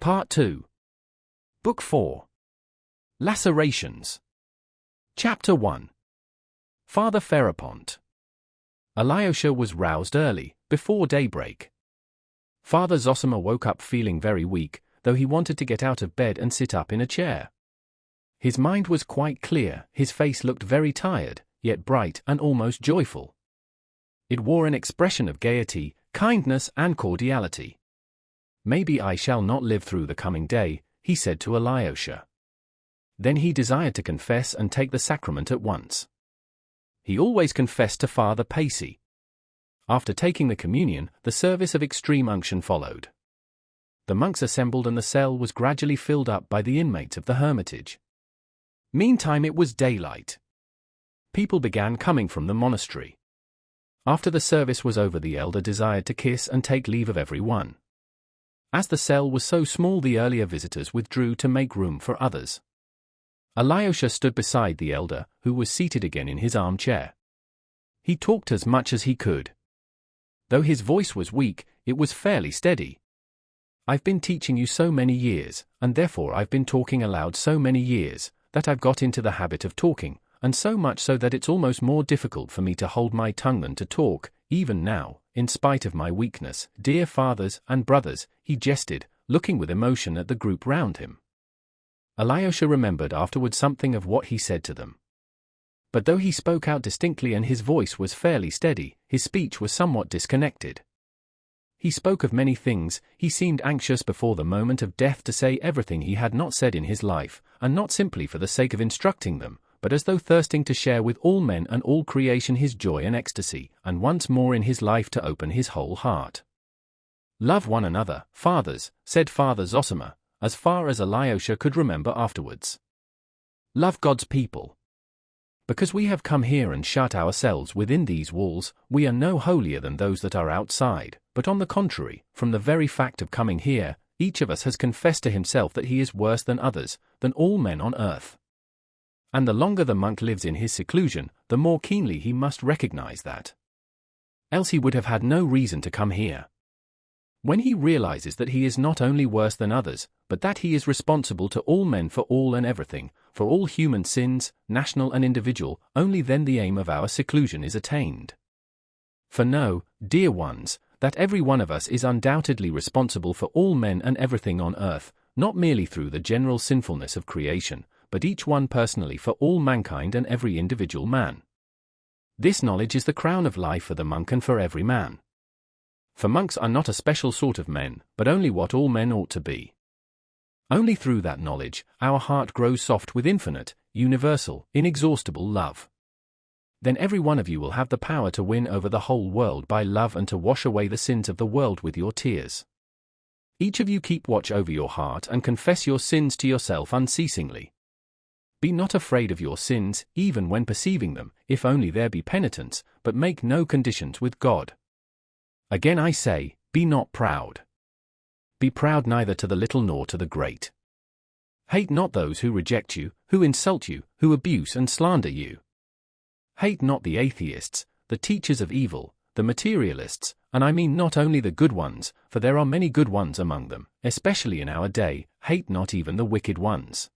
Part 2. Book 4. Lacerations. Chapter 1. Father Ferapont. Alyosha was roused early, before daybreak. Father Zosima woke up feeling very weak, though he wanted to get out of bed and sit up in a chair. His mind was quite clear, his face looked very tired, yet bright and almost joyful. It wore an expression of gaiety, kindness and cordiality. "Maybe I shall not live through the coming day," he said to Alyosha. Then he desired to confess and take the sacrament at once. He always confessed to Father Pacey. After taking the communion, the service of extreme unction followed. The monks assembled and the cell was gradually filled up by the inmates of the hermitage. Meantime it was daylight. People began coming from the monastery. After the service was over, the elder desired to kiss and take leave of everyone. As the cell was so small, the earlier visitors withdrew to make room for others. Alyosha stood beside the elder, who was seated again in his armchair. He talked as much as he could. Though his voice was weak, it was fairly steady. "I've been teaching you so many years, and therefore I've been talking aloud so many years, that I've got into the habit of talking, and so much so that it's almost more difficult for me to hold my tongue than to talk, even now, in spite of my weakness. Dear fathers and brothers," he jested, looking with emotion at the group round him. Alyosha remembered afterward something of what he said to them. But though he spoke out distinctly and his voice was fairly steady, his speech was somewhat disconnected. He spoke of many things, he seemed anxious before the moment of death to say everything he had not said in his life, and not simply for the sake of instructing them, but as though thirsting to share with all men and all creation his joy and ecstasy, and once more in his life to open his whole heart. "Love one another, fathers," said Father Zosima, as far as Alyosha could remember afterwards. "Love God's people. Because we have come here and shut ourselves within these walls, we are no holier than those that are outside, but on the contrary, from the very fact of coming here, each of us has confessed to himself that he is worse than others, than all men on earth. And the longer the monk lives in his seclusion, the more keenly he must recognize that. Else he would have had no reason to come here. When he realizes that he is not only worse than others, but that he is responsible to all men for all and everything, for all human sins, national and individual, only then the aim of our seclusion is attained. For know, dear ones, that every one of us is undoubtedly responsible for all men and everything on earth, not merely through the general sinfulness of creation, but each one personally for all mankind and every individual man. This knowledge is the crown of life for the monk and for every man. For monks are not a special sort of men, but only what all men ought to be. Only through that knowledge, our heart grows soft with infinite, universal, inexhaustible love. Then every one of you will have the power to win over the whole world by love and to wash away the sins of the world with your tears. Each of you keep watch over your heart and confess your sins to yourself unceasingly. Be not afraid of your sins, even when perceiving them, if only there be penitence, but make no conditions with God. Again I say, be not proud. Be proud neither to the little nor to the great. Hate not those who reject you, who insult you, who abuse and slander you. Hate not the atheists, the teachers of evil, the materialists, and I mean not only the good ones, for there are many good ones among them, especially in our day. Hate not even the wicked ones.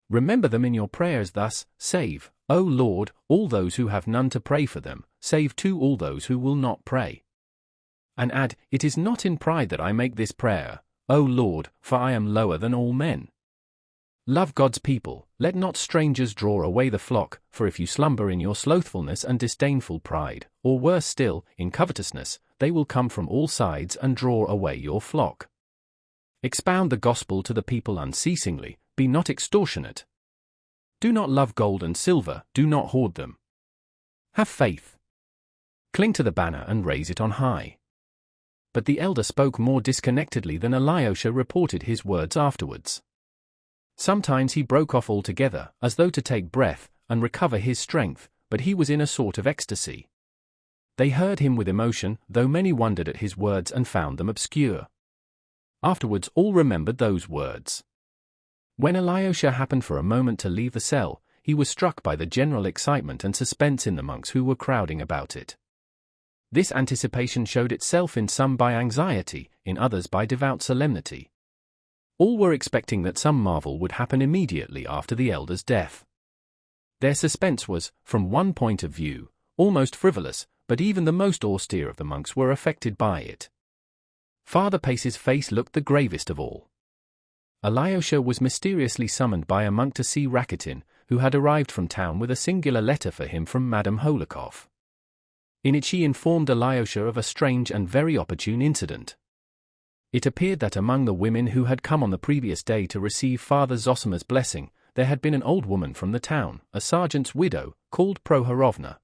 Remember them in your prayers thus, save, O Lord, all those who have none to pray for them, save too all those who will not pray. And add, it is not in pride that I make this prayer, O Lord, for I am lower than all men. Love God's people, let not strangers draw away the flock, for if you slumber in your slothfulness and disdainful pride, or worse still, in covetousness, they will come from all sides and draw away your flock. Expound the gospel to the people unceasingly, be not extortionate. Do not love gold and silver, do not hoard them. Have faith. Cling to the banner and raise it on high. But the elder spoke more disconnectedly than Alyosha reported his words afterwards. Sometimes he broke off altogether, as though to take breath, and recover his strength, but he was in a sort of ecstasy. They heard him with emotion, though many wondered at his words and found them obscure. Afterwards all remembered those words. When Alyosha happened for a moment to leave the cell, he was struck by the general excitement and suspense in the monks who were crowding about it. This anticipation showed itself in some by anxiety, in others by devout solemnity. All were expecting that some marvel would happen immediately after the elder's death. Their suspense was, from one point of view, almost frivolous, but even the most austere of the monks were affected by it. Father Pace's face looked the gravest of all. Alyosha was mysteriously summoned by a monk to see Rakitin, who had arrived from town with a singular letter for him from Madame Holikov. In it she informed Alyosha of a strange and very opportune incident. It appeared that among the women who had come on the previous day to receive Father Zosima's blessing, there had been an old woman from the town, a sergeant's widow, called Prohorovna.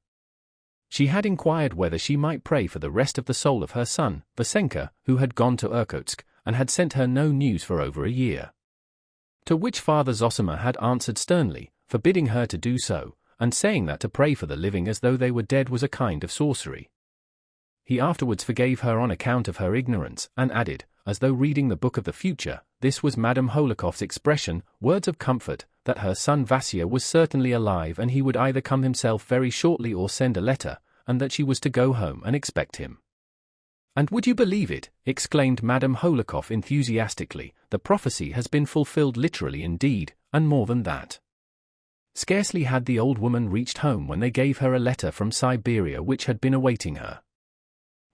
She had inquired whether she might pray for the rest of the soul of her son, Vasenka, who had gone to Irkutsk, and had sent her no news for over a year. To which Father Zosima had answered sternly, forbidding her to do so, and saying that to pray for the living as though they were dead was a kind of sorcery. He afterwards forgave her on account of her ignorance, and added, as though reading the book of the future, this was Madame Holikov's expression, words of comfort, that her son Vasya was certainly alive and he would either come himself very shortly or send a letter, and that she was to go home and expect him. "And would you believe it," exclaimed Madame Holikov enthusiastically, "the prophecy has been fulfilled literally indeed, and more than that." Scarcely had the old woman reached home when they gave her a letter from Siberia which had been awaiting her.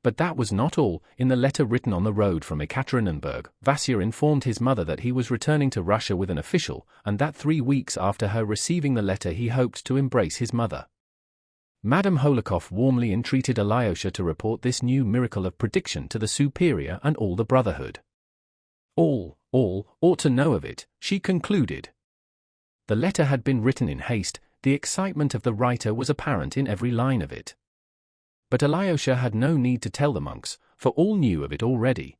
But that was not all. In the letter written on the road from Ekaterinenburg, Vasya informed his mother that he was returning to Russia with an official, and that 3 weeks after her receiving the letter he hoped to embrace his mother. Madame Holikov warmly entreated Alyosha to report this new miracle of prediction to the superior and all the brotherhood. All ought to know of it, she concluded. The letter had been written in haste, the excitement of the writer was apparent in every line of it. But Alyosha had no need to tell the monks, for all knew of it already.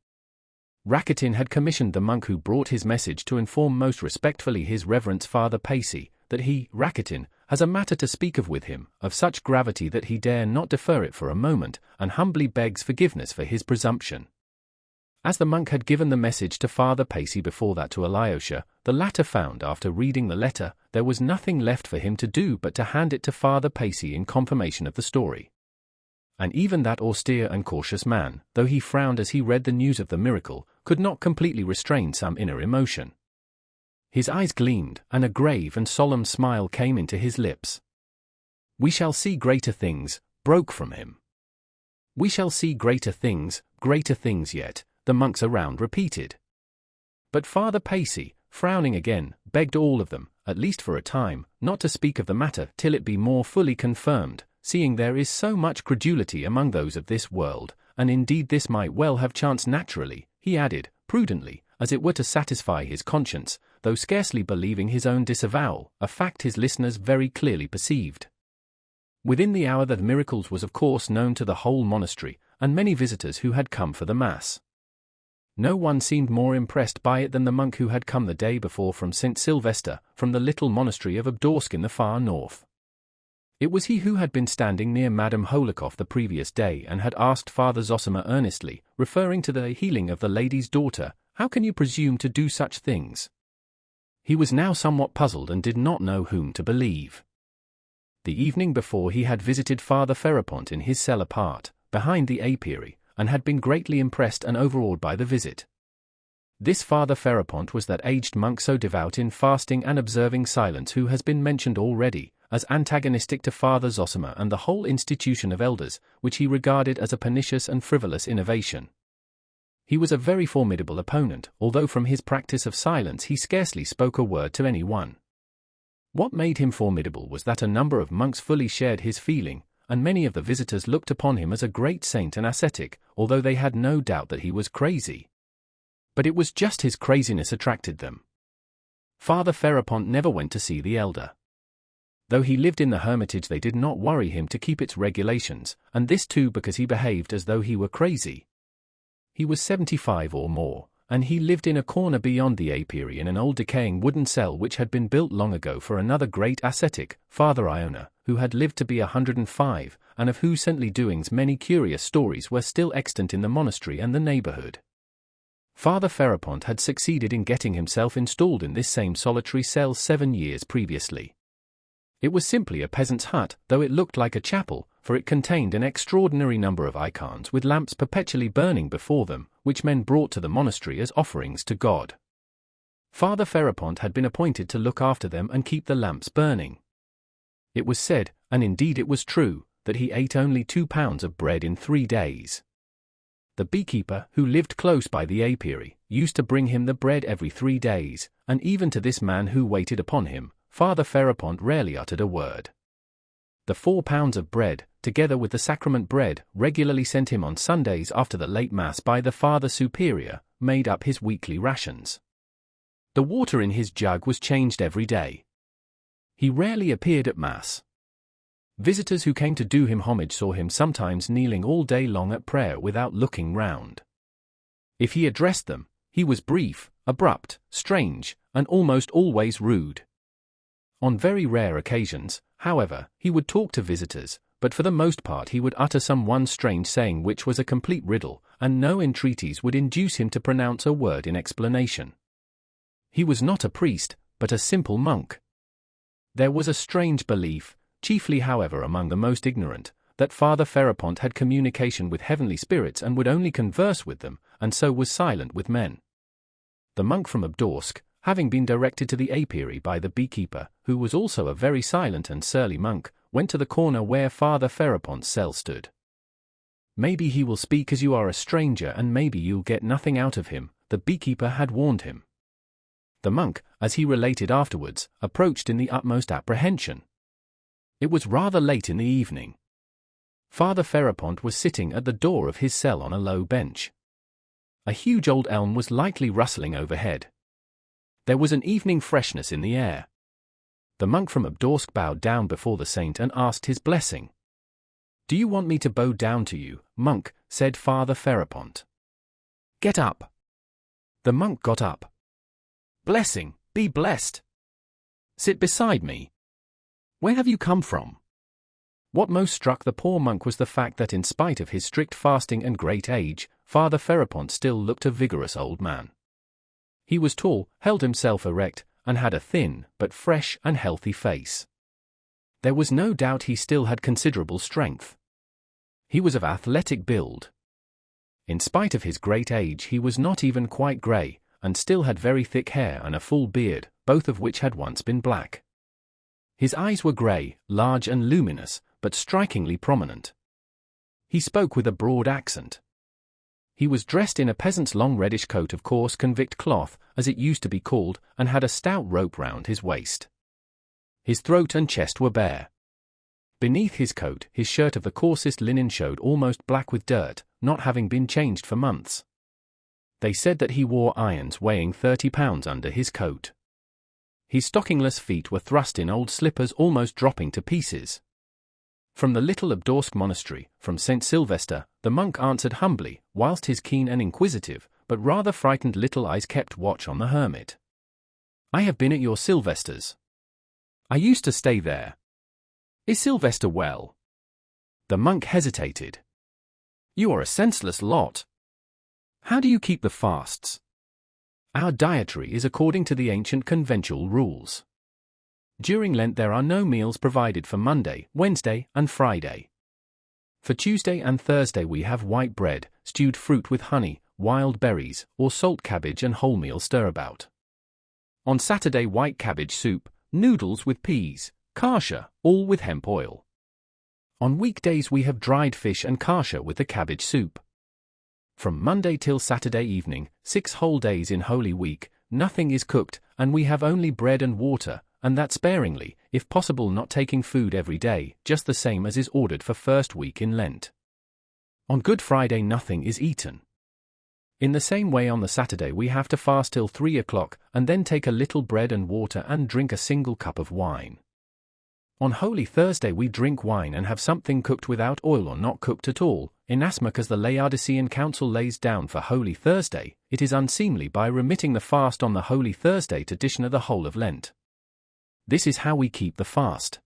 Rakitin had commissioned the monk who brought his message to inform most respectfully his reverence Father Pacey, that he, Rakitin, has a matter to speak of with him, of such gravity that he dare not defer it for a moment, and humbly begs forgiveness for his presumption. As the monk had given the message to Father Pacey before that to Alyosha, the latter found after reading the letter, there was nothing left for him to do but to hand it to Father Pacey in confirmation of the story. And even that austere and cautious man, though he frowned as he read the news of the miracle, could not completely restrain some inner emotion. His eyes gleamed, and a grave and solemn smile came into his lips. "We shall see greater things," broke from him. "We shall see greater things yet," the monks around repeated. But Father Pacey, frowning again, begged all of them, at least for a time, not to speak of the matter till it be more fully confirmed, seeing there is so much credulity among those of this world, and indeed this might well have chanced naturally, he added, prudently, as it were to satisfy his conscience, though scarcely believing his own disavowal, a fact his listeners very clearly perceived. Within the hour the miracles was of course known to the whole monastery, and many visitors who had come for the Mass. No one seemed more impressed by it than the monk who had come the day before from St. Sylvester, from the little monastery of Obdorsk in the far north. It was he who had been standing near Madame Holikov the previous day and had asked Father Zosima earnestly, referring to the healing of the lady's daughter, "How can you presume to do such things?" He was now somewhat puzzled and did not know whom to believe. The evening before he had visited Father Ferapont in his cell apart, behind the apiary, and had been greatly impressed and overawed by the visit. This Father Ferapont was that aged monk so devout in fasting and observing silence who has been mentioned already, as antagonistic to Father Zosima and the whole institution of elders, which he regarded as a pernicious and frivolous innovation. He was a very formidable opponent, although from his practice of silence he scarcely spoke a word to any one. What made him formidable was that a number of monks fully shared his feeling, and many of the visitors looked upon him as a great saint and ascetic, although they had no doubt that he was crazy. But it was just his craziness attracted them. Father Ferapont never went to see the elder. Though he lived in the hermitage, they did not worry him to keep its regulations, and this too because he behaved as though he were crazy. He was 75 or more, and he lived in a corner beyond the apiary in an old decaying wooden cell which had been built long ago for another great ascetic, Father Iona, who had lived to be 105, and of whose saintly doings many curious stories were still extant in the monastery and the neighborhood. Father Ferapont had succeeded in getting himself installed in this same solitary cell 7 years previously. It was simply a peasant's hut, though it looked like a chapel, for it contained an extraordinary number of icons with lamps perpetually burning before them, which men brought to the monastery as offerings to God. Father Ferapont had been appointed to look after them and keep the lamps burning. It was said, and indeed it was true, that he ate only 2 pounds of bread in 3 days. The beekeeper, who lived close by the apiary, used to bring him the bread every 3 days, and even to this man who waited upon him, Father Ferapont rarely uttered a word. The 4 pounds of bread, together with the sacrament bread, regularly sent him on Sundays after the late Mass by the Father Superior, made up his weekly rations. The water in his jug was changed every day. He rarely appeared at Mass. Visitors who came to do him homage saw him sometimes kneeling all day long at prayer without looking round. If he addressed them, he was brief, abrupt, strange, and almost always rude. On very rare occasions, however, he would talk to visitors, but for the most part he would utter some one strange saying which was a complete riddle, and no entreaties would induce him to pronounce a word in explanation. He was not a priest, but a simple monk. There was a strange belief, chiefly however among the most ignorant, that Father Ferapont had communication with heavenly spirits and would only converse with them, and so was silent with men. The monk from Obdorsk, having been directed to the apiary by the beekeeper, who was also a very silent and surly monk, went to the corner where Father Ferapont's cell stood. "Maybe he will speak as you are a stranger and maybe you'll get nothing out of him," the beekeeper had warned him. The monk, as he related afterwards, approached in the utmost apprehension. It was rather late in the evening. Father Ferapont was sitting at the door of his cell on a low bench. A huge old elm was lightly rustling overhead. There was an evening freshness in the air. The monk from Obdorsk bowed down before the saint and asked his blessing. "Do you want me to bow down to you, monk?" said Father Ferapont. "Get up." The monk got up. "Blessing, be blessed. Sit beside me. Where have you come from?" What most struck the poor monk was the fact that in spite of his strict fasting and great age, Father Ferapont still looked a vigorous old man. He was tall, held himself erect, and had a thin, but fresh and healthy face. There was no doubt he still had considerable strength. He was of athletic build. In spite of his great age he was not even quite grey, and still had very thick hair and a full beard, both of which had once been black. His eyes were grey, large and luminous, but strikingly prominent. He spoke with a broad accent. He was dressed in a peasant's long reddish coat of coarse convict cloth, as it used to be called, and had a stout rope round his waist. His throat and chest were bare. Beneath his coat, his shirt of the coarsest linen showed almost black with dirt, not having been changed for months. They said that he wore irons weighing 30 pounds under his coat. His stockingless feet were thrust in old slippers almost dropping to pieces. From the little Obdorsk monastery, from St. Sylvester, the monk answered humbly, whilst his keen and inquisitive, but rather frightened little eyes kept watch on the hermit. "I have been at your Sylvester's. I used to stay there. Is Sylvester well?" The monk hesitated. "You are a senseless lot. How do you keep the fasts?" "Our dietary is according to the ancient conventual rules. During Lent there are no meals provided for Monday, Wednesday, and Friday. For Tuesday and Thursday we have white bread, stewed fruit with honey, wild berries, or salt cabbage and wholemeal stirabout. On Saturday white cabbage soup, noodles with peas, kasha, all with hemp oil. On weekdays we have dried fish and kasha with the cabbage soup. From Monday till Saturday evening, 6 whole days in Holy Week, nothing is cooked, and we have only bread and water, and that sparingly, if possible not taking food every day, just the same as is ordered for first week in Lent. On Good Friday nothing is eaten. In the same way on the Saturday we have to fast till 3 o'clock, and then take a little bread and water and drink a single cup of wine. On Holy Thursday we drink wine and have something cooked without oil or not cooked at all, inasmuch as the Laodicean Council lays down for Holy Thursday, it is unseemly by remitting the fast on the Holy Thursday to dishonor the whole of Lent. This is how we keep the fast."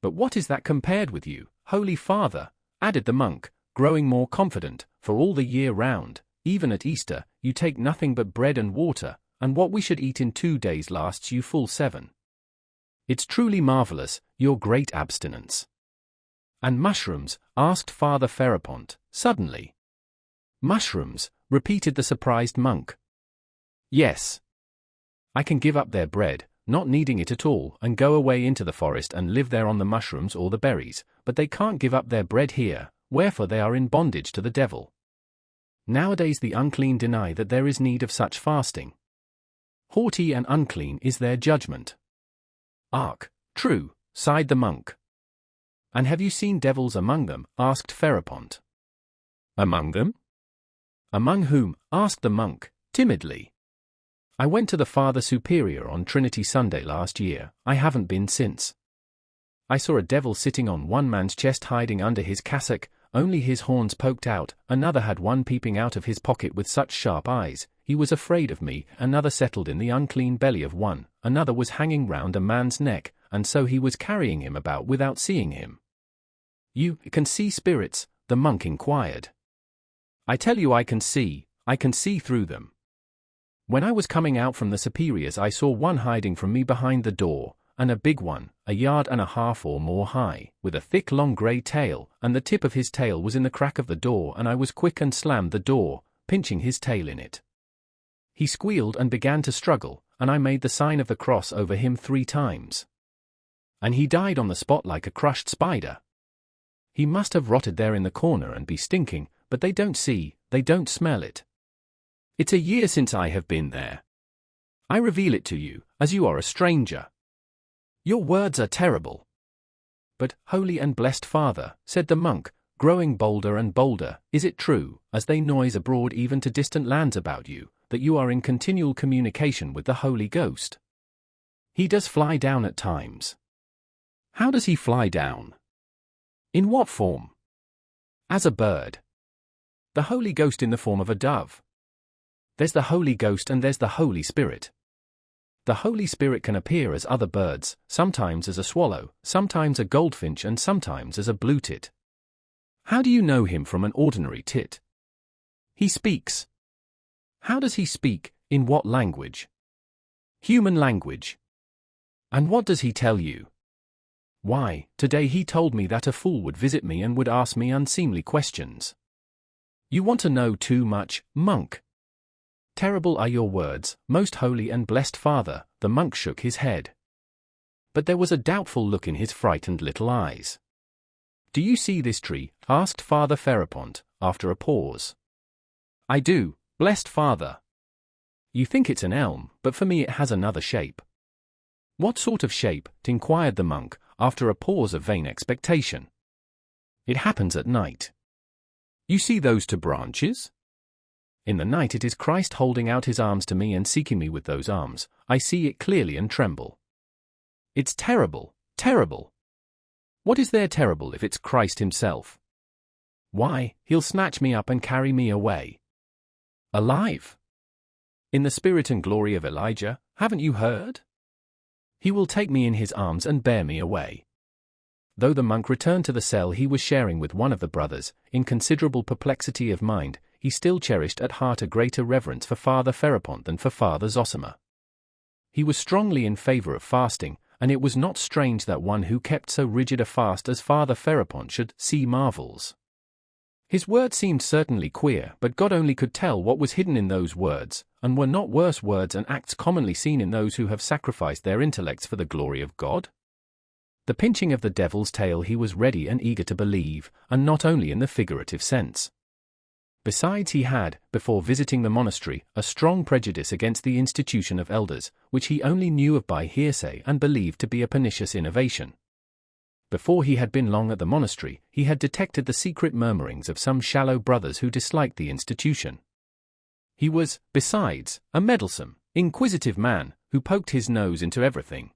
"But what is that compared with you, Holy Father?" added the monk, growing more confident, "for all the year round, even at Easter, you take nothing but bread and water, and what we should eat in 2 days lasts you full 7. It's truly marvelous, your great abstinence." "And mushrooms?" asked Father Ferapont, suddenly. "Mushrooms?" repeated the surprised monk. "Yes. I can give up their bread, not needing it at all, and go away into the forest and live there on the mushrooms or the berries, but they can't give up their bread here, wherefore they are in bondage to the devil. Nowadays the unclean deny that there is need of such fasting. Haughty and unclean is their judgment. Ark, true, sighed the monk. And have you seen devils among them? Asked Ferapont. Among them? Among whom? Asked the monk, timidly. I went to the Father Superior on Trinity Sunday last year. I haven't been since. I saw a devil sitting on one man's chest hiding under his cassock, only his horns poked out, another had one peeping out of his pocket with such sharp eyes, he was afraid of me, another settled in the unclean belly of one, another was hanging round a man's neck, and so he was carrying him about without seeing him. You can see spirits? The monk inquired. I tell you I can see through them. When I was coming out from the superiors I saw one hiding from me behind the door, and a big one, 1.5 yards or more high, with a thick long grey tail, and the tip of his tail was in the crack of the door, and I was quick and slammed the door, pinching his tail in it. He squealed and began to struggle, and I made the sign of the cross over him 3 times. And he died on the spot like a crushed spider. He must have rotted there in the corner and be stinking, but they don't see, they don't smell it. It's 1 year since I have been there. I reveal it to you, as you are a stranger. Your words are terrible. But, holy and blessed Father, said the monk, growing bolder and bolder, is it true, as they noise abroad even to distant lands about you, that you are in continual communication with the Holy Ghost? He does fly down at times. How does he fly down? In what form? As a bird. The Holy Ghost in the form of a dove. There's the Holy Ghost and there's the Holy Spirit. The Holy Spirit can appear as other birds, sometimes as a swallow, sometimes a goldfinch and sometimes as a blue tit. How do you know him from an ordinary tit? He speaks. How does he speak? In what language? Human language. And what does he tell you? Why, today he told me that a fool would visit me and would ask me unseemly questions. You want to know too much, monk. Terrible are your words, most holy and blessed Father. The monk shook his head. But there was a doubtful look in his frightened little eyes. Do you see this tree? Asked Father Ferapont, after a pause. I do, blessed Father. You think it's an elm, but for me it has another shape. What sort of shape? Inquired the monk, after a pause of vain expectation. It happens at night. You see those 2 branches? In the night it is Christ holding out his arms to me and seeking me with those arms. I see it clearly and tremble. It's terrible, terrible. What is there terrible if it's Christ himself? Why, he'll snatch me up and carry me away. Alive? In the spirit and glory of Elijah, haven't you heard? He will take me in his arms and bear me away. Though the monk returned to the cell he was sharing with one of the brothers, in considerable perplexity of mind, he still cherished at heart a greater reverence for Father Ferapont than for Father Zosima. He was strongly in favor of fasting, and it was not strange that one who kept so rigid a fast as Father Ferapont should see marvels. His words seemed certainly queer, but God only could tell what was hidden in those words, and were not worse words and acts commonly seen in those who have sacrificed their intellects for the glory of God? The pinching of the devil's tail he was ready and eager to believe, and not only in the figurative sense. Besides he had, before visiting the monastery, a strong prejudice against the institution of elders, which he only knew of by hearsay and believed to be a pernicious innovation. Before he had been long at the monastery, he had detected the secret murmurings of some shallow brothers who disliked the institution. He was, besides, a meddlesome, inquisitive man, who poked his nose into everything.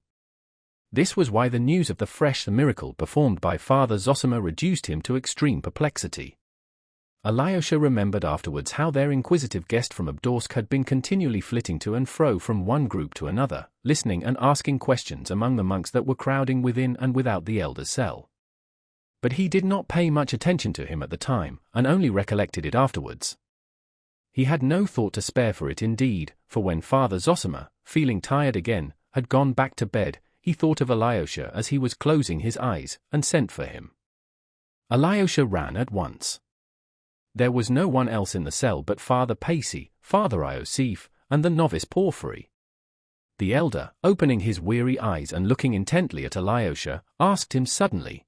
This was why the news of the fresh miracle performed by Father Zosima reduced him to extreme perplexity. Alyosha remembered afterwards how their inquisitive guest from Obdorsk had been continually flitting to and fro from one group to another, listening and asking questions among the monks that were crowding within and without the elder's cell. But he did not pay much attention to him at the time, and only recollected it afterwards. He had no thought to spare for it indeed, for when Father Zosima, feeling tired again, had gone back to bed, he thought of Alyosha as he was closing his eyes, and sent for him. Alyosha ran at once. There was no one else in the cell but Father Pacey, Father Iosif, and the novice Porphyry. The elder, opening his weary eyes and looking intently at Alyosha, asked him suddenly,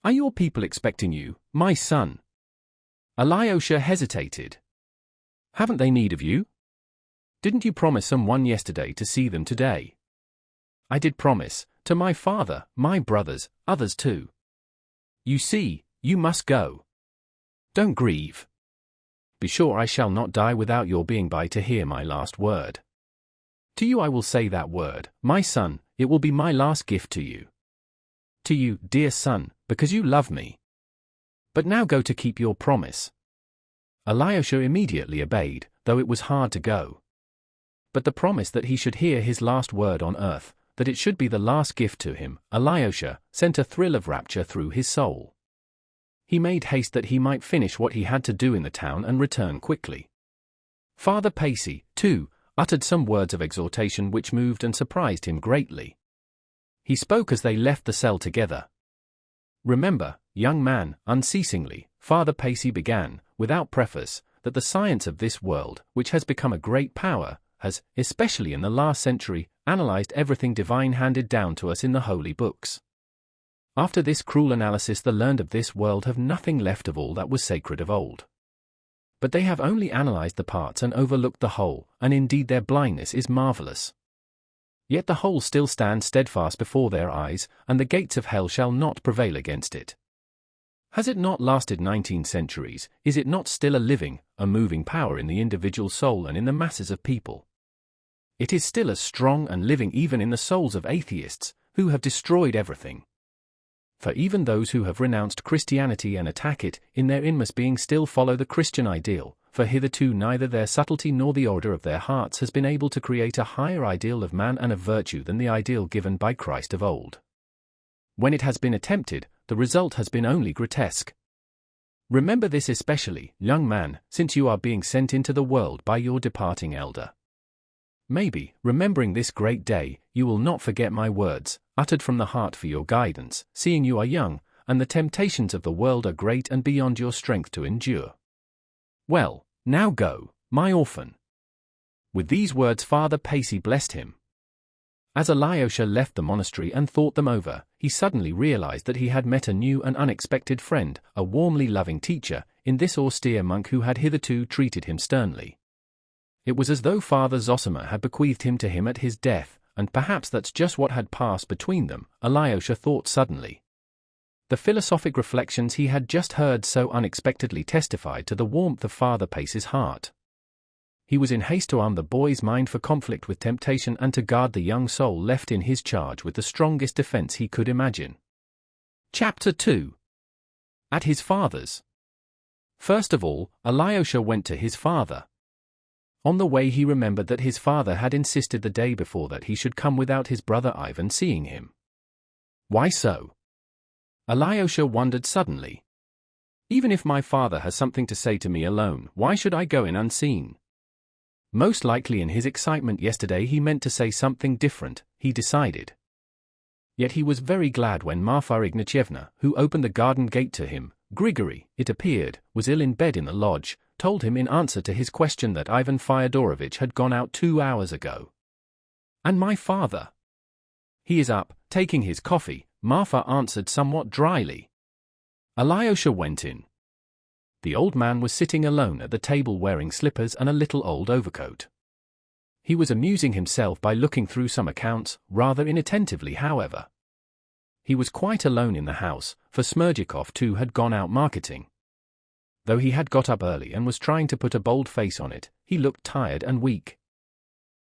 "Are your people expecting you, my son?" Alyosha hesitated. "Haven't they need of you? Didn't you promise someone yesterday to see them today?" "I did promise, to my father, my brothers, others too." "You see, you must go. Don't grieve. Be sure I shall not die without your being by to hear my last word. To you I will say that word, my son, it will be my last gift to you. To you, dear son, because you love me. But now go to keep your promise." Alyosha immediately obeyed, though it was hard to go. But the promise that he should hear his last word on earth, that it should be the last gift to him, Alyosha, sent a thrill of rapture through his soul. He made haste that he might finish what he had to do in the town and return quickly. Father Pacey, too, uttered some words of exhortation which moved and surprised him greatly. He spoke as they left the cell together. "Remember, young man," unceasingly, Father Pacey began, without preface, "that the science of this world, which has become a great power, has, especially in the last century, analyzed everything divine handed down to us in the holy books. After this cruel analysis, the learned of this world have nothing left of all that was sacred of old. But they have only analyzed the parts and overlooked the whole, and indeed their blindness is marvelous. Yet the whole still stands steadfast before their eyes, and the gates of hell shall not prevail against it. Has it not lasted 19 centuries? Is it not still a living, a moving power in the individual soul and in the masses of people? It is still as strong and living even in the souls of atheists, who have destroyed everything. For even those who have renounced Christianity and attack it, in their inmost being still follow the Christian ideal, for hitherto neither their subtlety nor the order of their hearts has been able to create a higher ideal of man and of virtue than the ideal given by Christ of old. When it has been attempted, the result has been only grotesque. Remember this especially, young man, since you are being sent into the world by your departing elder. Maybe, remembering this great day, you will not forget my words, uttered from the heart for your guidance, seeing you are young, and the temptations of the world are great and beyond your strength to endure. Well, now go, my orphan." With these words Father Pacey blessed him. As Alyosha left the monastery and thought them over, he suddenly realized that he had met a new and unexpected friend, a warmly loving teacher, in this austere monk who had hitherto treated him sternly. It was as though Father Zosima had bequeathed him to him at his death, and perhaps that's just what had passed between them, Alyosha thought suddenly. The philosophic reflections he had just heard so unexpectedly testified to the warmth of Father Pacey's heart. He was in haste to arm the boy's mind for conflict with temptation and to guard the young soul left in his charge with the strongest defense he could imagine. Chapter 2. At his father's. First of all, Alyosha went to his father. On the way he remembered that his father had insisted the day before that he should come without his brother Ivan seeing him. Why so? Alyosha wondered suddenly. Even if my father has something to say to me alone, why should I go in unseen? Most likely in his excitement yesterday he meant to say something different, he decided. Yet he was very glad when Marfa Ignatyevna, who opened the garden gate to him, Grigory, it appeared, was ill in bed in the lodge, told him in answer to his question that Ivan Fyodorovitch had gone out 2 hours ago. And my father? He is up, taking his coffee, Marfa answered somewhat dryly. Alyosha went in. The old man was sitting alone at the table wearing slippers and a little old overcoat. He was amusing himself by looking through some accounts, rather inattentively however. He was quite alone in the house, for Smerdyakov too had gone out marketing. Though he had got up early and was trying to put a bold face on it, he looked tired and weak.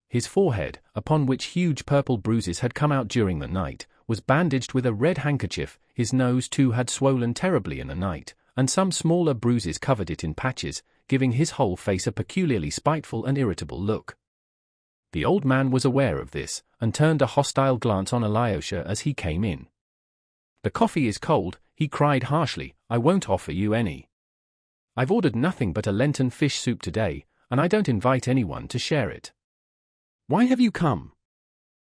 His forehead, upon which huge purple bruises had come out during the night, was bandaged with a red handkerchief, his nose too had swollen terribly in the night, and some smaller bruises covered it in patches, giving his whole face a peculiarly spiteful and irritable look. The old man was aware of this, and turned a hostile glance on Alyosha as he came in. "The coffee is cold," he cried harshly, "I won't offer you any. I've ordered nothing but a Lenten fish soup today, and I don't invite anyone to share it." "Why have you come?"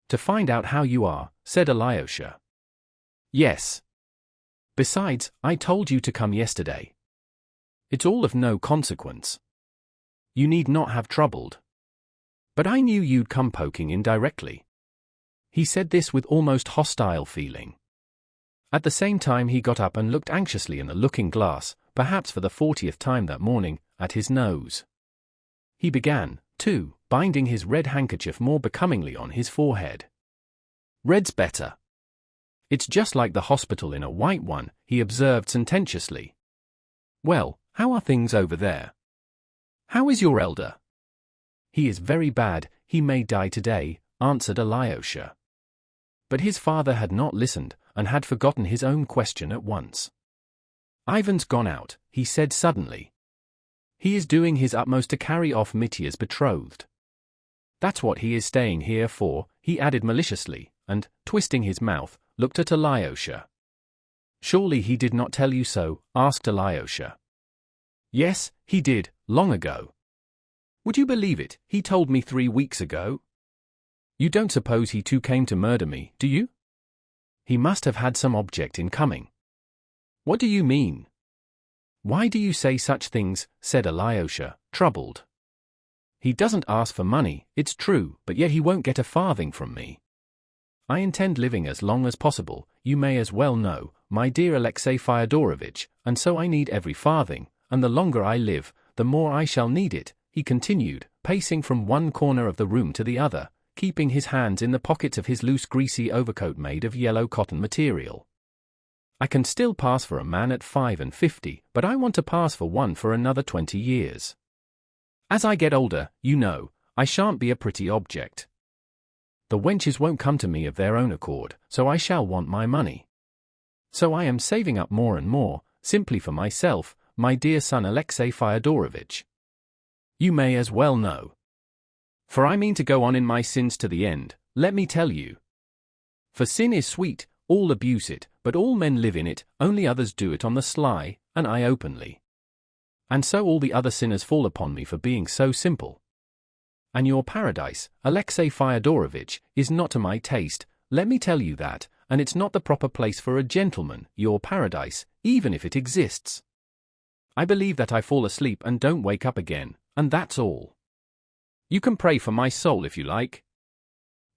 "To find out how you are," said Alyosha. "Yes. Besides, I told you to come yesterday. It's all of no consequence. You need not have troubled." But I knew you'd come poking in directly. He said this with almost hostile feeling. At the same time he got up and looked anxiously in the looking-glass, perhaps for the 40th time that morning, at his nose. He began, too, binding his red handkerchief more becomingly on his forehead. "Red's better. It's just like the hospital in a white one," he observed sententiously. "Well, how are things over there? How is your elder?" "He is very bad, he may die today," answered Alyosha. But his father had not listened, and had forgotten his own question at once. "Ivan's gone out," he said suddenly. "He is doing his utmost to carry off Mitya's betrothed. That's what he is staying here for," he added maliciously, and, twisting his mouth, looked at Alyosha. "Surely he did not tell you so?" asked Alyosha. "Yes, he did, long ago. Would you believe it, he told me 3 weeks ago? You don't suppose he too came to murder me, do you? He must have had some object in coming." "What do you mean? Why do you say such things?" said Alyosha, troubled. "He doesn't ask for money, it's true, but yet he won't get a farthing from me. I intend living as long as possible, you may as well know, my dear Alexey Fyodorovitch, and so I need every farthing, and the longer I live, the more I shall need it," he continued, pacing from one corner of the room to the other, keeping his hands in the pockets of his loose greasy overcoat made of yellow cotton material. "I can still pass for a man at 55, but I want to pass for one for another 20 years. As I get older, you know, I shan't be a pretty object. The wenches won't come to me of their own accord, so I shall want my money. So I am saving up more and more, simply for myself, my dear son Alexey Fyodorovitch. You may as well know. For I mean to go on in my sins to the end, let me tell you. For sin is sweet, all abuse it, but all men live in it, only others do it on the sly, and I openly. And so all the other sinners fall upon me for being so simple. And your paradise, Alexey Fyodorovitch, is not to my taste, let me tell you that, and it's not the proper place for a gentleman, your paradise, even if it exists. I believe that I fall asleep and don't wake up again, and that's all. You can pray for my soul if you like.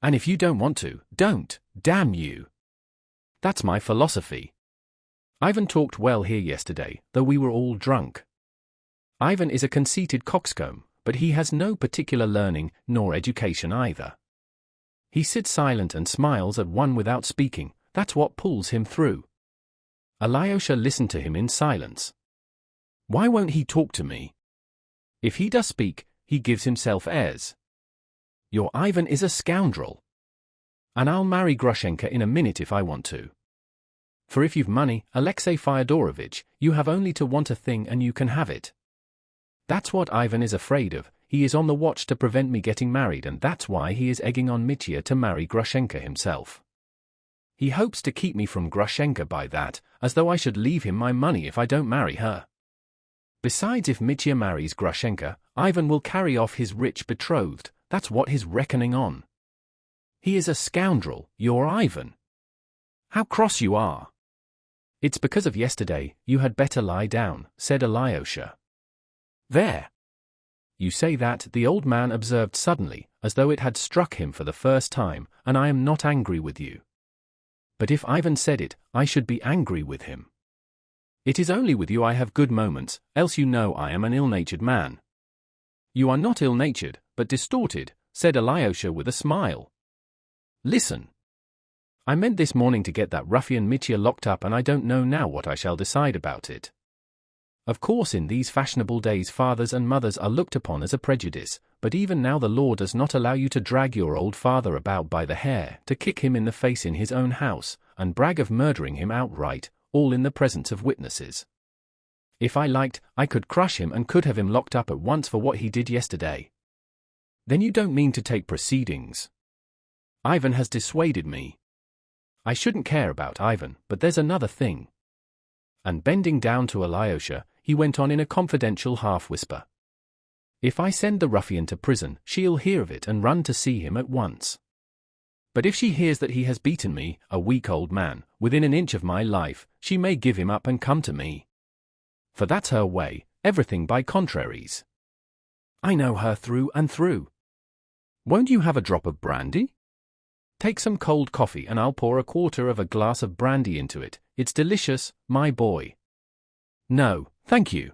And if you don't want to, don't, damn you. That's my philosophy. Ivan talked well here yesterday, though we were all drunk. Ivan is a conceited coxcomb, but he has no particular learning, nor education either. He sits silent and smiles at one without speaking, that's what pulls him through." Alyosha listened to him in silence. "Why won't he talk to me? If he does speak, he gives himself airs. Your Ivan is a scoundrel. And I'll marry Grushenka in a minute if I want to. For if you've money, Alexey Fyodorovitch, you have only to want a thing and you can have it. That's what Ivan is afraid of, he is on the watch to prevent me getting married, and that's why he is egging on Mitya to marry Grushenka himself. He hopes to keep me from Grushenka by that, as though I should leave him my money if I don't marry her. Besides, if Mitya marries Grushenka, Ivan will carry off his rich betrothed, that's what he's reckoning on. He is a scoundrel, your Ivan. How cross you are. It's because of yesterday, you had better lie down, said Alyosha. There. You say that, the old man observed suddenly, as though it had struck him for the first time, and I am not angry with you. But if Ivan said it, I should be angry with him. It is only with you I have good moments, else you know I am an ill-natured man. You are not ill-natured, but distorted, said Alyosha with a smile. Listen. I meant this morning to get that ruffian Mitya locked up, and I don't know now what I shall decide about it. Of course, in these fashionable days fathers and mothers are looked upon as a prejudice, but even now the law does not allow you to drag your old father about by the hair, to kick him in the face in his own house, and brag of murdering him outright, all in the presence of witnesses. If I liked, I could crush him and could have him locked up at once for what he did yesterday. Then you don't mean to take proceedings? Ivan has dissuaded me. I shouldn't care about Ivan, but there's another thing. And bending down to Alyosha, he went on in a confidential half-whisper. If I send the ruffian to prison, she'll hear of it and run to see him at once. But if she hears that he has beaten me, a weak old man, within an inch of my life, she may give him up and come to me. For that's her way, everything by contraries. I know her through and through. Won't you have a drop of brandy? Take some cold coffee and I'll pour a quarter of a glass of brandy into it. It's delicious, my boy. No, thank you.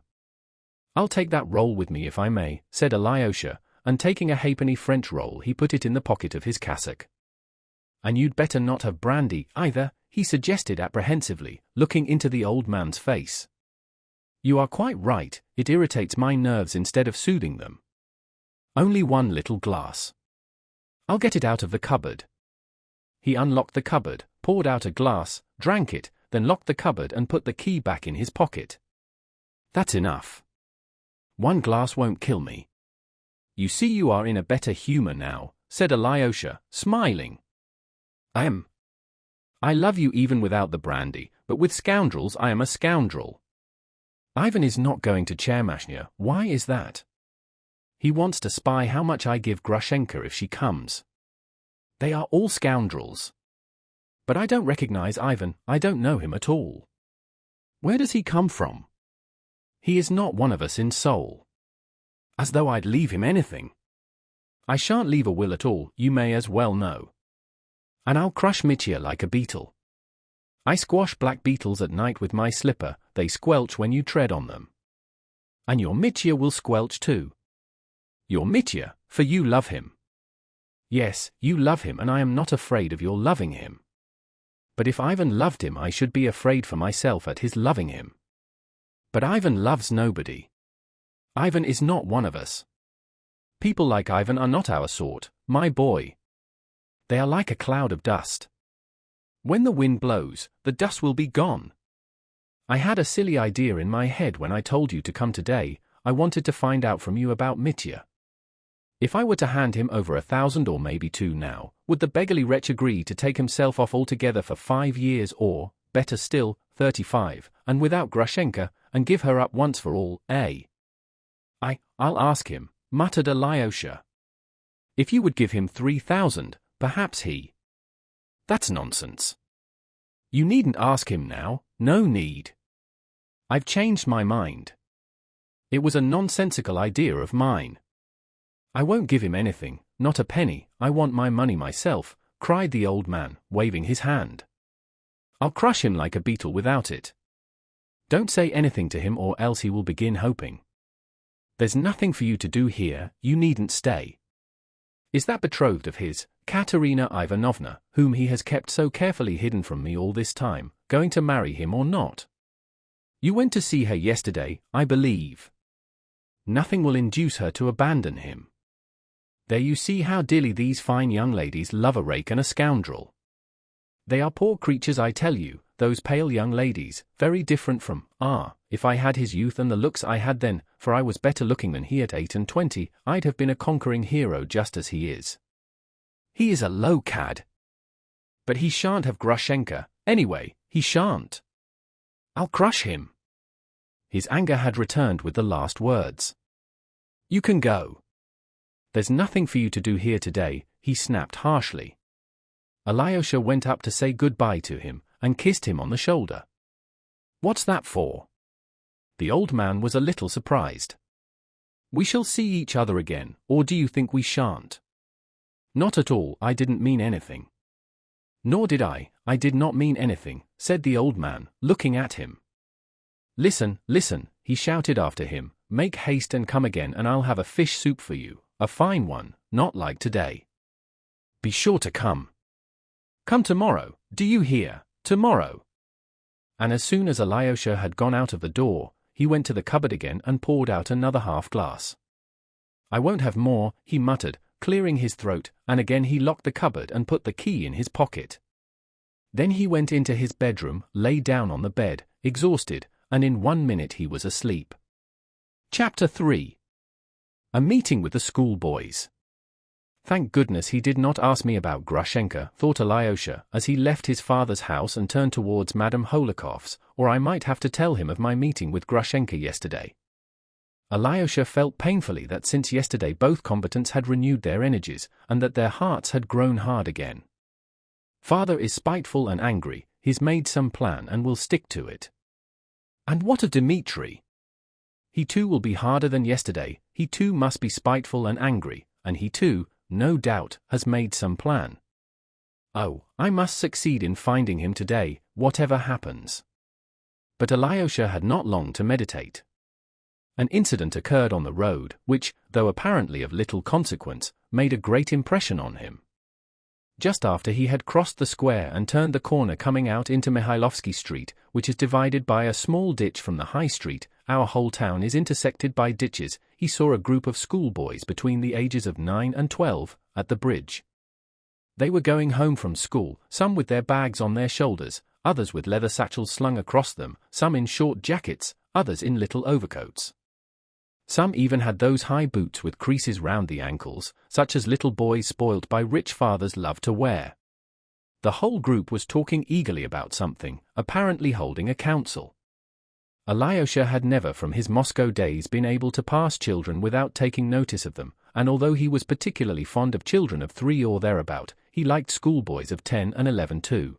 I'll take that roll with me if I may, said Alyosha, and taking a halfpenny French roll he put it in the pocket of his cassock. And you'd better not have brandy, either, he suggested apprehensively, looking into the old man's face. You are quite right, it irritates my nerves instead of soothing them. Only one little glass. I'll get it out of the cupboard. He unlocked the cupboard, poured out a glass, drank it, then locked the cupboard and put the key back in his pocket. That's enough. One glass won't kill me. You see you are in a better humor now, said Alyosha, smiling. I love you even without the brandy, but with scoundrels I am a scoundrel. Ivan is not going to Chermashnya. Why is that? He wants to spy how much I give Grushenka if she comes. They are all scoundrels. But I don't recognize Ivan, I don't know him at all. Where does he come from? He is not one of us in soul. As though I'd leave him anything. I shan't leave a will at all, you may as well know. And I'll crush Mitya like a beetle. I squash black beetles at night with my slipper, they squelch when you tread on them. And your Mitya will squelch too. Your Mitya, for you love him. Yes, you love him and I am not afraid of your loving him. But if Ivan loved him I should be afraid for myself at his loving him. But Ivan loves nobody. Ivan is not one of us. People like Ivan are not our sort, my boy. They are like a cloud of dust. When the wind blows, the dust will be gone. I had a silly idea in my head when I told you to come today. I wanted to find out from you about Mitya. If I were to hand him over 1,000 or maybe 2 now, would the beggarly wretch agree to take himself off altogether for 5 years or, better still, 35, and without Grushenka, and give her up once for all, eh? I'll ask him, muttered Alyosha. If you would give him 3,000, perhaps he... That's nonsense. You needn't ask him now, no need. I've changed my mind. It was a nonsensical idea of mine. I won't give him anything, not a penny, I want my money myself, cried the old man, waving his hand. I'll crush him like a beetle without it. Don't say anything to him or else he will begin hoping. There's nothing for you to do here, you needn't stay. Is that betrothed of his, Katerina Ivanovna, whom he has kept so carefully hidden from me all this time, going to marry him or not? You went to see her yesterday, I believe. Nothing will induce her to abandon him. There you see how dearly these fine young ladies love a rake and a scoundrel. They are poor creatures I tell you, those pale young ladies, very different from, if I had his youth and the looks I had then, for I was better looking than he at 8 and 20, I'd have been a conquering hero just as he is. He is a low cad. But he shan't have Grushenka, anyway, he shan't. I'll crush him. His anger had returned with the last words. You can go. There's nothing for you to do here today, he snapped harshly. Alyosha went up to say goodbye to him, and kissed him on the shoulder. What's that for? The old man was a little surprised. We shall see each other again, or do you think we shan't? Not at all, I didn't mean anything. Nor did I did not mean anything, said the old man, looking at him. Listen, listen, he shouted after him, make haste and come again and I'll have a fish soup for you, a fine one, not like today. Be sure to come. Come tomorrow, do you hear, tomorrow. And as soon as Alyosha had gone out of the door, he went to the cupboard again and poured out another half glass. I won't have more, he muttered, clearing his throat, and again he locked the cupboard and put the key in his pocket. Then he went into his bedroom, lay down on the bed, exhausted, and in 1 minute he was asleep. Chapter 3. A meeting with the schoolboys. Thank goodness he did not ask me about Grushenka, thought Alyosha, as he left his father's house and turned towards Madame Holokov's, or I might have to tell him of my meeting with Grushenka yesterday. Alyosha felt painfully that since yesterday both combatants had renewed their energies, and that their hearts had grown hard again. Father is spiteful and angry, he's made some plan and will stick to it. And what of Dmitri? He too will be harder than yesterday, he too must be spiteful and angry, and he too no doubt, has made some plan. Oh, I must succeed in finding him today, whatever happens. But Alyosha had not long to meditate. An incident occurred on the road, which, though apparently of little consequence, made a great impression on him. Just after he had crossed the square and turned the corner coming out into Mihailovsky Street, which is divided by a small ditch from the High Street, our whole town is intersected by ditches, he saw a group of schoolboys between the ages of 9 and 12, at the bridge. They were going home from school, some with their bags on their shoulders, others with leather satchels slung across them, some in short jackets, others in little overcoats. Some even had those high boots with creases round the ankles, such as little boys spoilt by rich fathers love to wear. The whole group was talking eagerly about something, apparently holding a council. Alyosha had never from his Moscow days been able to pass children without taking notice of them, and although he was particularly fond of children of 3 or thereabout, he liked schoolboys of 10 and 11 too.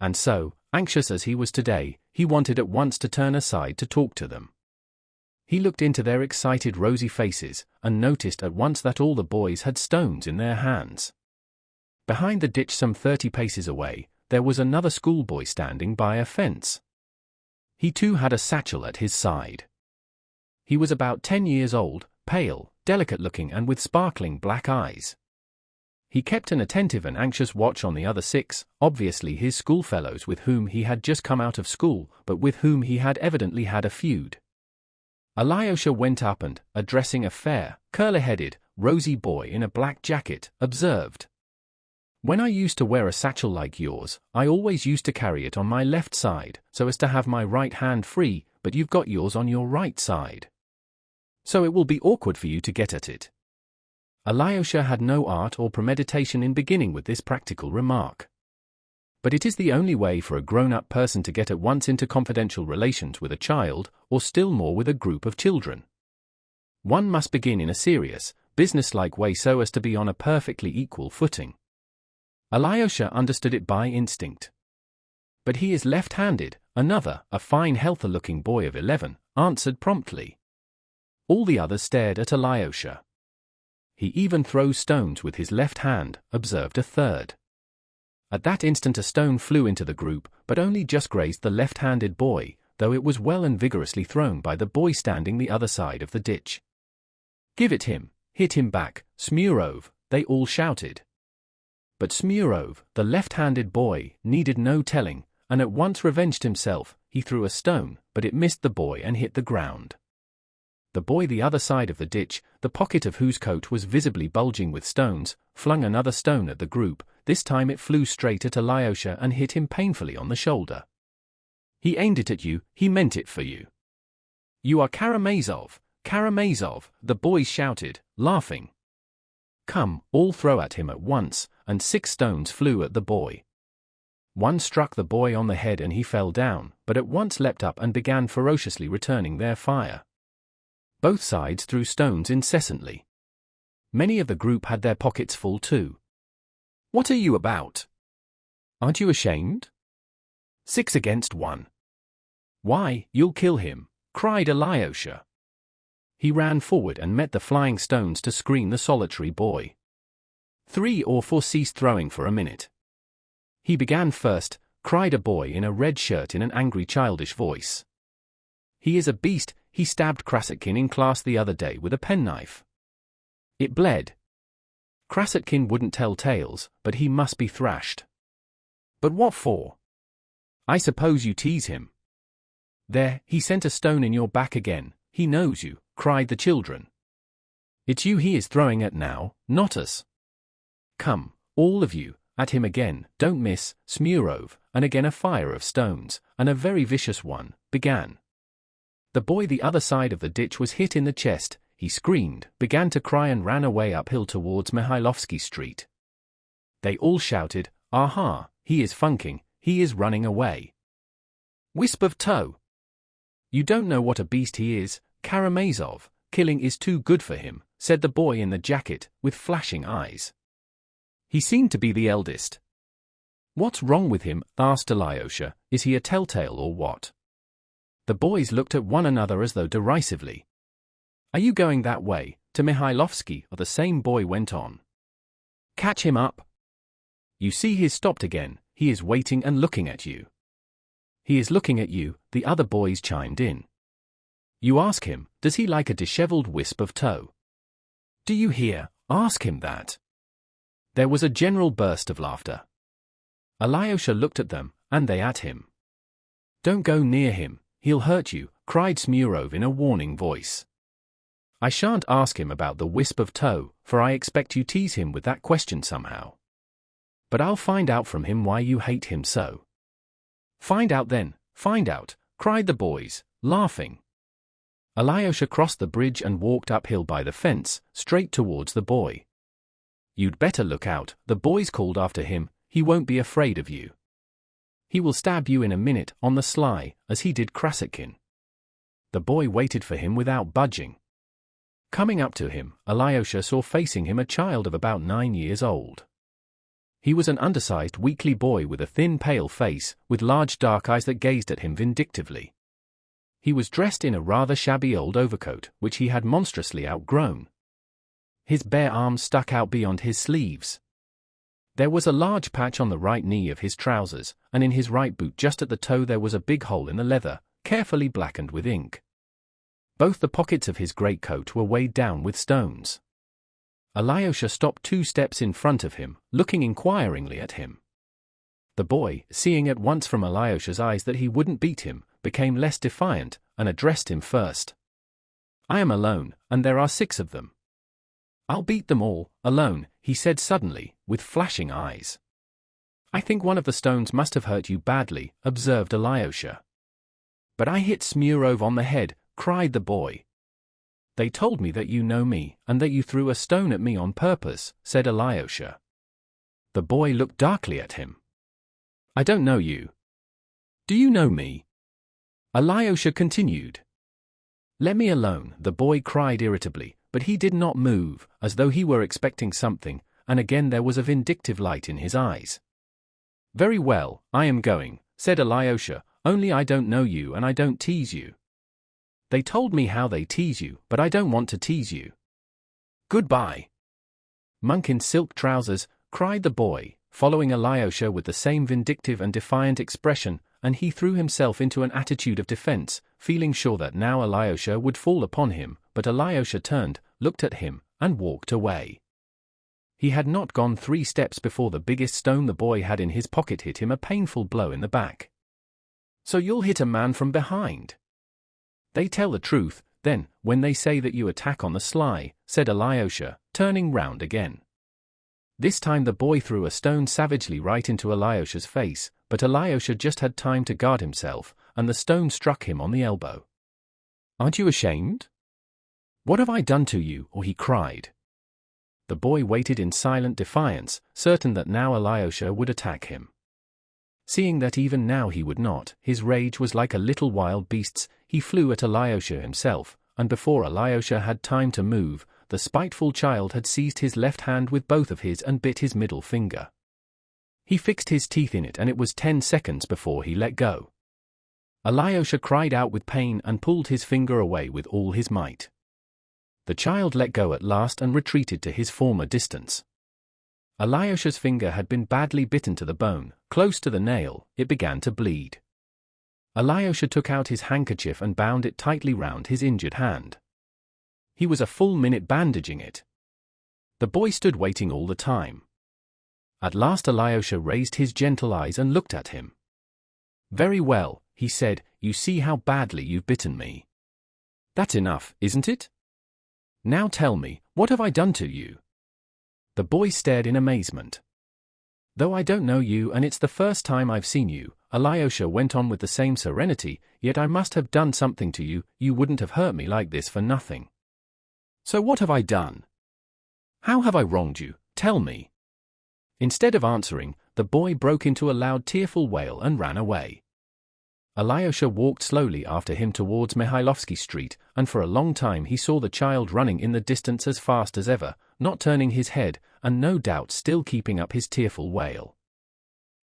And so, anxious as he was today, he wanted at once to turn aside to talk to them. He looked into their excited rosy faces, and noticed at once that all the boys had stones in their hands. Behind the ditch some 30 paces away, there was another schoolboy standing by a fence. He too had a satchel at his side. He was about 10 years old, pale, delicate-looking and with sparkling black eyes. He kept an attentive and anxious watch on the other 6, obviously his schoolfellows with whom he had just come out of school, but with whom he had evidently had a feud. Alyosha went up and, addressing a fair, curly-headed, rosy boy in a black jacket, observed, "When I used to wear a satchel like yours, I always used to carry it on my left side, so as to have my right hand free, but you've got yours on your right side. So it will be awkward for you to get at it." Alyosha had no art or premeditation in beginning with this practical remark. But it is the only way for a grown-up person to get at once into confidential relations with a child, or still more with a group of children. One must begin in a serious, business-like way so as to be on a perfectly equal footing. Alyosha understood it by instinct. "But he is left-handed," another, a fine healthy-looking boy of 11, answered promptly. All the others stared at Alyosha. "He even throws stones with his left hand," observed a third. At that instant a stone flew into the group, but only just grazed the left-handed boy, though it was well and vigorously thrown by the boy standing the other side of the ditch. "Give it him, hit him back, Smurov," they all shouted. But Smurov, the left-handed boy, needed no telling, and at once revenged himself. He threw a stone, but it missed the boy and hit the ground. The boy the other side of the ditch, the pocket of whose coat was visibly bulging with stones, flung another stone at the group. This time it flew straight at Alyosha and hit him painfully on the shoulder. "He aimed it at you, he meant it for you. You are Karamazov, Karamazov," the boys shouted, laughing. "Come, all throw at him at once," and 6 stones flew at the boy. One struck the boy on the head and he fell down, but at once leapt up and began ferociously returning their fire. Both sides threw stones incessantly. Many of the group had their pockets full too. "What are you about? Aren't you ashamed? 6 against 1. Why, you'll kill him," cried Alyosha. He ran forward and met the flying stones to screen the solitary boy. 3 or 4 ceased throwing for a minute. "He began first," cried a boy in a red shirt in an angry childish voice. "He is a beast, he stabbed Krasotkin in class the other day with a penknife. It bled. Krasotkin wouldn't tell tales, but he must be thrashed." "But what for? I suppose you tease him." "There, he sent a stone in your back again, he knows you," cried the children. "It's you he is throwing at now, not us. Come, all of you, at him again, don't miss." Smurov, and again a fire of stones, and a very vicious one, began. The boy the other side of the ditch was hit in the chest. He screamed, began to cry and ran away uphill towards Mihailovsky Street. They all shouted, "Aha, he is funking, he is running away. Wisp of tow. You don't know what a beast he is, Karamazov, killing is too good for him," said the boy in the jacket, with flashing eyes. He seemed to be the eldest. "What's wrong with him?" asked Alyosha. "Is he a telltale or what?" The boys looked at one another as though derisively. "Are you going that way, to Mihailovsky?" the same boy went on. Catch him up. You see he's stopped again, he is waiting and looking at you. He is looking at you, the other boys chimed in. You ask him, does he like a disheveled wisp of tow? Do you hear? Ask him that. There was a general burst of laughter. Alyosha looked at them, and they at him. Don't go near him, he'll hurt you, cried Smurov in a warning voice. I shan't ask him about the wisp of tow, for I expect you tease him with that question somehow. But I'll find out from him why you hate him so. Find out then, find out, cried the boys, laughing. Alyosha crossed the bridge and walked uphill by the fence, straight towards the boy. You'd better look out, the boys called after him, he won't be afraid of you. He will stab you in a minute, on the sly, as he did Krasikhin. The boy waited for him without budging. Coming up to him, Alyosha saw facing him a child of about 9 years old. He was an undersized, weakly boy with a thin, pale face, with large dark eyes that gazed at him vindictively. He was dressed in a rather shabby old overcoat, which he had monstrously outgrown. His bare arms stuck out beyond his sleeves. There was a large patch on the right knee of his trousers, and in his right boot just at the toe there was a big hole in the leather, carefully blackened with ink. Both the pockets of his greatcoat were weighed down with stones. Alyosha stopped 2 steps in front of him, looking inquiringly at him. The boy, seeing at once from Alyosha's eyes that he wouldn't beat him, became less defiant, and addressed him first. I am alone, and there are 6 of them. I'll beat them all, alone, he said suddenly, with flashing eyes. I think one of the stones must have hurt you badly, observed Alyosha. But I hit Smurov on the head, cried the boy. They told me that you know me, and that you threw a stone at me on purpose, said Alyosha. The boy looked darkly at him. I don't know you. Do you know me? Alyosha continued. Let me alone, the boy cried irritably, but he did not move, as though he were expecting something, and again there was a vindictive light in his eyes. Very well, I am going, said Alyosha, only I don't know you and I don't tease you. They told me how they tease you, but I don't want to tease you. Goodbye. Monk in silk trousers, cried the boy, following Alyosha with the same vindictive and defiant expression, and he threw himself into an attitude of defense, feeling sure that now Alyosha would fall upon him, but Alyosha turned, looked at him, and walked away. He had not gone 3 steps before the biggest stone the boy had in his pocket hit him a painful blow in the back. So you'll hit a man from behind? They tell the truth, then, when they say that you attack on the sly, said Alyosha, turning round again. This time the boy threw a stone savagely right into Alyosha's face, but Alyosha just had time to guard himself, and the stone struck him on the elbow. Aren't you ashamed? What have I done to you? Or he cried. The boy waited in silent defiance, certain that now Alyosha would attack him. Seeing that even now he would not, his rage was like a little wild beast's, he flew at Alyosha himself, and before Alyosha had time to move, the spiteful child had seized his left hand with both of his and bit his middle finger. He fixed his teeth in it and it was 10 seconds before he let go. Alyosha cried out with pain and pulled his finger away with all his might. The child let go at last and retreated to his former distance. Alyosha's finger had been badly bitten to the bone, close to the nail, it began to bleed. Alyosha took out his handkerchief and bound it tightly round his injured hand. He was a full minute bandaging it. The boy stood waiting all the time. At last Alyosha raised his gentle eyes and looked at him. Very well, he said, you see how badly you've bitten me. That's enough, isn't it? Now tell me, what have I done to you? The boy stared in amazement. Though I don't know you and it's the first time I've seen you, Alyosha went on with the same serenity, yet I must have done something to you, you wouldn't have hurt me like this for nothing. So what have I done? How have I wronged you, tell me? Instead of answering, the boy broke into a loud tearful wail and ran away. Alyosha walked slowly after him towards Mihailovsky Street, and for a long time he saw the child running in the distance as fast as ever, not turning his head, and no doubt still keeping up his tearful wail.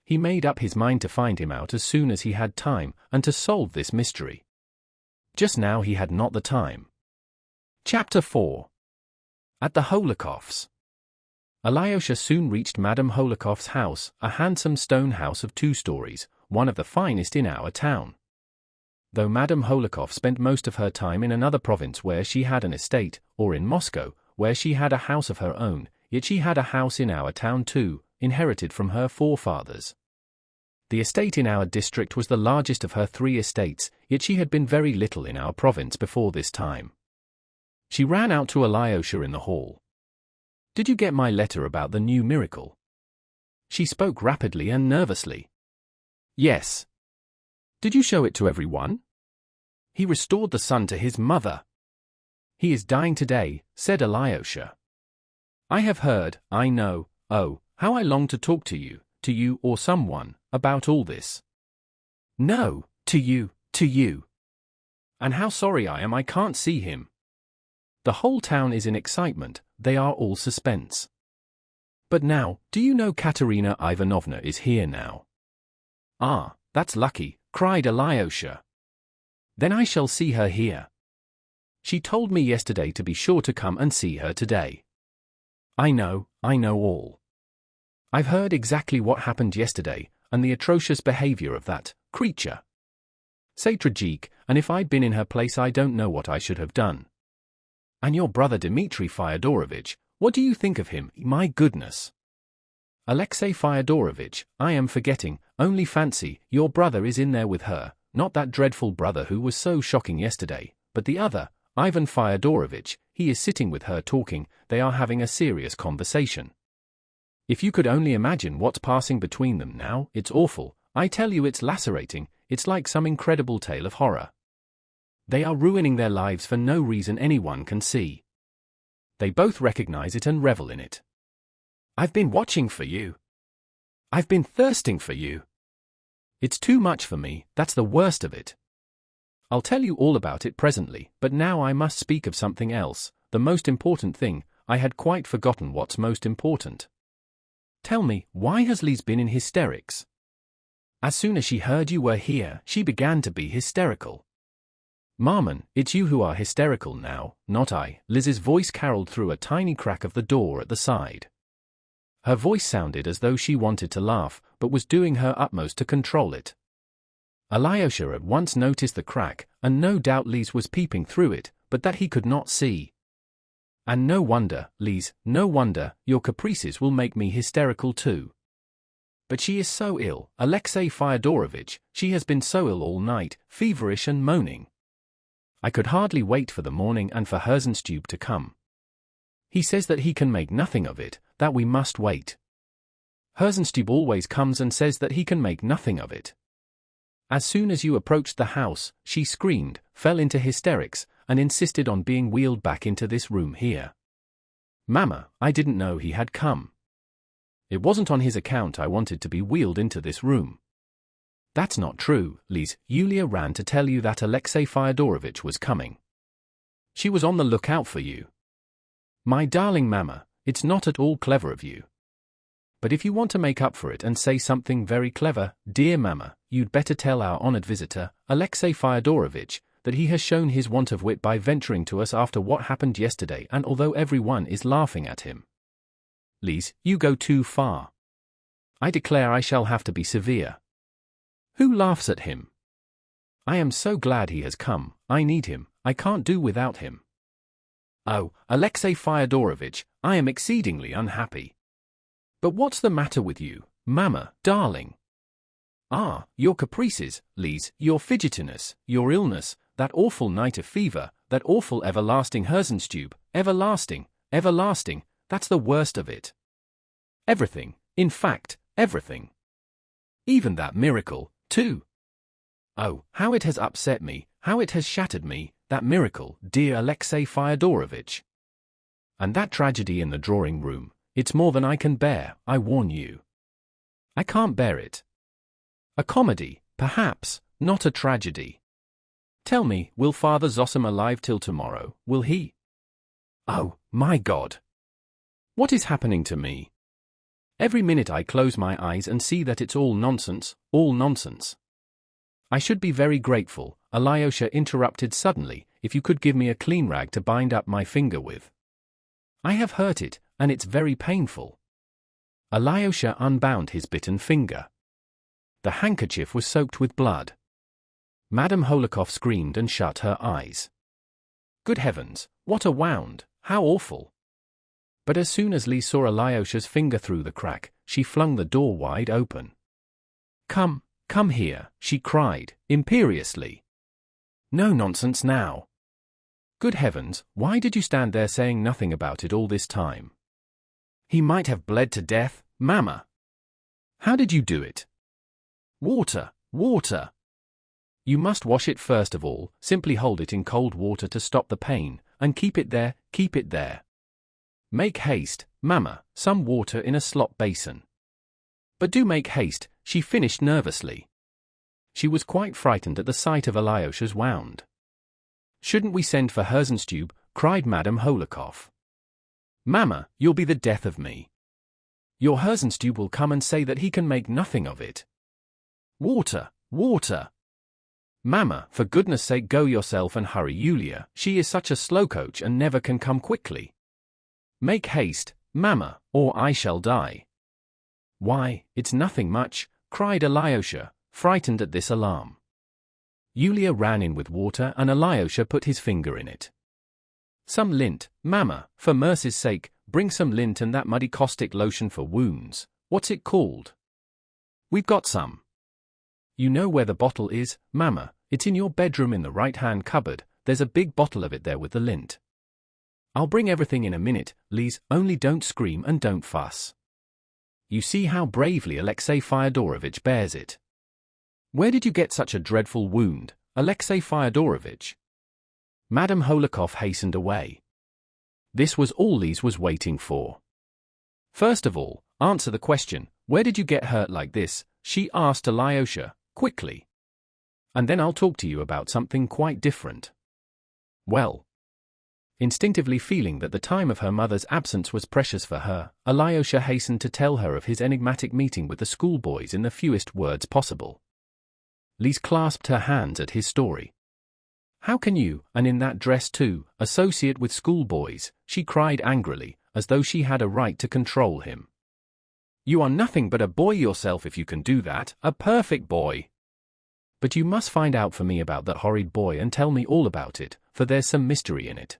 He made up his mind to find him out as soon as he had time, and to solve this mystery. Just now he had not the time. Chapter 4. At the Holocaust. Alyosha soon reached Madame Holokov's house, a handsome stone house of 2 stories, one of the finest in our town. Though Madame Holokov spent most of her time in another province where she had an estate, or in Moscow, where she had a house of her own, yet she had a house in our town too, inherited from her forefathers. The estate in our district was the largest of her 3 estates, yet she had been very little in our province before this time. She ran out to Alyosha in the hall. "Did you get my letter about the new miracle?" She spoke rapidly and nervously. "Yes." "Did you show it to everyone?" "He restored the son to his mother." "He is dying today," said Alyosha. "I have heard, I know, oh, how I long to talk to you or someone, about all this." "No, to you. And how sorry I am I can't see him." "The whole town is in excitement, they are all suspense." "But now, do you know Katerina Ivanovna is here now?" "Ah, that's lucky," cried Alyosha. "Then I shall see her here. She told me yesterday to be sure to come and see her today." I know all. I've heard exactly what happened yesterday, and the atrocious behavior of that creature. C'est tragique, and if I'd been in her place I don't know what I should have done. And your brother Dmitri Fyodorovitch, what do you think of him, my goodness? Alexei Fyodorovitch, I am forgetting, only fancy, your brother is in there with her, not that dreadful brother who was so shocking yesterday, but the other, Ivan Fyodorovitch, he is sitting with her talking, they are having a serious conversation. If you could only imagine what's passing between them now, it's awful, I tell you it's lacerating, it's like some incredible tale of horror. They are ruining their lives for no reason anyone can see. They both recognize it and revel in it. I've been watching for you. I've been thirsting for you. It's too much for me, that's the worst of it. I'll tell you all about it presently, but now I must speak of something else, the most important thing. I had quite forgotten what's most important. Tell me, why has Lise been in hysterics? As soon as she heard you were here, she began to be hysterical. Marmon, it's you who are hysterical now, not I. Liz's voice caroled through a tiny crack of the door at the side. Her voice sounded as though she wanted to laugh, but was doing her utmost to control it. Alyosha at once noticed the crack, and no doubt Lise was peeping through it, but that he could not see. And no wonder, Lise, no wonder, your caprices will make me hysterical too. But she is so ill, Alexei Fyodorovitch, she has been so ill all night, feverish and moaning. I could hardly wait for the morning and for Herzenstube to come. He says that he can make nothing of it, that we must wait. Herzenstube always comes and says that he can make nothing of it. As soon as you approached the house, she screamed, fell into hysterics, and insisted on being wheeled back into this room here. Mama, I didn't know he had come. It wasn't on his account I wanted to be wheeled into this room. That's not true, Lise. Yulia ran to tell you that Alexei Fyodorovitch was coming. She was on the lookout for you. My darling Mama, it's not at all clever of you. But if you want to make up for it and say something very clever, dear Mama, you'd better tell our honored visitor, Alexei Fyodorovitch, that he has shown his want of wit by venturing to us after what happened yesterday, and although everyone is laughing at him. Lise, you go too far. I declare I shall have to be severe. Who laughs at him? I am so glad he has come, I need him, I can't do without him. Oh, Alexei Fyodorovitch, I am exceedingly unhappy. But what's the matter with you, Mama, darling? Ah, your caprices, Lise, your fidgetiness, your illness, that awful night of fever, that awful everlasting Herzenstube, everlasting, that's the worst of it. Everything, in fact, everything. Even that miracle, too. Oh, how it has upset me, how it has shattered me, that miracle, dear Alexei Fyodorovitch. And that tragedy in the drawing room, it's more than I can bear, I warn you. I can't bear it. A comedy, perhaps, not a tragedy. Tell me, will Father Zosim alive till tomorrow, will he? Oh, my God! What is happening to me? Every minute I close my eyes and see that it's all nonsense, all nonsense. I should be very grateful, Alyosha interrupted suddenly, if you could give me a clean rag to bind up my finger with. I have hurt it, and it's very painful. Alyosha unbound his bitten finger. The handkerchief was soaked with blood. Madame Holikov screamed and shut her eyes. Good heavens, what a wound, how awful! But as soon as Lise saw Alyosha's finger through the crack, she flung the door wide open. Come here, she cried, imperiously. No nonsense now. Good heavens, why did you stand there saying nothing about it all this time? He might have bled to death, Mama. How did you do it? Water. You must wash it first of all, simply hold it in cold water to stop the pain, and keep it there. Make haste, Mama, some water in a slop basin. But do make haste, she finished nervously. She was quite frightened at the sight of Alyosha's wound. Shouldn't we send for Herzenstube? Cried Madame Holikov. Mama, you'll be the death of me. Your Herzenstube will come and say that he can make nothing of it. Water. Mama, for goodness sake go yourself and hurry Yulia, she is such a slow coach and never can come quickly. Make haste, Mama, or I shall die. Why, it's nothing much, cried Alyosha, frightened at this alarm. Yulia ran in with water and Alyosha put his finger in it. Some lint, Mama, for mercy's sake, bring some lint and that muddy caustic lotion for wounds, what's it called? We've got some. You know where the bottle is, Mama, it's in your bedroom in the right-hand cupboard, there's a big bottle of it there with the lint. I'll bring everything in a minute, Lise, only don't scream and don't fuss. You see how bravely Alexey Fyodorovitch bears it. Where did you get such a dreadful wound, Alexey Fyodorovitch? Madame Holikov hastened away. This was all Lise was waiting for. First of all, answer the question, where did you get hurt like this? She asked Alyosha, quickly. And then I'll talk to you about something quite different. Well. Instinctively feeling that the time of her mother's absence was precious for her, Alyosha hastened to tell her of his enigmatic meeting with the schoolboys in the fewest words possible. Lise clasped her hands at his story. How can you, and in that dress too, associate with schoolboys? She cried angrily, as though she had a right to control him. You are nothing but a boy yourself if you can do that, a perfect boy. But you must find out for me about that horrid boy and tell me all about it, for there's some mystery in it.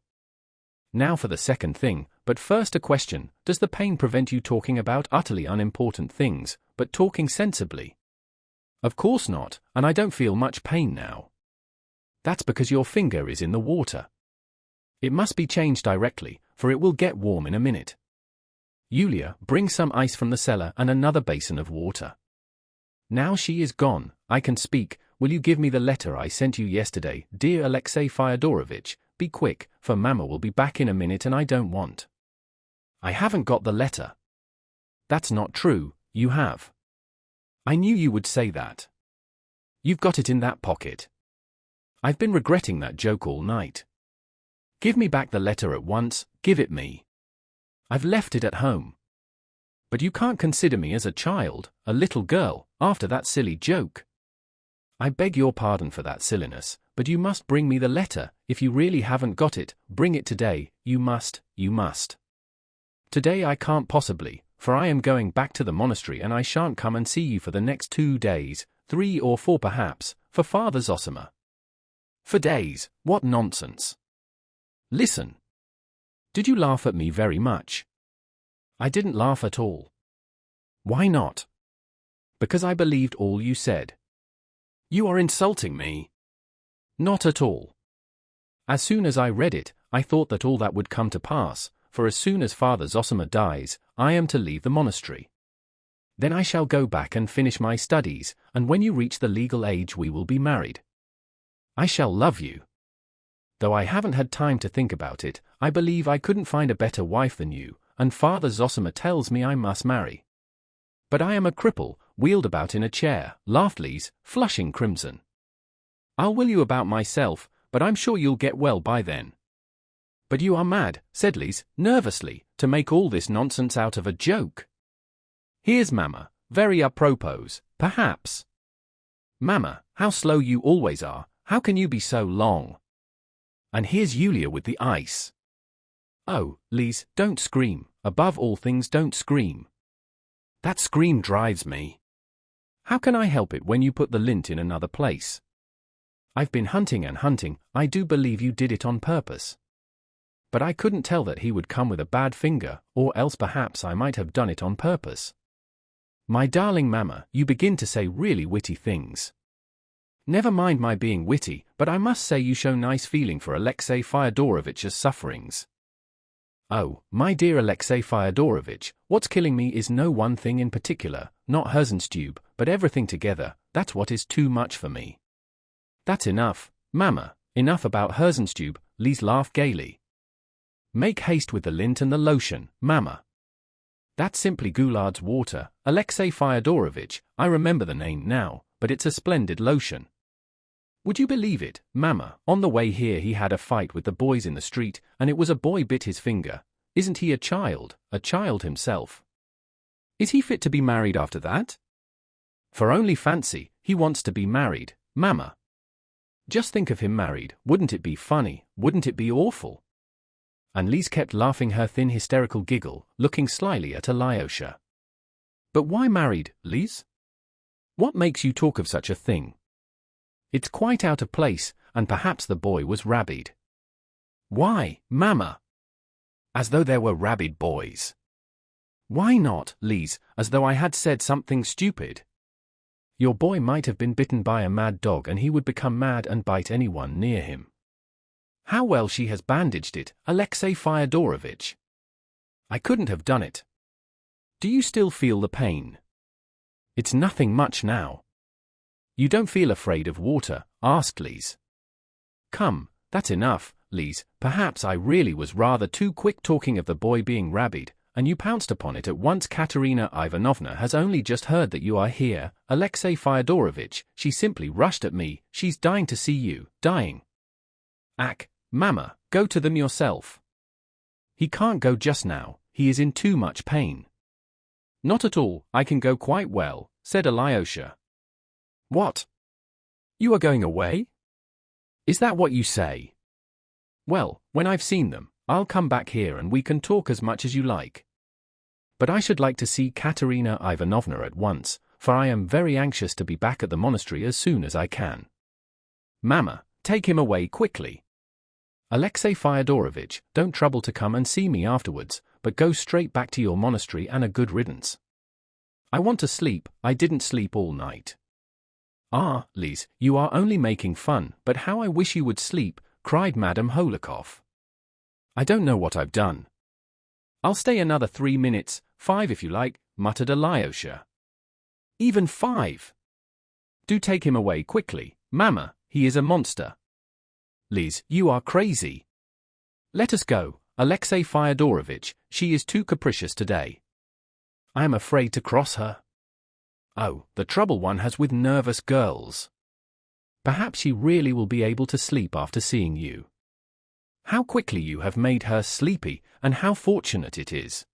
Now for the second thing, but first a question, does the pain prevent you talking about utterly unimportant things, but talking sensibly? Of course not, and I don't feel much pain now. That's because your finger is in the water. It must be changed directly, for it will get warm in a minute. Yulia, bring some ice from the cellar and another basin of water. Now she is gone, I can speak. Will you give me the letter I sent you yesterday, dear Alexey Fyodorovitch? Be quick, for Mama will be back in a minute and I don't want. I haven't got the letter. That's not true, you have. I knew you would say that. You've got it in that pocket. I've been regretting that joke all night. Give me back the letter at once, give it me. I've left it at home. But you can't consider me as a child, a little girl, after that silly joke. I beg your pardon for that silliness, but you must bring me the letter. If you really haven't got it, bring it today, you must. Today I can't possibly, for I am going back to the monastery and I shan't come and see you for the next 2 days, 3 or 4 perhaps, for Father Zosima. For days, what nonsense. Listen. Did you laugh at me very much? I didn't laugh at all. Why not? Because I believed all you said. You are insulting me. Not at all. As soon as I read it, I thought that all that would come to pass, for as soon as Father Zosima dies, I am to leave the monastery. Then I shall go back and finish my studies, and when you reach the legal age we will be married. I shall love you. Though I haven't had time to think about it, I believe I couldn't find a better wife than you, and Father Zosima tells me I must marry. But I am a cripple, wheeled about in a chair, laughed Lise, flushing crimson. I'll will you about myself, but I'm sure you'll get well by then. But you are mad, said Lise, nervously, to make all this nonsense out of a joke. Here's Mama, very apropos, perhaps. Mama, how slow you always are, how can you be so long? And here's Yulia with the ice. Oh, Lise, don't scream, above all things don't scream. That scream drives me. How can I help it when you put the lint in another place? I've been hunting and hunting, I do believe you did it on purpose. But I couldn't tell that he would come with a bad finger, or else perhaps I might have done it on purpose. My darling mamma, you begin to say really witty things. Never mind my being witty, but I must say you show nice feeling for Alexei Fyodorovitch's sufferings. Oh, my dear Alexei Fyodorovitch, what's killing me is no one thing in particular, not Herzenstube, but everything together, that's what is too much for me. That's enough, mamma, enough about Herzenstube, Lise laughed gaily. Make haste with the lint and the lotion, mamma. That's simply Goulard's water, Alexei Fyodorovitch, I remember the name now, but it's a splendid lotion. Would you believe it, mamma, on the way here he had a fight with the boys in the street, and it was a boy bit his finger. Isn't he a child himself? Is he fit to be married after that? For only fancy, he wants to be married, mamma. Just think of him married, wouldn't it be funny, wouldn't it be awful? And Lise kept laughing her thin hysterical giggle, looking slyly at Alyosha. But why married, Lise? What makes you talk of such a thing? It's quite out of place, and perhaps the boy was rabid. Why, mamma? As though there were rabid boys. Why not, Lise, as though I had said something stupid? Your boy might have been bitten by a mad dog and he would become mad and bite anyone near him. How well she has bandaged it, Alexei Fyodorovitch. I couldn't have done it. Do you still feel the pain? It's nothing much now. You don't feel afraid of water? Asked Lise. Come, that's enough, Lise, perhaps I really was rather too quick talking of the boy being rabid, and you pounced upon it at once. Katerina Ivanovna has only just heard that you are here, Alexei Fyodorovitch, she simply rushed at me, she's dying to see you, dying. Ack, mamma, go to them yourself. He can't go just now, he is in too much pain. Not at all, I can go quite well, said Alyosha. What? You are going away? Is that what you say? Well, when I've seen them, I'll come back here and we can talk as much as you like. But I should like to see Katerina Ivanovna at once, for I am very anxious to be back at the monastery as soon as I can. Mamma, take him away quickly. Alexei Fyodorovitch, don't trouble to come and see me afterwards, but go straight back to your monastery and a good riddance. I want to sleep, I didn't sleep all night. Ah, Lise, you are only making fun, but how I wish you would sleep, cried Madame Holikov. I don't know what I've done. I'll stay another 3 minutes, 5 if you like, muttered Alyosha. Even 5? Do take him away quickly, mamma, he is a monster. Lise, you are crazy. Let us go, Alexei Fyodorovitch, she is too capricious today. I am afraid to cross her. Oh, the trouble one has with nervous girls. Perhaps she really will be able to sleep after seeing you. How quickly you have made her sleepy, and how fortunate it is.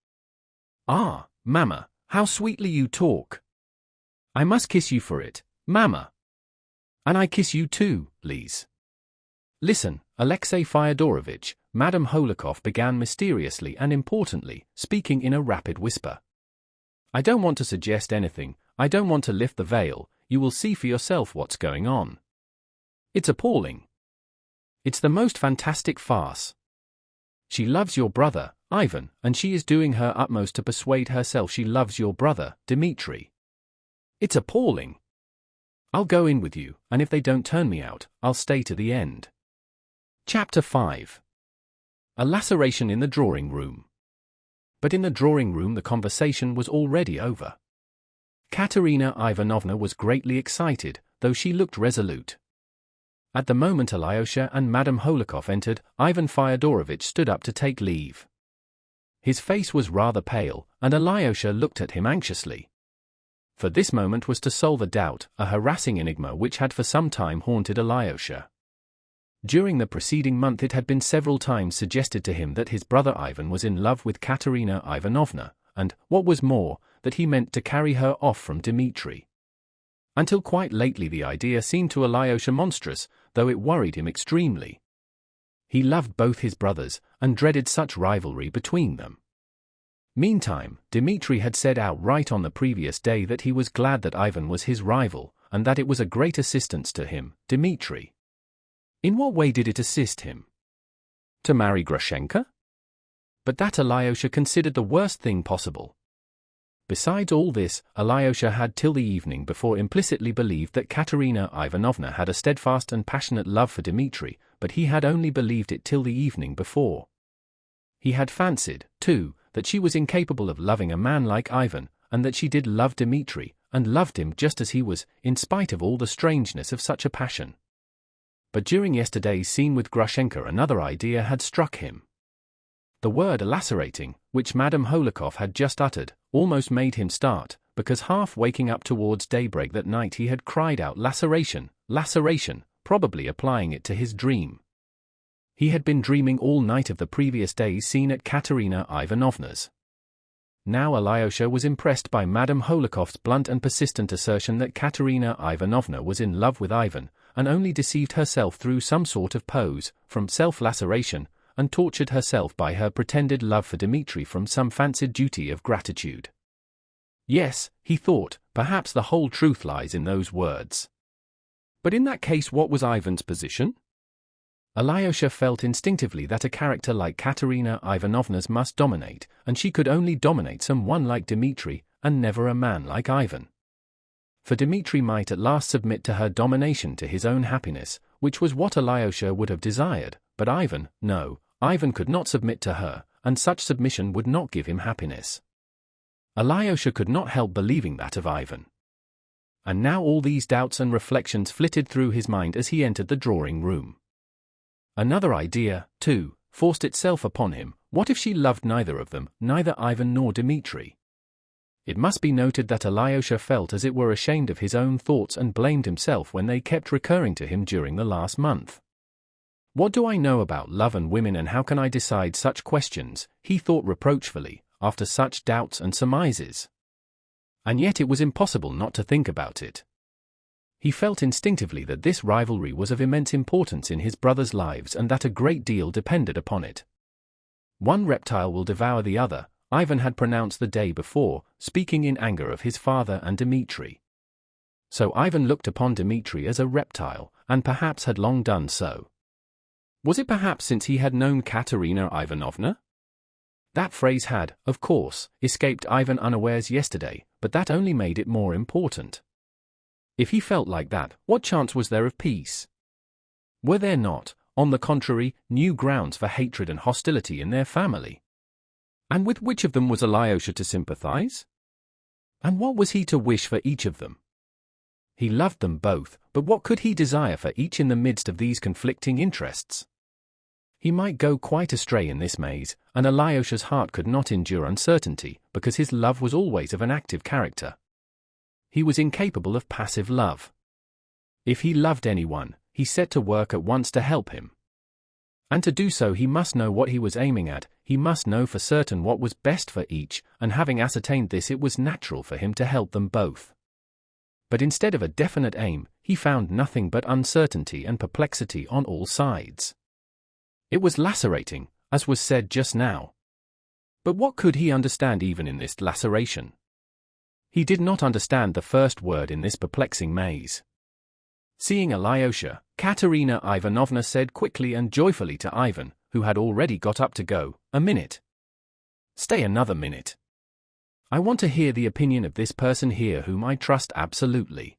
Ah, mamma, how sweetly you talk. I must kiss you for it, mamma. And I kiss you too, Lise. Listen, Alexei Fyodorovitch, Madame Holikov began mysteriously and importantly, speaking in a rapid whisper. I don't want to suggest anything, I don't want to lift the veil, you will see for yourself what's going on. It's appalling. It's the most fantastic farce. She loves your brother, Ivan, and she is doing her utmost to persuade herself she loves your brother, Dmitri. It's appalling. I'll go in with you, and if they don't turn me out, I'll stay to the end. Chapter 5. A laceration in the drawing room. But in the drawing room the conversation was already over. Katerina Ivanovna was greatly excited, though she looked resolute. At the moment Alyosha and Madame Holikov entered, Ivan Fyodorovitch stood up to take leave. His face was rather pale, and Alyosha looked at him anxiously. For this moment was to solve a doubt, a harassing enigma which had for some time haunted Alyosha. During the preceding month it had been several times suggested to him that his brother Ivan was in love with Katerina Ivanovna, and, what was more, that he meant to carry her off from Dmitri. Until quite lately the idea seemed to Alyosha monstrous, though it worried him extremely. He loved both his brothers, and dreaded such rivalry between them. Meantime, Dmitri had said outright on the previous day that he was glad that Ivan was his rival, and that it was a great assistance to him, Dmitri. In what way did it assist him? To marry Grushenka? But that Alyosha considered the worst thing possible. Besides all this, Alyosha had till the evening before implicitly believed that Katerina Ivanovna had a steadfast and passionate love for Dmitri, but he had only believed it till the evening before. He had fancied, too, that she was incapable of loving a man like Ivan, and that she did love Dmitri, and loved him just as he was, in spite of all the strangeness of such a passion. But during yesterday's scene with Grushenka another idea had struck him. The word lacerating, which Madame Holikov had just uttered, almost made him start, because half waking up towards daybreak that night he had cried out laceration, laceration, probably applying it to his dream. He had been dreaming all night of the previous day's scene at Katerina Ivanovna's. Now Alyosha was impressed by Madame Holikov's blunt and persistent assertion that Katerina Ivanovna was in love with Ivan, and only deceived herself through some sort of pose, from self-laceration, and tortured herself by her pretended love for Dmitri from some fancied duty of gratitude. Yes, he thought, perhaps the whole truth lies in those words. But in that case what was Ivan's position? Alyosha felt instinctively that a character like Katerina Ivanovna's must dominate, and she could only dominate someone like Dmitri, and never a man like Ivan. For Dmitri might at last submit to her domination to his own happiness, which was what Alyosha would have desired, but Ivan, no, Ivan could not submit to her, and such submission would not give him happiness. Alyosha could not help believing that of Ivan. And now all these doubts and reflections flitted through his mind as he entered the drawing-room. Another idea, too, forced itself upon him. What if she loved neither of them, neither Ivan nor Dmitri? It must be noted that Alyosha felt as it were ashamed of his own thoughts and blamed himself when they kept recurring to him during the last month. What do I know about love and women, and how can I decide such questions, he thought reproachfully, after such doubts and surmises. And yet it was impossible not to think about it. He felt instinctively that this rivalry was of immense importance in his brothers' lives and that a great deal depended upon it. One reptile will devour the other, Ivan had pronounced the day before, speaking in anger of his father and Dmitri. So Ivan looked upon Dmitri as a reptile, and perhaps had long done so. Was it perhaps since he had known Katerina Ivanovna? That phrase had, of course, escaped Ivan unawares yesterday, but that only made it more important. If he felt like that, what chance was there of peace? Were there not, on the contrary, new grounds for hatred and hostility in their family? And with which of them was Alyosha to sympathize? And what was he to wish for each of them? He loved them both, but what could he desire for each in the midst of these conflicting interests? He might go quite astray in this maze, and Alyosha's heart could not endure uncertainty, because his love was always of an active character. He was incapable of passive love. If he loved anyone, he set to work at once to help him. And to do so he must know what he was aiming at, he must know for certain what was best for each, and having ascertained this it was natural for him to help them both. But instead of a definite aim, he found nothing but uncertainty and perplexity on all sides. It was lacerating, as was said just now. But what could he understand even in this laceration? He did not understand the first word in this perplexing maze. Seeing Alyosha, Katerina Ivanovna said quickly and joyfully to Ivan, who had already got up to go, "A minute. Stay another minute. I want to hear the opinion of this person here whom I trust absolutely.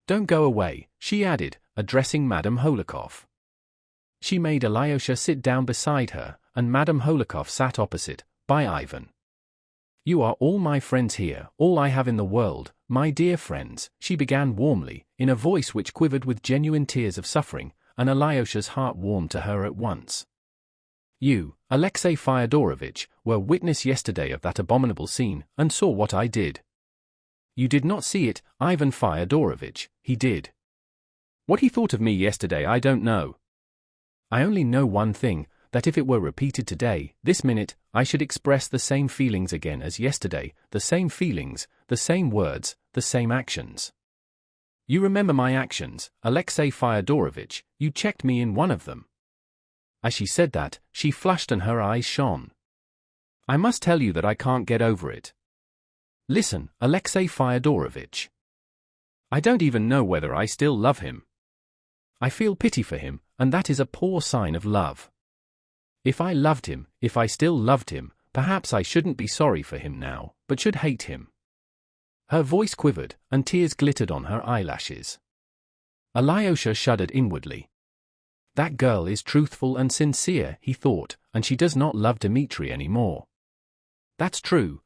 Don't go away," she added, addressing Madame Holikov. She made Alyosha sit down beside her, and Madame Holikov sat opposite, by Ivan. "You are all my friends here, all I have in the world, my dear friends," she began warmly, in a voice which quivered with genuine tears of suffering, and Alyosha's heart warmed to her at once. "You, Alexey Fyodorovitch, were witness yesterday of that abominable scene, and saw what I did. You did not see it, Ivan Fyodorovitch, he did. What he thought of me yesterday I don't know. I only know one thing, that if it were repeated today, this minute, I should express the same feelings again as yesterday, the same feelings, the same words, the same actions. You remember my actions, Alexey Fyodorovitch, you checked me in one of them." As she said that, she flushed and her eyes shone. I must tell you that I can't get over it. Listen, Alexei Fyodorovitch. I don't even know whether I still love him. I feel pity for him, and that is a poor sign of love. If I loved him, if I still loved him, perhaps I shouldn't be sorry for him now, but should hate him. Her voice quivered, and tears glittered on her eyelashes. Alyosha shuddered inwardly. That girl is truthful and sincere, he thought, and she does not love Dmitri anymore. That's true,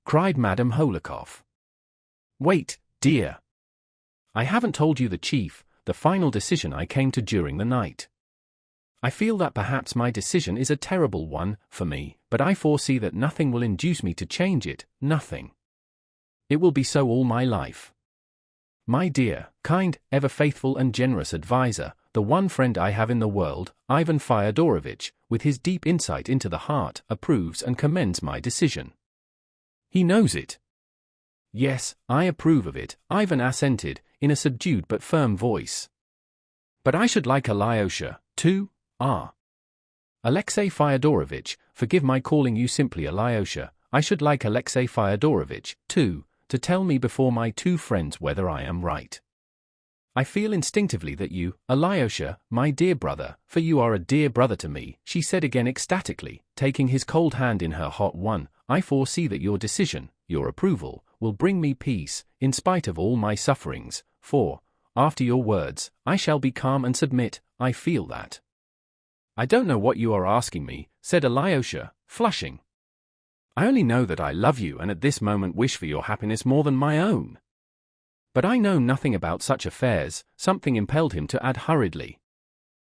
cried Madame Holikov. Wait, dear. I haven't told you the final decision I came to during the night. I feel that perhaps my decision is a terrible one for me, but I foresee that nothing will induce me to change it, nothing. It will be so all my life. My dear, kind, ever faithful and generous adviser, the one friend I have in the world, Ivan Fyodorovitch, with his deep insight into the heart, approves and commends my decision. He knows it. Yes, I approve of it, Ivan assented, in a subdued but firm voice. But I should like Alyosha, too. Alexei Fyodorovitch, forgive my calling you simply Alyosha, I should like Alexei Fyodorovitch, too, to tell me before my two friends whether I am right. I feel instinctively that you, Alyosha, my dear brother, for you are a dear brother to me, she said again ecstatically, taking his cold hand in her hot one, I foresee that your decision, your approval, will bring me peace, in spite of all my sufferings, for, after your words, I shall be calm and submit, I feel that. I don't know what you are asking me, said Alyosha, flushing. I only know that I love you and at this moment wish for your happiness more than my own. But I know nothing about such affairs, something impelled him to add hurriedly.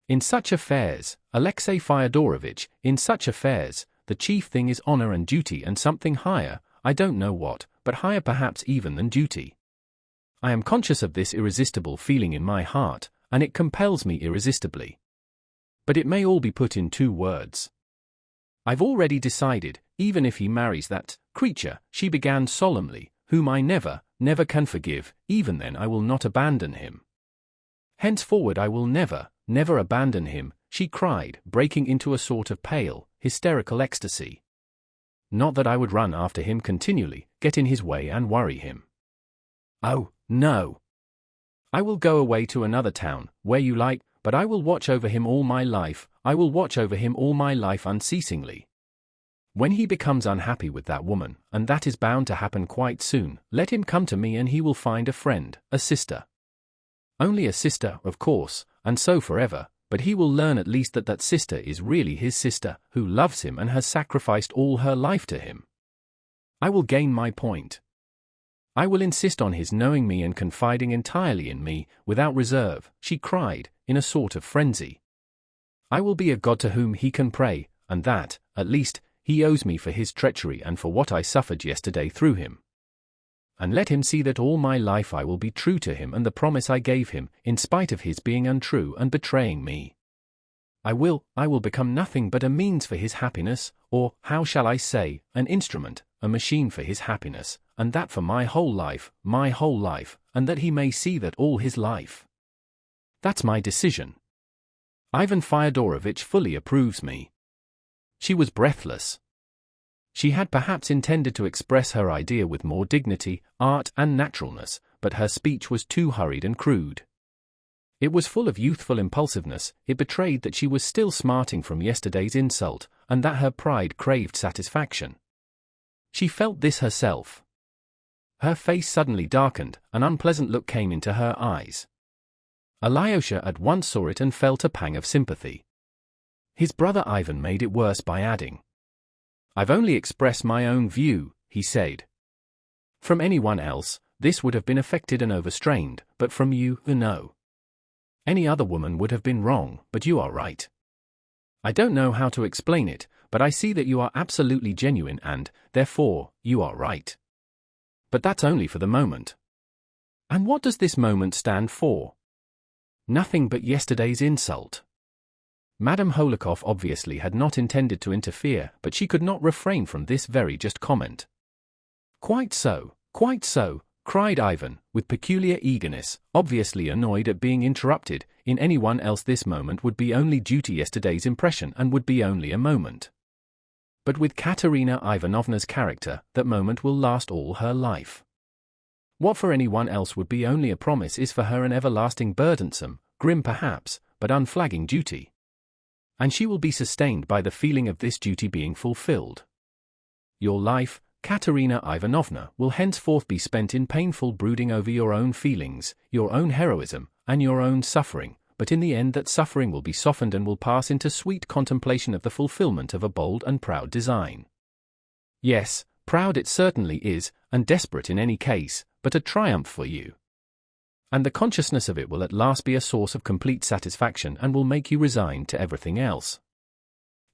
In such affairs, Alexei Fyodorovitch, in such affairs, the chief thing is honor and duty and something higher, I don't know what, but higher perhaps even than duty. I am conscious of this irresistible feeling in my heart, and it compels me irresistibly. But it may all be put in 2 words. I've already decided, even if he marries that creature, she began solemnly, whom I never can forgive, even then I will not abandon him. Henceforward I will never abandon him, she cried, breaking into a sort of pale, hysterical ecstasy. Not that I would run after him continually, get in his way and worry him. Oh, no. I will go away to another town, where you like, but I will watch over him all my life, I will watch over him all my life unceasingly. When he becomes unhappy with that woman, and that is bound to happen quite soon, let him come to me and he will find a friend, a sister. Only a sister, of course, and so forever, but he will learn at least that that sister is really his sister, who loves him and has sacrificed all her life to him. I will gain my point. I will insist on his knowing me and confiding entirely in me, without reserve, she cried, in a sort of frenzy. I will be a god to whom he can pray, and that, at least, he owes me for his treachery and for what I suffered yesterday through him. And let him see that all my life I will be true to him and the promise I gave him, in spite of his being untrue and betraying me. I will become nothing but a means for his happiness, or, how shall I say, an instrument, a machine for his happiness, and that for my whole life, and that he may see that all his life. That's my decision. Ivan Fyodorovitch fully approves me. She was breathless. She had perhaps intended to express her idea with more dignity, art, and naturalness, but her speech was too hurried and crude. It was full of youthful impulsiveness, it betrayed that she was still smarting from yesterday's insult, and that her pride craved satisfaction. She felt this herself. Her face suddenly darkened, an unpleasant look came into her eyes. Alyosha at once saw it and felt a pang of sympathy. His brother Ivan made it worse by adding, "I've only expressed my own view," he said. "From anyone else, this would have been affected and overstrained, but from you, no. Any other woman would have been wrong, but you are right. I don't know how to explain it, but I see that you are absolutely genuine and, therefore, you are right. But that's only for the moment." And what does this moment stand for? Nothing but yesterday's insult. Madame Holikov obviously had not intended to interfere, but she could not refrain from this very just comment. Quite so, cried Ivan, with peculiar eagerness, obviously annoyed at being interrupted. In anyone else this moment would be only due to yesterday's impression and would be only a moment. But with Katerina Ivanovna's character, that moment will last all her life. What for anyone else would be only a promise is for her an everlasting burdensome, grim perhaps, but unflagging duty. And she will be sustained by the feeling of this duty being fulfilled. Your life, Katerina Ivanovna, will henceforth be spent in painful brooding over your own feelings, your own heroism, and your own suffering, but in the end that suffering will be softened and will pass into sweet contemplation of the fulfillment of a bold and proud design. Yes, proud it certainly is, and desperate in any case, but a triumph for you. And the consciousness of it will at last be a source of complete satisfaction and will make you resigned to everything else.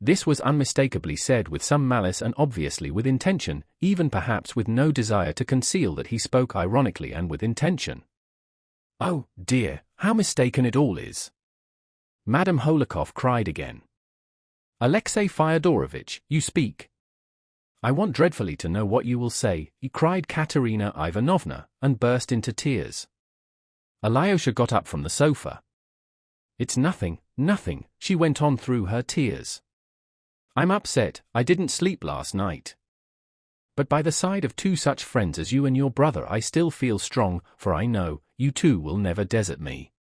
This was unmistakably said with some malice and obviously with intention, even perhaps with no desire to conceal that he spoke ironically and with intention. Oh, dear, how mistaken it all is! Madame Holikov cried again. Alexey Fyodorovitch, you speak. I want dreadfully to know what you will say, cried Katerina Ivanovna, and burst into tears. Alyosha got up from the sofa. It's nothing, nothing, she went on through her tears. I'm upset, I didn't sleep last night. But by the side of two such friends as you and your brother I still feel strong, for I know, you two will never desert me.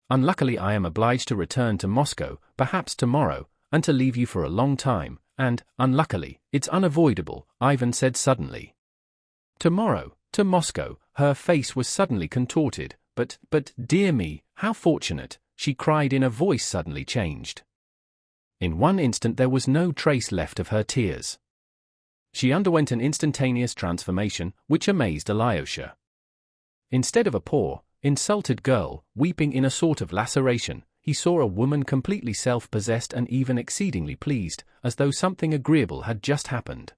Unluckily I am obliged to return to Moscow, perhaps tomorrow, and to leave you for a long time, and, unluckily, it's unavoidable, Ivan said suddenly. Tomorrow, to Moscow, her face was suddenly contorted, but, dear me, how fortunate, she cried in a voice suddenly changed. In one instant there was no trace left of her tears. She underwent an instantaneous transformation, which amazed Alyosha. Instead of a poor, insulted girl, weeping in a sort of laceration, he saw a woman completely self-possessed and even exceedingly pleased, as though something agreeable had just happened.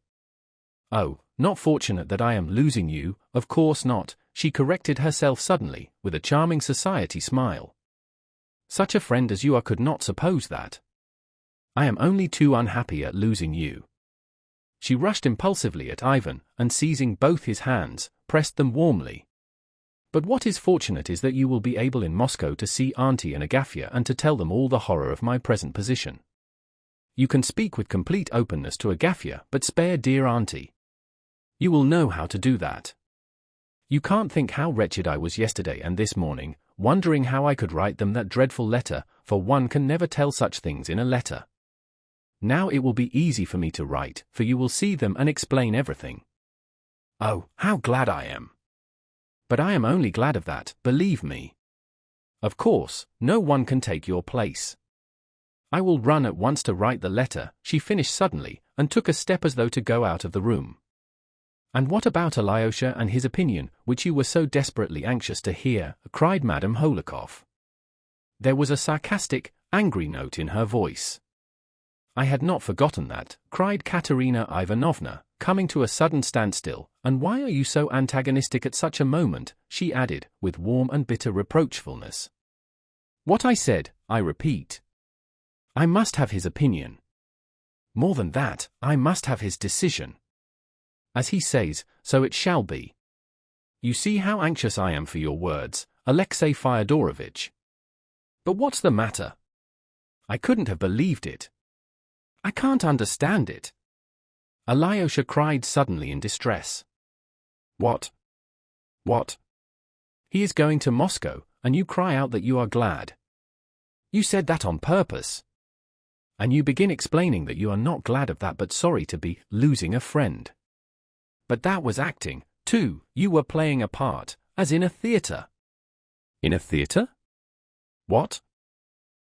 Oh, not fortunate that I am losing you, of course not, she corrected herself suddenly, with a charming society smile. Such a friend as you are could not suppose that. I am only too unhappy at losing you. She rushed impulsively at Ivan, and seizing both his hands, pressed them warmly. But what is fortunate is that you will be able in Moscow to see Auntie and Agafya and to tell them all the horror of my present position. You can speak with complete openness to Agafya, but spare dear Auntie. You will know how to do that. You can't think how wretched I was yesterday and this morning, wondering how I could write them that dreadful letter, for one can never tell such things in a letter. Now it will be easy for me to write, for you will see them and explain everything. Oh, how glad I am! But I am only glad of that, believe me. Of course, no one can take your place. I will run at once to write the letter, she finished suddenly, and took a step as though to go out of the room. And what about Alyosha and his opinion, which you were so desperately anxious to hear, cried Madame Holikov. There was a sarcastic, angry note in her voice. I had not forgotten that, cried Katerina Ivanovna, coming to a sudden standstill, and why are you so antagonistic at such a moment, she added, with warm and bitter reproachfulness. What I said, I repeat. I must have his opinion. More than that, I must have his decision. As he says, so it shall be. You see how anxious I am for your words, Alexey Fyodorovitch. But what's the matter? I couldn't have believed it. I can't understand it. Alyosha cried suddenly in distress. What? What? He is going to Moscow, and you cry out that you are glad. You said that on purpose. And you begin explaining that you are not glad of that but sorry to be losing a friend. But that was acting, too, you were playing a part, as in a theatre. In a theatre? What?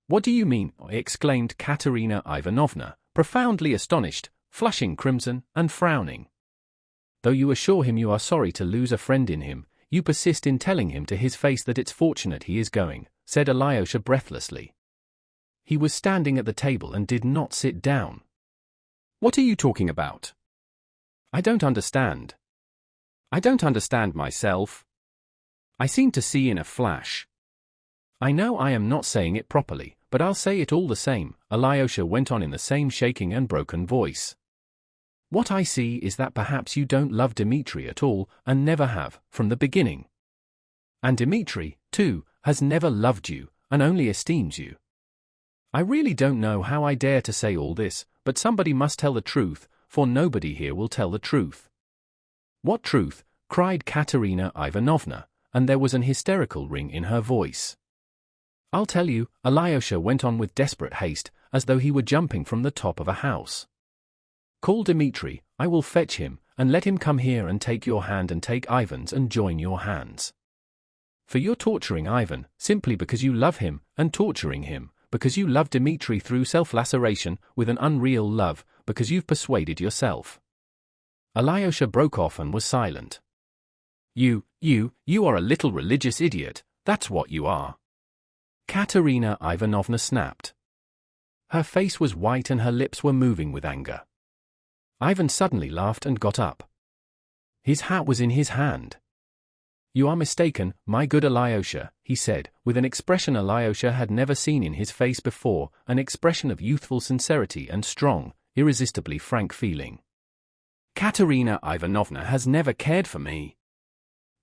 What do you mean? Exclaimed Katerina Ivanovna, profoundly astonished, flushing crimson and frowning. Though you assure him you are sorry to lose a friend in him, you persist in telling him to his face that it's fortunate he is going, said Alyosha breathlessly. He was standing at the table and did not sit down. What are you talking about? I don't understand. I don't understand myself. I seem to see in a flash. I know I am not saying it properly, but I'll say it all the same, Alyosha went on in the same shaking and broken voice. What I see is that perhaps you don't love Dmitri at all, and never have, from the beginning. And Dmitri, too, has never loved you, and only esteems you. I really don't know how I dare to say all this, but somebody must tell the truth, for nobody here will tell the truth." "What truth?" cried Katerina Ivanovna, and there was an hysterical ring in her voice. "I'll tell you," Alyosha went on with desperate haste, as though he were jumping from the top of a house. "Call Dmitri, I will fetch him, and let him come here and take your hand and take Ivan's and join your hands. For you're torturing Ivan, simply because you love him, and torturing him, because you love Dmitri through self-laceration, with an unreal love, because you've persuaded yourself." Alyosha broke off and was silent. You are a little religious idiot, that's what you are," Katerina Ivanovna snapped. Her face was white and her lips were moving with anger. Ivan suddenly laughed and got up. His hat was in his hand. "You are mistaken, my good Alyosha," he said, with an expression Alyosha had never seen in his face before, an expression of youthful sincerity and strong, irresistibly frank feeling. "Katerina Ivanovna has never cared for me.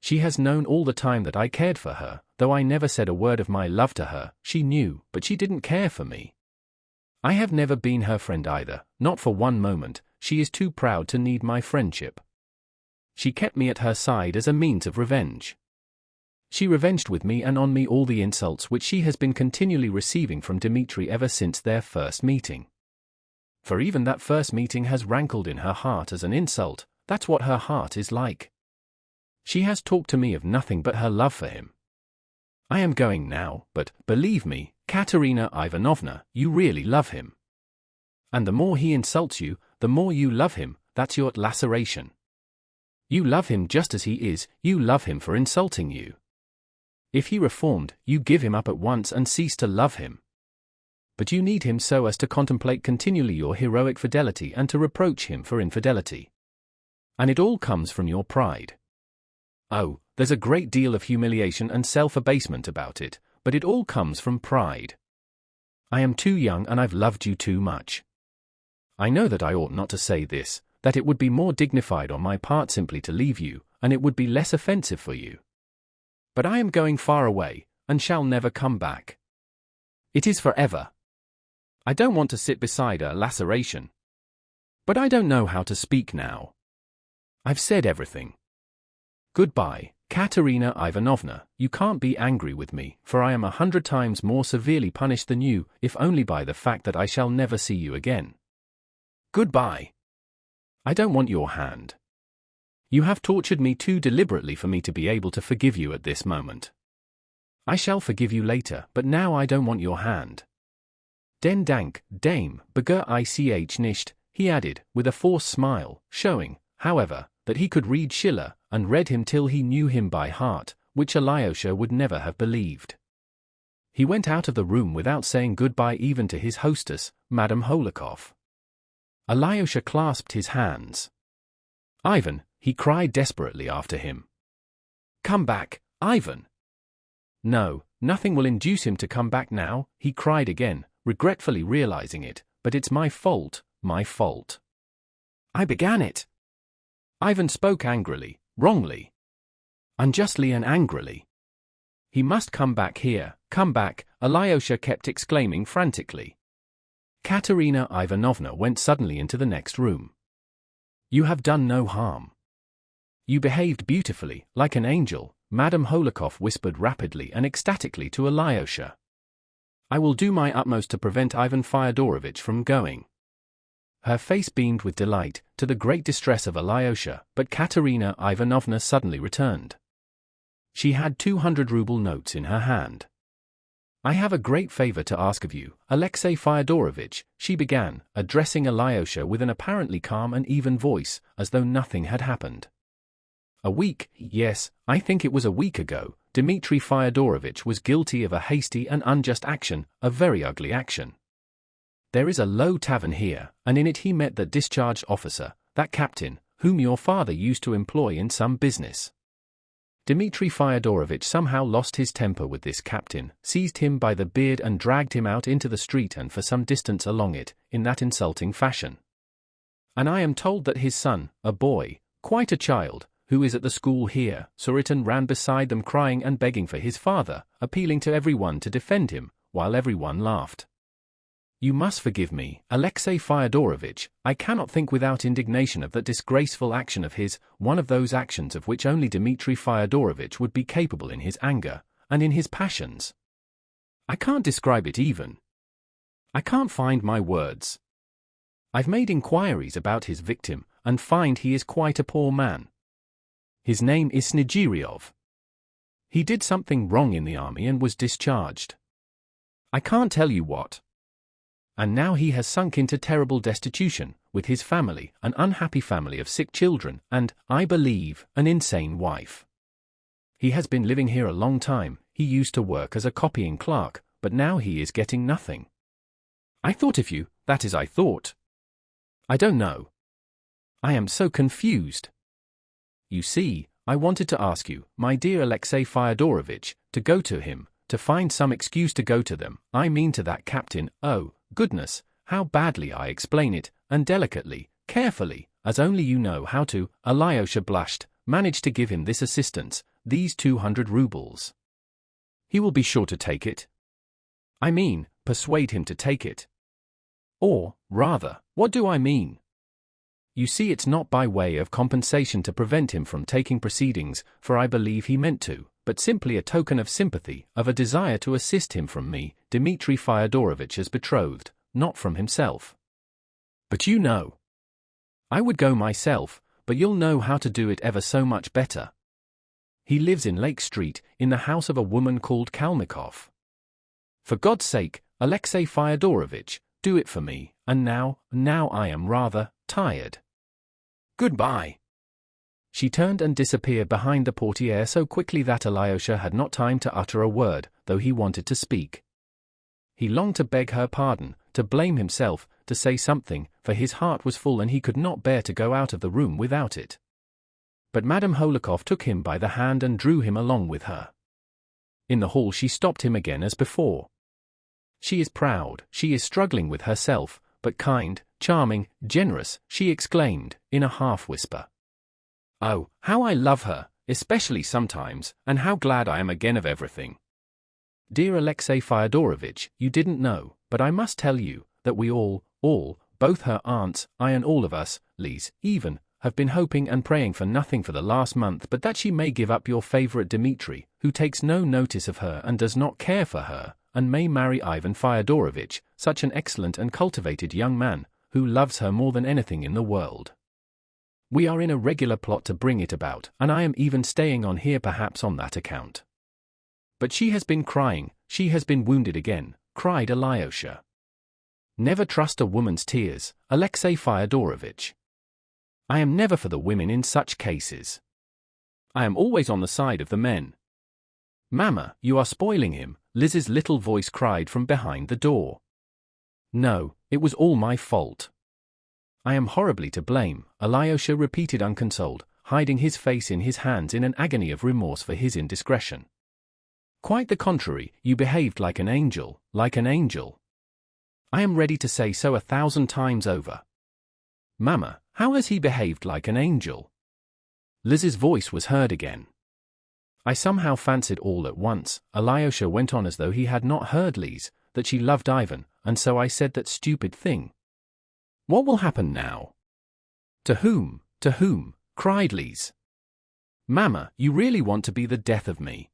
She has known all the time that I cared for her, though I never said a word of my love to her. She knew, but she didn't care for me. I have never been her friend either, not for one moment. She is too proud to need my friendship. She kept me at her side as a means of revenge. She revenged with me and on me all the insults which she has been continually receiving from Dmitri ever since their first meeting. For even that first meeting has rankled in her heart as an insult. That's what her heart is like. She has talked to me of nothing but her love for him. I am going now, but, believe me, Katerina Ivanovna, you really love him. And the more he insults you, the more you love him. That's your laceration. You love him just as he is, you love him for insulting you. If he reformed, you give him up at once and cease to love him. But you need him so as to contemplate continually your heroic fidelity and to reproach him for infidelity. And it all comes from your pride. Oh, there's a great deal of humiliation and self-abasement about it, but it all comes from pride. I am too young and I've loved you too much. I know that I ought not to say this, that it would be more dignified on my part simply to leave you, and it would be less offensive for you. But I am going far away, and shall never come back. It is forever. I don't want to sit beside a laceration. But I don't know how to speak now. I've said everything. Goodbye, Katerina Ivanovna, you can't be angry with me, for I am 100 times more severely punished than you, if only by the fact that I shall never see you again. Goodbye. I don't want your hand. You have tortured me too deliberately for me to be able to forgive you at this moment. I shall forgive you later, but now I don't want your hand. Den Dank, Dame, begär ich nicht, he added, with a forced smile, showing, however, that he could read Schiller, and read him till he knew him by heart, which Alyosha would never have believed. He went out of the room without saying goodbye even to his hostess, Madame Holikov. Alyosha clasped his hands. "Ivan," he cried desperately after him. "Come back, Ivan!" "No, nothing will induce him to come back now," he cried again, regretfully realizing it, "but it's my fault, my fault. I began it." Ivan spoke angrily, wrongly, unjustly and angrily. "He must come back here, come back," Alyosha kept exclaiming frantically. Katerina Ivanovna went suddenly into the next room. "You have done no harm. You behaved beautifully, like an angel," Madame Holikov whispered rapidly and ecstatically to Alyosha. "I will do my utmost to prevent Ivan Fyodorovitch from going." Her face beamed with delight, to the great distress of Alyosha, but Katerina Ivanovna suddenly returned. She had 200-ruble notes in her hand. "I have a great favor to ask of you, Alexey Fyodorovitch," she began, addressing Alyosha with an apparently calm and even voice, as though nothing had happened. Yes, I think it was a week ago, Dmitri Fyodorovitch was guilty of a hasty and unjust action, a very ugly action. There is a low tavern here, and in it he met that discharged officer, that captain, whom your father used to employ in some business. Dmitri Fyodorovitch somehow lost his temper with this captain, seized him by the beard and dragged him out into the street and for some distance along it, in that insulting fashion. And I am told that his son, a boy, quite a child, who is at the school here, saw it and ran beside them crying and begging for his father, appealing to everyone to defend him, while everyone laughed. You must forgive me, Alexey Fyodorovitch, I cannot think without indignation of that disgraceful action of his, one of those actions of which only Dmitri Fyodorovitch would be capable in his anger, and in his passions. I can't describe it even. I can't find my words. I've made inquiries about his victim, and find he is quite a poor man. His name is Snegiryov. He did something wrong in the army and was discharged. I can't tell you what. And now he has sunk into terrible destitution, with his family, an unhappy family of sick children, and, I believe, an insane wife. He has been living here a long time. He used to work as a copying clerk, but now he is getting nothing. I thought of you, that is I thought. I don't know. I am so confused. You see, I wanted to ask you, my dear Alexey Fyodorovitch, to go to him, to find some excuse to go to them, I mean to that captain. Oh, goodness, how badly I explain it, and delicately, carefully, as only you know how to. Alyosha blushed, managed to give him this assistance, these 200 rubles. He will be sure to take it. I mean, persuade him to take it. Or, rather, what do I mean? You see, it's not by way of compensation to prevent him from taking proceedings, for I believe he meant to, but simply a token of sympathy, of a desire to assist him from me, Dmitri Fyodorovitch's betrothed, not from himself. But you know. I would go myself, but you'll know how to do it ever so much better. He lives in Lake Street, in the house of a woman called Kalmikov. For God's sake, Alexey Fyodorovitch, do it for me, and now I am rather tired. Goodbye. She turned and disappeared behind the portiere so quickly that Alyosha had not time to utter a word, though he wanted to speak. He longed to beg her pardon, to blame himself, to say something, for his heart was full and he could not bear to go out of the room without it. But Madame Holikov took him by the hand and drew him along with her. In the hall she stopped him again as before. She is proud, she is struggling with herself, but kind, charming, generous, she exclaimed, in a half-whisper. Oh, how I love her, especially sometimes, and how glad I am again of everything. Dear Alexey Fyodorovitch, you didn't know, but I must tell you, that we all, both her aunts, I and all of us, Lise, even, have been hoping and praying for nothing for the last month but that she may give up your favorite Dmitri, who takes no notice of her and does not care for her, and may marry Ivan Fyodorovitch, such an excellent and cultivated young man, who loves her more than anything in the world. We are in a regular plot to bring it about, and I am even staying on here perhaps on that account. But she has been crying, she has been wounded again, cried Alyosha. Never trust a woman's tears, Alexey Fyodorovitch. I am never for the women in such cases. I am always on the side of the men. Mamma, you are spoiling him, Liz's little voice cried from behind the door. No, it was all my fault. I am horribly to blame, Alyosha repeated unconsoled, hiding his face in his hands in an agony of remorse for his indiscretion. Quite the contrary, you behaved like an angel, like an angel. I am ready to say so 1,000 times over. Mamma, how has he behaved like an angel? Liz's voice was heard again. I somehow fancied all at once, Alyosha went on as though he had not heard Liz, that she loved Ivan, and so I said that stupid thing. What will happen now? To whom, cried Liz. Mamma, you really want to be the death of me.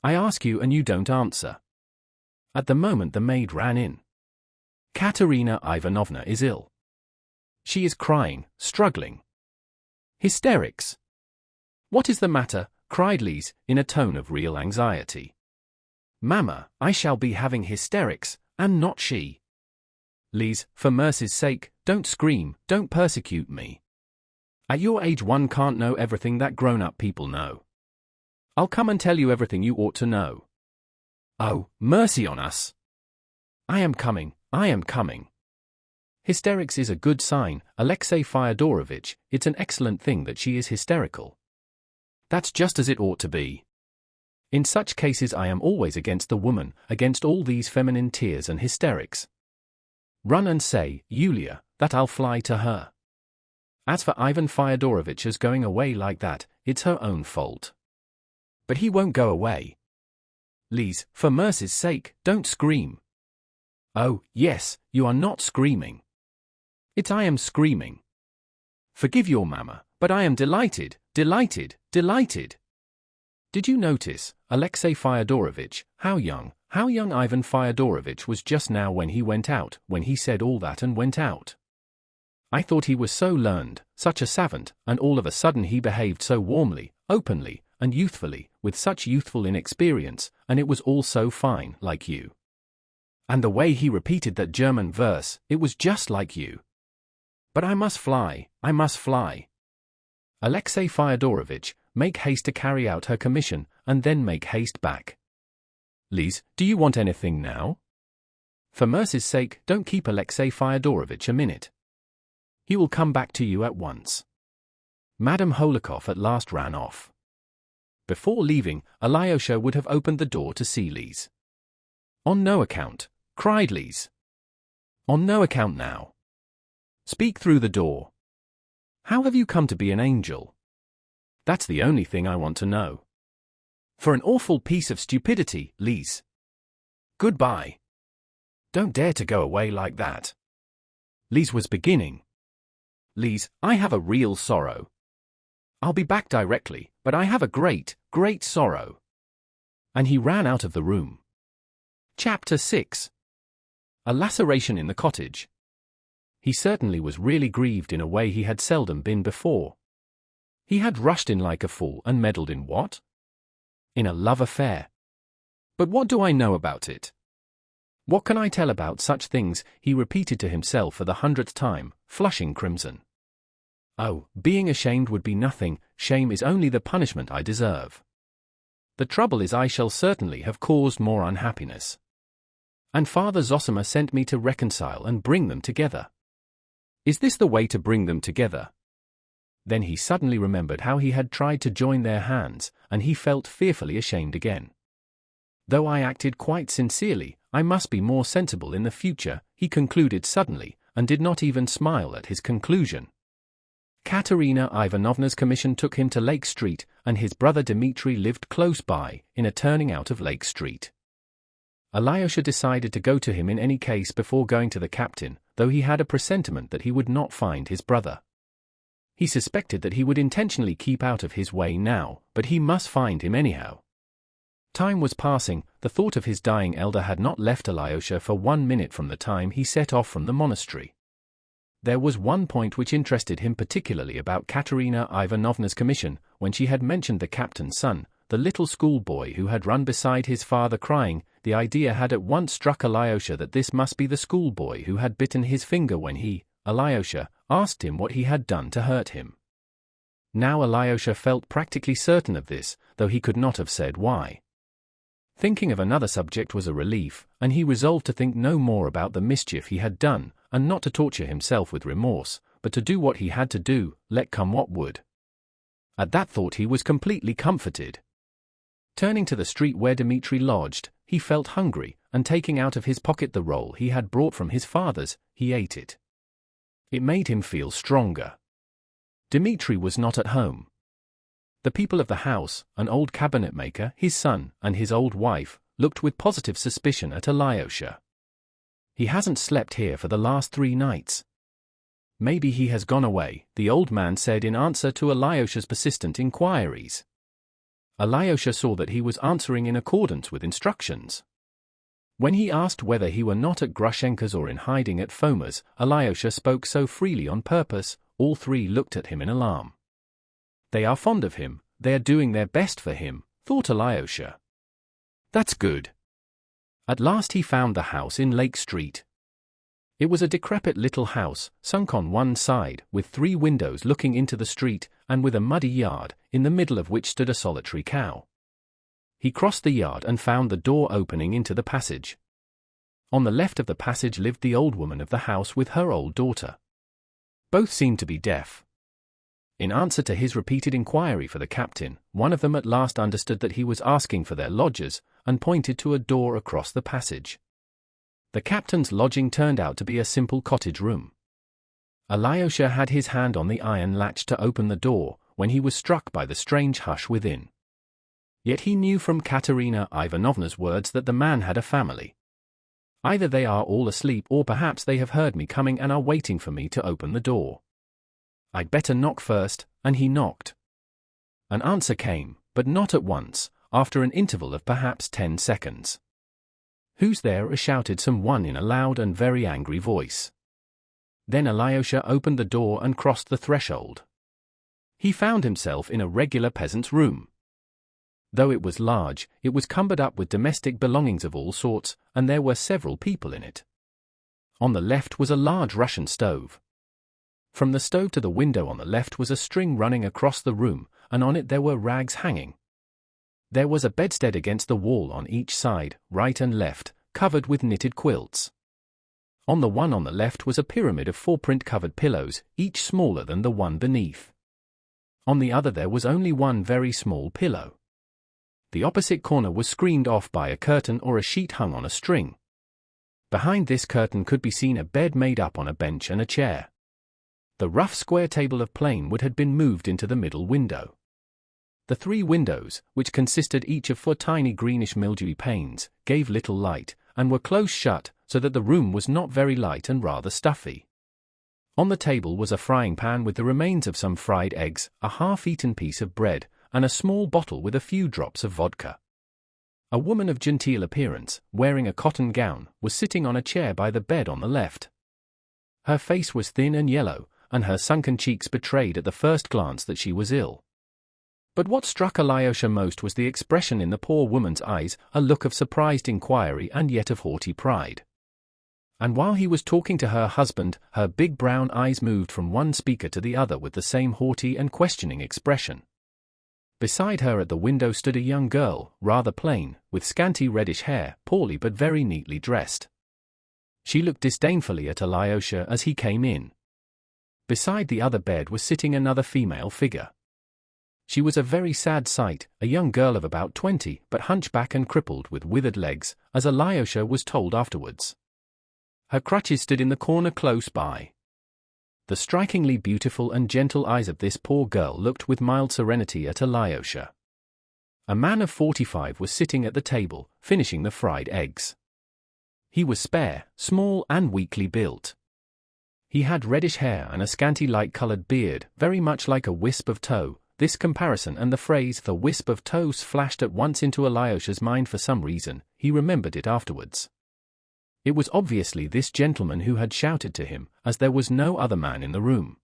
I ask you and you don't answer. At the moment the maid ran in. Katerina Ivanovna is ill. She is crying, struggling. Hysterics. What is the matter? Cried Liz, in a tone of real anxiety. Mamma, I shall be having hysterics, and not she. Liz, for mercy's sake, don't scream, don't persecute me. At your age one can't know everything that grown-up people know. I'll come and tell you everything you ought to know. Oh, mercy on us! I am coming. Hysterics is a good sign, Alexey Fyodorovitch, it's an excellent thing that she is hysterical. That's just as it ought to be. In such cases I am always against the woman, against all these feminine tears and hysterics. Run and say, Yulia, that I'll fly to her. As for Ivan Fyodorovitch's going away like that, it's her own fault. But he won't go away. Lise, for mercy's sake, don't scream. Oh, yes, you are not screaming. It's I am screaming. Forgive your mamma, but I am delighted, delighted, delighted. Did you notice, Alexei Fyodorovitch, how young Ivan Fyodorovitch was just now when he went out, when he said all that and went out? I thought he was so learned, such a savant, and all of a sudden he behaved so warmly, openly, and youthfully, with such youthful inexperience, and it was all so fine, like you. And the way he repeated that German verse, it was just like you. But I must fly, I must fly. Alexei Fyodorovitch, make haste to carry out her commission, and then make haste back. Lise, do you want anything now? For mercy's sake, don't keep Alexei Fyodorovitch a minute. He will come back to you at once. Madame Holikov at last ran off. Before leaving, Alyosha would have opened the door to see Lise. On no account, cried Lise. On no account now. Speak through the door. How have you come to be an angel? That's the only thing I want to know. For an awful piece of stupidity, Lise. Goodbye. Don't dare to go away like that. Lise was beginning. Lise, I have a real sorrow. I'll be back directly, but I have a great, great sorrow. And he ran out of the room. Chapter 6. A laceration in the cottage. He certainly was really grieved in a way he had seldom been before. He had rushed in like a fool and meddled in what? In a love affair. But what do I know about it? What can I tell about such things, he repeated to himself for the 100th time, flushing crimson. Oh, being ashamed would be nothing, shame is only the punishment I deserve. The trouble is I shall certainly have caused more unhappiness. And Father Zosima sent me to reconcile and bring them together. Is this the way to bring them together? Then he suddenly remembered how he had tried to join their hands, and he felt fearfully ashamed again. Though I acted quite sincerely, I must be more sensible in the future, he concluded suddenly, and did not even smile at his conclusion. Katerina Ivanovna's commission took him to Lake Street, and his brother Dmitri lived close by, in a turning out of Lake Street. Alyosha decided to go to him in any case before going to the captain, though he had a presentiment that he would not find his brother. He suspected that he would intentionally keep out of his way now, but he must find him anyhow. Time was passing, the thought of his dying elder had not left Alyosha for 1 minute from the time he set off from the monastery. There was one point which interested him particularly about Katerina Ivanovna's commission, when she had mentioned the captain's son, the little schoolboy who had run beside his father crying. The idea had at once struck Alyosha that this must be the schoolboy who had bitten his finger when he, Alyosha, asked him what he had done to hurt him. Now Alyosha felt practically certain of this, though he could not have said why. Thinking of another subject was a relief, and he resolved to think no more about the mischief he had done, and not to torture himself with remorse, but to do what he had to do, let come what would. At that thought he was completely comforted. Turning to the street where Dmitri lodged, he felt hungry, and taking out of his pocket the roll he had brought from his father's, he ate it. It made him feel stronger. Dmitri was not at home. The people of the house, an old cabinet-maker, his son, and his old wife, looked with positive suspicion at Alyosha. He hasn't slept here for the last 3 nights. Maybe he has gone away, the old man said in answer to Alyosha's persistent inquiries. Alyosha saw that he was answering in accordance with instructions. When he asked whether he were not at Grushenka's or in hiding at Foma's, Alyosha spoke so freely on purpose, all 3 looked at him in alarm. They are fond of him, they are doing their best for him, thought Alyosha. That's good. At last he found the house in Lake Street. It was a decrepit little house, sunk on one side, with 3 windows looking into the street, and with a muddy yard, in the middle of which stood a solitary cow. He crossed the yard and found the door opening into the passage. On the left of the passage lived the old woman of the house with her old daughter. Both seemed to be deaf. In answer to his repeated inquiry for the captain, one of them at last understood that he was asking for their lodgers, and pointed to a door across the passage. The captain's lodging turned out to be a simple cottage room. Alyosha had his hand on the iron latch to open the door, when he was struck by the strange hush within. Yet he knew from Katerina Ivanovna's words that the man had a family. Either they are all asleep or perhaps they have heard me coming and are waiting for me to open the door. I'd better knock first, and he knocked. An answer came, but not at once, after an interval of perhaps 10 seconds. "Who's there?" shouted someone in a loud and very angry voice. Then Alyosha opened the door and crossed the threshold. He found himself in a regular peasant's room. Though it was large, it was cumbered up with domestic belongings of all sorts, and there were several people in it. On the left was a large Russian stove. From the stove to the window on the left was a string running across the room, and on it there were rags hanging. There was a bedstead against the wall on each side, right and left, covered with knitted quilts. On the one on the left was a pyramid of 4 print-covered pillows, each smaller than the one beneath. On the other there was only one very small pillow. The opposite corner was screened off by a curtain or a sheet hung on a string. Behind this curtain could be seen a bed made up on a bench and a chair. The rough square table of plain wood had been moved into the middle window. The 3 windows, which consisted each of 4 tiny greenish mildewy panes, gave little light, and were close shut, so that the room was not very light and rather stuffy. On the table was a frying pan with the remains of some fried eggs, a half-eaten piece of bread, and a small bottle with a few drops of vodka. A woman of genteel appearance, wearing a cotton gown, was sitting on a chair by the bed on the left. Her face was thin and yellow, and her sunken cheeks betrayed at the first glance that she was ill. But what struck Alyosha most was the expression in the poor woman's eyes, a look of surprised inquiry and yet of haughty pride. And while he was talking to her husband, her big brown eyes moved from one speaker to the other with the same haughty and questioning expression. Beside her at the window stood a young girl, rather plain, with scanty reddish hair, poorly but very neatly dressed. She looked disdainfully at Alyosha as he came in. Beside the other bed was sitting another female figure. She was a very sad sight, a young girl of about 20, but hunchback and crippled with withered legs, as Alyosha was told afterwards. Her crutches stood in the corner close by. The strikingly beautiful and gentle eyes of this poor girl looked with mild serenity at Alyosha. A man of 45 was sitting at the table, finishing the fried eggs. He was spare, small and weakly built. He had reddish hair and a scanty light-colored beard, very much like a wisp of tow. This comparison and the phrase "the wisp of tows" flashed at once into Alyosha's mind for some reason. He remembered it afterwards. It was obviously this gentleman who had shouted to him, as there was no other man in the room.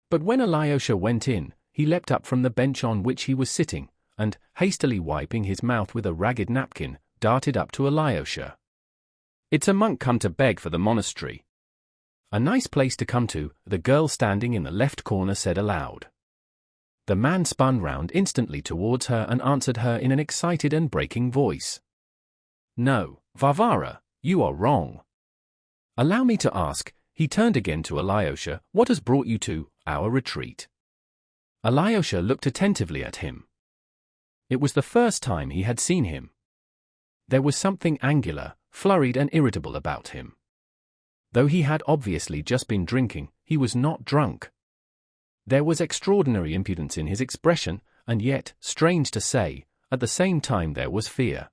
But when Alyosha went in, he leapt up from the bench on which he was sitting, and, hastily wiping his mouth with a ragged napkin, darted up to Alyosha. "It's a monk come to beg for the monastery." "A nice place to come to," the girl standing in the left corner said aloud. The man spun round instantly towards her and answered her in an excited and breaking voice. "No, Varvara, you are wrong. Allow me to ask," he turned again to Alyosha, "what has brought you to our retreat?" Alyosha looked attentively at him. It was the first time he had seen him. There was something angular, flurried and irritable about him. Though he had obviously just been drinking, he was not drunk. There was extraordinary impudence in his expression, and yet, strange to say, at the same time there was fear.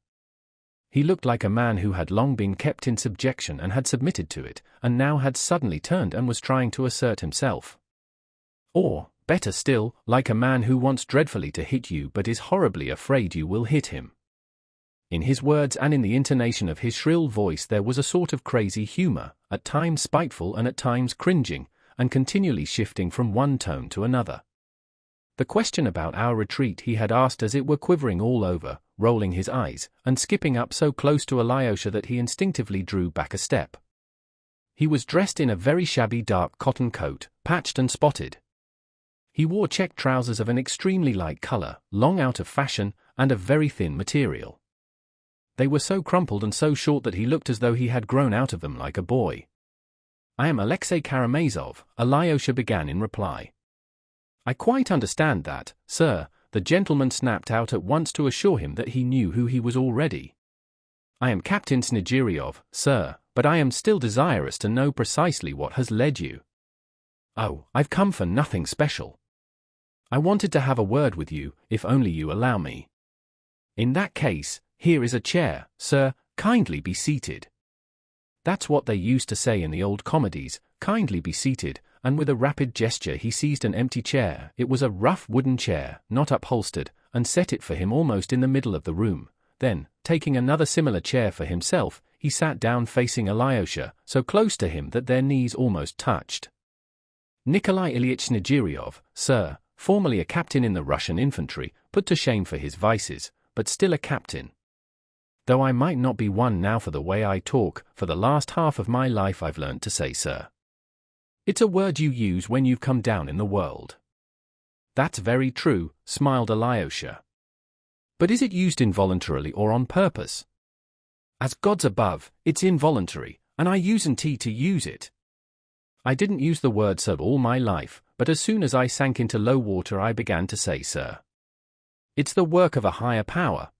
He looked like a man who had long been kept in subjection and had submitted to it, and now had suddenly turned and was trying to assert himself. Or, better still, like a man who wants dreadfully to hit you but is horribly afraid you will hit him. In his words and in the intonation of his shrill voice there was a sort of crazy humor, at times spiteful and at times cringing, and continually shifting from one tone to another. The question about our retreat he had asked as it were quivering all over, rolling his eyes, and skipping up so close to Alyosha that he instinctively drew back a step. He was dressed in a very shabby dark cotton coat, patched and spotted. He wore check trousers of an extremely light color, long out of fashion, and of very thin material. They were so crumpled and so short that he looked as though he had grown out of them like a boy. "I am Alexei Karamazov," Alyosha began in reply. "I quite understand that, sir," the gentleman snapped out at once to assure him that he knew who he was already. "I am Captain Snegiryov, sir, but I am still desirous to know precisely what has led you." "Oh, I've come for nothing special. I wanted to have a word with you, if only you allow me." "In that case, here is a chair, sir, kindly be seated." That's what they used to say in the old comedies, kindly be seated, and with a rapid gesture he seized an empty chair. It was a rough wooden chair, not upholstered, and set it for him almost in the middle of the room. Then, taking another similar chair for himself, he sat down facing Alyosha, so close to him that their knees almost touched. Nikolai Ilyich Negiryov, sir, formerly a captain in the Russian infantry, put to shame for his vices, but still a captain. Though I might not be one now for the way I talk, for the last half of my life I've learned to say sir. It's a word you use when you've come down in the world. That's very true, smiled Alyosha. But is it used involuntarily or on purpose? As God's above, it's involuntary, and I usen't to use it. I didn't use the word sir all my life, but as soon as I sank into low water I began to say sir. It's the work of a higher power.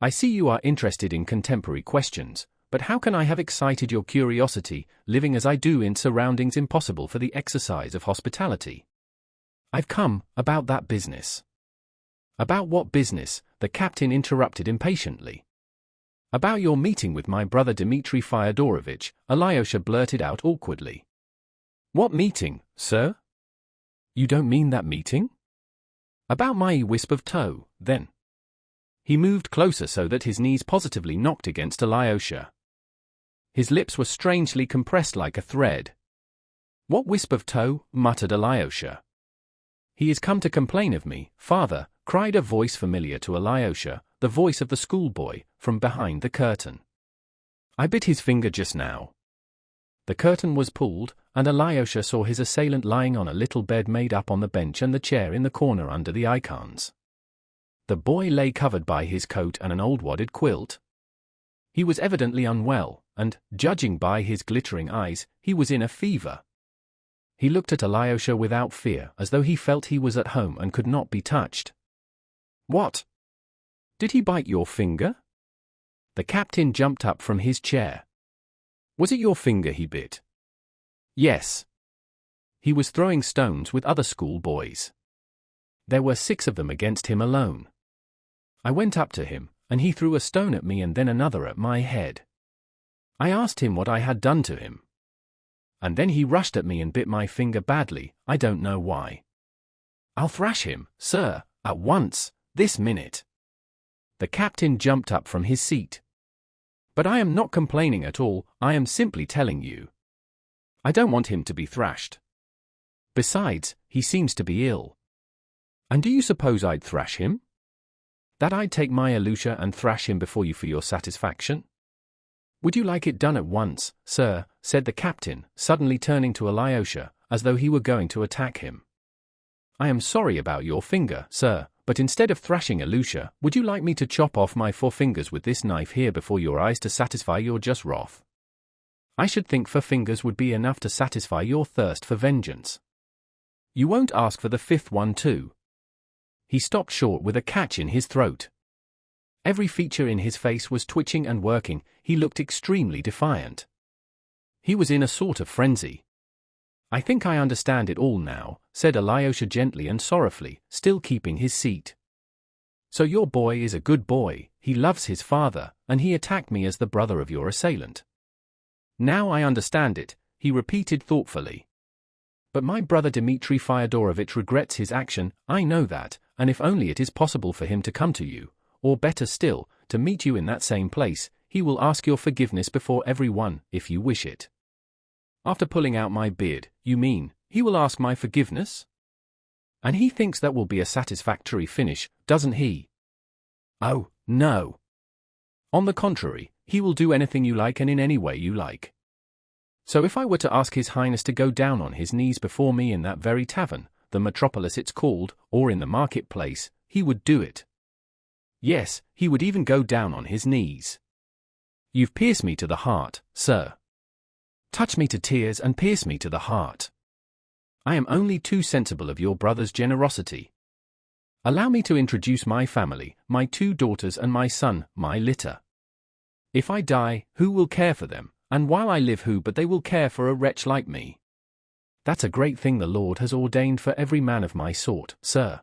I see you are interested in contemporary questions, but how can I have excited your curiosity, living as I do in surroundings impossible for the exercise of hospitality? I've come about that business. About what business? The captain interrupted impatiently. About your meeting with my brother Dmitri Fyodorovitch, Alyosha blurted out awkwardly. What meeting, sir? You don't mean that meeting? About my wisp of tow, then. He moved closer so that his knees positively knocked against Alyosha. His lips were strangely compressed like a thread. What wisp of tow? Muttered Alyosha. He is come to complain of me, father, cried a voice familiar to Alyosha, the voice of the schoolboy, from behind the curtain. I bit his finger just now. The curtain was pulled, and Alyosha saw his assailant lying on a little bed made up on the bench and the chair in the corner under the icons. The boy lay covered by his coat and an old wadded quilt. He was evidently unwell, and, judging by his glittering eyes, he was in a fever. He looked at Alyosha without fear, as though he felt he was at home and could not be touched. What? Did he bite your finger? The captain jumped up from his chair. Was it your finger he bit? Yes. He was throwing stones with other schoolboys. There were 6 of them against him alone. I went up to him, and he threw a stone at me and then another at my head. I asked him what I had done to him. And then he rushed at me and bit my finger badly, I don't know why. I'll thrash him, sir, at once, this minute. The captain jumped up from his seat. But I am not complaining at all, I am simply telling you. I don't want him to be thrashed. Besides, he seems to be ill. And do you suppose I'd thrash him? That I'd take my Alyosha and thrash him before you for your satisfaction? Would you like it done at once, sir, said the captain, suddenly turning to Alyosha, as though he were going to attack him. I am sorry about your finger, sir, but instead of thrashing Alyosha, would you like me to chop off my 4 fingers with this knife here before your eyes to satisfy your just wrath? I should think 4 fingers would be enough to satisfy your thirst for vengeance. You won't ask for the 5th one too? He stopped short with a catch in his throat. Every feature in his face was twitching and working, he looked extremely defiant. He was in a sort of frenzy. I think I understand it all now, said Alyosha gently and sorrowfully, still keeping his seat. So your boy is a good boy, he loves his father, and he attacked me as the brother of your assailant. Now I understand it, he repeated thoughtfully. But my brother Dmitri Fyodorovitch regrets his action, I know that, and if only it is possible for him to come to you, or better still, to meet you in that same place, he will ask your forgiveness before everyone, if you wish it. After pulling out my beard, you mean, he will ask my forgiveness? And he thinks that will be a satisfactory finish, doesn't he? Oh, no. On the contrary, he will do anything you like and in any way you like. So if I were to ask His Highness to go down on his knees before me in that very tavern, the metropolis it's called, or in the marketplace, he would do it. Yes, he would even go down on his knees. You've pierced me to the heart, sir. Touch me to tears and pierce me to the heart. I am only too sensible of your brother's generosity. Allow me to introduce my family, my 2 daughters and my son, my litter. If I die, who will care for them, and while I live who but they will care for a wretch like me? That's a great thing the Lord has ordained for every man of my sort, sir.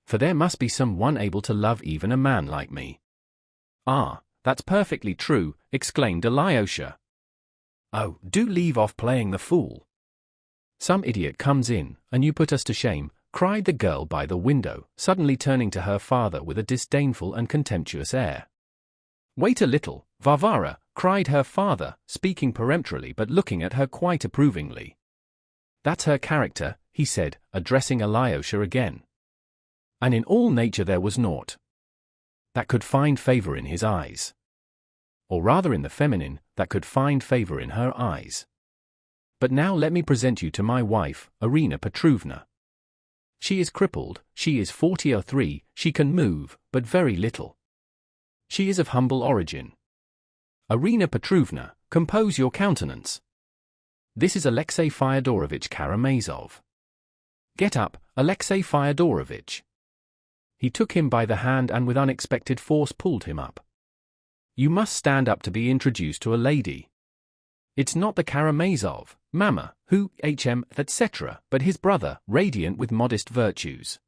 For there must be some one able to love even a man like me. Ah, that's perfectly true, exclaimed Alyosha. Oh, do leave off playing the fool. Some idiot comes in, and you put us to shame, cried the girl by the window, suddenly turning to her father with a disdainful and contemptuous air. Wait a little, Varvara, cried her father, speaking peremptorily but looking at her quite approvingly. That's her character, he said, addressing Alyosha again. And in all nature there was naught that could find favor in his eyes. Or rather in the feminine, that could find favor in her eyes. But now let me present you to my wife, Irina Petrovna. She is crippled, she is 43, she can move, but very little. She is of humble origin. Irina Petrovna, compose your countenance. This is Alexey Fyodorovitch Karamazov. Get up, Alexey Fyodorovitch. He took him by the hand and with unexpected force pulled him up. You must stand up to be introduced to a lady. It's not the Karamazov, Mama, who, etc., but his brother, radiant with modest virtues.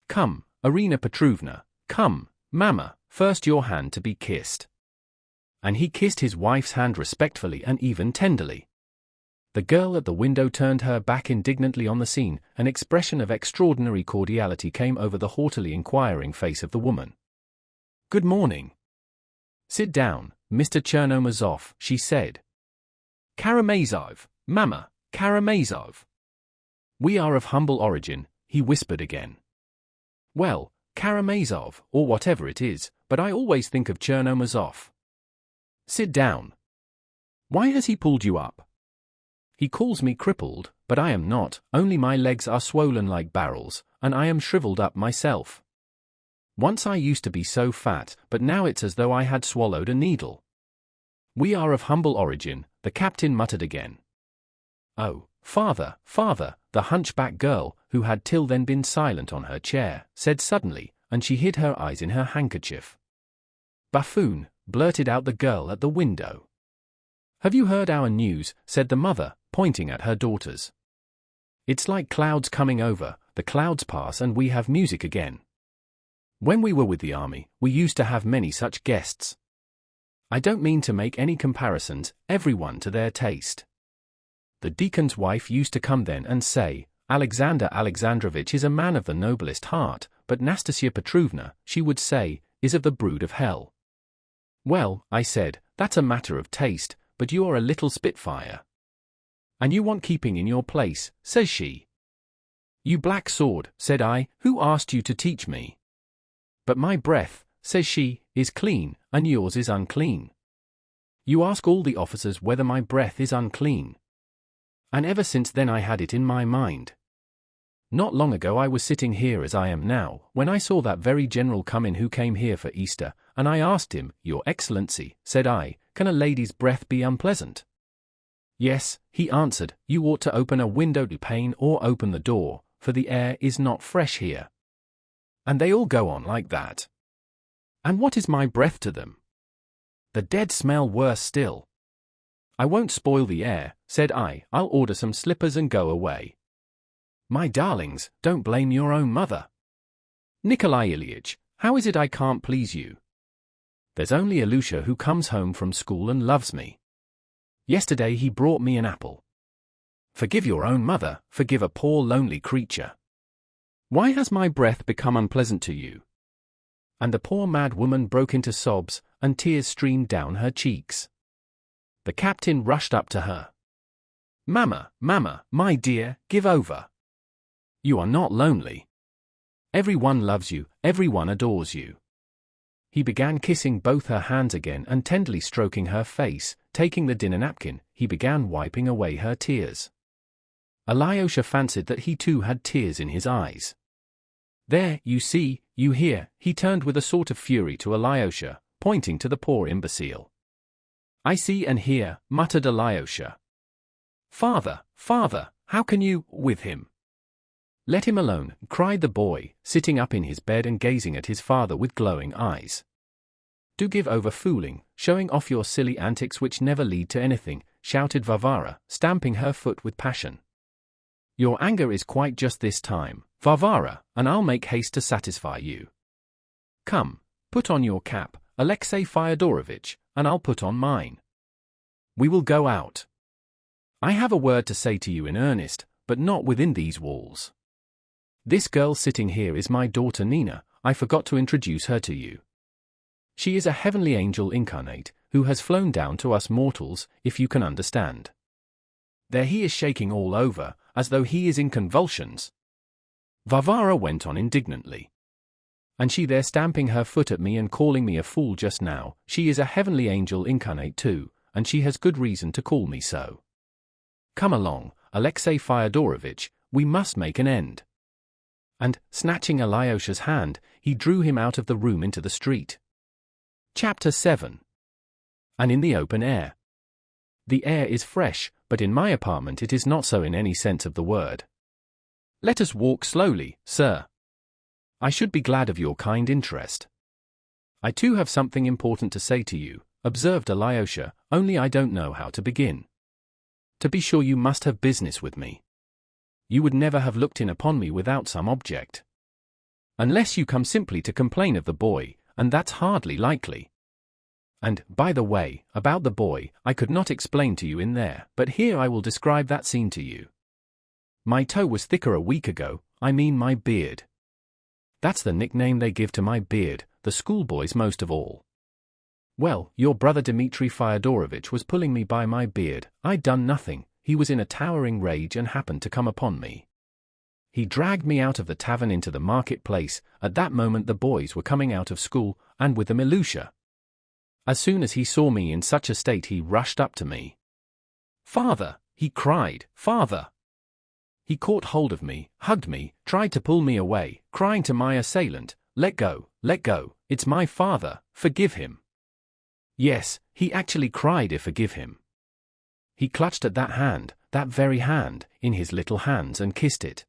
Come, Irina Petrovna, come, Mama, first your hand to be kissed. And he kissed his wife's hand respectfully and even tenderly. The girl at the window turned her back indignantly on the scene. An expression of extraordinary cordiality came over the haughtily inquiring face of the woman. Good morning. Sit down, Mr. Chernomazov, she said. Karamazov, Mama, Karamazov. We are of humble origin, he whispered again. Well, Karamazov, or whatever it is, but I always think of Chernomazov. Sit down. Why has he pulled you up? He calls me crippled, but I am not, only my legs are swollen like barrels, and I am shriveled up myself. Once I used to be so fat, but now it's as though I had swallowed a needle. We are of humble origin, the captain muttered again. Oh, father, father, the hunchback girl, who had till then been silent on her chair, said suddenly, and she hid her eyes in her handkerchief. Buffoon, blurted out the girl at the window. Have you heard our news? Said the mother, pointing at her daughters. It's like clouds coming over, the clouds pass and we have music again. When we were with the army, we used to have many such guests. I don't mean to make any comparisons, everyone to their taste. The deacon's wife used to come then and say, Alexander Alexandrovitch is a man of the noblest heart, but Nastasia Petrovna, she would say, is of the brood of hell. Well, I said, that's a matter of taste, but you are a little spitfire. And you want keeping in your place, says she. You black sword, said I, who asked you to teach me? But my breath, says she, is clean, and yours is unclean. You ask all the officers whether my breath is unclean. And ever since then I had it in my mind. Not long ago I was sitting here as I am now, when I saw that very general come in who came here for Easter, and I asked him, Your Excellency, said I, can a lady's breath be unpleasant? Yes, he answered, you ought to open a window pane or open the door, for the air is not fresh here. And they all go on like that. And what is my breath to them? The dead smell worse still. I won't spoil the air, said I, I'll order some slippers and go away. My darlings, don't blame your own mother. Nikolai Ilyich, how is it I can't please you? There's only Ilusha who comes home from school and loves me. Yesterday he brought me an apple. Forgive your own mother, forgive a poor lonely creature. Why has my breath become unpleasant to you? And the poor mad woman broke into sobs, and tears streamed down her cheeks. The captain rushed up to her. Mama, Mama, my dear, give over. You are not lonely. Everyone loves you, everyone adores you. He began kissing both her hands again and tenderly stroking her face. Taking the dinner napkin, he began wiping away her tears. Alyosha fancied that he too had tears in his eyes. There, you see, you hear, he turned with a sort of fury to Alyosha, pointing to the poor imbecile. I see and hear, muttered Alyosha. Father, father, how can you, with him? Let him alone, cried the boy, sitting up in his bed and gazing at his father with glowing eyes. Do give over fooling, showing off your silly antics which never lead to anything, shouted Varvara, stamping her foot with passion. Your anger is quite just this time, Varvara, and I'll make haste to satisfy you. Come, put on your cap, Alexey Fyodorovitch, and I'll put on mine. We will go out. I have a word to say to you in earnest, but not within these walls. This girl sitting here is my daughter Nina. I forgot to introduce her to you. She is a heavenly angel incarnate, who has flown down to us mortals, if you can understand. There he is shaking all over, as though he is in convulsions. Varvara went on indignantly. And she there stamping her foot at me and calling me a fool just now. She is a heavenly angel incarnate too, and she has good reason to call me so. Come along, Alexey Fyodorovitch, we must make an end. And, snatching Alyosha's hand, he drew him out of the room into the street. Chapter 7. And in the open air. The air is fresh, but in my apartment it is not so in any sense of the word. Let us walk slowly, sir. I should be glad of your kind interest. I too have something important to say to you, observed Alyosha, only I don't know how to begin. To be sure you must have business with me. You would never have looked in upon me without some object. Unless you come simply to complain of the boy, and that's hardly likely. And, by the way, about the boy, I could not explain to you in there, but here I will describe that scene to you. My toe was thicker a week ago, I mean my beard. That's the nickname they give to my beard, the schoolboys most of all. Well, your brother Dmitri Fyodorovitch was pulling me by my beard. I'd done nothing. He was in a towering rage and happened to come upon me. He dragged me out of the tavern into the marketplace. At that moment the boys were coming out of school, and with them Ilusha. As soon as he saw me in such a state he rushed up to me. "Father!" he cried, "Father!" He caught hold of me, hugged me, tried to pull me away, crying to my assailant, let go, it's my father, forgive him." Yes, he actually cried forgive him. He clutched at that hand, that very hand, in his little hands and kissed it.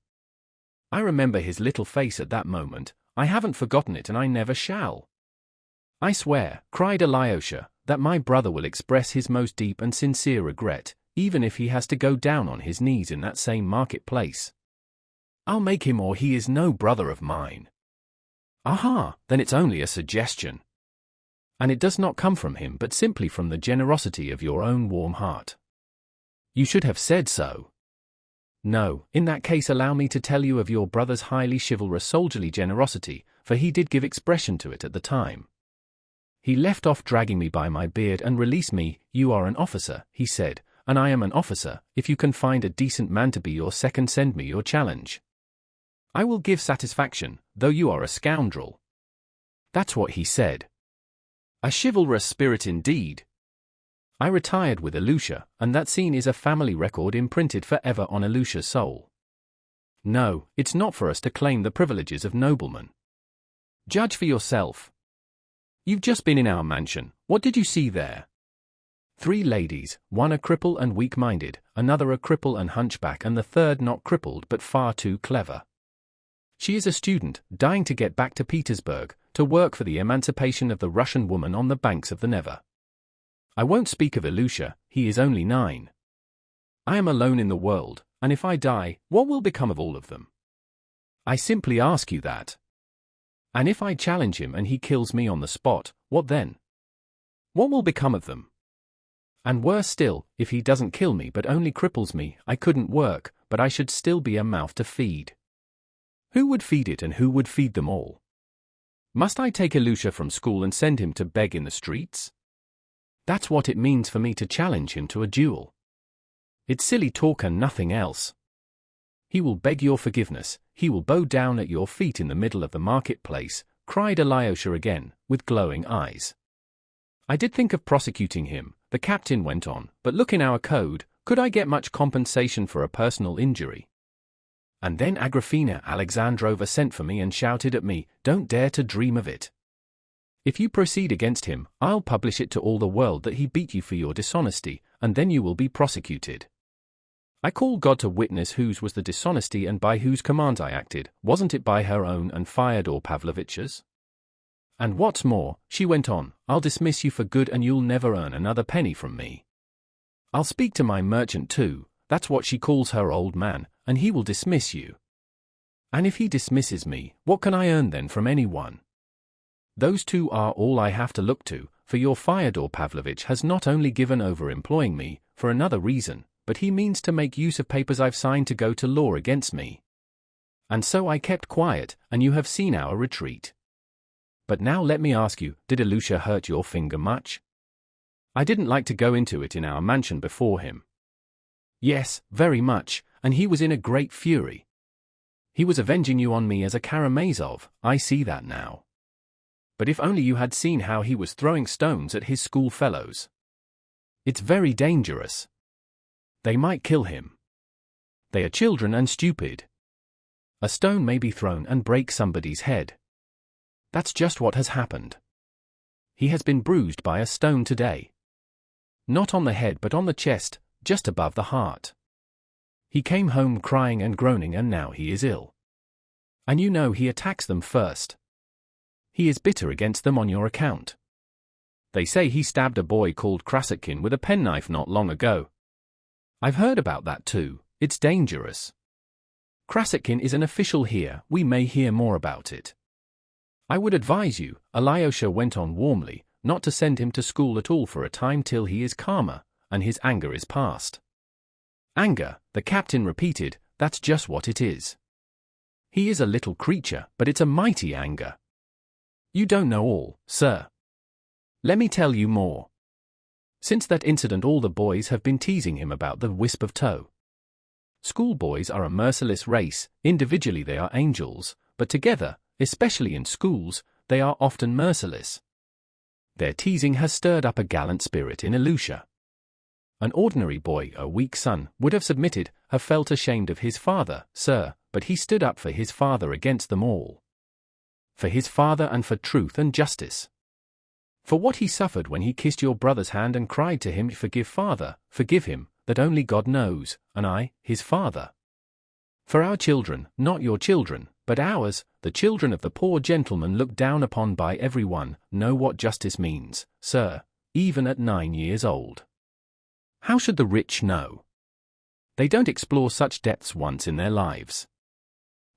I remember his little face at that moment, I haven't forgotten it and I never shall. I swear, cried Alyosha, that my brother will express his most deep and sincere regret, even if he has to go down on his knees in that same marketplace. I'll make him or he is no brother of mine. Aha, then it's only a suggestion. And it does not come from him but simply from the generosity of your own warm heart. You should have said so. No, in that case allow me to tell you of your brother's highly chivalrous soldierly generosity, for he did give expression to it at the time. He left off dragging me by my beard and released me. You are an officer, he said, and I am an officer. If you can find a decent man to be your second, send me your challenge. I will give satisfaction, though you are a scoundrel. That's what he said. A chivalrous spirit indeed. I retired with Ilusha, and that scene is a family record imprinted forever on Ilusha's soul. No, it's not for us to claim the privileges of noblemen. Judge for yourself. You've just been in our mansion. What did you see there? 3 ladies, one a cripple and weak-minded, another a cripple and hunchback, and the third not crippled but far too clever. She is a student, dying to get back to Petersburg, to work for the emancipation of the Russian woman on the banks of the Neva. I won't speak of Ilusha, he is only 9. I am alone in the world, and if I die, what will become of all of them? I simply ask you that. And if I challenge him and he kills me on the spot, what then? What will become of them? And worse still, if he doesn't kill me but only cripples me, I couldn't work, but I should still be a mouth to feed. Who would feed it and who would feed them all? Must I take Ilusha from school and send him to beg in the streets? That's what it means for me to challenge him to a duel. It's silly talk and nothing else. He will beg your forgiveness, he will bow down at your feet in the middle of the marketplace, cried Alyosha again, with glowing eyes. I did think of prosecuting him, the captain went on, but look in our code, could I get much compensation for a personal injury? And then Agrafena Alexandrova sent for me and shouted at me, don't dare to dream of it. If you proceed against him, I'll publish it to all the world that he beat you for your dishonesty, and then you will be prosecuted. I call God to witness whose was the dishonesty and by whose command I acted, wasn't it by her own and Fyodor Pavlovitch's? And what's more, she went on, I'll dismiss you for good and you'll never earn another penny from me. I'll speak to my merchant too, that's what she calls her old man, and he will dismiss you. And if he dismisses me, what can I earn then from anyone? Those 2 are all I have to look to, for your Fyodor Pavlovitch has not only given over employing me, for another reason, but he means to make use of papers I've signed to go to law against me. And so I kept quiet, and you have seen our retreat. But now let me ask you, did Ilusha hurt your finger much? I didn't like to go into it in our mansion before him. Yes, very much, and he was in a great fury. He was avenging you on me as a Karamazov, I see that now. But if only you had seen how he was throwing stones at his schoolfellows. It's very dangerous. They might kill him. They are children and stupid. A stone may be thrown and break somebody's head. That's just what has happened. He has been bruised by a stone today. Not on the head but on the chest, just above the heart. He came home crying and groaning and now he is ill. And you know he attacks them first. He is bitter against them on your account. They say he stabbed a boy called Krasotkin with a penknife not long ago. I've heard about that too, it's dangerous. Krasotkin is an official here, we may hear more about it. I would advise you, Alyosha went on warmly, not to send him to school at all for a time till he is calmer, and his anger is past. Anger, the captain repeated, that's just what it is. He is a little creature, but it's a mighty anger. You don't know all, sir. Let me tell you more. Since that incident all the boys have been teasing him about the wisp of tow. Schoolboys are a merciless race, individually they are angels, but together, especially in schools, they are often merciless. Their teasing has stirred up a gallant spirit in Ilusha. An ordinary boy, a weak son, would have submitted, have felt ashamed of his father, sir, but he stood up for his father against them all. For his father and for truth and justice. For what he suffered when he kissed your brother's hand and cried to him, "Forgive father, forgive him," that only God knows, and I, his father. For our children, not your children, but ours, the children of the poor gentleman looked down upon by everyone, know what justice means, sir, even at 9 years old. How should the rich know? They don't explore such depths once in their lives.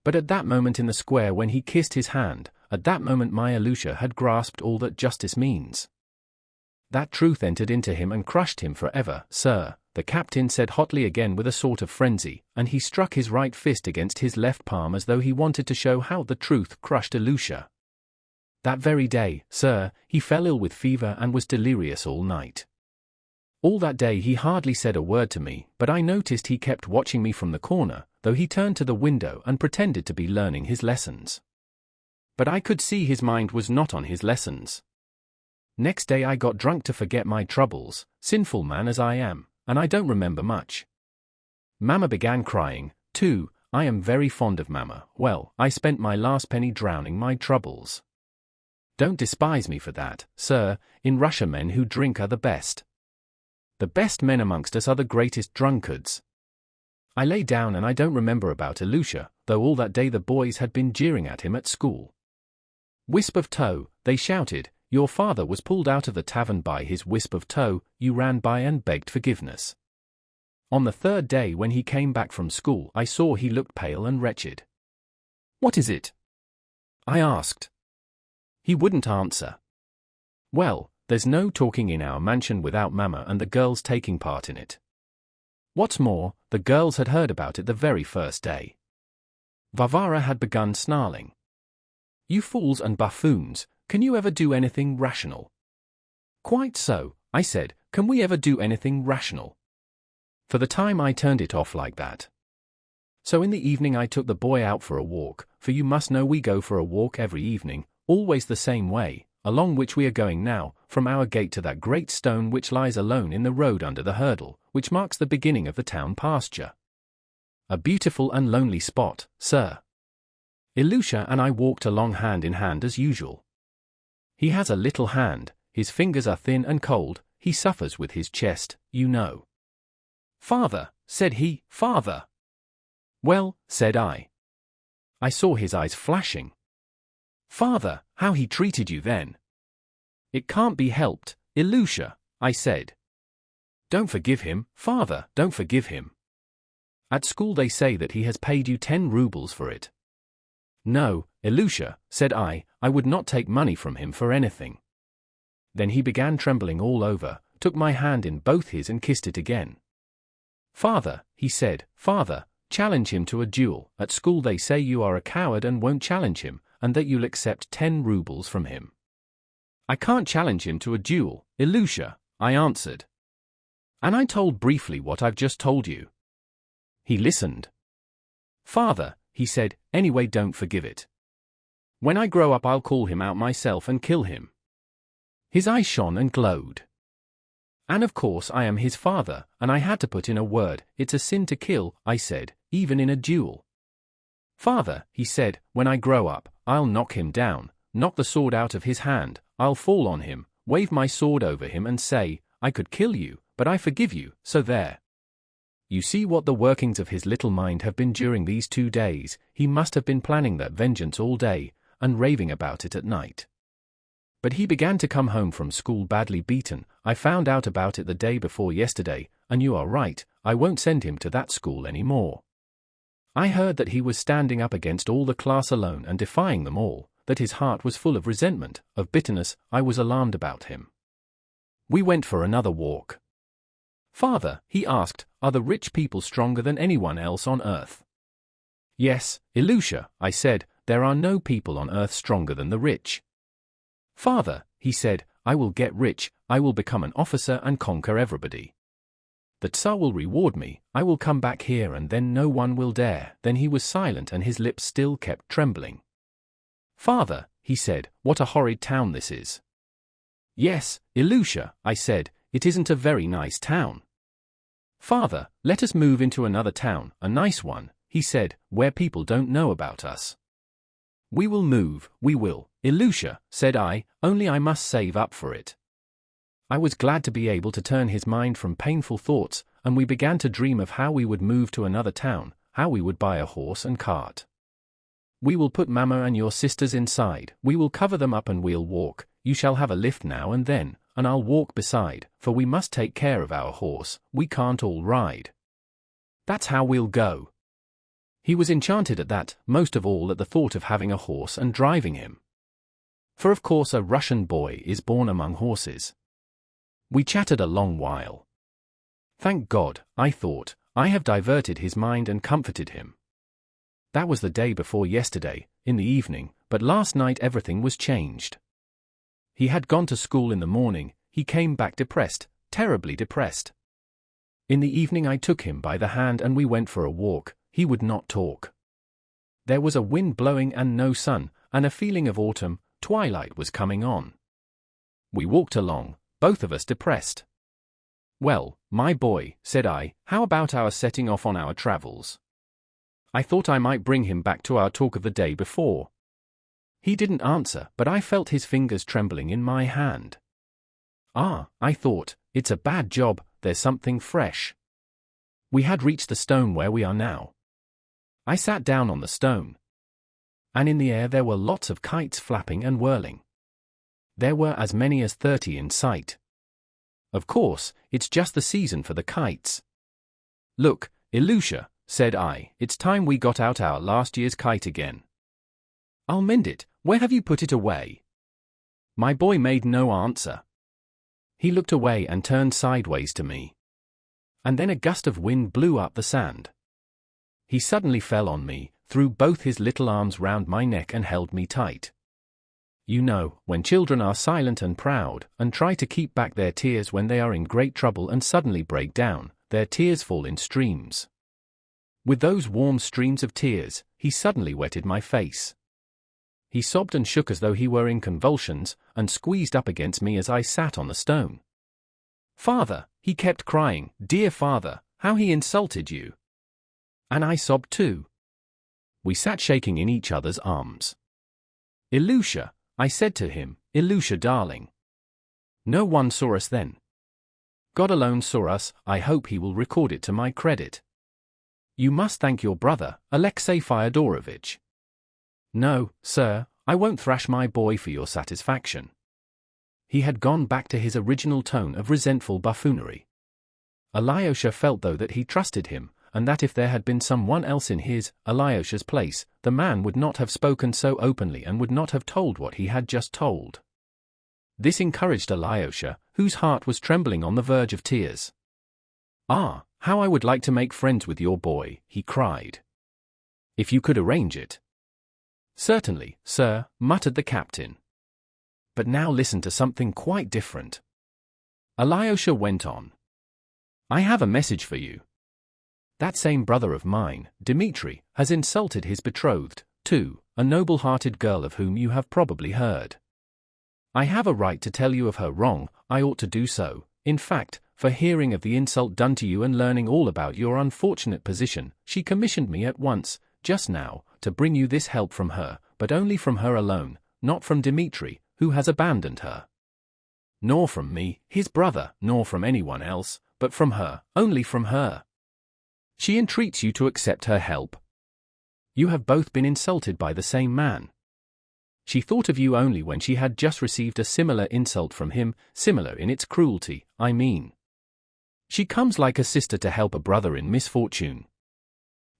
But at that moment in the square when he kissed his hand, at that moment my Ilusha had grasped all that justice means. That truth entered into him and crushed him forever, sir, the captain said hotly again with a sort of frenzy, and he struck his right fist against his left palm as though he wanted to show how the truth crushed Ilusha. That very day, sir, he fell ill with fever and was delirious all night. All that day he hardly said a word to me, but I noticed he kept watching me from the corner, though he turned to the window and pretended to be learning his lessons. But I could see his mind was not on his lessons. Next day I got drunk to forget my troubles, sinful man as I am, and I don't remember much. Mama began crying, too. I am very fond of Mama. Well, I spent my last penny drowning my troubles. Don't despise me for that, sir, in Russia men who drink are the best. The best men amongst us are the greatest drunkards. I lay down and I don't remember about Ilusha, though all that day the boys had been jeering at him at school. Wisp of tow, they shouted, your father was pulled out of the tavern by his wisp of tow, you ran by and begged forgiveness. On the third day when he came back from school I saw he looked pale and wretched. What is it? I asked. He wouldn't answer. Well, there's no talking in our mansion without Mama and the girls taking part in it. What's more, the girls had heard about it the very first day. Varvara had begun snarling. You fools and buffoons, can you ever do anything rational? Quite so, I said, can we ever do anything rational? For the time I turned it off like that. So in the evening I took the boy out for a walk, for you must know we go for a walk every evening, always the same way, along which we are going now, from our gate to that great stone which lies alone in the road under the hurdle, which marks the beginning of the town pasture. A beautiful and lonely spot, sir. Ilusha and I walked along hand in hand as usual. He has a little hand, his fingers are thin and cold, he suffers with his chest, you know. Father, said he, father. Well, said I. I saw his eyes flashing. Father, how he treated you then. It can't be helped, Ilusha, I said. Don't forgive him, father, don't forgive him. At school they say that he has paid you 10 rubles for it. No, Ilusha, said I would not take money from him for anything. Then he began trembling all over, took my hand in both his and kissed it again. "Father," he said, "Father, challenge him to a duel. At school they say you are a coward and won't challenge him, and that you'll accept 10 rubles from him." "I can't challenge him to a duel, Ilusha," I answered. "And I told briefly what I've just told you." He listened. "Father," he said, "anyway don't forgive it. When I grow up I'll call him out myself and kill him." His eyes shone and glowed. "And of course I am his father, and I had to put in a word. It's a sin to kill," I said, "even in a duel." "Father," he said, "when I grow up, I'll knock him down, knock the sword out of his hand, I'll fall on him, wave my sword over him and say, 'I could kill you, but I forgive you, so there.'" You see what the workings of his little mind have been during these 2 days. He must have been planning that vengeance all day, and raving about it at night. But he began to come home from school badly beaten. I found out about it the day before yesterday, and you are right, I won't send him to that school any more. I heard that he was standing up against all the class alone and defying them all, that his heart was full of resentment, of bitterness. I was alarmed about him. We went for another walk. "Father," he asked, "are the rich people stronger than anyone else on earth?" "Yes, Ilusha," I said, "there are no people on earth stronger than the rich." "Father," he said, "I will get rich, I will become an officer and conquer everybody. The Tsar will reward me, I will come back here and then no one will dare." Then he was silent and his lips still kept trembling. "Father," he said, "what a horrid town this is." "Yes, Ilusha," I said, "it isn't a very nice town." "Father, let us move into another town, a nice one," he said, "where people don't know about us." "We will move, we will, Ilusha," said I, "only I must save up for it." I was glad to be able to turn his mind from painful thoughts, and we began to dream of how we would move to another town, how we would buy a horse and cart. "We will put Mama and your sisters inside, we will cover them up and we'll walk. You shall have a lift now and then, and I'll walk beside, for we must take care of our horse, we can't all ride. That's how we'll go." He was enchanted at that, most of all at the thought of having a horse and driving him. For of course a Russian boy is born among horses. We chatted a long while. Thank God, I thought, I have diverted his mind and comforted him. That was the day before yesterday, in the evening, but last night everything was changed. He had gone to school in the morning, he came back depressed, terribly depressed. In the evening I took him by the hand and we went for a walk. He would not talk. There was a wind blowing and no sun, and a feeling of autumn, twilight was coming on. We walked along, both of us depressed. "Well, my boy," said I, "how about our setting off on our travels?" I thought I might bring him back to our talk of the day before. He didn't answer, but I felt his fingers trembling in my hand. "Ah," I thought, "it's a bad job, there's something fresh." We had reached the stone where we are now. I sat down on the stone. And in the air there were lots of kites flapping and whirling. There were as many as 30 in sight. Of course, it's just the season for the kites. "Look, Ilusha," said I, "it's time we got out our last year's kite again." "I'll mend it, where have you put it away?" My boy made no answer. He looked away and turned sideways to me. And then a gust of wind blew up the sand. He suddenly fell on me, threw both his little arms round my neck and held me tight. You know, when children are silent and proud, and try to keep back their tears when they are in great trouble and suddenly break down, their tears fall in streams. With those warm streams of tears, he suddenly wetted my face. He sobbed and shook as though he were in convulsions, and squeezed up against me as I sat on the stone. "Father," he kept crying, "dear father, how he insulted you." And I sobbed too. We sat shaking in each other's arms. "Ilusha," I said to him, "Ilusha darling." No one saw us then. God alone saw us, I hope he will record it to my credit. You must thank your brother, Alexei Fyodorovitch. No, sir, I won't thrash my boy for your satisfaction. He had gone back to his original tone of resentful buffoonery. Alyosha felt though that he trusted him, and that if there had been someone else in his, Alyosha's place, the man would not have spoken so openly and would not have told what he had just told. This encouraged Alyosha, whose heart was trembling on the verge of tears. "Ah, how I would like to make friends with your boy," he cried. "If you could arrange it." "Certainly, sir," muttered the captain. "But now listen to something quite different." Alyosha went on. "I have a message for you. That same brother of mine, Dmitri, has insulted his betrothed, too, a noble-hearted girl of whom you have probably heard. I have a right to tell you of her wrong, I ought to do so, in fact, for hearing of the insult done to you and learning all about your unfortunate position, she commissioned me at once, just now, to bring you this help from her, but only from her alone, not from Dmitri, who has abandoned her. Nor from me, his brother, nor from anyone else, but from her, only from her. She entreats you to accept her help. You have both been insulted by the same man. She thought of you only when she had just received a similar insult from him, similar in its cruelty, I mean. She comes like a sister to help a brother in misfortune.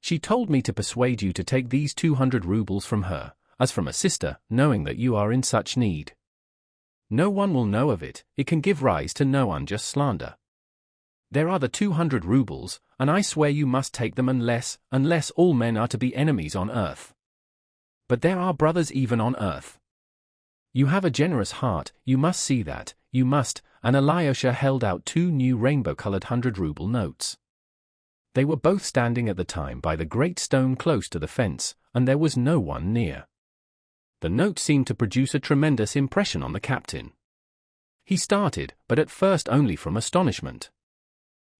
She told me to persuade you to take these 200 rubles from her, as from a sister, knowing that you are in such need. No one will know of it, it can give rise to no unjust slander. There are the 200 rubles, and I swear you must take them unless all men are to be enemies on earth. But there are brothers even on earth. You have a generous heart, you must see that, you must," and Alyosha held out 2 new rainbow-colored 100-ruble notes. They were both standing at the time by the great stone close to the fence, and there was no one near. The note seemed to produce a tremendous impression on the captain. He started, but at first only from astonishment.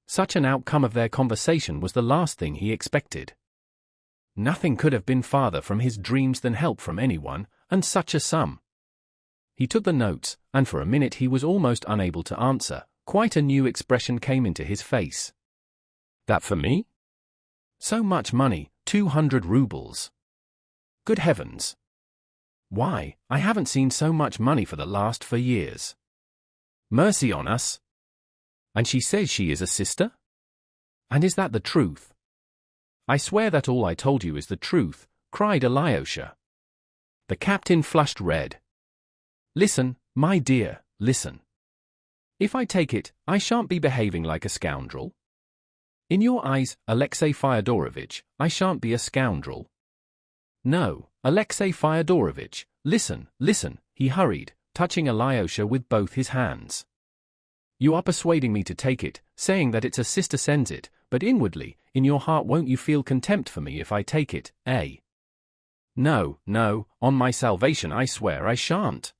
Such an outcome of their conversation was the last thing he expected. Nothing could have been farther from his dreams than help from anyone, and such a sum. He took the notes, and for a minute he was almost unable to answer. Quite a new expression came into his face. "That for me? So much money, 200 rubles. Good heavens! Why, I haven't seen so much money for the last 4 years. Mercy on us! And she says she is a sister? And is that the truth?" "I swear that all I told you is the truth," cried Alyosha. The captain flushed red. "Listen, my dear, listen. If I take it, I shan't be behaving like a scoundrel. In your eyes, Alexey Fyodorovitch, I shan't be a scoundrel. No, Alexey Fyodorovitch, listen, listen," he hurried, touching Alyosha with both his hands. "You are persuading me to take it, saying that it's a sister sends it, but inwardly, in your heart won't you feel contempt for me if I take it, eh? No, no, on my salvation I swear I shan't.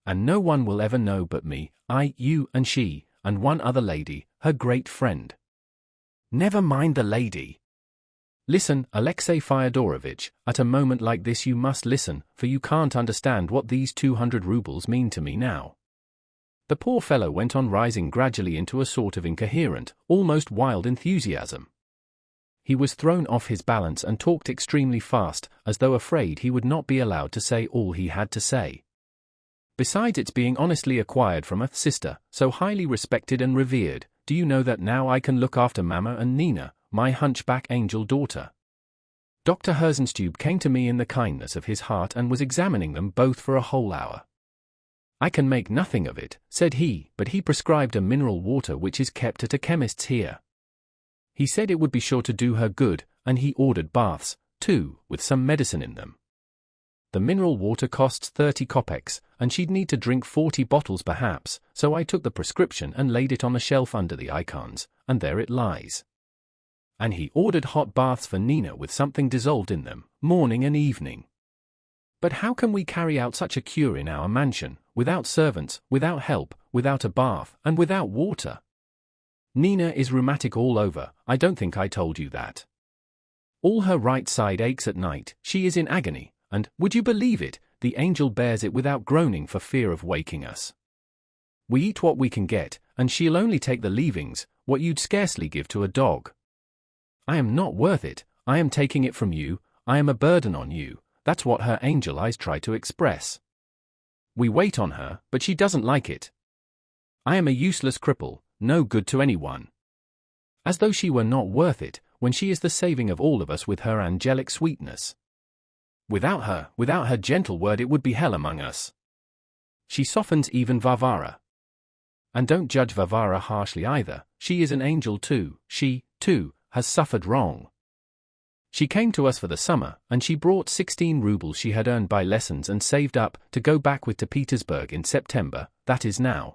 And no one will ever know but me, I, you, and she, and one other lady, her great friend. Never mind the lady. Listen, Alexey Fyodorovitch, at a moment like this you must listen, for you can't understand what these 200 rubles mean to me now." The poor fellow went on rising gradually into a sort of incoherent, almost wild enthusiasm. He was thrown off his balance and talked extremely fast, as though afraid he would not be allowed to say all he had to say. "Besides its being honestly acquired from a sister, so highly respected and revered, do you know that now I can look after Mama and Nina, my hunchback angel daughter? Dr. Herzenstube came to me in the kindness of his heart and was examining them both for a whole hour. 'I can make nothing of it,' said he, 'but he prescribed a mineral water which is kept at a chemist's here. He said it would be sure to do her good, and he ordered baths, too, with some medicine in them. The mineral water costs 30 kopecks, and she'd need to drink 40 bottles perhaps, so I took the prescription and laid it on the shelf under the icons, and there it lies. And he ordered hot baths for Nina with something dissolved in them, morning and evening. But how can we carry out such a cure in our mansion, without servants, without help, without a bath, and without water? Nina is rheumatic all over, I don't think I told you that. All her right side aches at night, she is in agony, and, would you believe it, the angel bears it without groaning for fear of waking us. We eat what we can get, and she'll only take the leavings, what you'd scarcely give to a dog. I am not worth it, I am taking it from you, I am a burden on you, that's what her angel eyes try to express. We wait on her, but she doesn't like it. I am a useless cripple, no good to anyone. As though she were not worth it, when she is the saving of all of us with her angelic sweetness. Without her gentle word it would be hell among us. She softens even Varvara. And don't judge Varvara harshly either, she is an angel too, she, too, has suffered wrong. She came to us for the summer, and she brought 16 rubles she had earned by lessons and saved up to go back with to Petersburg in September, that is now.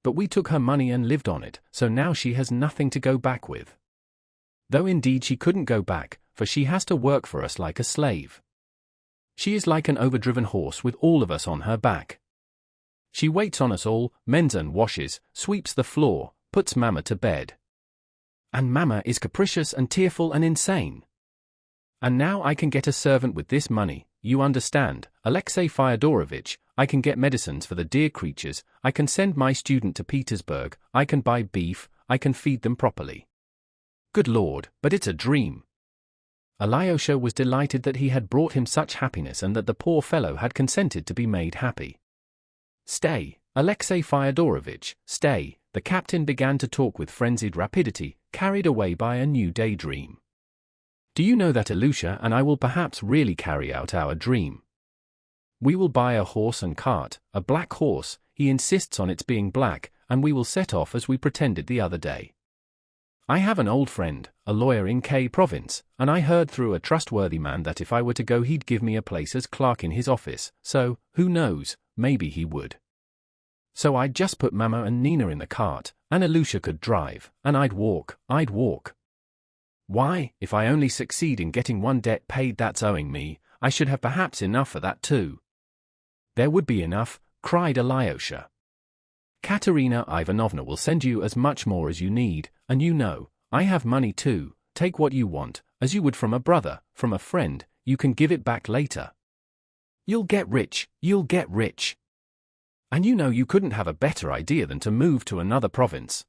But we took her money and lived on it, so now she has nothing to go back with. Though indeed she couldn't go back, for she has to work for us like a slave. She is like an overdriven horse with all of us on her back. She waits on us all, mends and washes, sweeps the floor, puts Mama to bed. And Mama is capricious and tearful and insane. And now I can get a servant with this money, you understand, Alexey Fyodorovitch, I can get medicines for the dear creatures, I can send my student to Petersburg, I can buy beef, I can feed them properly. Good Lord, but it's a dream. Alyosha was delighted that he had brought him such happiness and that the poor fellow had consented to be made happy. Stay, Alexey Fyodorovitch, stay, the captain began to talk with frenzied rapidity, carried away by a new daydream. Do you know that Ilusha and I will perhaps really carry out our dream? We will buy a horse and cart, a black horse, he insists on its being black, and we will set off as we pretended the other day. I have an old friend, a lawyer in K province, and I heard through a trustworthy man that if I were to go he'd give me a place as clerk in his office, so, who knows, maybe he would. So I'd just put Mama and Nina in the cart, and Ilusha could drive, and I'd walk. Why, if I only succeed in getting one debt paid that's owing me, I should have perhaps enough for that too. There would be enough, cried Alyosha. Katerina Ivanovna will send you as much more as you need, and you know, I have money too, take what you want, as you would from a brother, from a friend, you can give it back later. You'll get rich, you'll get rich. And you know you couldn't have a better idea than to move to another province.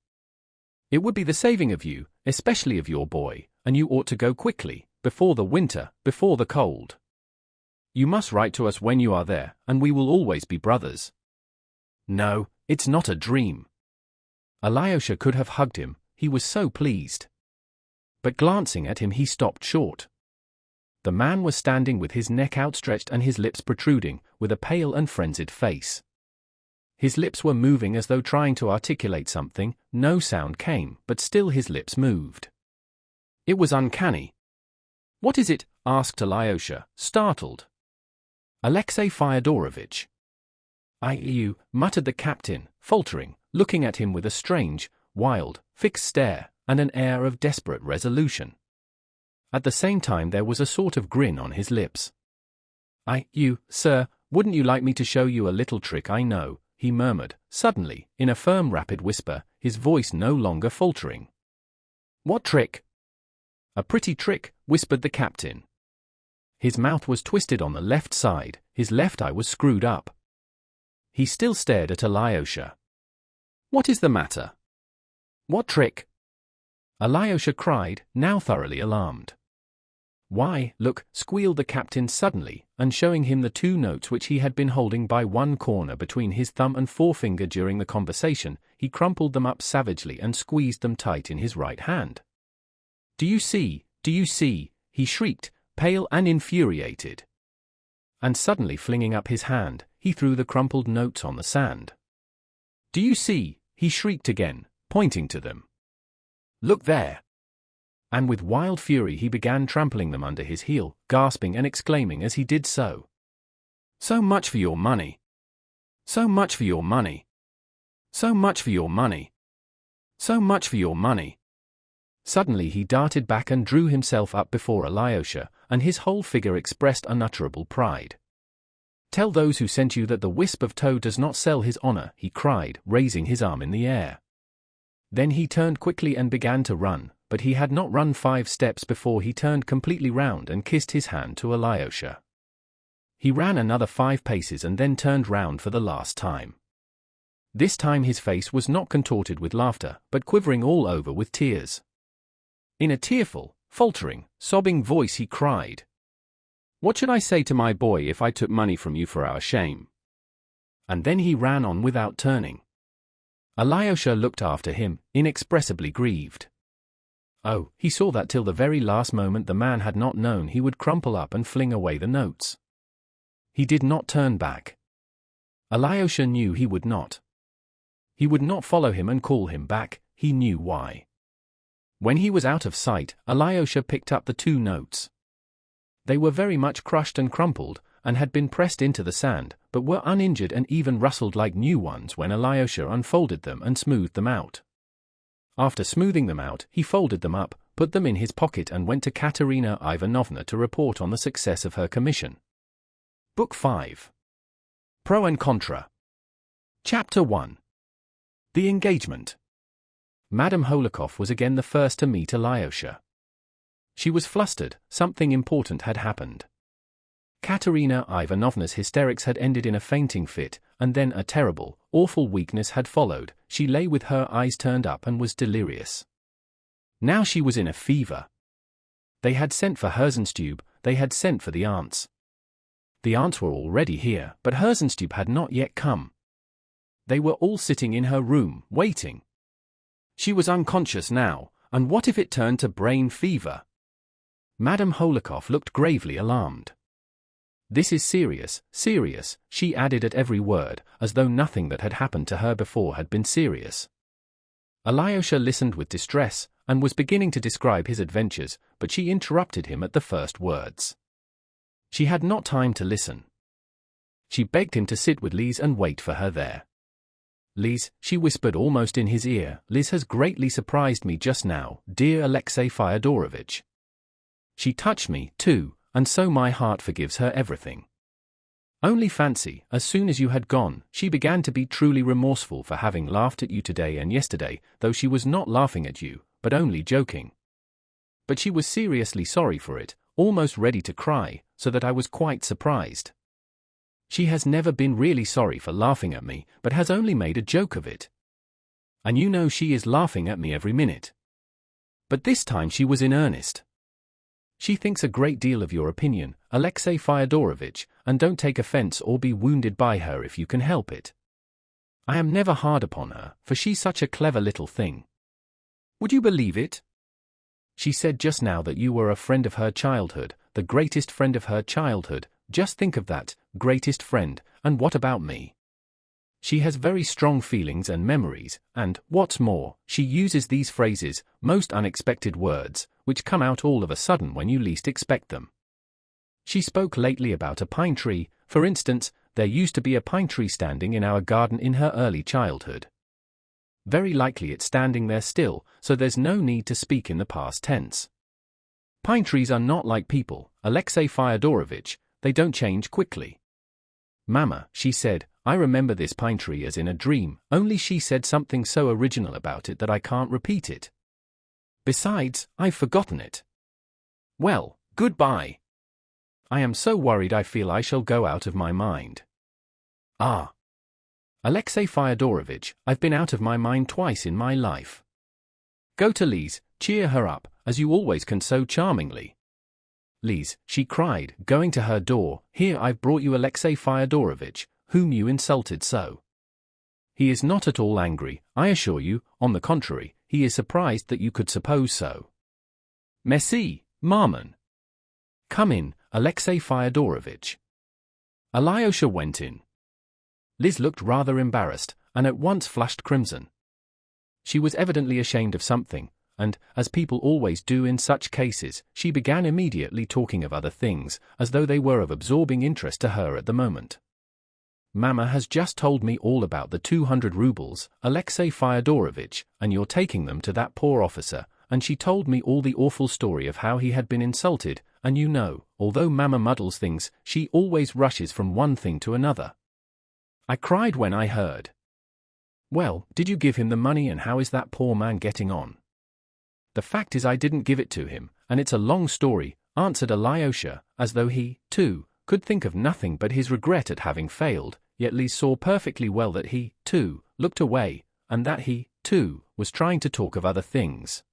It would be the saving of you, especially of your boy, and you ought to go quickly, before the winter, before the cold. You must write to us when you are there, and we will always be brothers. No, it's not a dream. Alyosha could have hugged him, he was so pleased. But glancing at him he stopped short. The man was standing with his neck outstretched and his lips protruding, with a pale and frenzied face. His lips were moving as though trying to articulate something, no sound came, but still his lips moved. It was uncanny. What is it? Asked Alyosha, startled. Alexey Fyodorovitch. You, muttered the captain, faltering, looking at him with a strange, wild, fixed stare, and an air of desperate resolution. At the same time there was a sort of grin on his lips. You, sir, wouldn't you like me to show you a little trick I know? He murmured, suddenly, in a firm rapid whisper, his voice no longer faltering. What trick? A pretty trick, whispered the captain. His mouth was twisted on the left side, his left eye was screwed up. He still stared at Alyosha. What is the matter? What trick? Alyosha cried, now thoroughly alarmed. Why, look, squealed the captain suddenly, and showing him the 2 notes which he had been holding by one corner between his thumb and forefinger during the conversation, he crumpled them up savagely and squeezed them tight in his right hand. Do you see, he shrieked, pale and infuriated. And suddenly flinging up his hand, he threw the crumpled notes on the sand. Do you see, he shrieked again, pointing to them. Look there. And with wild fury he began trampling them under his heel, gasping and exclaiming as he did so. So much for your money. So much for your money. So much for your money. So much for your money. Suddenly he darted back and drew himself up before Alyosha, and his whole figure expressed unutterable pride. Tell those who sent you that the wisp of tow does not sell his honor, he cried, raising his arm in the air. Then he turned quickly and began to run, but he had not run 5 steps before he turned completely round and kissed his hand to Alyosha. He ran another 5 paces and then turned round for the last time. This time his face was not contorted with laughter, but quivering all over with tears. In a tearful, faltering, sobbing voice he cried, "What should I say to my boy if I took money from you for our shame?" And then he ran on without turning. Alyosha looked after him, inexpressibly grieved. Oh, he saw that till the very last moment the man had not known he would crumple up and fling away the notes. He did not turn back. Alyosha knew he would not. He would not follow him and call him back, he knew why. When he was out of sight, Alyosha picked up the 2 notes. They were very much crushed and crumpled, and had been pressed into the sand, but were uninjured and even rustled like new ones when Alyosha unfolded them and smoothed them out. After smoothing them out, he folded them up, put them in his pocket and went to Katerina Ivanovna to report on the success of her commission. Book 5. Pro and Contra. Chapter 1. The Engagement. Madame Holikov was again the first to meet Alyosha. She was flustered, something important had happened. Katerina Ivanovna's hysterics had ended in a fainting fit, and then a terrible, awful weakness had followed. She lay with her eyes turned up and was delirious. Now she was in a fever. They had sent for Herzenstube, they had sent for the aunts. The aunts were already here, but Herzenstube had not yet come. They were all sitting in her room, waiting. She was unconscious now, and what if it turned to brain fever? Madame Holikov looked gravely alarmed. This is serious, serious, she added at every word, as though nothing that had happened to her before had been serious. Alyosha listened with distress, and was beginning to describe his adventures, but she interrupted him at the first words. She had not time to listen. She begged him to sit with Lise and wait for her there. Lise, she whispered almost in his ear, Lise has greatly surprised me just now, dear Alexey Fyodorovitch. She touched me, too, and so my heart forgives her everything. Only fancy, as soon as you had gone, she began to be truly remorseful for having laughed at you today and yesterday, though she was not laughing at you, but only joking. But she was seriously sorry for it, almost ready to cry, so that I was quite surprised. She has never been really sorry for laughing at me, but has only made a joke of it. And you know she is laughing at me every minute. But this time she was in earnest. She thinks a great deal of your opinion, Alexey Fyodorovitch, and don't take offense or be wounded by her if you can help it. I am never hard upon her, for she's such a clever little thing. Would you believe it? She said just now that you were a friend of her childhood, the greatest friend of her childhood. Just think of that, greatest friend, and what about me? She has very strong feelings and memories, and, what's more, she uses these phrases, most unexpected words, which come out all of a sudden when you least expect them. She spoke lately about a pine tree, for instance. There used to be a pine tree standing in our garden in her early childhood. Very likely it's standing there still, so there's no need to speak in the past tense. Pine trees are not like people, Alexey Fyodorovitch, they don't change quickly. Mama, she said, I remember this pine tree as in a dream, only she said something so original about it that I can't repeat it. Besides, I've forgotten it. Well, goodbye. I am so worried I feel I shall go out of my mind. Ah. Alexey Fyodorovitch, I've been out of my mind twice in my life. Go to Lise, cheer her up, as you always can so charmingly. Lise, she cried, going to her door, here I've brought you Alexey Fyodorovitch, whom you insulted so. He is not at all angry, I assure you, on the contrary, he is surprised that you could suppose so. Merci, Maman. Come in, Alexey Fyodorovitch. Alyosha went in. Liz looked rather embarrassed, and at once flushed crimson. She was evidently ashamed of something, and, as people always do in such cases, she began immediately talking of other things, as though they were of absorbing interest to her at the moment. Mama has just told me all about the 200 rubles, Alexey Fyodorovitch, and you're taking them to that poor officer, and she told me all the awful story of how he had been insulted, and you know, although Mama muddles things, she always rushes from one thing to another. I cried when I heard. Well, did you give him the money, and how is that poor man getting on? The fact is I didn't give it to him, and it's a long story, answered Alyosha, as though he, too, could think of nothing but his regret at having failed, yet Lise saw perfectly well that he, too, looked away, and that he, too, was trying to talk of other things.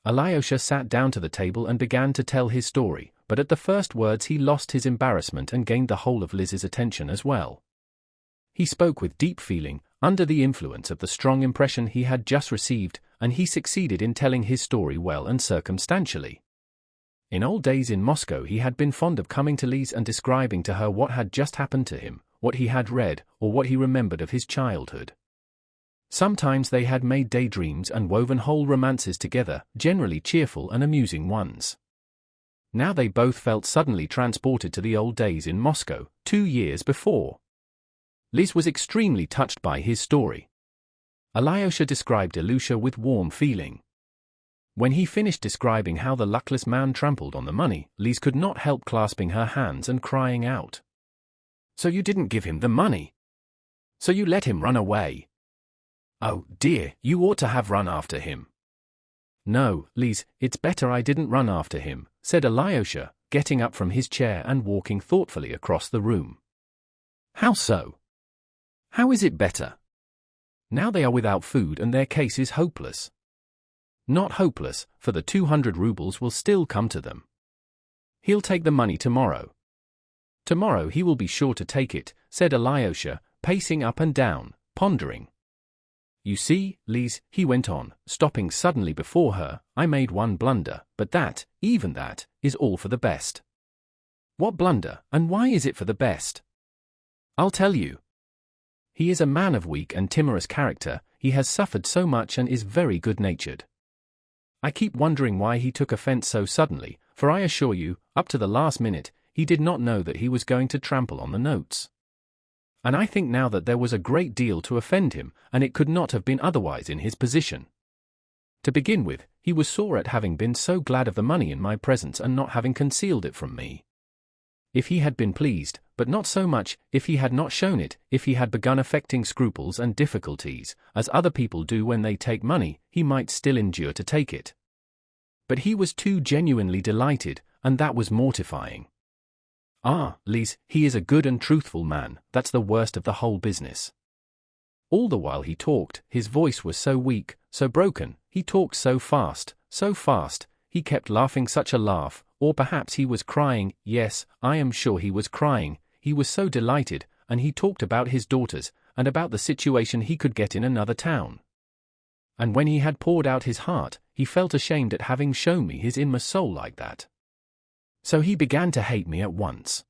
Alyosha sat down to the table and began to tell his story, but at the first words he lost his embarrassment and gained the whole of Liz's attention as well. He spoke with deep feeling, under the influence of the strong impression he had just received, and he succeeded in telling his story well and circumstantially. In old days in Moscow he had been fond of coming to Lise and describing to her what had just happened to him, what he had read, or what he remembered of his childhood. Sometimes they had made daydreams and woven whole romances together, generally cheerful and amusing ones. Now they both felt suddenly transported to the old days in Moscow, 2 years before. Liz was extremely touched by his story. Alyosha described Ilusha with warm feeling. When he finished describing how the luckless man trampled on the money, Liz could not help clasping her hands and crying out. "So you didn't give him the money? So you let him run away? Oh dear, you ought to have run after him." "No, Liz, it's better I didn't run after him," said Alyosha, getting up from his chair and walking thoughtfully across the room. "How so? How is it better? Now they are without food and their case is hopeless." "Not hopeless, for the 200 rubles will still come to them. He'll take the money tomorrow." "Tomorrow he will be sure to take it," said Alyosha, pacing up and down, pondering. "You see, Liz," he went on, stopping suddenly before her, "I made one blunder, but that, even that, is all for the best." "What blunder, and why is it for the best?" "I'll tell you. He is a man of weak and timorous character, he has suffered so much and is very good-natured. I keep wondering why he took offense so suddenly, for I assure you, up to the last minute, he did not know that he was going to trample on the notes. And I think now that there was a great deal to offend him, and it could not have been otherwise in his position. To begin with, he was sore at having been so glad of the money in my presence and not having concealed it from me. If he had been pleased, but not so much, if he had not shown it, if he had begun affecting scruples and difficulties, as other people do when they take money, he might still endure to take it. But he was too genuinely delighted, and that was mortifying. Ah, Liz, he is a good and truthful man, that's the worst of the whole business. All the while he talked, his voice was so weak, so broken, he talked so fast, he kept laughing such a laugh, or perhaps he was crying, yes, I am sure he was crying, he was so delighted, and he talked about his daughters, and about the situation he could get in another town. And when he had poured out his heart, he felt ashamed at having shown me his inmost soul like that. So he began to hate me at once.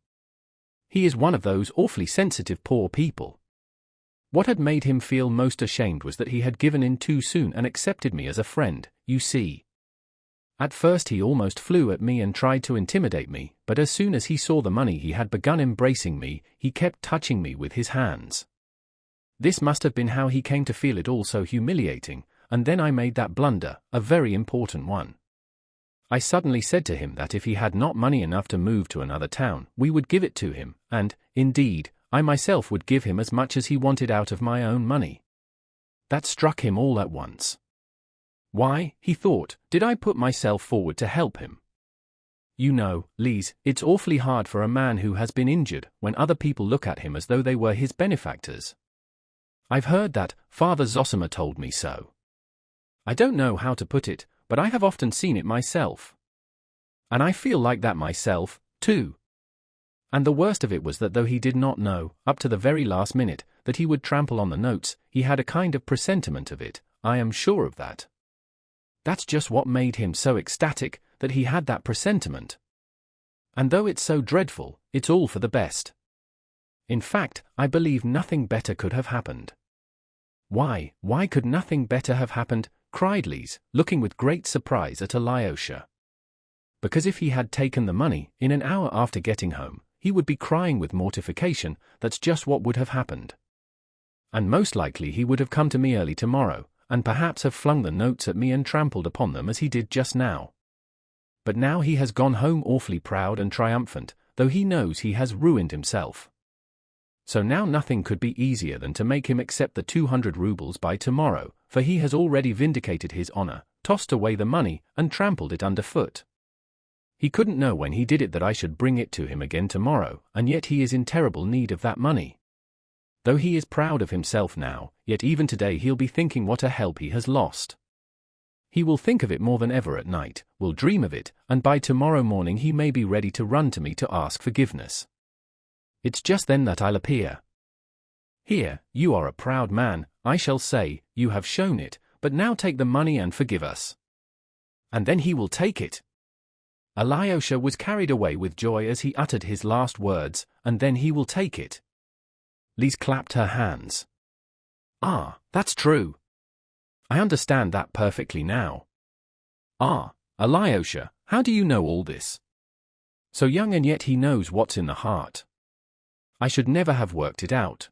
He is one of those awfully sensitive poor people. What had made him feel most ashamed was that he had given in too soon and accepted me as a friend, you see. At first he almost flew at me and tried to intimidate me, but as soon as he saw the money he had begun embracing me, he kept touching me with his hands. This must have been how he came to feel it all so humiliating, and then I made that blunder, a very important one. I suddenly said to him that if he had not money enough to move to another town, we would give it to him, and, indeed, I myself would give him as much as he wanted out of my own money. That struck him all at once. Why, he thought, did I put myself forward to help him? You know, Liz, it's awfully hard for a man who has been injured when other people look at him as though they were his benefactors. I've heard that, Father Zosima told me so. I don't know how to put it, but I have often seen it myself. And I feel like that myself, too. And the worst of it was that though he did not know, up to the very last minute, that he would trample on the notes, he had a kind of presentiment of it, I am sure of that. That's just what made him so ecstatic, that he had that presentiment. And though it's so dreadful, it's all for the best. In fact, I believe nothing better could have happened. Why could nothing better have happened? Cried Liz, looking with great surprise at Alyosha. Because if he had taken the money, in an hour after getting home, he would be crying with mortification, that's just what would have happened. And most likely he would have come to me early tomorrow, and perhaps have flung the notes at me and trampled upon them as he did just now. But now he has gone home awfully proud and triumphant, though he knows he has ruined himself. So now nothing could be easier than to make him accept the 200 rubles by tomorrow, for he has already vindicated his honor, tossed away the money, and trampled it underfoot. He couldn't know when he did it that I should bring it to him again tomorrow, and yet he is in terrible need of that money. Though he is proud of himself now, yet even today he'll be thinking what a help he has lost. He will think of it more than ever at night, will dream of it, and by tomorrow morning he may be ready to run to me to ask forgiveness. It's just then that I'll appear. Here, you are a proud man, I shall say, you have shown it, but now take the money and forgive us. And then he will take it. Alyosha was carried away with joy as he uttered his last words, and then he will take it. Lise clapped her hands. Ah, that's true. I understand that perfectly now. Ah, Alyosha, how do you know all this? So young and yet he knows what's in the heart. I should never have worked it out.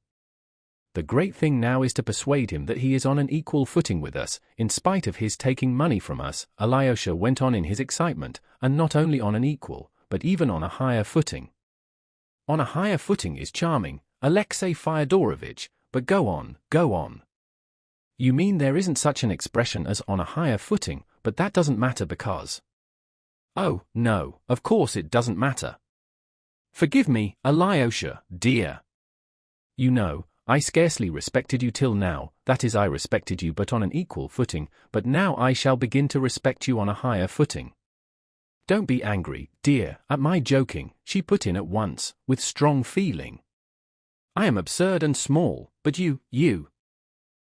The great thing now is to persuade him that he is on an equal footing with us, in spite of his taking money from us, Alyosha went on in his excitement, and not only on an equal, but even on a higher footing. On a higher footing is charming, Alexey Fyodorovitch, but go on, go on. You mean there isn't such an expression as on a higher footing, but that doesn't matter because… Oh, no, of course it doesn't matter. Forgive me, Alyosha, dear. You know, I scarcely respected you till now, that is I respected you but on an equal footing, but now I shall begin to respect you on a higher footing. Don't be angry, dear, at my joking, she put in at once, with strong feeling. I am absurd and small, but you…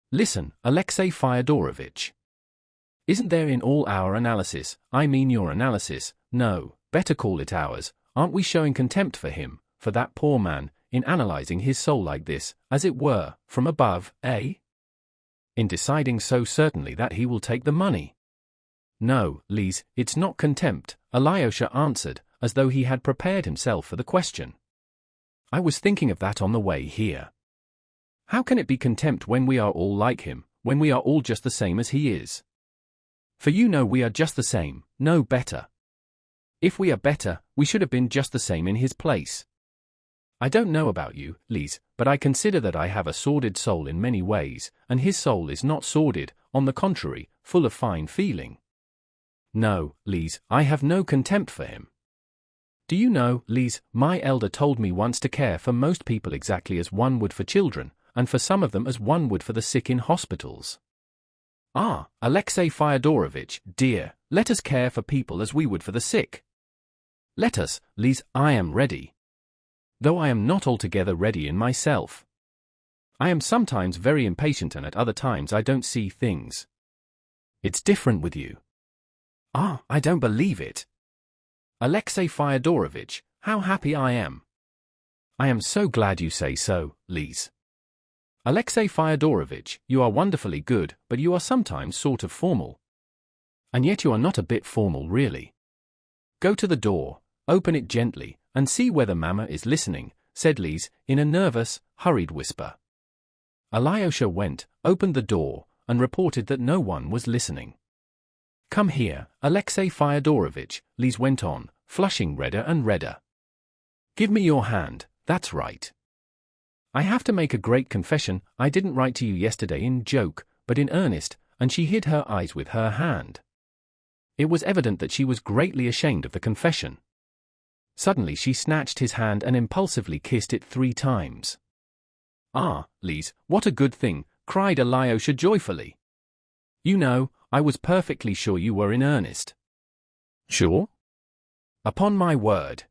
Listen, Alexey Fyodorovitch. Isn't there in all our analysis, I mean your analysis, no, better call it ours, aren't we showing contempt for him, for that poor man, in analyzing his soul like this, as it were, from above, eh? In deciding so certainly that he will take the money. No, Lise, it's not contempt, Alyosha answered, as though he had prepared himself for the question. I was thinking of that on the way here. How can it be contempt when we are all like him, when we are all just the same as he is? For you know we are just the same, no better. If we are better, we should have been just the same in his place. I don't know about you, Lise, but I consider that I have a sordid soul in many ways, and his soul is not sordid, on the contrary, full of fine feeling. No, Lise, I have no contempt for him. Do you know, Lise, my elder told me once to care for most people exactly as one would for children, and for some of them as one would for the sick in hospitals. Ah, Alexey Fyodorovitch, dear, let us care for people as we would for the sick. Let us, Lise, I am ready. Though I am not altogether ready in myself. I am sometimes very impatient and at other times I don't see things. It's different with you. Ah, I don't believe it. Alexey Fyodorovitch, how happy I am. I am so glad you say so, Lise. Alexey Fyodorovitch, you are wonderfully good, but you are sometimes sort of formal. And yet you are not a bit formal really. Go to the door, open it gently, and see whether Mamma is listening, said Lise, in a nervous, hurried whisper. Alyosha went, opened the door, and reported that no one was listening. Come here, Alexey Fyodorovitch, Lise went on, flushing redder and redder. Give me your hand, that's right. I have to make a great confession, I didn't write to you yesterday in joke, but in earnest, and she hid her eyes with her hand. It was evident that she was greatly ashamed of the confession. Suddenly she snatched his hand and impulsively kissed it 3 times. Ah, Lise, what a good thing, cried Alyosha joyfully. You know, I was perfectly sure you were in earnest. Sure? Upon my word.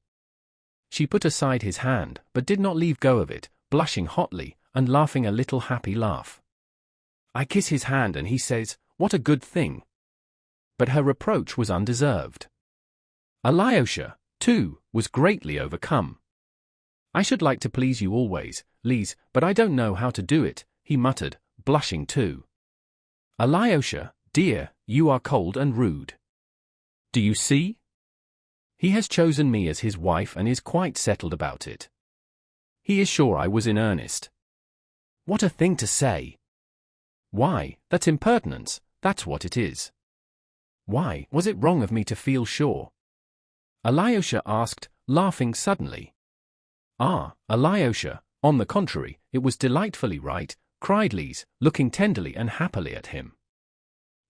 She put aside his hand, but did not leave go of it, blushing hotly, and laughing a little happy laugh. I kiss his hand and he says, what a good thing. But her reproach was undeserved. Alyosha, too, was greatly overcome. I should like to please you always, Lise, but I don't know how to do it, he muttered, blushing too. Alyosha, dear, you are cold and rude. Do you see? He has chosen me as his wife and is quite settled about it. He is sure I was in earnest. What a thing to say! Why, that's impertinence, that's what it is. Why, was it wrong of me to feel sure? Alyosha asked, laughing suddenly. Ah, Alyosha, on the contrary, it was delightfully right, cried Lise, looking tenderly and happily at him.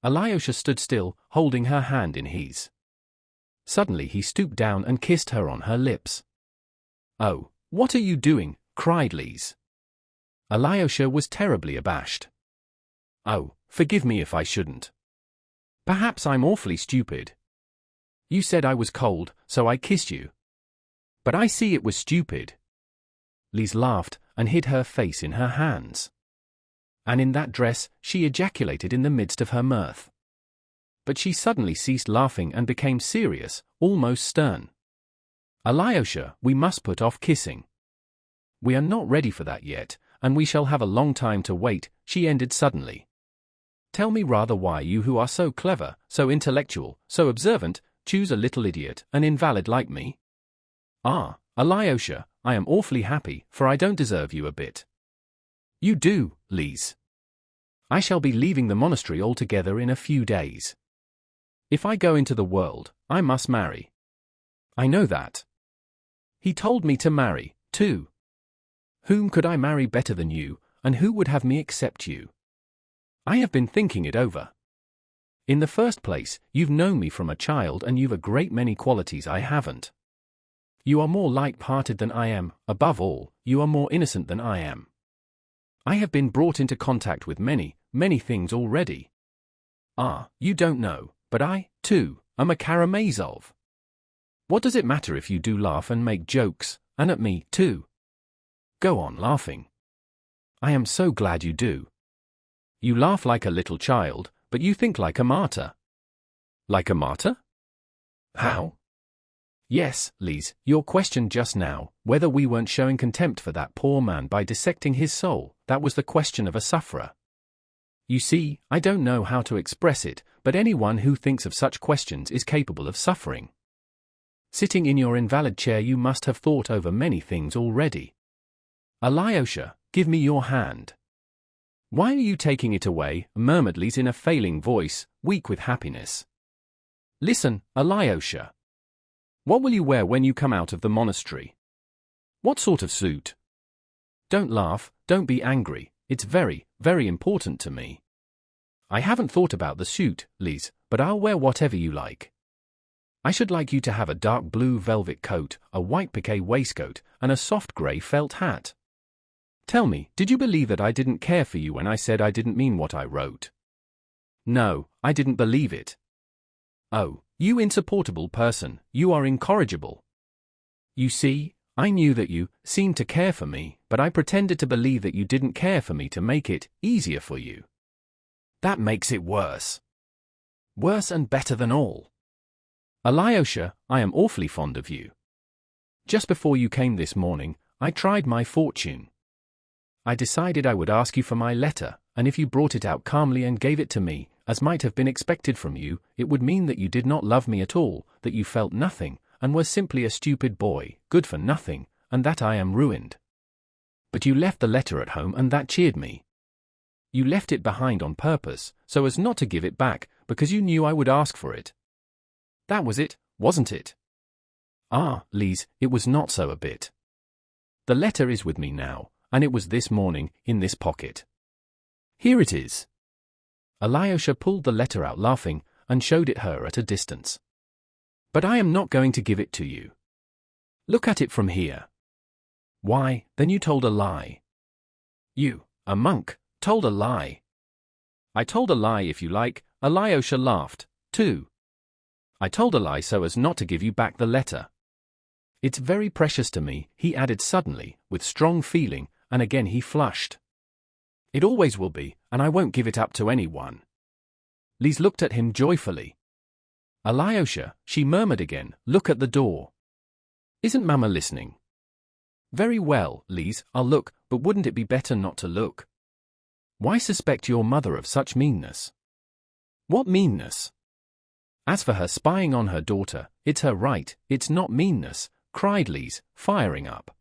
Alyosha stood still, holding her hand in his. Suddenly he stooped down and kissed her on her lips. Oh, what are you doing? Cried Lise. Alyosha was terribly abashed. Oh, forgive me if I shouldn't. Perhaps I'm awfully stupid. You said I was cold, so I kissed you. But I see it was stupid. Lise laughed and hid her face in her hands. And in that dress, she ejaculated in the midst of her mirth. But she suddenly ceased laughing and became serious, almost stern. Alyosha, we must put off kissing. We are not ready for that yet, and we shall have a long time to wait, she ended suddenly. Tell me rather why you who are so clever, so intellectual, so observant, choose a little idiot, an invalid like me? Ah, Alyosha, I am awfully happy, for I don't deserve you a bit. You do, Lise. I shall be leaving the monastery altogether in a few days. If I go into the world, I must marry. I know that. He told me to marry, too. Whom could I marry better than you, and who would have me accept you? I have been thinking it over. In the first place, you've known me from a child and you've a great many qualities I haven't. You are more light-hearted than I am, above all, you are more innocent than I am. I have been brought into contact with many, many things already. Ah, you don't know, but I, too, am a Karamazov. What does it matter if you do laugh and make jokes, and at me, too? Go on laughing. I am so glad you do. You laugh like a little child, but you think like a martyr. Like a martyr? How? Yes, Lise, your question just now, whether we weren't showing contempt for that poor man by dissecting his soul, that was the question of a sufferer. You see, I don't know how to express it, but anyone who thinks of such questions is capable of suffering. Sitting in your invalid chair you must have thought over many things already. Alyosha, give me your hand. Why are you taking it away? Murmured Lise in a failing voice, weak with happiness. Listen, Alyosha. What will you wear when you come out of the monastery? What sort of suit? Don't laugh, don't be angry, it's very, very important to me. I haven't thought about the suit, Lise, but I'll wear whatever you like. I should like you to have a dark blue velvet coat, a white piqué waistcoat, and a soft grey felt hat. Tell me, did you believe that I didn't care for you when I said I didn't mean what I wrote? No, I didn't believe it. Oh, you insupportable person, you are incorrigible. You see, I knew that you seemed to care for me, but I pretended to believe that you didn't care for me to make it easier for you. That makes it worse. Worse and better than all. Alyosha, I am awfully fond of you. Just before you came this morning, I tried my fortune. I decided I would ask you for my letter, and if you brought it out calmly and gave it to me, as might have been expected from you, it would mean that you did not love me at all, that you felt nothing, and were simply a stupid boy, good for nothing, and that I am ruined. But you left the letter at home and that cheered me. You left it behind on purpose, so as not to give it back, because you knew I would ask for it. That was it, wasn't it? Ah, Lise, it was not so a bit. The letter is with me now, and it was this morning, in this pocket. Here it is. Alyosha pulled the letter out laughing, and showed it her at a distance. But I am not going to give it to you. Look at it from here. Why, then you told a lie. You, a monk, told a lie. I told a lie if you like, Alyosha laughed, too. I told a lie so as not to give you back the letter. It's very precious to me, he added suddenly, with strong feeling, and again he flushed. It always will be, and I won't give it up to anyone. Lise looked at him joyfully. Alyosha, she murmured again, look at the door. Isn't Mama listening? Very well, Lise, I'll look, but wouldn't it be better not to look? Why suspect your mother of such meanness? What meanness? As for her spying on her daughter, it's her right, it's not meanness, cried Lise, firing up.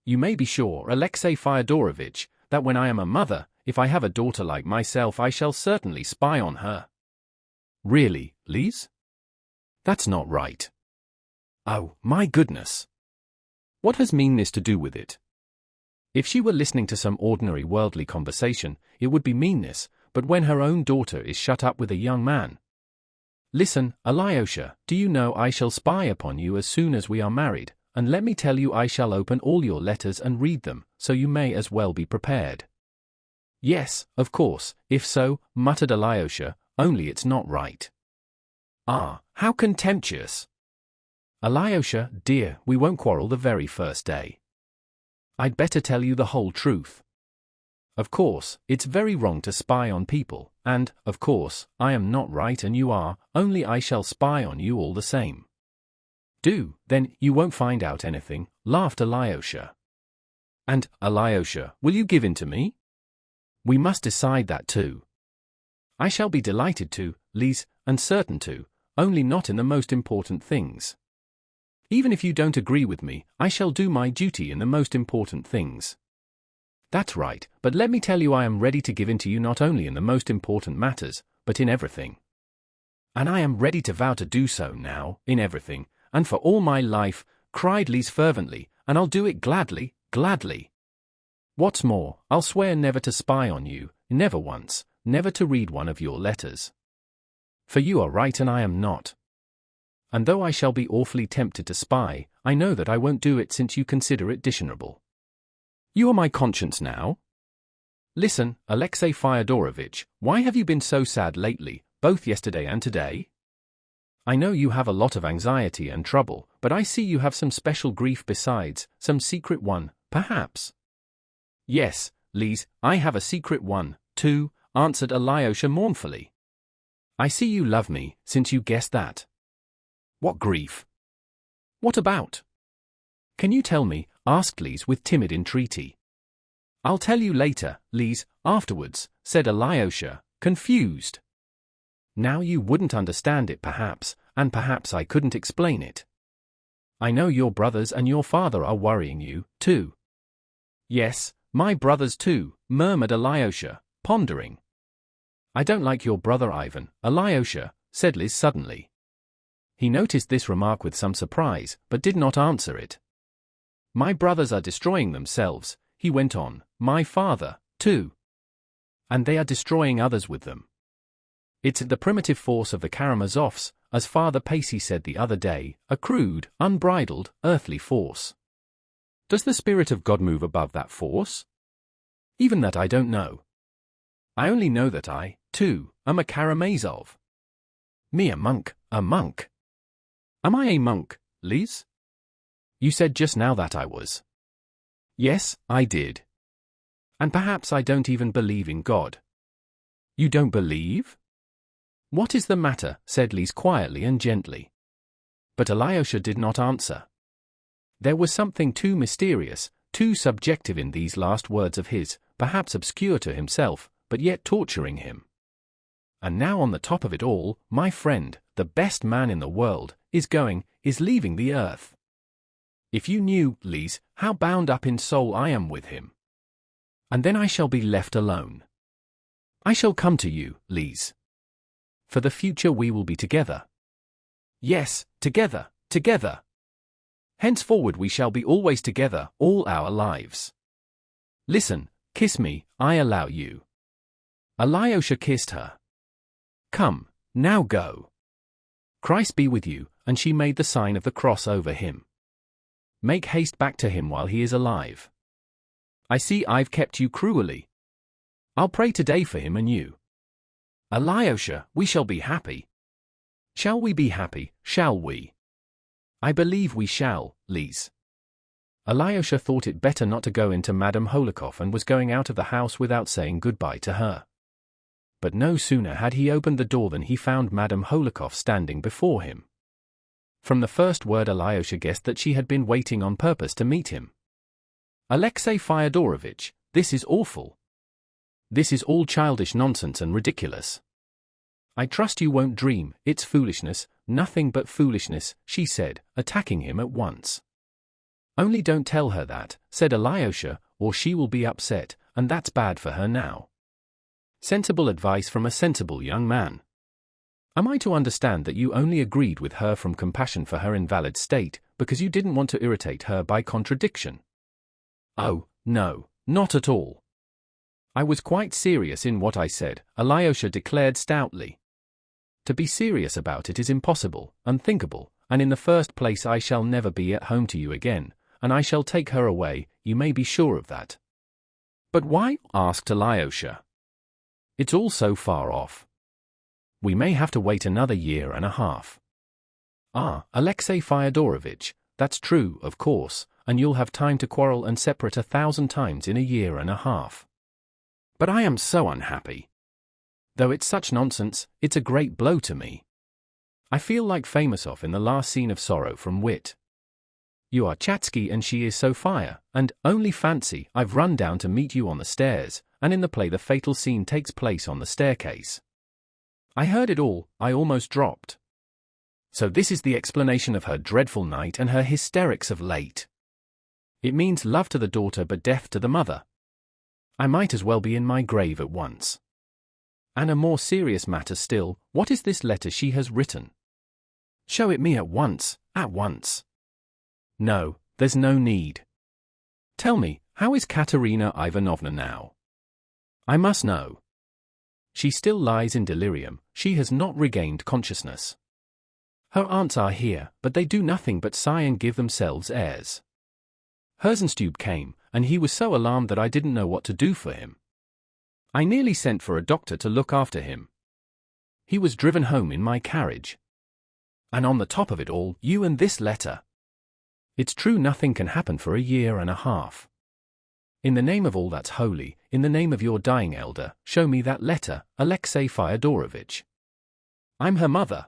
You may be sure, Alexey Fyodorovitch, that when I am a mother, if I have a daughter like myself I shall certainly spy on her. Really, Lise? That's not right. Oh, my goodness. What has meanness to do with it? If she were listening to some ordinary worldly conversation, it would be meanness, but when her own daughter is shut up with a young man. Listen, Alyosha, do you know I shall spy upon you as soon as we are married, and let me tell you I shall open all your letters and read them, so you may as well be prepared. Yes, of course, if so, muttered Alyosha, only it's not right. Ah, how contemptuous. Alyosha, dear, we won't quarrel the very first day. I'd better tell you the whole truth. Of course, it's very wrong to spy on people, and, of course, I am not right and you are, only I shall spy on you all the same. Do, then, you won't find out anything, laughed Alyosha. And, Alyosha, will you give in to me? We must decide that too. I shall be delighted to, Lise, and certain to, only not in the most important things. Even if you don't agree with me, I shall do my duty in the most important things. That's right, but let me tell you I am ready to give in to you not only in the most important matters, but in everything. And I am ready to vow to do so now, in everything, and for all my life, cried Lise fervently, and I'll do it gladly, gladly. What's more, I'll swear never to spy on you, never once, never to read one of your letters. For you are right and I am not. And though I shall be awfully tempted to spy, I know that I won't do it since you consider it dishonorable. You are my conscience now. Listen, Alexey Fyodorovitch, why have you been so sad lately, both yesterday and today? I know you have a lot of anxiety and trouble, but I see you have some special grief besides, some secret one, perhaps. Yes, Lise, I have a secret one, too, answered Alyosha mournfully. I see you love me, since you guessed that. What grief? What about? Can you tell me? Asked Lise with timid entreaty. I'll tell you later, Lise, afterwards, said Alyosha, confused. Now you wouldn't understand it perhaps, and perhaps I couldn't explain it. I know your brothers and your father are worrying you, too. Yes, my brothers too, murmured Alyosha, pondering. I don't like your brother Ivan, Alyosha, said Lise suddenly. He noticed this remark with some surprise, but did not answer it. My brothers are destroying themselves, he went on, my father, too. And they are destroying others with them. It's the primitive force of the Karamazovs, as Father Pacey said the other day, a crude, unbridled, earthly force. Does the Spirit of God move above that force? Even that I don't know. I only know that I, too, am a Karamazov. Me a monk, a monk. Am I a monk, Lise? You said just now that I was. Yes, I did. And perhaps I don't even believe in God. You don't believe? What is the matter? Said Lise quietly and gently. But Alyosha did not answer. There was something too mysterious, too subjective in these last words of his, perhaps obscure to himself, but yet torturing him. And now on the top of it all, my friend, the best man in the world, is leaving the earth. If you knew, Lise, how bound up in soul I am with him. And then I shall be left alone. I shall come to you, Lise. For the future we will be together. Yes, together, together. Henceforward we shall be always together, all our lives. Listen, kiss me, I allow you. Alyosha kissed her. Come, now go. Christ be with you, and she made the sign of the cross over him. Make haste back to him while he is alive. I see I've kept you cruelly. I'll pray today for him and you. Alyosha, we shall be happy. Shall we be happy, shall we? I believe we shall, Lise. Alyosha thought it better not to go into Madame Holikov and was going out of the house without saying goodbye to her. But no sooner had he opened the door than he found Madame Holikov standing before him. From the first word Alyosha guessed that she had been waiting on purpose to meet him. Alexey Fyodorovitch, this is awful. This is all childish nonsense and ridiculous. I trust you won't dream, it's foolishness, nothing but foolishness, she said, attacking him at once. Only don't tell her that, said Alyosha, or she will be upset, and that's bad for her now. Sensible advice from a sensible young man. Am I to understand that you only agreed with her from compassion for her invalid state, because you didn't want to irritate her by contradiction? Oh, no, not at all. I was quite serious in what I said, Alyosha declared stoutly. To be serious about it is impossible, unthinkable, and in the first place I shall never be at home to you again, and I shall take her away, you may be sure of that. But why? Asked Alyosha. It's all so far off. We may have to wait another year and a half. Ah, Alexey Fyodorovitch, that's true, of course, and you'll have time to quarrel and separate 1,000 times in a year and a half. But I am so unhappy. Though it's such nonsense, it's a great blow to me. I feel like Famusov in the last scene of Sorrow from Wit. You are Chatsky and she is Sophia, and, only fancy, I've run down to meet you on the stairs, and in the play the fatal scene takes place on the staircase. I heard it all, I almost dropped. So this is the explanation of her dreadful night and her hysterics of late. It means love to the daughter but death to the mother. I might as well be in my grave at once. And a more serious matter still, what is this letter she has written? Show it me at once, at once. No, there's no need. Tell me, how is Katerina Ivanovna now? I must know. She still lies in delirium, she has not regained consciousness. Her aunts are here, but they do nothing but sigh and give themselves airs. Herzenstube came, and he was so alarmed that I didn't know what to do for him. I nearly sent for a doctor to look after him. He was driven home in my carriage. And on the top of it all, you and this letter. It's true nothing can happen for a year and a half. In the name of all that's holy, in the name of your dying elder, show me that letter, Alexey Fyodorovitch. I'm her mother.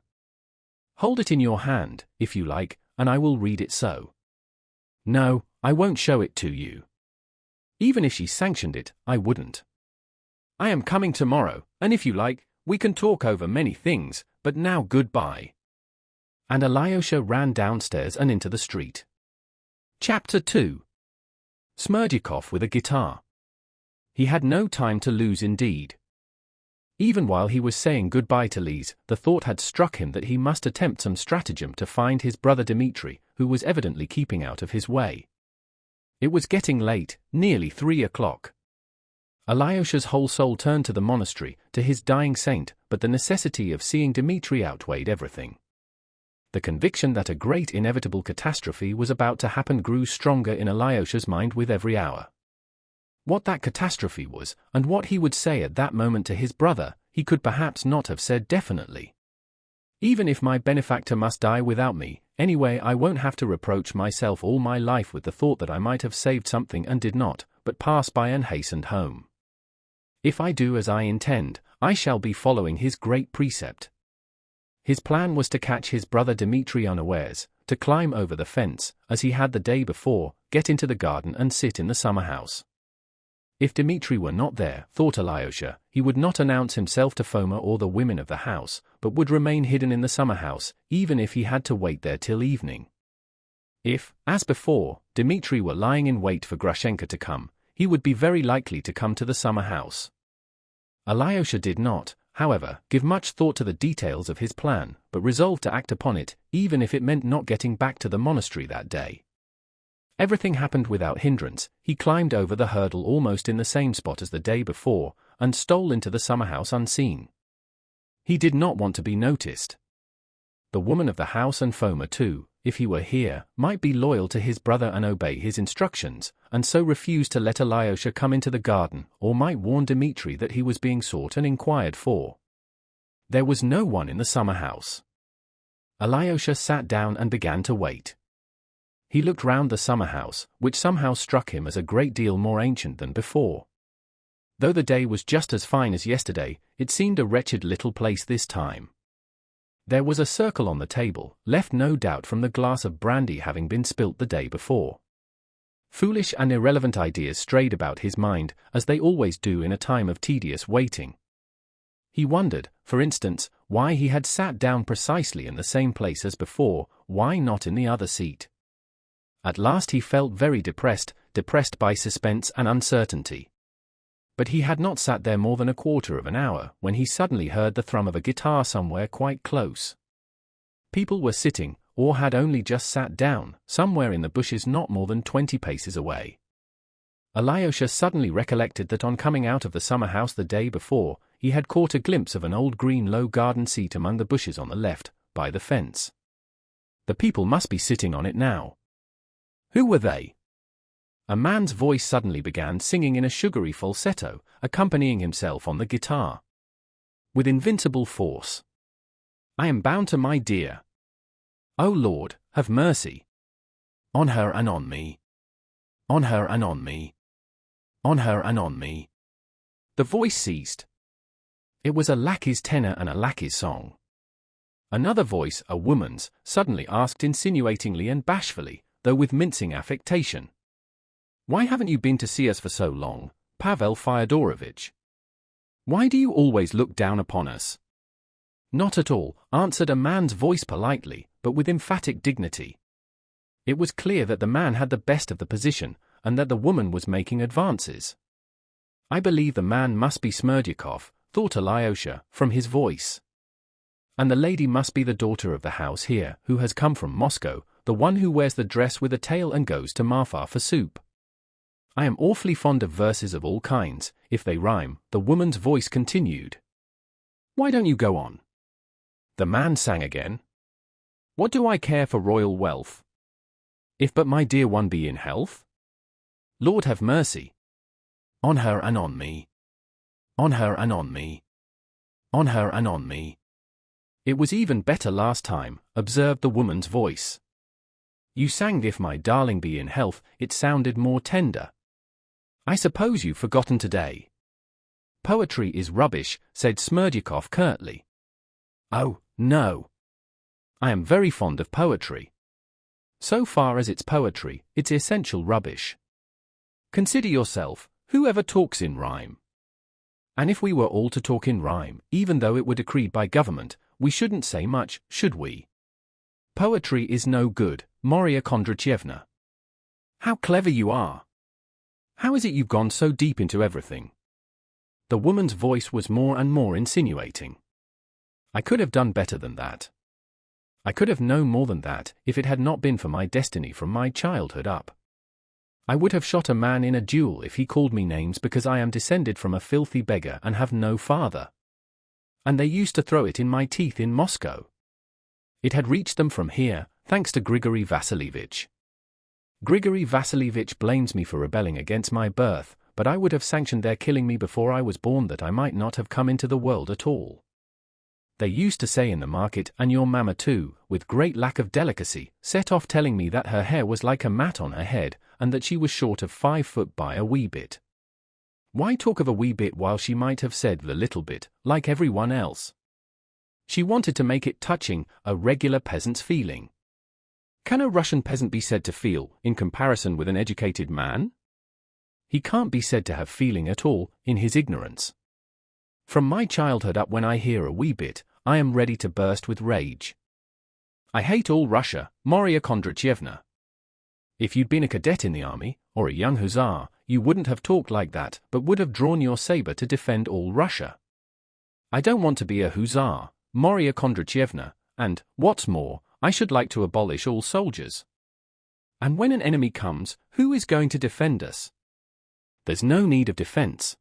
Hold it in your hand, if you like, and I will read it so. No, I won't show it to you. Even if she sanctioned it, I wouldn't. I am coming tomorrow, and if you like, we can talk over many things, but now goodbye. And Alyosha ran downstairs and into the street. Chapter 2. Smerdyakov with a guitar. He had no time to lose indeed. Even while he was saying goodbye to Lise, the thought had struck him that he must attempt some stratagem to find his brother Dmitri, who was evidently keeping out of his way. It was getting late, nearly 3 o'clock. Alyosha's whole soul turned to the monastery, to his dying saint, but the necessity of seeing Dmitri outweighed everything. The conviction that a great inevitable catastrophe was about to happen grew stronger in Alyosha's mind with every hour. What that catastrophe was, and what he would say at that moment to his brother, he could perhaps not have said definitely. Even if my benefactor must die without me, anyway I won't have to reproach myself all my life with the thought that I might have saved something and did not, but passed by and hastened home. If I do as I intend, I shall be following his great precept. His plan was to catch his brother Dmitri unawares, to climb over the fence, as he had the day before, get into the garden and sit in the summer house. If Dmitri were not there, thought Alyosha, he would not announce himself to Foma or the women of the house, but would remain hidden in the summer house, even if he had to wait there till evening. If, as before, Dmitri were lying in wait for Grushenka to come, he would be very likely to come to the summer house. Alyosha did not, however, give much thought to the details of his plan, but resolved to act upon it, even if it meant not getting back to the monastery that day. Everything happened without hindrance. He climbed over the hurdle almost in the same spot as the day before, and stole into the summer house unseen. He did not want to be noticed. The woman of the house and Foma too, if he were here, might be loyal to his brother and obey his instructions, and so refuse to let Alyosha come into the garden, or might warn Dmitri that he was being sought and inquired for. There was no one in the summer house. Alyosha sat down and began to wait. He looked round the summer house, which somehow struck him as a great deal more ancient than before. Though the day was just as fine as yesterday, it seemed a wretched little place this time. There was a circle on the table, left no doubt from the glass of brandy having been spilt the day before. Foolish and irrelevant ideas strayed about his mind, as they always do in a time of tedious waiting. He wondered, for instance, why he had sat down precisely in the same place as before, why not in the other seat. At last he felt very depressed by suspense and uncertainty. But he had not sat there more than a quarter of an hour, when he suddenly heard the thrum of a guitar somewhere quite close. People were sitting, or had only just sat down, somewhere in the bushes not more than 20 paces away. Alyosha suddenly recollected that on coming out of the summer house the day before, he had caught a glimpse of an old green low garden seat among the bushes on the left, by the fence. The people must be sitting on it now. Who were they? A man's voice suddenly began singing in a sugary falsetto, accompanying himself on the guitar. With invincible force. I am bound to my dear. O Lord, have mercy. On her and on me. On her and on me. On her and on me. The voice ceased. It was a lackey's tenor and a lackey's song. Another voice, a woman's, suddenly asked insinuatingly and bashfully, though with mincing affectation. "Why haven't you been to see us for so long, Pavel Fyodorovitch? Why do you always look down upon us?" "Not at all," answered a man's voice politely, but with emphatic dignity. It was clear that the man had the best of the position, and that the woman was making advances. "I believe the man must be Smerdyakov," thought Alyosha, from his voice. "And the lady must be the daughter of the house here, who has come from Moscow, the one who wears the dress with a tail and goes to Marfa for soup. I am awfully fond of verses of all kinds, if they rhyme," the woman's voice continued. "Why don't you go on?" The man sang again. "What do I care for royal wealth? If but my dear one be in health? Lord have mercy on her and on me. On her and on me. On her and on me." "It was even better last time," observed the woman's voice. "You sang 'If my darling be in health,' it sounded more tender. I suppose you've forgotten today." "Poetry is rubbish," said Smerdyakov curtly. "Oh, no. I am very fond of poetry. So far as it's poetry, it's essential rubbish. Consider yourself, who ever talks in rhyme? And if we were all to talk in rhyme, even though it were decreed by government, we shouldn't say much, should we? Poetry is no good, Marya Kondratyevna." "How clever you are! How is it you've gone so deep into everything?" The woman's voice was more and more insinuating. "I could have done better than that. I could have known more than that, if it had not been for my destiny from my childhood up. I would have shot a man in a duel if he called me names because I am descended from a filthy beggar and have no father. And they used to throw it in my teeth in Moscow. It had reached them from here, thanks to Grigory Vasilievich. Grigory Vasilievich blames me for rebelling against my birth, but I would have sanctioned their killing me before I was born that I might not have come into the world at all. They used to say in the market, and your mamma too, with great lack of delicacy, set off telling me that her hair was like a mat on her head, and that she was short of 5 foot by a wee bit. Why talk of a wee bit while she might have said the little bit, like everyone else? She wanted to make it touching, a regular peasant's feeling. Can a Russian peasant be said to feel, in comparison with an educated man? He can't be said to have feeling at all, in his ignorance. From my childhood up, when I hear a wee bit, I am ready to burst with rage. I hate all Russia, Marya Kondratyevna. If you'd been a cadet in the army, or a young hussar, you wouldn't have talked like that, but would have drawn your saber to defend all Russia. I don't want to be a hussar, Marya Kondratyevna, and, what's more, I should like to abolish all soldiers. And when an enemy comes, who is going to defend us? There's no need of defense.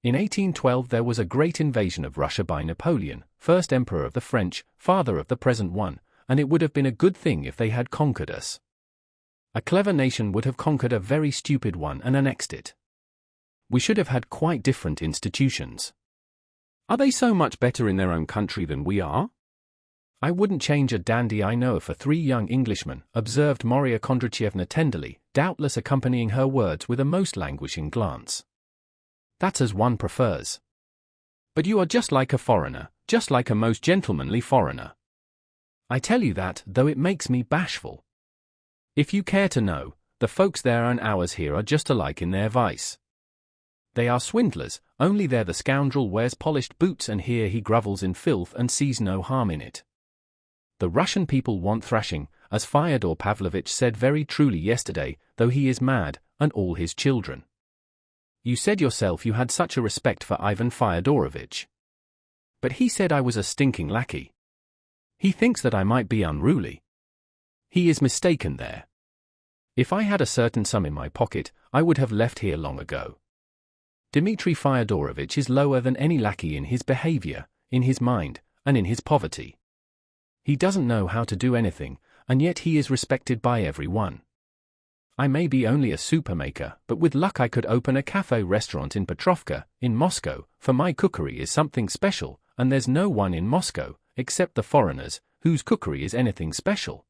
In 1812 there was a great invasion of Russia by Napoleon, first emperor of the French, father of the present one, and it would have been a good thing if they had conquered us. A clever nation would have conquered a very stupid one and annexed it. We should have had quite different institutions. Are they so much better in their own country than we are? I wouldn't change a dandy I know for 3 young Englishmen, observed Marya Kondratyevna tenderly, doubtless accompanying her words with a most languishing glance. That's as one prefers. But you are just like a foreigner, just like a most gentlemanly foreigner. I tell you that, though it makes me bashful. If you care to know, the folks there and ours here are just alike in their vice. They are swindlers, only there the scoundrel wears polished boots and here he grovels in filth and sees no harm in it. The Russian people want thrashing, as Fyodor Pavlovitch said very truly yesterday, though he is mad, and all his children. You said yourself you had such a respect for Ivan Fyodorovitch. But he said I was a stinking lackey. He thinks that I might be unruly. He is mistaken there. If I had a certain sum in my pocket, I would have left here long ago. Dmitri Fyodorovitch is lower than any lackey in his behavior, in his mind, and in his poverty. He doesn't know how to do anything, and yet he is respected by everyone. I may be only a supermaker, but with luck I could open a cafe-restaurant in Petrovka, in Moscow, for my cookery is something special, and there's no one in Moscow, except the foreigners, whose cookery is anything special.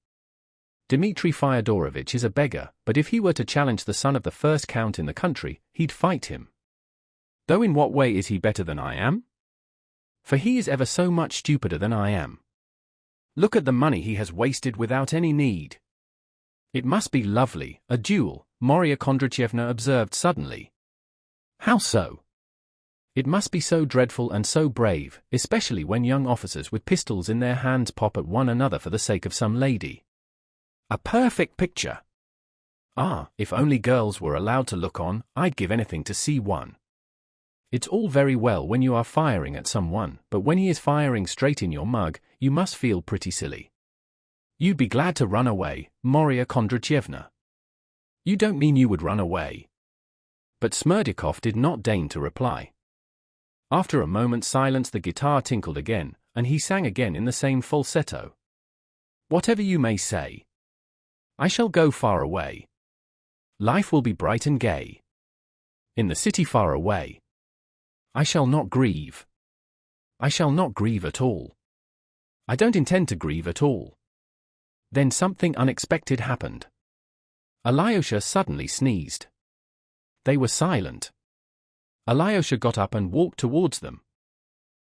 Dmitri Fyodorovitch is a beggar, but if he were to challenge the son of the first count in the country, he'd fight him. Though in what way is he better than I am? For he is ever so much stupider than I am. Look at the money he has wasted without any need. It must be lovely, a duel, Marya Kondratyevna observed suddenly. How so? It must be so dreadful and so brave, especially when young officers with pistols in their hands pop at one another for the sake of some lady. A perfect picture. Ah, if only girls were allowed to look on, I'd give anything to see one. It's all very well when you are firing at someone, but when he is firing straight in your mug, you must feel pretty silly. You'd be glad to run away, Marya Kondratyevna. You don't mean you would run away? But Smerdyakov did not deign to reply. After a moment's silence the guitar tinkled again, and he sang again in the same falsetto. Whatever you may say. I shall go far away. Life will be bright and gay. In the city far away. I shall not grieve. I shall not grieve at all. I don't intend to grieve at all. Then something unexpected happened. Alyosha suddenly sneezed. They were silent. Alyosha got up and walked towards them.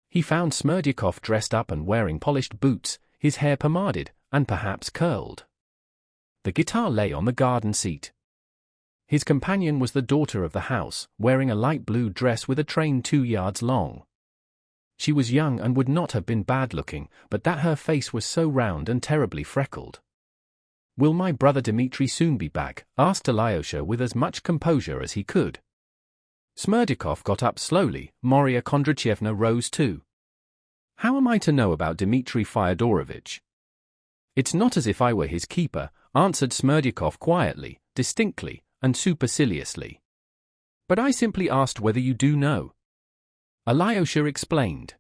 He found Smerdyakov dressed up and wearing polished boots, his hair pomaded, and perhaps curled. The guitar lay on the garden seat. His companion was the daughter of the house, wearing a light blue dress with a train 2 yards long. She was young and would not have been bad-looking, but that her face was so round and terribly freckled. "Will my brother Dmitri soon be back?" asked Alyosha with as much composure as he could. Smerdyakov got up slowly. Marya Kondratyevna rose too. "How am I to know about Dmitri Fyodorovitch?" "It's not as if I were his keeper," answered Smerdyakov quietly, distinctly, and superciliously. "But I simply asked whether you do know." Alyosha explained.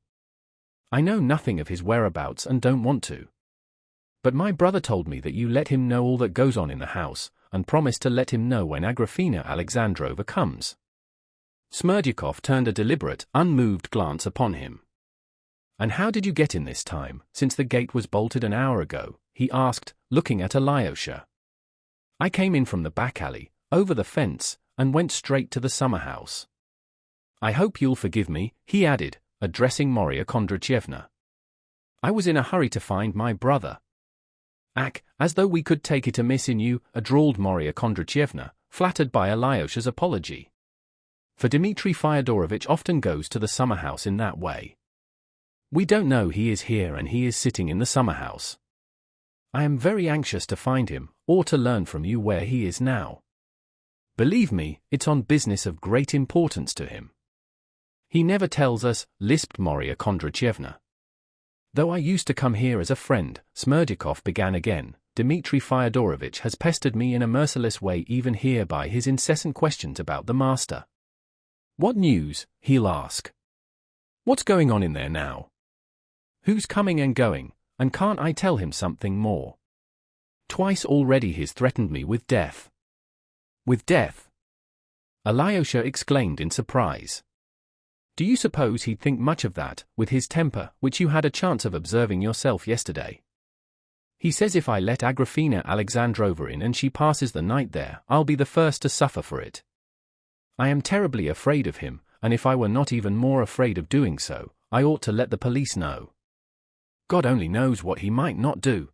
"I know nothing of his whereabouts and don't want to. But my brother told me that you let him know all that goes on in the house, and promised to let him know when Agrafena Alexandrovna comes." Smerdyakov turned a deliberate, unmoved glance upon him. "And how did you get in this time, since the gate was bolted an hour ago?" he asked, looking at Alyosha. "I came in from the back alley, over the fence, and went straight to the summer house. I hope you'll forgive me," he added, addressing Marya Kondratyevna. "I was in a hurry to find my brother." "Ak, as though we could take it amiss in you," drawled Marya Kondratyevna, flattered by Alyosha's apology. "For Dmitri Fyodorovitch often goes to the summer house in that way. We don't know he is here and he is sitting in the summer house. I am very anxious to find him, or to learn from you where he is now. Believe me, it's on business of great importance to him." "He never tells us," lisped Marya Kondratyevna. "Though I used to come here as a friend," Smerdyakov began again, "Dmitri Fyodorovitch has pestered me in a merciless way even here by his incessant questions about the master. 'What news?' he'll ask. 'What's going on in there now? Who's coming and going, and can't I tell him something more? Twice already he's threatened me with death.'" "With death?" Alyosha exclaimed in surprise. "Do you suppose he'd think much of that, with his temper, which you had a chance of observing yourself yesterday? He says if I let Agrafena Alexandrovna in and she passes the night there, I'll be the first to suffer for it. I am terribly afraid of him, and if I were not even more afraid of doing so, I ought to let the police know. God only knows what he might not do.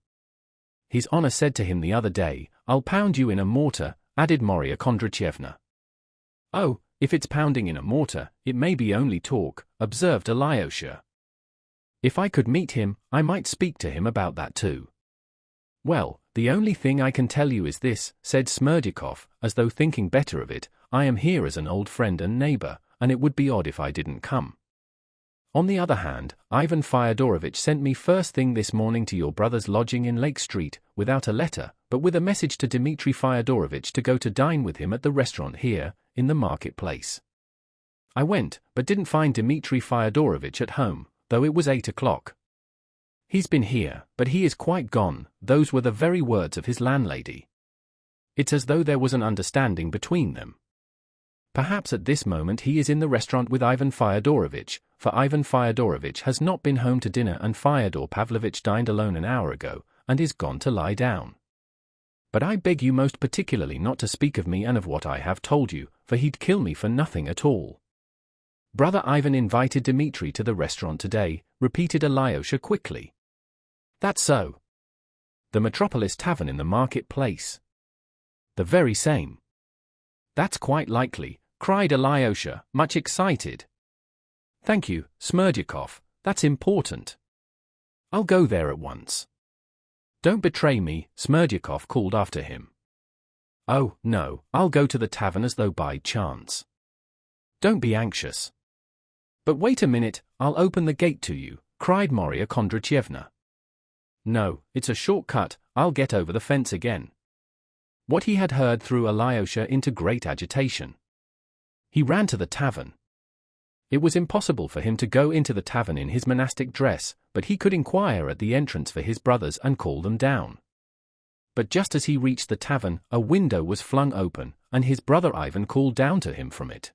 His honor said to him the other day, 'I'll pound you in a mortar,'" added Marya Kondratyevna. "Oh, if it's pounding in a mortar, it may be only talk," observed Alyosha. "If I could meet him, I might speak to him about that too." "Well, the only thing I can tell you is this," said Smerdyakov, as though thinking better of it, "I am here as an old friend and neighbor, and it would be odd if I didn't come. On the other hand, Ivan Fyodorovitch sent me first thing this morning to your brother's lodging in Lake Street, without a letter, but with a message to Dmitri Fyodorovitch to go to dine with him at the restaurant here, in the marketplace. I went, but didn't find Dmitri Fyodorovitch at home, though it was 8 o'clock. He's been here, but he is quite gone," those were the very words of his landlady. "It's as though there was an understanding between them. Perhaps at this moment he is in the restaurant with Ivan Fyodorovitch, for Ivan Fyodorovitch has not been home to dinner and Fyodor Pavlovitch dined alone an hour ago, and is gone to lie down. But I beg you most particularly not to speak of me and of what I have told you, for he'd kill me for nothing at all." "Brother Ivan invited Dmitri to the restaurant today," repeated Alyosha quickly. "That's so. The Metropolis Tavern in the market-place. The very same. That's quite likely, cried Alyosha, much excited. Thank you, Smerdyakov, that's important. I'll go there at once. Don't betray me, Smerdyakov called after him. Oh, no, I'll go to the tavern as though by chance. Don't be anxious. But wait a minute, I'll open the gate to you, cried Marya Kondratyevna. No, it's a short cut, I'll get over the fence again. What he had heard threw Alyosha into great agitation. He ran to the tavern. It was impossible for him to go into the tavern in his monastic dress, but he could inquire at the entrance for his brothers and call them down. But just as he reached the tavern, a window was flung open, and his brother Ivan called down to him from it.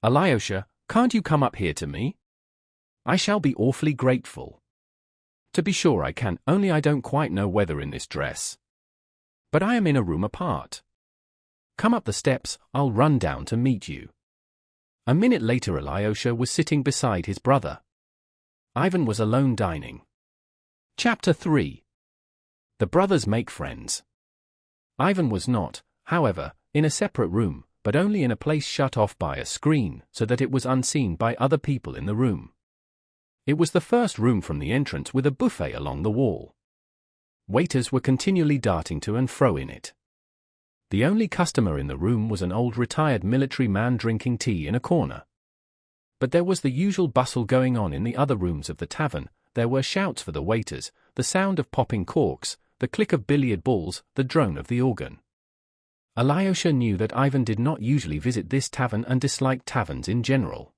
Alyosha, can't you come up here to me? I shall be awfully grateful. To be sure I can, only I don't quite know whether in this dress. But I am in a room apart. Come up the steps, I'll run down to meet you. A minute later Alyosha was sitting beside his brother. Ivan was alone dining. Chapter 3. The brothers make friends. Ivan was not, however, in a separate room, but only in a place shut off by a screen, so that it was unseen by other people in the room. It was the first room from the entrance with a buffet along the wall. Waiters were continually darting to and fro in it. The only customer in the room was an old retired military man drinking tea in a corner. But there was the usual bustle going on in the other rooms of the tavern. There were shouts for the waiters, the sound of popping corks, the click of billiard balls, the drone of the organ. Alyosha knew that Ivan did not usually visit this tavern and disliked taverns in general.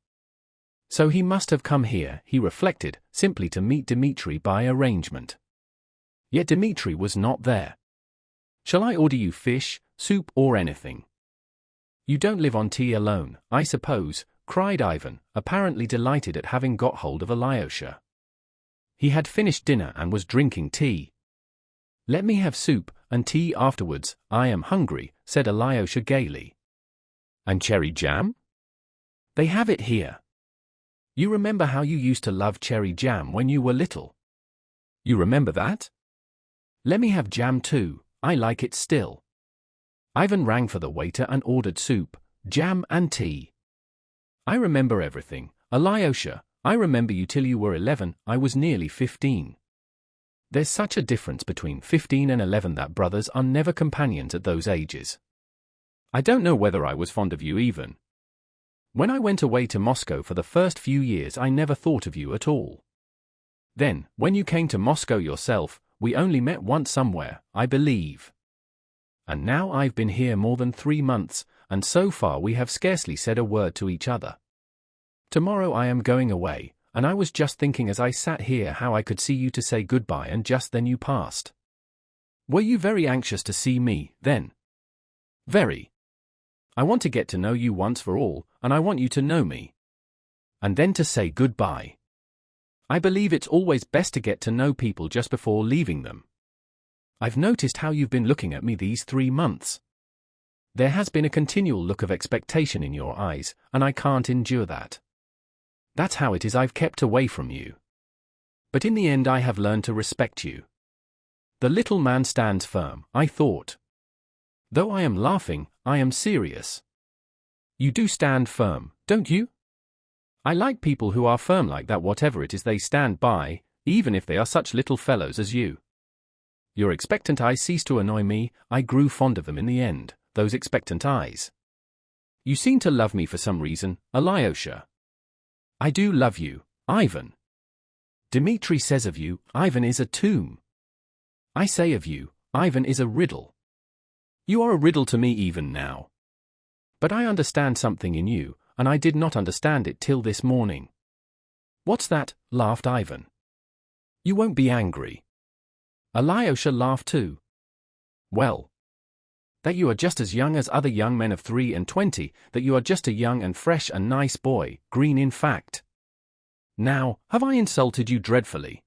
So he must have come here, he reflected, simply to meet Dmitri by arrangement. Yet Dmitri was not there. Shall I order you fish, soup or anything? You don't live on tea alone, I suppose, cried Ivan, apparently delighted at having got hold of Alyosha. He had finished dinner and was drinking tea. Let me have soup and tea afterwards, I am hungry, said Alyosha gaily. And cherry jam? They have it here. You remember how you used to love cherry jam when you were little? You remember that? Let me have jam too, I like it still. Ivan rang for the waiter and ordered soup, jam and tea. I remember everything, Alyosha, I remember you till you were 11, I was nearly 15. There's such a difference between 15 and 11 that brothers are never companions at those ages. I don't know whether I was fond of you even. When I went away to Moscow for the first few years I never thought of you at all. Then, when you came to Moscow yourself, we only met once somewhere, I believe. And now I've been here more than 3 months, and so far we have scarcely said a word to each other. Tomorrow I am going away, and I was just thinking as I sat here how I could see you to say goodbye and just then you passed. Were you very anxious to see me, then? Very. I want to get to know you once for all, and I want you to know me. And then to say goodbye. I believe it's always best to get to know people just before leaving them. I've noticed how you've been looking at me these 3 months. There has been a continual look of expectation in your eyes, and I can't endure that. That's how it is I've kept away from you. But in the end I have learned to respect you. The little man stands firm, I thought. Though I am laughing, I am serious. You do stand firm, don't you? I like people who are firm like that whatever it is they stand by, even if they are such little fellows as you. Your expectant eyes ceased to annoy me, I grew fond of them in the end, those expectant eyes. You seem to love me for some reason, Alyosha. I do love you, Ivan. Dmitri says of you, Ivan is a tomb. I say of you, Ivan is a riddle. You are a riddle to me even now. But I understand something in you, and I did not understand it till this morning. What's that? Laughed Ivan. You won't be angry. Alyosha laughed too. Well, that you are just as young as other young men of 3 and 20, that you are just a young and fresh and nice boy, green in fact. Now, have I insulted you dreadfully?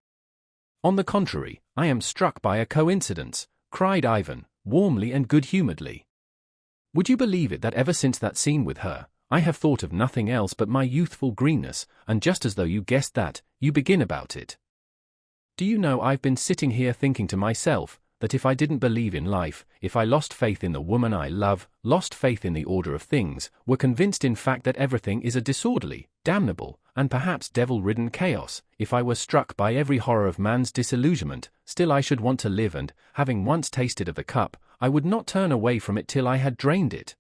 On the contrary, I am struck by a coincidence, cried Ivan, warmly and good-humouredly. Would you believe it that ever since that scene with her, I have thought of nothing else but my youthful greenness, and just as though you guessed that, you begin about it. Do you know I've been sitting here thinking to myself, that if I didn't believe in life, if I lost faith in the woman I love, lost faith in the order of things, were convinced in fact that everything is a disorderly, damnable, and perhaps devil-ridden chaos, if I were struck by every horror of man's disillusionment, still I should want to live and, having once tasted of the cup, I would not turn away from it till I had drained it.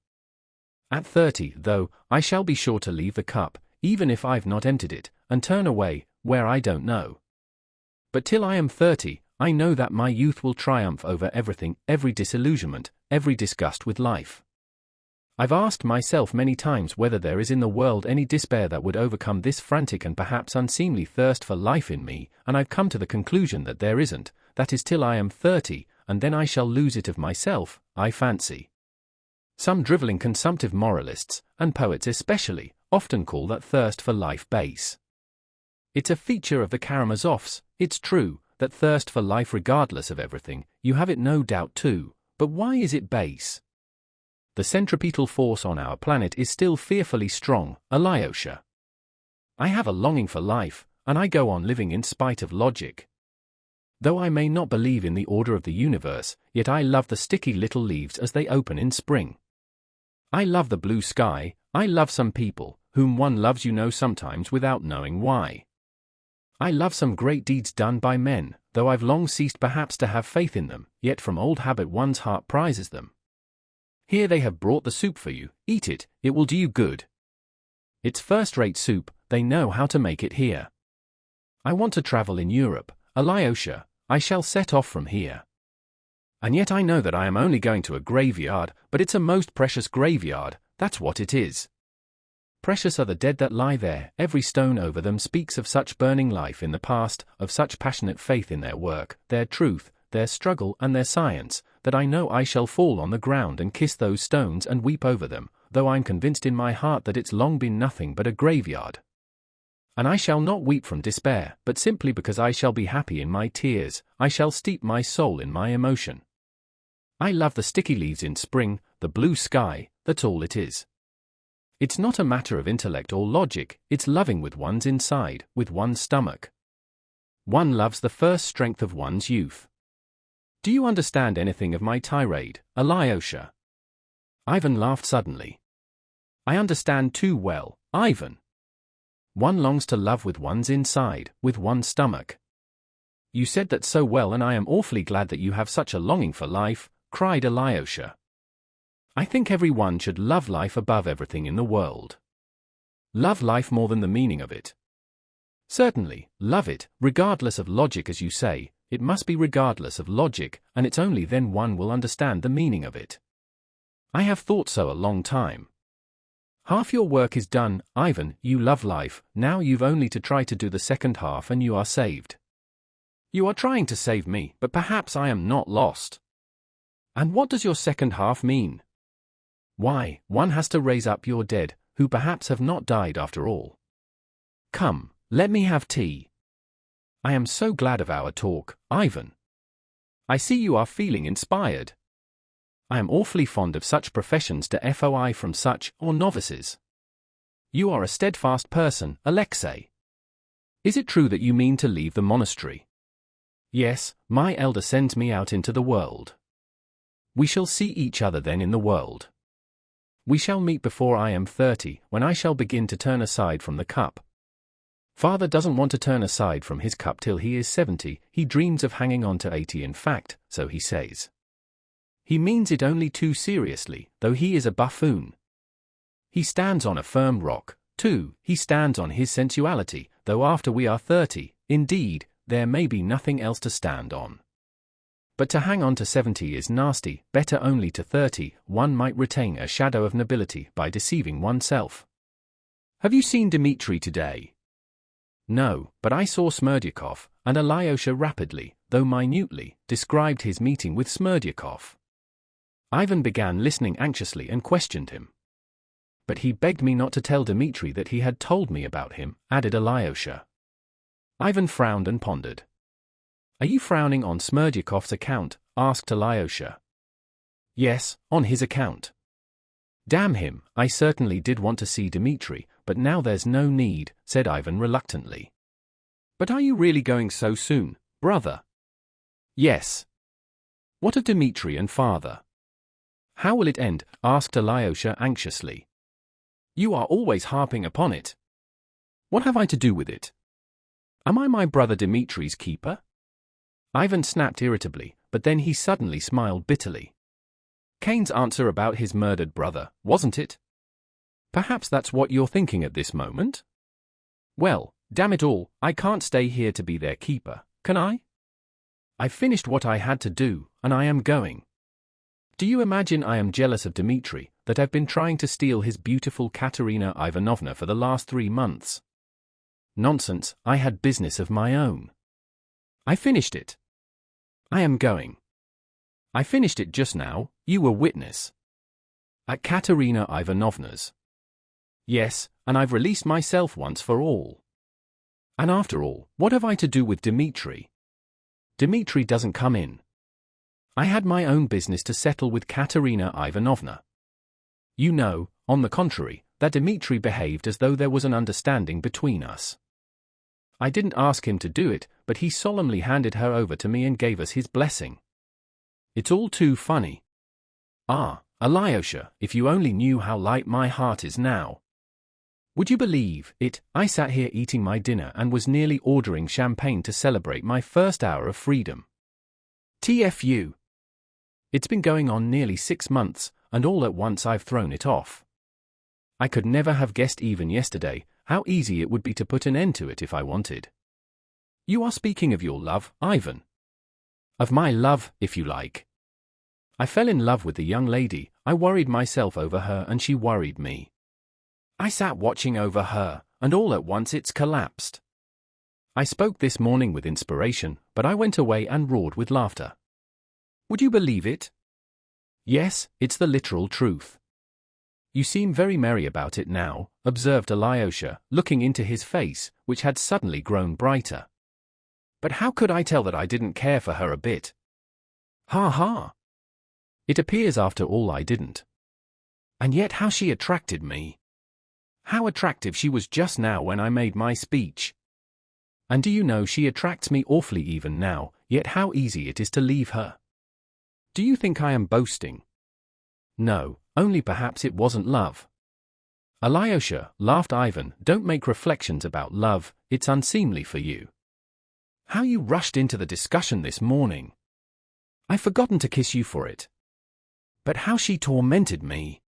At 30, though, I shall be sure to leave the cup, even if I've not emptied it, and turn away, where I don't know. But till I am 30, I know that my youth will triumph over everything, every disillusionment, every disgust with life. I've asked myself many times whether there is in the world any despair that would overcome this frantic and perhaps unseemly thirst for life in me, and I've come to the conclusion that there isn't, that is till I am 30, and then I shall lose it of myself, I fancy. Some drivelling consumptive moralists, and poets especially, often call that thirst for life base. It's a feature of the Karamazovs, it's true, that thirst for life regardless of everything, you have it no doubt too, but why is it base? The centripetal force on our planet is still fearfully strong, Alyosha. I have a longing for life, and I go on living in spite of logic. Though I may not believe in the order of the universe, yet I love the sticky little leaves as they open in spring. I love the blue sky, I love some people, whom one loves sometimes without knowing why. I love some great deeds done by men, though I've long ceased perhaps to have faith in them, yet from old habit one's heart prizes them. Here they have brought the soup for you, eat it, it will do you good. It's first-rate soup, they know how to make it here. I want to travel in Europe, Alyosha, I shall set off from here. And yet I know that I am only going to a graveyard, but it's a most precious graveyard, that's what it is. Precious are the dead that lie there, every stone over them speaks of such burning life in the past, of such passionate faith in their work, their truth, their struggle and their science, that I know I shall fall on the ground and kiss those stones and weep over them, though I'm convinced in my heart that it's long been nothing but a graveyard. And I shall not weep from despair, but simply because I shall be happy in my tears, I shall steep my soul in my emotion. I love the sticky leaves in spring, the blue sky, that's all it is. It's not a matter of intellect or logic, it's loving with one's inside, with one's stomach. One loves the first strength of one's youth. Do you understand anything of my tirade, Alyosha? Ivan laughed suddenly. I understand too well, Ivan. One longs to love with one's inside, with one's stomach. You said that so well, and I am awfully glad that you have such a longing for life, cried Alyosha. I think every one should love life above everything in the world. Love life more than the meaning of it. Certainly, love it, regardless of logic as you say, it must be regardless of logic, and it's only then one will understand the meaning of it. I have thought so a long time. Half your work is done, Ivan, you love life, now you've only to try to do the second half and you are saved. You are trying to save me, but perhaps I am not lost. And what does your second half mean? Why, one has to raise up your dead, who perhaps have not died after all. Come, let me have tea. I am so glad of our talk, Ivan. I see you are feeling inspired. I am awfully fond of such professions to FOI from such, or novices. You are a steadfast person, Alexei. Is it true that you mean to leave the monastery? Yes, my elder sends me out into the world. We shall see each other then in the world. We shall meet before I am 30, when I shall begin to turn aside from the cup. Father doesn't want to turn aside from his cup till he is 70, he dreams of hanging on to 80 in fact, so he says. He means it only too seriously, though he is a buffoon. He stands on a firm rock, too, he stands on his sensuality, though after we are 30, indeed, there may be nothing else to stand on. But to hang on to 70 is nasty, better only to 30, one might retain a shadow of nobility by deceiving oneself. Have you seen Dmitri today? No, but I saw Smerdyakov, and Alyosha rapidly, though minutely, described his meeting with Smerdyakov. Ivan began listening anxiously and questioned him. But he begged me not to tell Dmitri that he had told me about him, added Alyosha. Ivan frowned and pondered. Are you frowning on Smerdyakov's account? Asked Alyosha. Yes, on his account. Damn him, I certainly did want to see Dmitri, but now there's no need, said Ivan reluctantly. But are you really going so soon, brother? Yes. What of Dmitri and father? How will it end? Asked Alyosha anxiously. You are always harping upon it. What have I to do with it? Am I my brother Dmitri's keeper? Ivan snapped irritably, but then he suddenly smiled bitterly. Cain's answer about his murdered brother, wasn't it? Perhaps that's what you're thinking at this moment? Well, damn it all, I can't stay here to be their keeper, can I? I've finished what I had to do, and I am going. Do you imagine I am jealous of Dmitri, that I've been trying to steal his beautiful Katerina Ivanovna for the last 3 months? Nonsense, I had business of my own. I finished it. I am going. I finished it just now, you were witness. At Katerina Ivanovna's. Yes, and I've released myself once for all. And after all, what have I to do with Dmitri? Dmitri doesn't come in. I had my own business to settle with Katerina Ivanovna. You know, on the contrary, that Dmitri behaved as though there was an understanding between us. I didn't ask him to do it, but he solemnly handed her over to me and gave us his blessing. It's all too funny. Ah, Alyosha, if you only knew how light my heart is now. Would you believe it, I sat here eating my dinner and was nearly ordering champagne to celebrate my first hour of freedom. TFU. It's been going on nearly 6 months, and all at once I've thrown it off. I could never have guessed even yesterday how easy it would be to put an end to it if I wanted. You are speaking of your love, Ivan. Of my love, if you like. I fell in love with the young lady, I worried myself over her and she worried me. I sat watching over her, and all at once it's collapsed. I spoke this morning with inspiration, but I went away and roared with laughter. Would you believe it? Yes, it's the literal truth. You seem very merry about it now, observed Alyosha, looking into his face, which had suddenly grown brighter. But how could I tell that I didn't care for her a bit? Ha ha! It appears after all I didn't. And yet how she attracted me. How attractive she was just now when I made my speech. And do you know she attracts me awfully even now, yet how easy it is to leave her. Do you think I am boasting? No, only perhaps it wasn't love. Alyosha, laughed Ivan, don't make reflections about love, it's unseemly for you. How you rushed into the discussion this morning. I've forgotten to kiss you for it. But how she tormented me.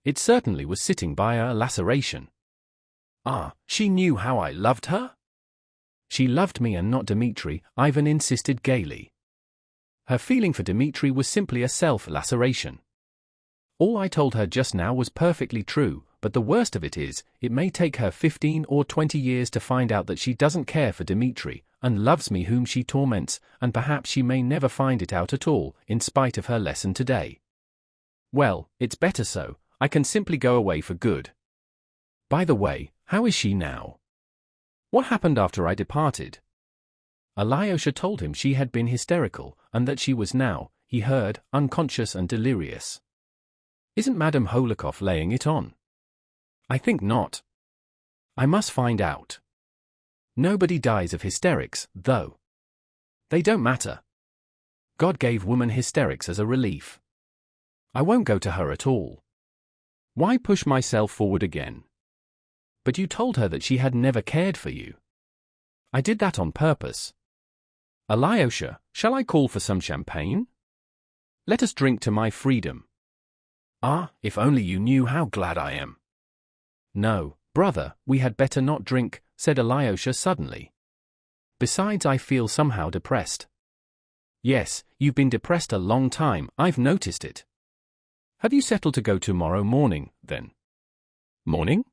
It certainly was sitting by a laceration. Ah, she knew how I loved her? She loved me and not Dmitri, Ivan insisted gaily. Her feeling for Dmitri was simply a self-laceration. All I told her just now was perfectly true, but the worst of it is, it may take her 15 or 20 years to find out that she doesn't care for Dmitri, and loves me whom she torments, and perhaps she may never find it out at all, in spite of her lesson today. Well, it's better so. I can simply go away for good. By the way, how is she now? What happened after I departed? Alyosha told him she had been hysterical, and that she was now, he heard, unconscious and delirious. Isn't Madame Holikov laying it on? I think not. I must find out. Nobody dies of hysterics, though. They don't matter. God gave woman hysterics as a relief. I won't go to her at all. Why push myself forward again? But you told her that she had never cared for you. I did that on purpose. Alyosha, shall I call for some champagne? Let us drink to my freedom. Ah, if only you knew how glad I am. No, brother, we had better not drink, said Alyosha suddenly. Besides, I feel somehow depressed. Yes, you've been depressed a long time, I've noticed it. Have you settled to go tomorrow morning, then? Morning?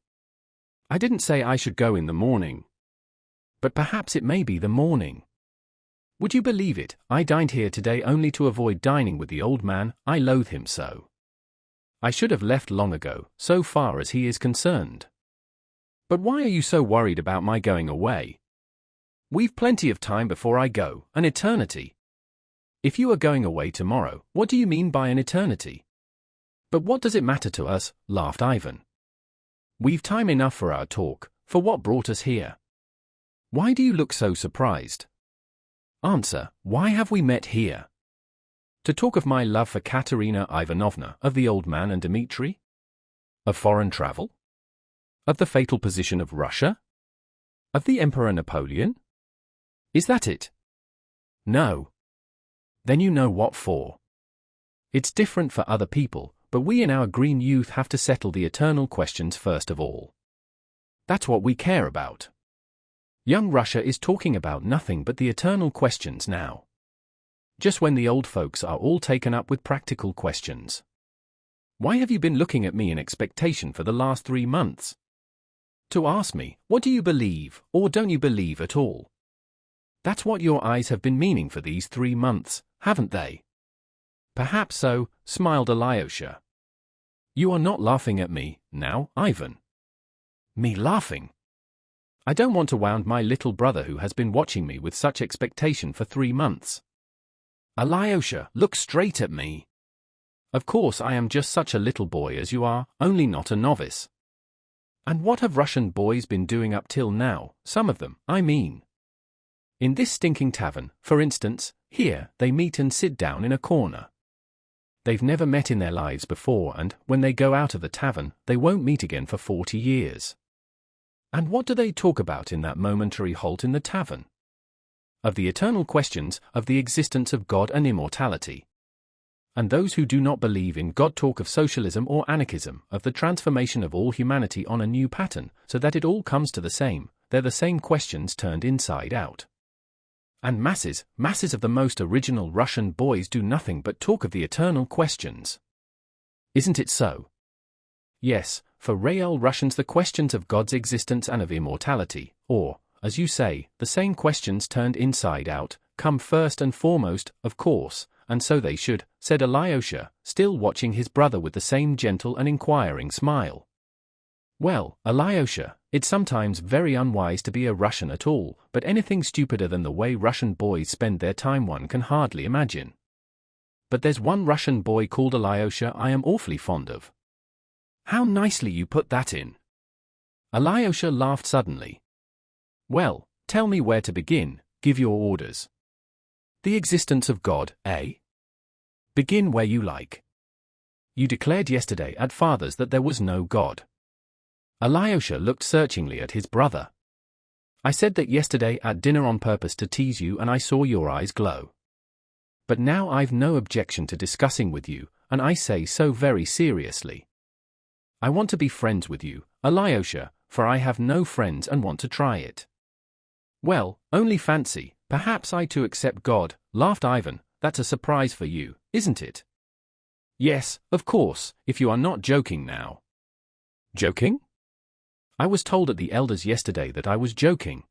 I didn't say I should go in the morning. But perhaps it may be the morning. Would you believe it, I dined here today only to avoid dining with the old man, I loathe him so. I should have left long ago, so far as he is concerned. But why are you so worried about my going away? We've plenty of time before I go, an eternity. If you are going away tomorrow, what do you mean by an eternity? But what does it matter to us, laughed Ivan. We've time enough for our talk, for what brought us here. Why do you look so surprised? Answer, why have we met here? To talk of my love for Katerina Ivanovna, of the old man and Dmitri? Of foreign travel? Of the fatal position of Russia? Of the Emperor Napoleon? Is that it? No. Then you know what for. It's different for other people, but we in our green youth have to settle the eternal questions first of all. That's what we care about. Young Russia is talking about nothing but the eternal questions now. Just when the old folks are all taken up with practical questions. Why have you been looking at me in expectation for the last 3 months? To ask me, what do you believe, or don't you believe at all? That's what your eyes have been meaning for these 3 months, haven't they? Perhaps so, smiled Alyosha. You are not laughing at me, now, Ivan. Me laughing? I don't want to wound my little brother who has been watching me with such expectation for 3 months. Alyosha, look straight at me. Of course I am just such a little boy as you are, only not a novice. And what have Russian boys been doing up till now, some of them, I mean? In this stinking tavern, for instance, here, they meet and sit down in a corner. They've never met in their lives before, and, when they go out of the tavern, they won't meet again for 40 years. And what do they talk about in that momentary halt in the tavern? Of the eternal questions, of the existence of God and immortality. And those who do not believe in God talk of socialism or anarchism, of the transformation of all humanity on a new pattern, so that it all comes to the same. They're the same questions turned inside out. And masses of the most original Russian boys do nothing but talk of the eternal questions. Isn't it so? Yes, for real Russians the questions of God's existence and of immortality, or, as you say, the same questions turned inside out, come first and foremost, of course, and so they should, said Alyosha, still watching his brother with the same gentle and inquiring smile. Well, Alyosha, it's sometimes very unwise to be a Russian at all, but anything stupider than the way Russian boys spend their time one can hardly imagine. But there's one Russian boy called Alyosha I am awfully fond of. How nicely you put that in. Alyosha laughed suddenly. Well, tell me where to begin, give your orders. The existence of God, eh? Begin where you like. You declared yesterday at Father's that there was no God. Alyosha looked searchingly at his brother. I said that yesterday at dinner on purpose to tease you, and I saw your eyes glow. But now I've no objection to discussing with you, and I say so very seriously. I want to be friends with you, Alyosha, for I have no friends and want to try it. Well, only fancy, perhaps I too accept God, laughed Ivan. That's a surprise for you, isn't it? Yes, of course, if you are not joking now. Joking? I was told at the elders yesterday that I was joking.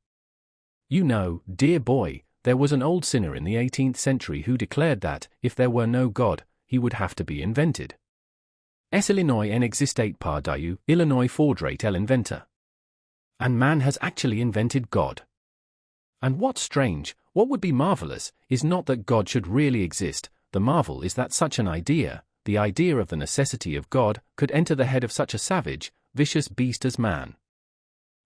You know, dear boy, there was an old sinner in the 18th century who declared that, if there were no God, he would have to be invented. Es Illinois en existate par Dieu, Illinois faudrait el inventor. And man has actually invented God. And what's strange, what would be marvelous, is not that God should really exist, the marvel is that such an idea, the idea of the necessity of God, could enter the head of such a savage, vicious beast as man.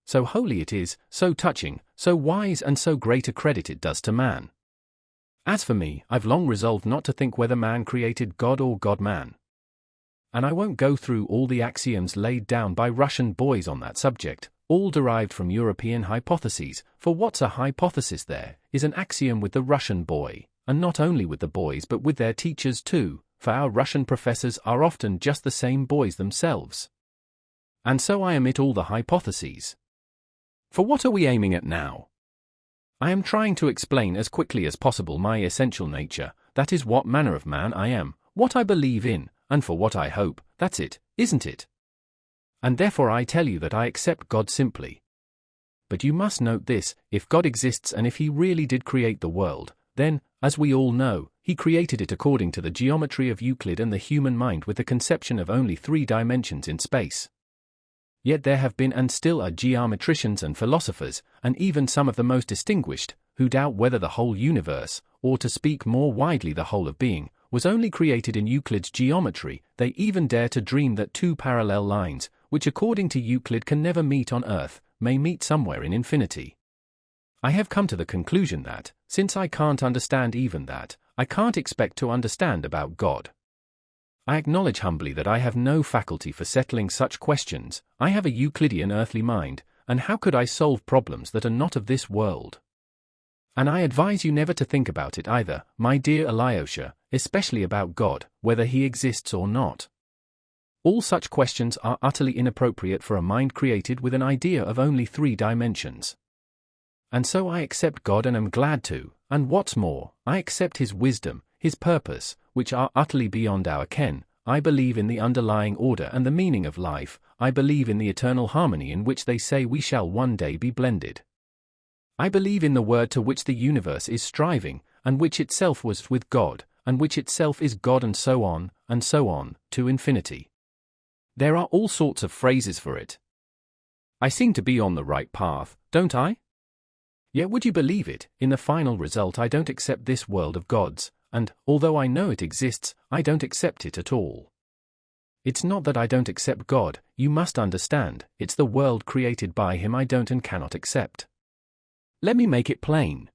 So holy it is, so touching, so wise and so great a credit it does to man. As for me, I've long resolved not to think whether man created God or God man. And I won't go through all the axioms laid down by Russian boys on that subject, all derived from European hypotheses, for what's a hypothesis there, is an axiom with the Russian boy, and not only with the boys but with their teachers too, for our Russian professors are often just the same boys themselves. And so I omit all the hypotheses. For what are we aiming at now? I am trying to explain as quickly as possible my essential nature, that is what manner of man I am, what I believe in, and for what I hope, that's it, isn't it? And therefore I tell you that I accept God simply. But you must note this, if God exists and if he really did create the world, then, as we all know, he created it according to the geometry of Euclid and the human mind with the conception of only 3 dimensions in space. Yet there have been and still are geometricians and philosophers, and even some of the most distinguished, who doubt whether the whole universe, or to speak more widely the whole of being, was only created in Euclid's geometry. They even dare to dream that 2 parallel lines, which according to Euclid can never meet on Earth, may meet somewhere in infinity. I have come to the conclusion that, since I can't understand even that, I can't expect to understand about God. I acknowledge humbly that I have no faculty for settling such questions. I have a Euclidean earthly mind, and how could I solve problems that are not of this world? And I advise you never to think about it either, my dear Alyosha, especially about God, whether he exists or not. All such questions are utterly inappropriate for a mind created with an idea of only 3 dimensions. And so I accept God and am glad to, and what's more, I accept his wisdom, his purpose, which are utterly beyond our ken. I believe in the underlying order and the meaning of life. I believe in the eternal harmony in which they say we shall one day be blended. I believe in the word to which the universe is striving, and which itself was with God, and which itself is God, and so on, to infinity. There are all sorts of phrases for it. I seem to be on the right path, don't I? Yet would you believe it, in the final result I don't accept this world of God's, and, although I know it exists, I don't accept it at all. It's not that I don't accept God, you must understand, it's the world created by him I don't and cannot accept. Let me make it plain.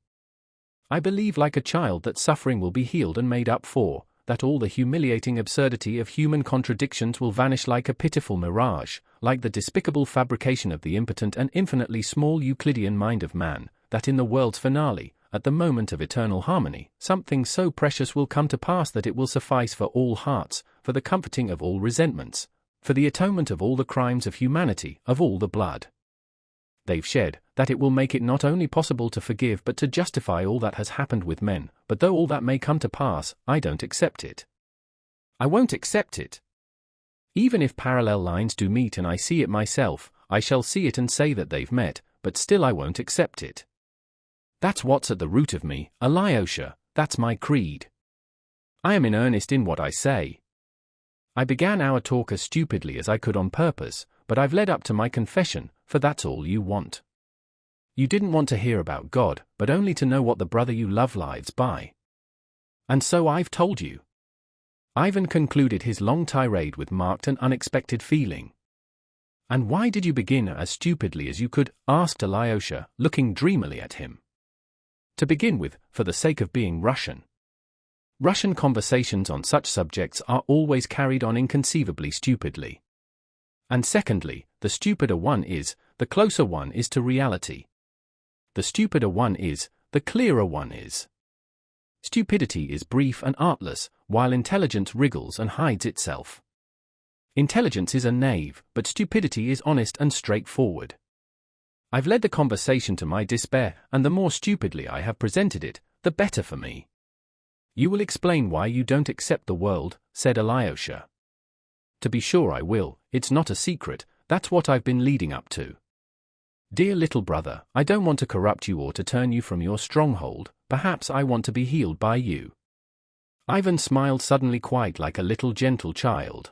I believe like a child that suffering will be healed and made up for, that all the humiliating absurdity of human contradictions will vanish like a pitiful mirage, like the despicable fabrication of the impotent and infinitely small Euclidean mind of man, that in the world's finale, at the moment of eternal harmony, something so precious will come to pass that it will suffice for all hearts, for the comforting of all resentments, for the atonement of all the crimes of humanity, of all the blood they've shed, that it will make it not only possible to forgive but to justify all that has happened with men. But though all that may come to pass, I don't accept it. I won't accept it. Even if parallel lines do meet and I see it myself, I shall see it and say that they've met, but still I won't accept it. That's what's at the root of me, Alyosha, that's my creed. I am in earnest in what I say. I began our talk as stupidly as I could on purpose, but I've led up to my confession, for that's all you want. You didn't want to hear about God, but only to know what the brother you love lives by. And so I've told you. Ivan concluded his long tirade with marked and unexpected feeling. And why did you begin as stupidly as you could? Asked Alyosha, looking dreamily at him. To begin with, for the sake of being Russian. Russian conversations on such subjects are always carried on inconceivably stupidly. And secondly, the stupider one is, the closer one is to reality. The stupider one is, the clearer one is. Stupidity is brief and artless, while intelligence wriggles and hides itself. Intelligence is a knave, but stupidity is honest and straightforward. I've led the conversation to my despair, and the more stupidly I have presented it, the better for me. You will explain why you don't accept the world, said Alyosha. To be sure I will, it's not a secret, that's what I've been leading up to. Dear little brother, I don't want to corrupt you or to turn you from your stronghold, perhaps I want to be healed by you. Ivan smiled suddenly quite like a little gentle child.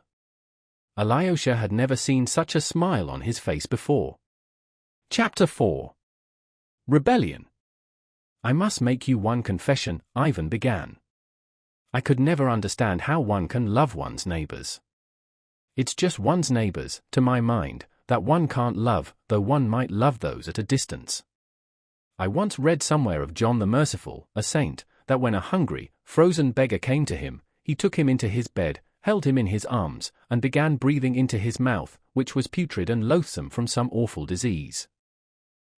Alyosha had never seen such a smile on his face before. Chapter 4. Rebellion. I must make you one confession, Ivan began. I could never understand how one can love one's neighbors. It's just one's neighbors, to my mind, that one can't love, though one might love those at a distance. I once read somewhere of John the Merciful, a saint, that when a hungry, frozen beggar came to him, he took him into his bed, held him in his arms, and began breathing into his mouth, which was putrid and loathsome from some awful disease.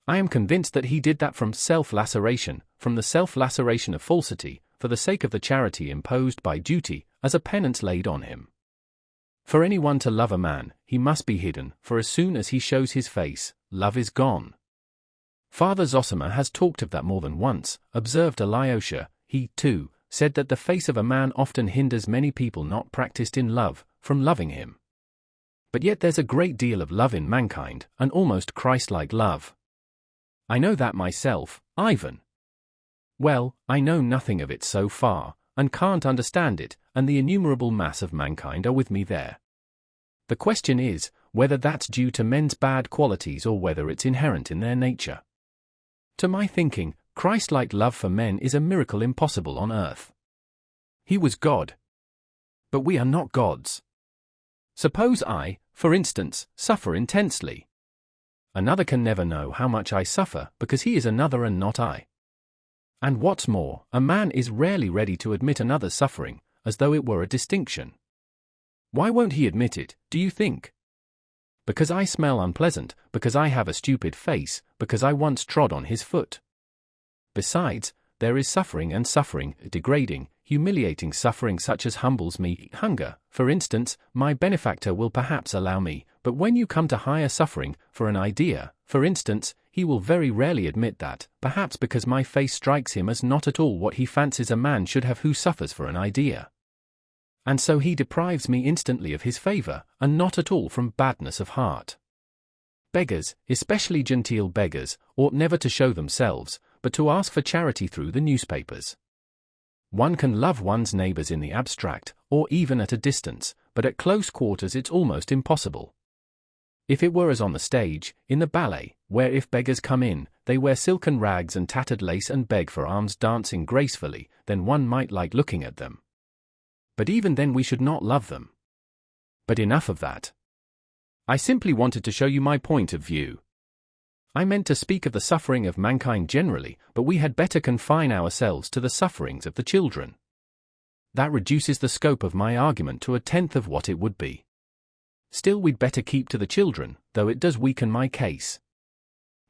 I am convinced that he did that from self-laceration, from the self-laceration of falsity, for the sake of the charity imposed by duty, as a penance laid on him. For anyone to love a man, he must be hidden, for as soon as he shows his face, love is gone. Father Zosima has talked of that more than once, observed Alyosha. He, too, said that the face of a man often hinders many people not practiced in love, from loving him. But yet there's a great deal of love in mankind, an almost Christ-like love. I know that myself, Ivan. Well, I know nothing of it so far, and can't understand it, and the innumerable mass of mankind are with me there. The question is, whether that's due to men's bad qualities or whether it's inherent in their nature. To my thinking, Christ-like love for men is a miracle impossible on earth. He was God. But we are not gods. Suppose I, for instance, suffer intensely. Another can never know how much I suffer because he is another and not I. And what's more, a man is rarely ready to admit another's suffering, as though it were a distinction. Why won't he admit it, do you think? Because I smell unpleasant, because I have a stupid face, because I once trod on his foot. Besides, there is suffering and suffering, degrading, humiliating suffering such as humbles me, hunger, for instance, my benefactor will perhaps allow me, but when you come to higher suffering, for an idea, for instance, he will very rarely admit that, perhaps because my face strikes him as not at all what he fancies a man should have who suffers for an idea. And so he deprives me instantly of his favor, and not at all from badness of heart. Beggars, especially genteel beggars, ought never to show themselves, but to ask for charity through the newspapers. One can love one's neighbors in the abstract, or even at a distance, but at close quarters it's almost impossible. If it were as on the stage, in the ballet, where if beggars come in, they wear silken rags and tattered lace and beg for alms dancing gracefully, then one might like looking at them. But even then we should not love them. But enough of that. I simply wanted to show you my point of view. I meant to speak of the suffering of mankind generally, but we had better confine ourselves to the sufferings of the children. That reduces the scope of my argument to a tenth of what it would be. Still, we'd better keep to the children, though it does weaken my case.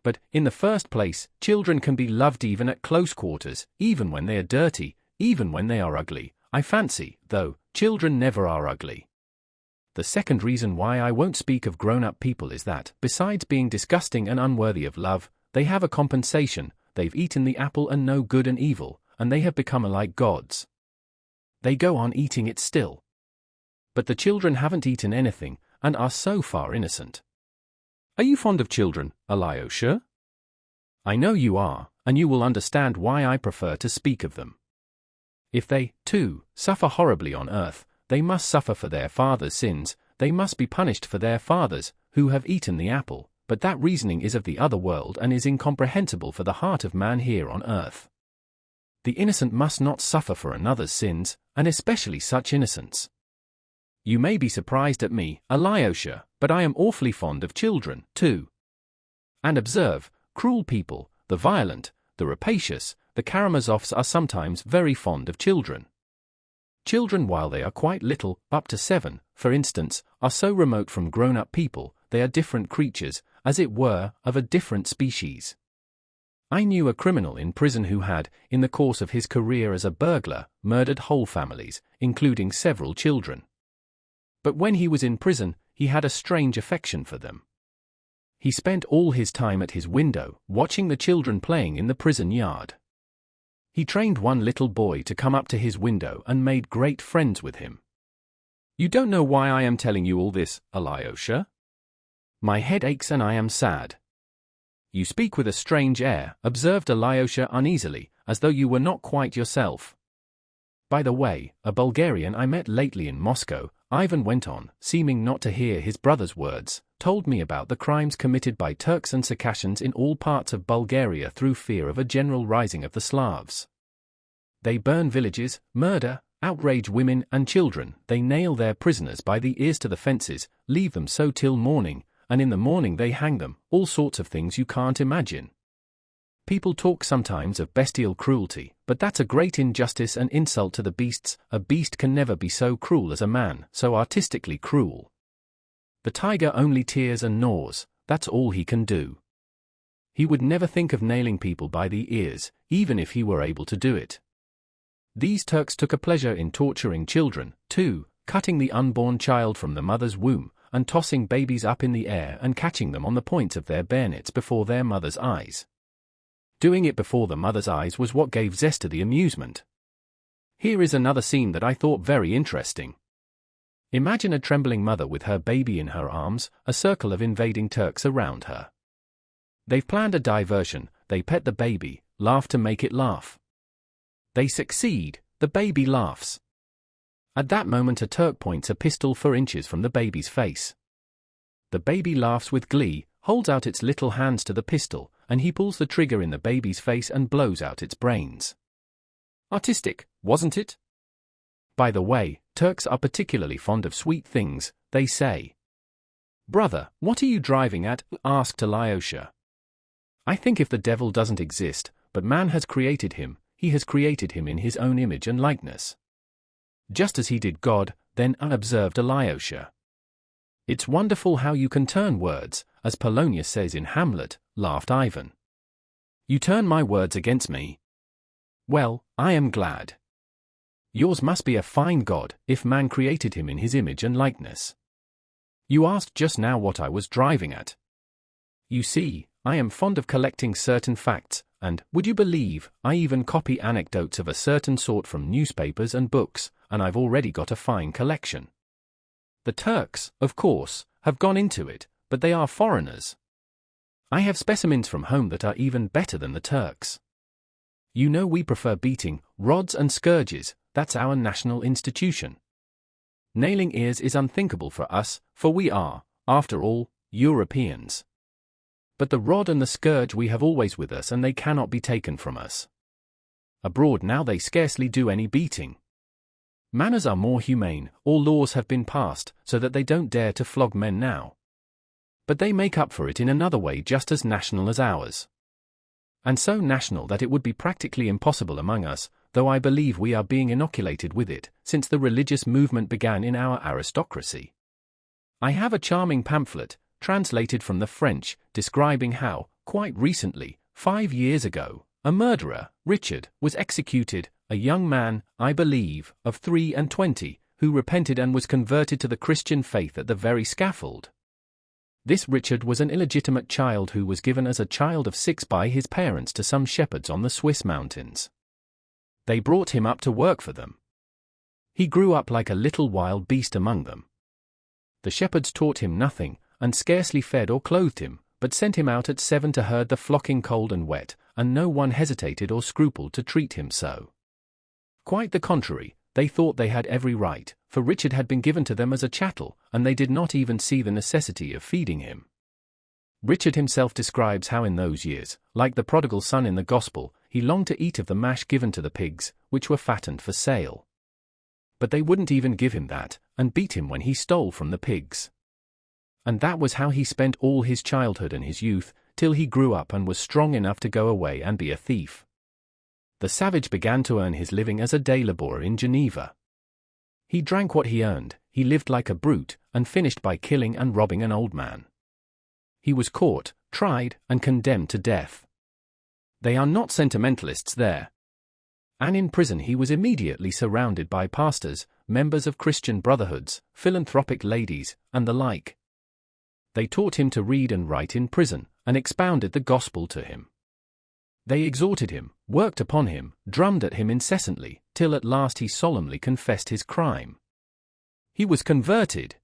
But, in the first place, children can be loved even at close quarters, even when they are dirty, even when they are ugly. I fancy, though, children never are ugly. The second reason why I won't speak of grown-up people is that, besides being disgusting and unworthy of love, they have a compensation, they've eaten the apple and know good and evil, and they have become alike gods. They go on eating it still. But the children haven't eaten anything, and are so far innocent. Are you fond of children, Alyosha? I know you are, and you will understand why I prefer to speak of them. If they, too, suffer horribly on earth, they must suffer for their fathers' sins, they must be punished for their fathers, who have eaten the apple, but that reasoning is of the other world and is incomprehensible for the heart of man here on earth. The innocent must not suffer for another's sins, and especially such innocence. You may be surprised at me, Alyosha, but I am awfully fond of children, too. And observe, cruel people, the violent, the rapacious, the Karamazovs are sometimes very fond of children. Children, while they are quite little, up to 7, for instance, are so remote from grown-up people, they are different creatures, as it were, of a different species. I knew a criminal in prison who had, in the course of his career as a burglar, murdered whole families, including several children. But when he was in prison, he had a strange affection for them. He spent all his time at his window, watching the children playing in the prison yard. He trained one little boy to come up to his window and made great friends with him. You don't know why I am telling you all this, Alyosha? My head aches and I am sad. You speak with a strange air, observed Alyosha uneasily, as though you were not quite yourself. By the way, a Bulgarian I met lately in Moscow, Ivan went on, seeming not to hear his brother's words, told me about the crimes committed by Turks and Circassians in all parts of Bulgaria through fear of a general rising of the Slavs. They burn villages, murder, outrage women and children, they nail their prisoners by the ears to the fences, leave them so till morning, and in the morning they hang them, all sorts of things you can't imagine. People talk sometimes of bestial cruelty, but that's a great injustice and insult to the beasts. A beast can never be so cruel as a man, so artistically cruel. The tiger only tears and gnaws, that's all he can do. He would never think of nailing people by the ears, even if he were able to do it. These Turks took a pleasure in torturing children, too, cutting the unborn child from the mother's womb, and tossing babies up in the air and catching them on the points of their bayonets before their mother's eyes. Doing it before the mother's eyes was what gave zest to the amusement. Here is another scene that I thought very interesting. Imagine a trembling mother with her baby in her arms, a circle of invading Turks around her. They've planned a diversion, they pet the baby, laugh to make it laugh. They succeed, the baby laughs. At that moment a Turk points a pistol 4 inches from the baby's face. The baby laughs with glee, holds out its little hands to the pistol, and he pulls the trigger in the baby's face and blows out its brains. Artistic, wasn't it? By the way, Turks are particularly fond of sweet things, they say. Brother, what are you driving at? Asked Alyosha. I think if the devil doesn't exist, but but man has created him, he has created him in his own image and likeness. Just as he did God, then observed Alyosha. It's wonderful how you can turn words, as Polonius says in Hamlet, laughed Ivan. You turn my words against me. Well, I am glad. Yours must be a fine God, if man created him in his image and likeness. You asked just now what I was driving at. You see, I am fond of collecting certain facts, and, would you believe, I even copy anecdotes of a certain sort from newspapers and books, and I've already got a fine collection. The Turks, of course, have gone into it, but they are foreigners. I have specimens from home that are even better than the Turks. You know we prefer beating, rods and scourges, that's our national institution. Nailing ears is unthinkable for us, for we are, after all, Europeans. But the rod and the scourge we have always with us, and they cannot be taken from us. Abroad now they scarcely do any beating. Manners are more humane, all laws have been passed, so that they don't dare to flog men now. But they make up for it in another way just as national as ours. And so national that it would be practically impossible among us, though I believe we are being inoculated with it, since the religious movement began in our aristocracy. I have a charming pamphlet, translated from the French, describing how, quite recently, 5 years ago, a murderer, Richard, was executed, a young man, I believe, of 23, who repented and was converted to the Christian faith at the very scaffold. This Richard was an illegitimate child who was given as a child of 6 by his parents to some shepherds on the Swiss mountains. They brought him up to work for them. He grew up like a little wild beast among them. The shepherds taught him nothing, and scarcely fed or clothed him, but sent him out at 7 to herd the flock in cold and wet, and no one hesitated or scrupled to treat him so. Quite the contrary, they thought they had every right, for Richard had been given to them as a chattel, and they did not even see the necessity of feeding him. Richard himself describes how in those years, like the prodigal son in the Gospel, he longed to eat of the mash given to the pigs, which were fattened for sale. But they wouldn't even give him that, and beat him when he stole from the pigs. And that was how he spent all his childhood and his youth, till he grew up and was strong enough to go away and be a thief. The savage began to earn his living as a day laborer in Geneva. He drank what he earned, he lived like a brute, and finished by killing and robbing an old man. He was caught, tried, and condemned to death. They are not sentimentalists there. And in prison he was immediately surrounded by pastors, members of Christian brotherhoods, philanthropic ladies, and the like. They taught him to read and write in prison, and expounded the gospel to him. They exhorted him, worked upon him, drummed at him incessantly, till at last he solemnly confessed his crime. He was converted.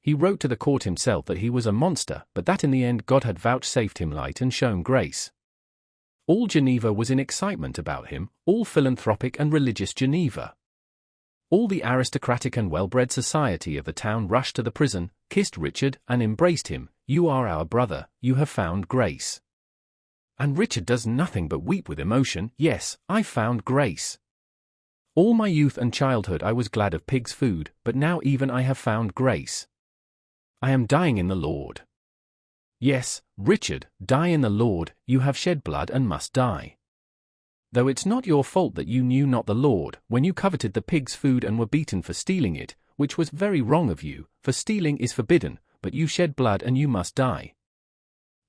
He wrote to the court himself that he was a monster, but that in the end God had vouchsafed him light and shown grace. All Geneva was in excitement about him, all philanthropic and religious Geneva. All the aristocratic and well-bred society of the town rushed to the prison, kissed Richard, and embraced him. "You are our brother, you have found grace." And Richard does nothing but weep with emotion. "Yes, I found grace. All my youth and childhood I was glad of pig's food, but now even I have found grace. I am dying in the Lord." Yes, Richard, die in the Lord, you have shed blood and must die. Though it's not your fault that you knew not the Lord, when you coveted the pig's food and were beaten for stealing it, which was very wrong of you, for stealing is forbidden, but you shed blood and you must die.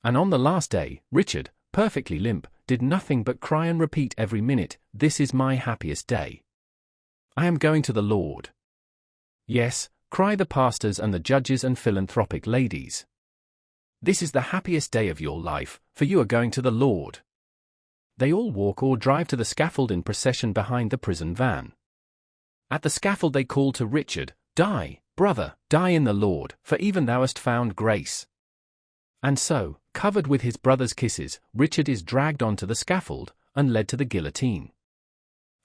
And on the last day, Richard, perfectly limp, did nothing but cry and repeat every minute, "This is my happiest day. I am going to the Lord." Yes, cry the pastors and the judges and philanthropic ladies. This is the happiest day of your life, for you are going to the Lord. They all walk or drive to the scaffold in procession behind the prison van. At the scaffold they call to Richard, "Die, brother, die in the Lord, for even thou hast found grace." And so, covered with his brother's kisses, Richard is dragged onto the scaffold, and led to the guillotine.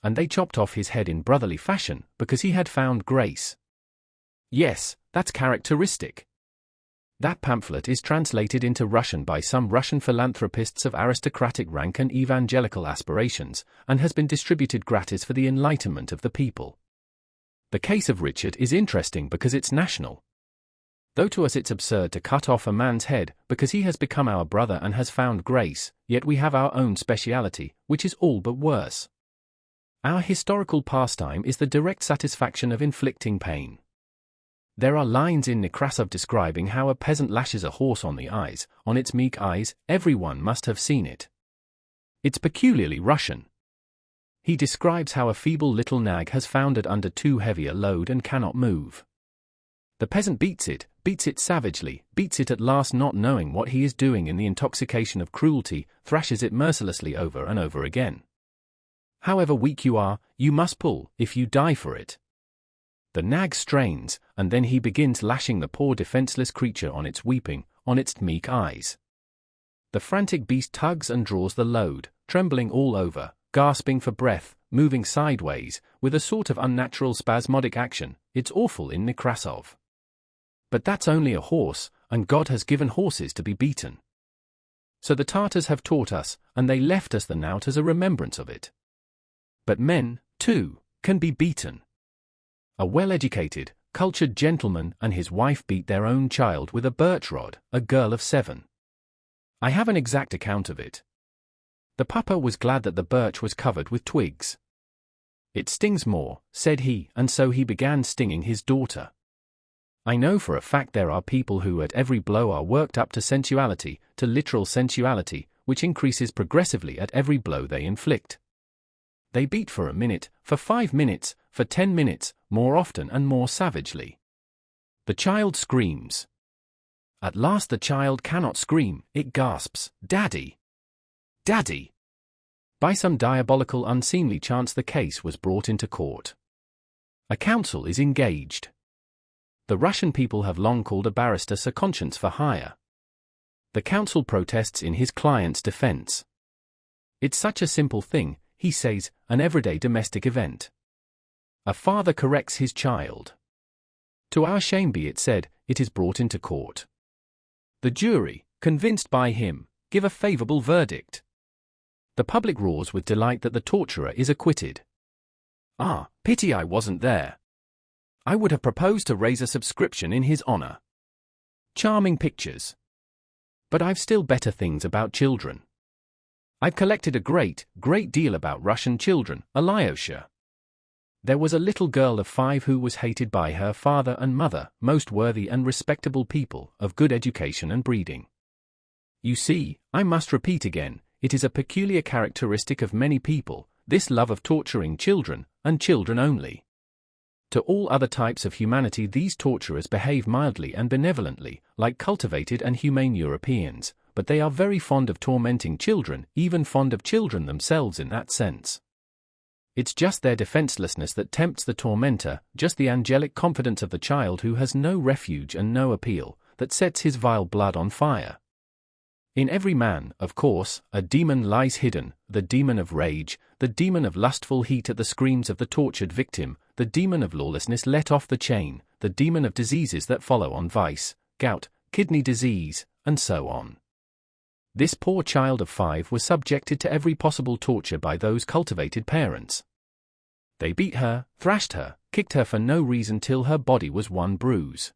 And they chopped off his head in brotherly fashion, because he had found grace. Yes, that's characteristic. That pamphlet is translated into Russian by some Russian philanthropists of aristocratic rank and evangelical aspirations, and has been distributed gratis for the enlightenment of the people. The case of Richard is interesting because it's national. Though to us it's absurd to cut off a man's head because he has become our brother and has found grace, yet we have our own speciality, which is all but worse. Our historical pastime is the direct satisfaction of inflicting pain. There are lines in Nekrasov describing how a peasant lashes a horse on the eyes, on its meek eyes. Everyone must have seen it. It's peculiarly Russian. He describes how a feeble little nag has foundered under too heavy a load and cannot move. The peasant beats it savagely, beats it at last, not knowing what he is doing in the intoxication of cruelty, thrashes it mercilessly over and over again. However weak you are, you must pull, if you die for it. The nag strains, and then he begins lashing the poor defenseless creature on its weeping, on its meek eyes. The frantic beast tugs and draws the load, trembling all over, gasping for breath, moving sideways, with a sort of unnatural spasmodic action. It's awful in Nekrasov. But that's only a horse, and God has given horses to be beaten. So the Tartars have taught us, and they left us the knout as a remembrance of it. But men, too, can be beaten. A well-educated, cultured gentleman and his wife beat their own child with a birch rod, a girl of 7. I have an exact account of it. The papa was glad that the birch was covered with twigs. "It stings more," said he, and so he began stinging his daughter. I know for a fact there are people who at every blow are worked up to sensuality, to literal sensuality, which increases progressively at every blow they inflict. They beat for a minute, for 5 minutes, for 10 minutes, more often and more savagely. The child screams. At last the child cannot scream, it gasps, "Daddy! Daddy!" By some diabolical unseemly chance the case was brought into court. A counsel is engaged. The Russian people have long called a barrister Sir Conscience for hire. The counsel protests in his client's defense. It's such a simple thing, he says, an everyday domestic event. A father corrects his child. To our shame be it said, it is brought into court. The jury, convinced by him, give a favorable verdict. The public roars with delight that the torturer is acquitted. Ah, pity I wasn't there. I would have proposed to raise a subscription in his honor. Charming pictures. But I've still better things about children. I've collected a great deal about Russian children, Alyosha. There was a little girl of 5 who was hated by her father and mother, most worthy and respectable people, of good education and breeding. You see, I must repeat again, it is a peculiar characteristic of many people, this love of torturing children, and children only. To all other types of humanity these torturers behave mildly and benevolently, like cultivated and humane Europeans, but they are very fond of tormenting children, even fond of children themselves in that sense. It's just their defenselessness that tempts the tormentor, just the angelic confidence of the child who has no refuge and no appeal, that sets his vile blood on fire. In every man, of course, a demon lies hidden, the demon of rage, the demon of lustful heat at the screams of the tortured victim, the demon of lawlessness let off the chain, the demon of diseases that follow on vice, gout, kidney disease, and so on. This poor child of 5 was subjected to every possible torture by those cultivated parents. They beat her, thrashed her, kicked her for no reason till her body was one bruise.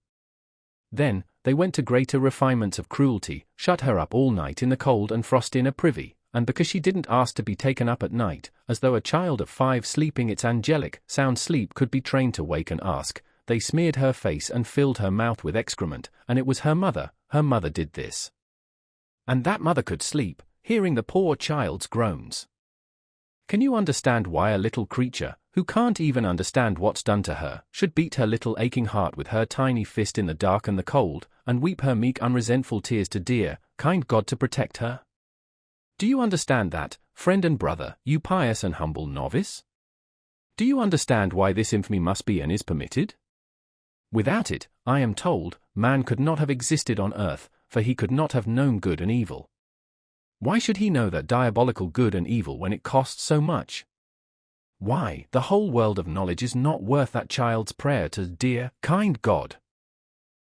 Then, they went to greater refinements of cruelty, shut her up all night in the cold and frost in a privy, and because she didn't ask to be taken up at night, as though a child of 5 sleeping its angelic, sound sleep could be trained to wake and ask, they smeared her face and filled her mouth with excrement, and it was her mother did this. And that mother could sleep, hearing the poor child's groans. Can you understand why a little creature, who can't even understand what's done to her, should beat her little aching heart with her tiny fist in the dark and the cold, and weep her meek unresentful tears to dear, kind God to protect her? Do you understand that, friend and brother, you pious and humble novice? Do you understand why this infamy must be and is permitted? Without it, I am told, man could not have existed on earth, for he could not have known good and evil. Why should he know that diabolical good and evil when it costs so much? Why, the whole world of knowledge is not worth that child's prayer to dear, kind God.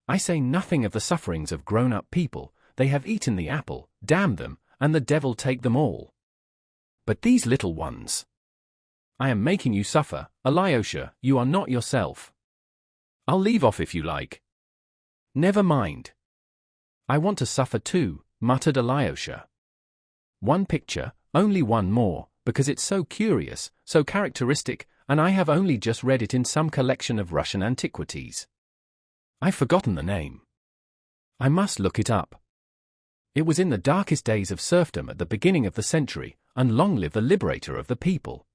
I say nothing of the sufferings of grown-up people, they have eaten the apple, damn them, and the devil take them all. But these little ones. I am making you suffer, Alyosha, you are not yourself. I'll leave off if you like. Never mind. I want to suffer too, muttered Alyosha. One picture, only one more, because it's so curious, so characteristic, and I have only just read it in some collection of Russian antiquities. I've forgotten the name. I must look it up. It was in the darkest days of serfdom at the beginning of the century, and long live the liberator of the people.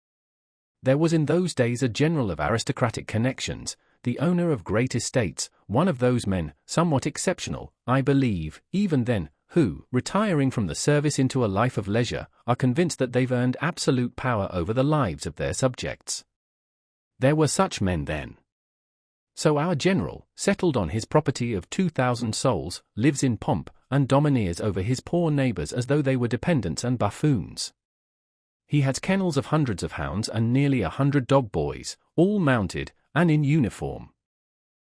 There was in those days a general of aristocratic connections, the owner of great estates, one of those men, somewhat exceptional, I believe, even then, who, retiring from the service into a life of leisure, are convinced that they've earned absolute power over the lives of their subjects. There were such men then. So our general, settled on his property of 2,000 souls, lives in pomp, and domineers over his poor neighbors as though they were dependents and buffoons. He has kennels of hundreds of hounds and nearly 100 dog boys, all mounted, and in uniform.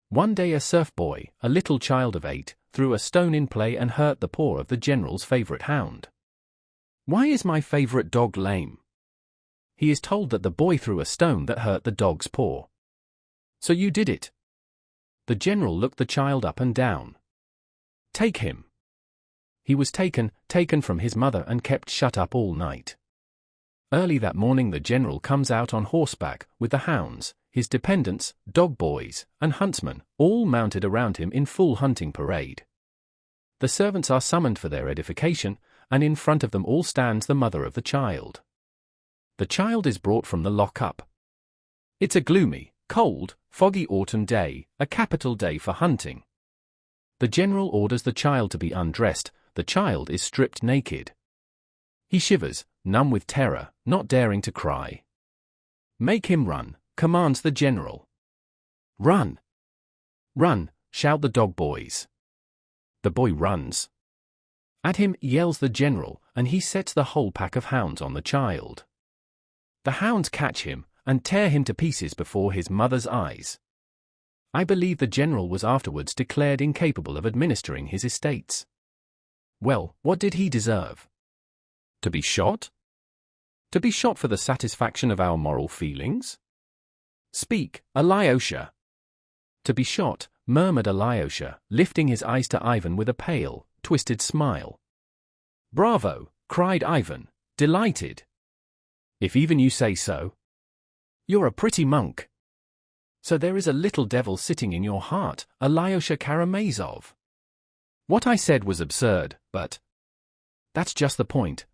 One day a serf boy, a little child of 8, threw a stone in play and hurt the paw of the general's favorite hound. Why is my favorite dog lame? He is told that the boy threw a stone that hurt the dog's paw. So you did it. The general looked the child up and down. Take him. He was taken from his mother and kept shut up all night. Early that morning the general comes out on horseback, with the hounds, his dependents, dog boys, and huntsmen, all mounted around him in full hunting parade. The servants are summoned for their edification, and in front of them all stands the mother of the child. The child is brought from the lock-up. It's a gloomy, cold, foggy autumn day, a capital day for hunting. The general orders the child to be undressed. The child is stripped naked. He shivers, numb with terror, not daring to cry. Make him run, commands the general. Run! Run, shout the dog boys. The boy runs. At him yells the general, and he sets the whole pack of hounds on the child. The hounds catch him, and tear him to pieces before his mother's eyes. I believe the general was afterwards declared incapable of administering his estates. Well, what did he deserve? To be shot? To be shot for the satisfaction of our moral feelings? Speak, Alyosha. To be shot, murmured Alyosha, lifting his eyes to Ivan with a pale, twisted smile. Bravo, cried Ivan, delighted. If even you say so. You're a pretty monk. So there is a little devil sitting in your heart, Alyosha Karamazov. What I said was absurd, but... That's just the point,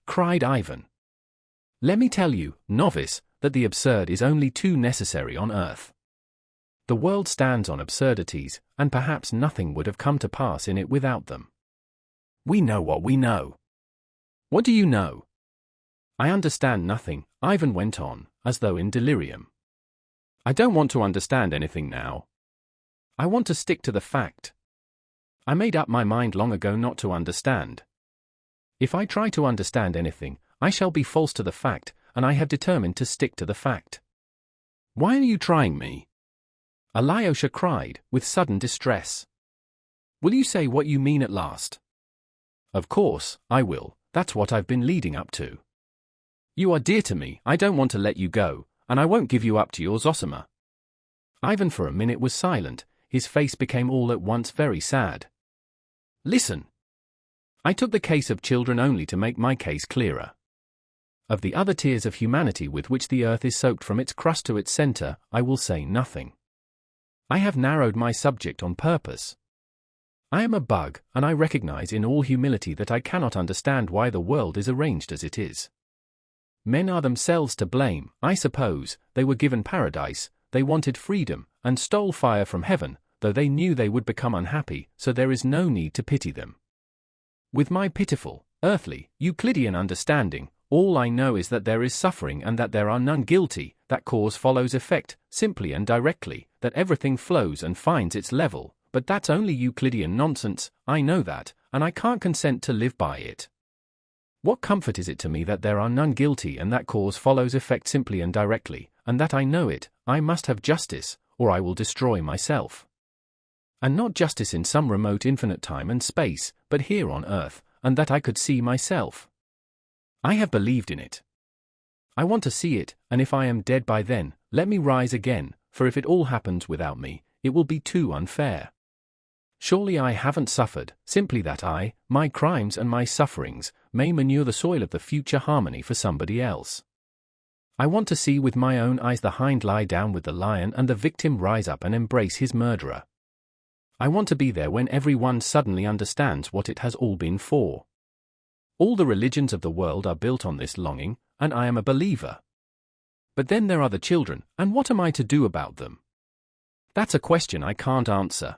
cried Ivan. Let me tell you, novice, that the absurd is only too necessary on earth. The world stands on absurdities, and perhaps nothing would have come to pass in it without them. We know what we know. What do you know? I understand nothing, Ivan went on, as though in delirium. I don't want to understand anything now. I want to stick to the fact. I made up my mind long ago not to understand. If I try to understand anything, I shall be false to the fact, and I have determined to stick to the fact. Why are you trying me? Alyosha cried, with sudden distress. Will you say what you mean at last? Of course, I will, that's what I've been leading up to. You are dear to me, I don't want to let you go, and I won't give you up to your Zosima. Ivan for a minute was silent, his face became all at once very sad. Listen. I took the case of children only to make my case clearer. Of the other tears of humanity with which the earth is soaked from its crust to its center, I will say nothing. I have narrowed my subject on purpose. I am a bug, and I recognize in all humility that I cannot understand why the world is arranged as it is. Men are themselves to blame, I suppose. They were given paradise, they wanted freedom, and stole fire from heaven, though they knew they would become unhappy, so there is no need to pity them. With my pitiful, earthly, Euclidean understanding, all I know is that there is suffering and that there are none guilty, that cause follows effect, simply and directly, that everything flows and finds its level, but that's only Euclidean nonsense, I know that, and I can't consent to live by it. What comfort is it to me that there are none guilty and that cause follows effect simply and directly, and that I know it? I must have justice, or I will destroy myself. And not justice in some remote infinite time and space, but here on earth, and that I could see myself. I have believed in it. I want to see it, and if I am dead by then, let me rise again, for if it all happens without me, it will be too unfair. Surely I haven't suffered, simply that I, my crimes and my sufferings, may manure the soil of the future harmony for somebody else. I want to see with my own eyes the hind lie down with the lion and the victim rise up and embrace his murderer. I want to be there when everyone suddenly understands what it has all been for. All the religions of the world are built on this longing, and I am a believer. But then there are the children, and what am I to do about them? That's a question I can't answer.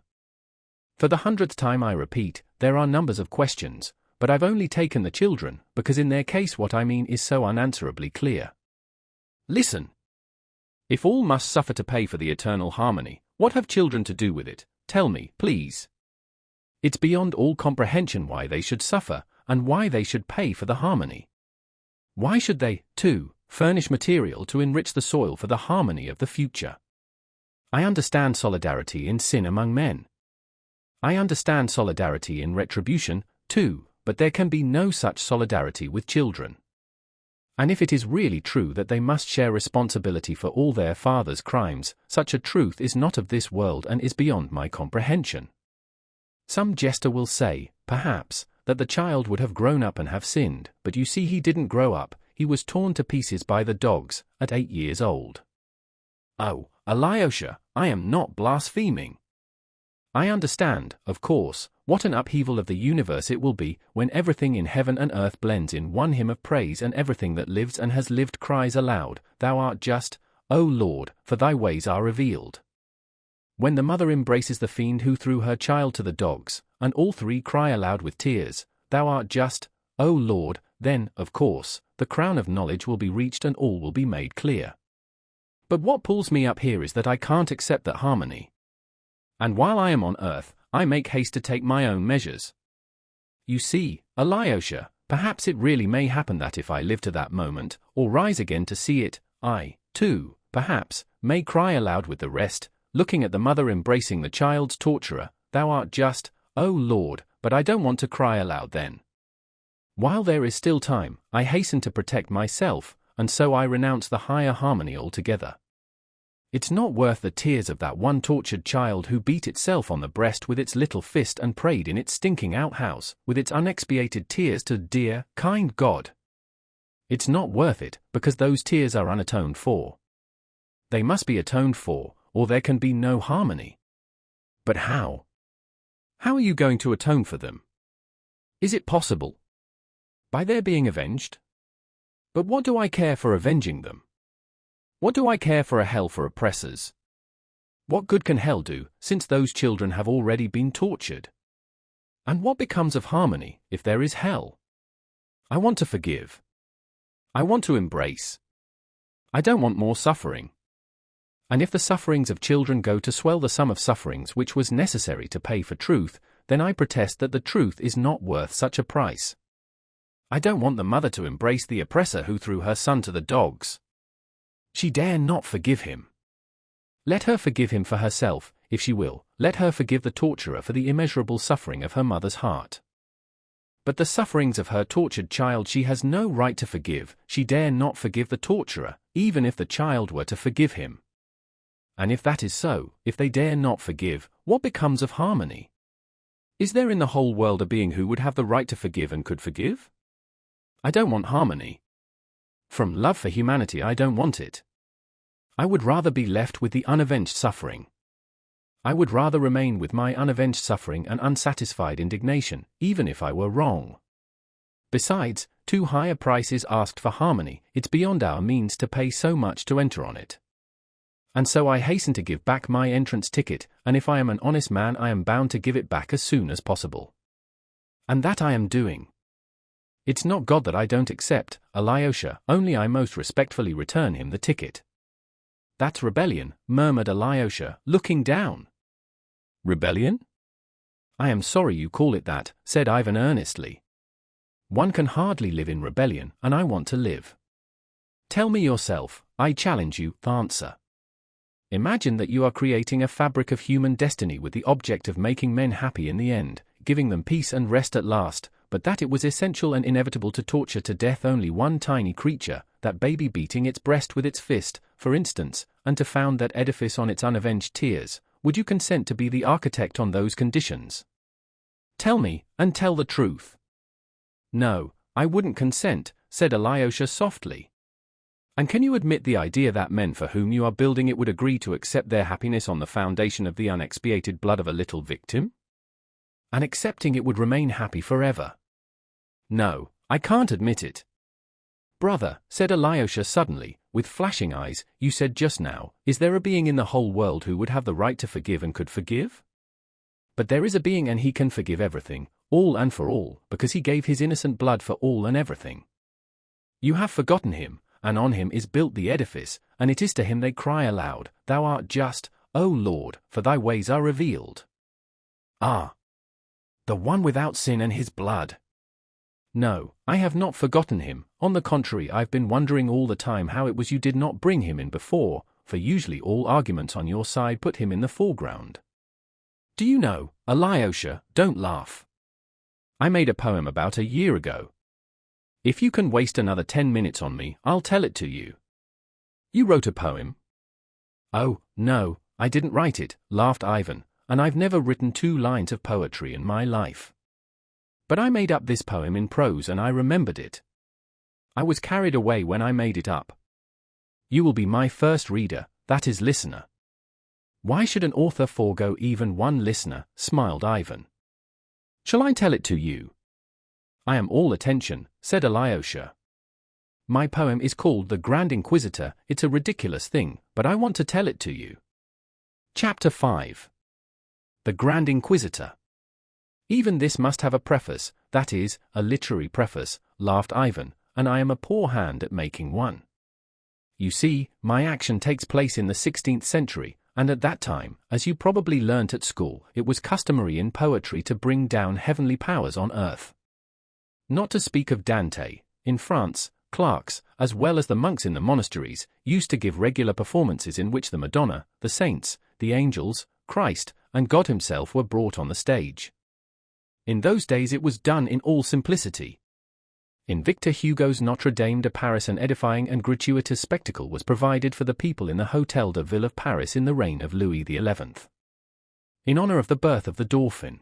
For the 100th time I repeat, there are numbers of questions, but I've only taken the children, because in their case what I mean is so unanswerably clear. Listen. If all must suffer to pay for the eternal harmony, what have children to do with it? Tell me, please. It's beyond all comprehension why they should suffer, and why they should pay for the harmony. Why should they, too, furnish material to enrich the soil for the harmony of the future? I understand solidarity in sin among men. I understand solidarity in retribution, too, but there can be no such solidarity with children. And if it is really true that they must share responsibility for all their father's crimes, such a truth is not of this world and is beyond my comprehension. Some jester will say, perhaps, that the child would have grown up and have sinned, but you see he didn't grow up, he was torn to pieces by the dogs, at 8 years old. Oh, Alyosha, I am not blaspheming. I understand, of course, what an upheaval of the universe it will be when everything in heaven and earth blends in one hymn of praise and everything that lives and has lived cries aloud, Thou art just, O Lord, for thy ways are revealed. When the mother embraces the fiend who threw her child to the dogs, and all three cry aloud with tears, Thou art just, O Lord, then, of course, the crown of knowledge will be reached and all will be made clear. But what pulls me up here is that I can't accept that harmony. And while I am on earth, I make haste to take my own measures. You see, Alyosha, perhaps it really may happen that if I live to that moment, or rise again to see it, I, too, perhaps, may cry aloud with the rest, looking at the mother embracing the child's torturer, Thou art just, O Lord, but I don't want to cry aloud then. While there is still time, I hasten to protect myself, and so I renounce the higher harmony altogether. It's not worth the tears of that one tortured child who beat itself on the breast with its little fist and prayed in its stinking outhouse, with its unexpiated tears to dear, kind God. It's not worth it, because those tears are unatoned for. They must be atoned for, or there can be no harmony. But how? How are you going to atone for them? Is it possible? By their being avenged? But what do I care for avenging them? What do I care for a hell for oppressors? What good can hell do, since those children have already been tortured? And what becomes of harmony, if there is hell? I want to forgive. I want to embrace. I don't want more suffering. And if the sufferings of children go to swell the sum of sufferings which was necessary to pay for truth, then I protest that the truth is not worth such a price. I don't want the mother to embrace the oppressor who threw her son to the dogs. She dare not forgive him. Let her forgive him for herself, if she will, let her forgive the torturer for the immeasurable suffering of her mother's heart. But the sufferings of her tortured child she has no right to forgive, she dare not forgive the torturer, even if the child were to forgive him. And if that is so, if they dare not forgive, what becomes of harmony? Is there in the whole world a being who would have the right to forgive and could forgive? I don't want harmony. From love for humanity I don't want it. I would rather be left with the unavenged suffering. I would rather remain with my unavenged suffering and unsatisfied indignation, even if I were wrong. Besides, too high a price is asked for harmony, it's beyond our means to pay so much to enter on it. And so I hasten to give back my entrance ticket, and if I am an honest man I am bound to give it back as soon as possible. And that I am doing. It's not God that I don't accept, Alyosha, only I most respectfully return him the ticket. That's rebellion, murmured Alyosha, looking down. Rebellion? I am sorry you call it that, said Ivan earnestly. One can hardly live in rebellion, and I want to live. Tell me yourself, I challenge you, answer. Imagine that you are creating a fabric of human destiny with the object of making men happy in the end, giving them peace and rest at last, but that it was essential and inevitable to torture to death only one tiny creature, that baby beating its breast with its fist, for instance, and to found that edifice on its unavenged tears. would you consent to be the architect on those conditions? Tell me, and tell the truth." "No, I wouldn't consent," said Alyosha softly. "And can you admit the idea that men for whom you are building it would agree to accept their happiness on the foundation of the unexpiated blood of a little victim? And accepting it would remain happy forever?" "No, I can't admit it." "Brother," said Alyosha suddenly, with flashing eyes, "you said just now, is there a being in the whole world who would have the right to forgive and could forgive? But there is a being and he can forgive everything, all and for all, because he gave his innocent blood for all and everything. You have forgotten him, and on him is built the edifice, and it is to him they cry aloud, 'Thou art just, O Lord, for thy ways are revealed.'" "Ah! The one without sin and his blood." "No, I have not forgotten him. On the contrary, I've been wondering all the time how it was you did not bring him in before, for usually all arguments on your side put him in the foreground. Do you know, Alyosha, don't laugh. I made a poem about a year ago. If you can waste another 10 minutes on me, I'll tell it to you." "You wrote a poem?" "Oh, no, I didn't write it," laughed Ivan, "and I've never written 2 lines of poetry in my life. But I made up this poem in prose and I remembered it. I was carried away when I made it up. You will be my first reader, that is listener." "Why should an author forego even one listener?" smiled Ivan. "Shall I tell it to you?" "I am all attention," said Alyosha. "My poem is called The Grand Inquisitor. It's a ridiculous thing, but I want to tell it to you." Chapter 5. The Grand Inquisitor. "Even this must have a preface, that is, a literary preface," laughed Ivan, "and I am a poor hand at making one. You see, my action takes place in the 16th century, and at that time, as you probably learnt at school, it was customary in poetry to bring down heavenly powers on earth. Not to speak of Dante, in France, clerks, as well as the monks in the monasteries, used to give regular performances in which the Madonna, the saints, the angels, Christ, and God himself were brought on the stage. In those days it was done in all simplicity. In Victor Hugo's Notre Dame de Paris an edifying and gratuitous spectacle was provided for the people in the Hôtel de Ville of Paris in the reign of Louis XI. In honor of the birth of the Dauphin.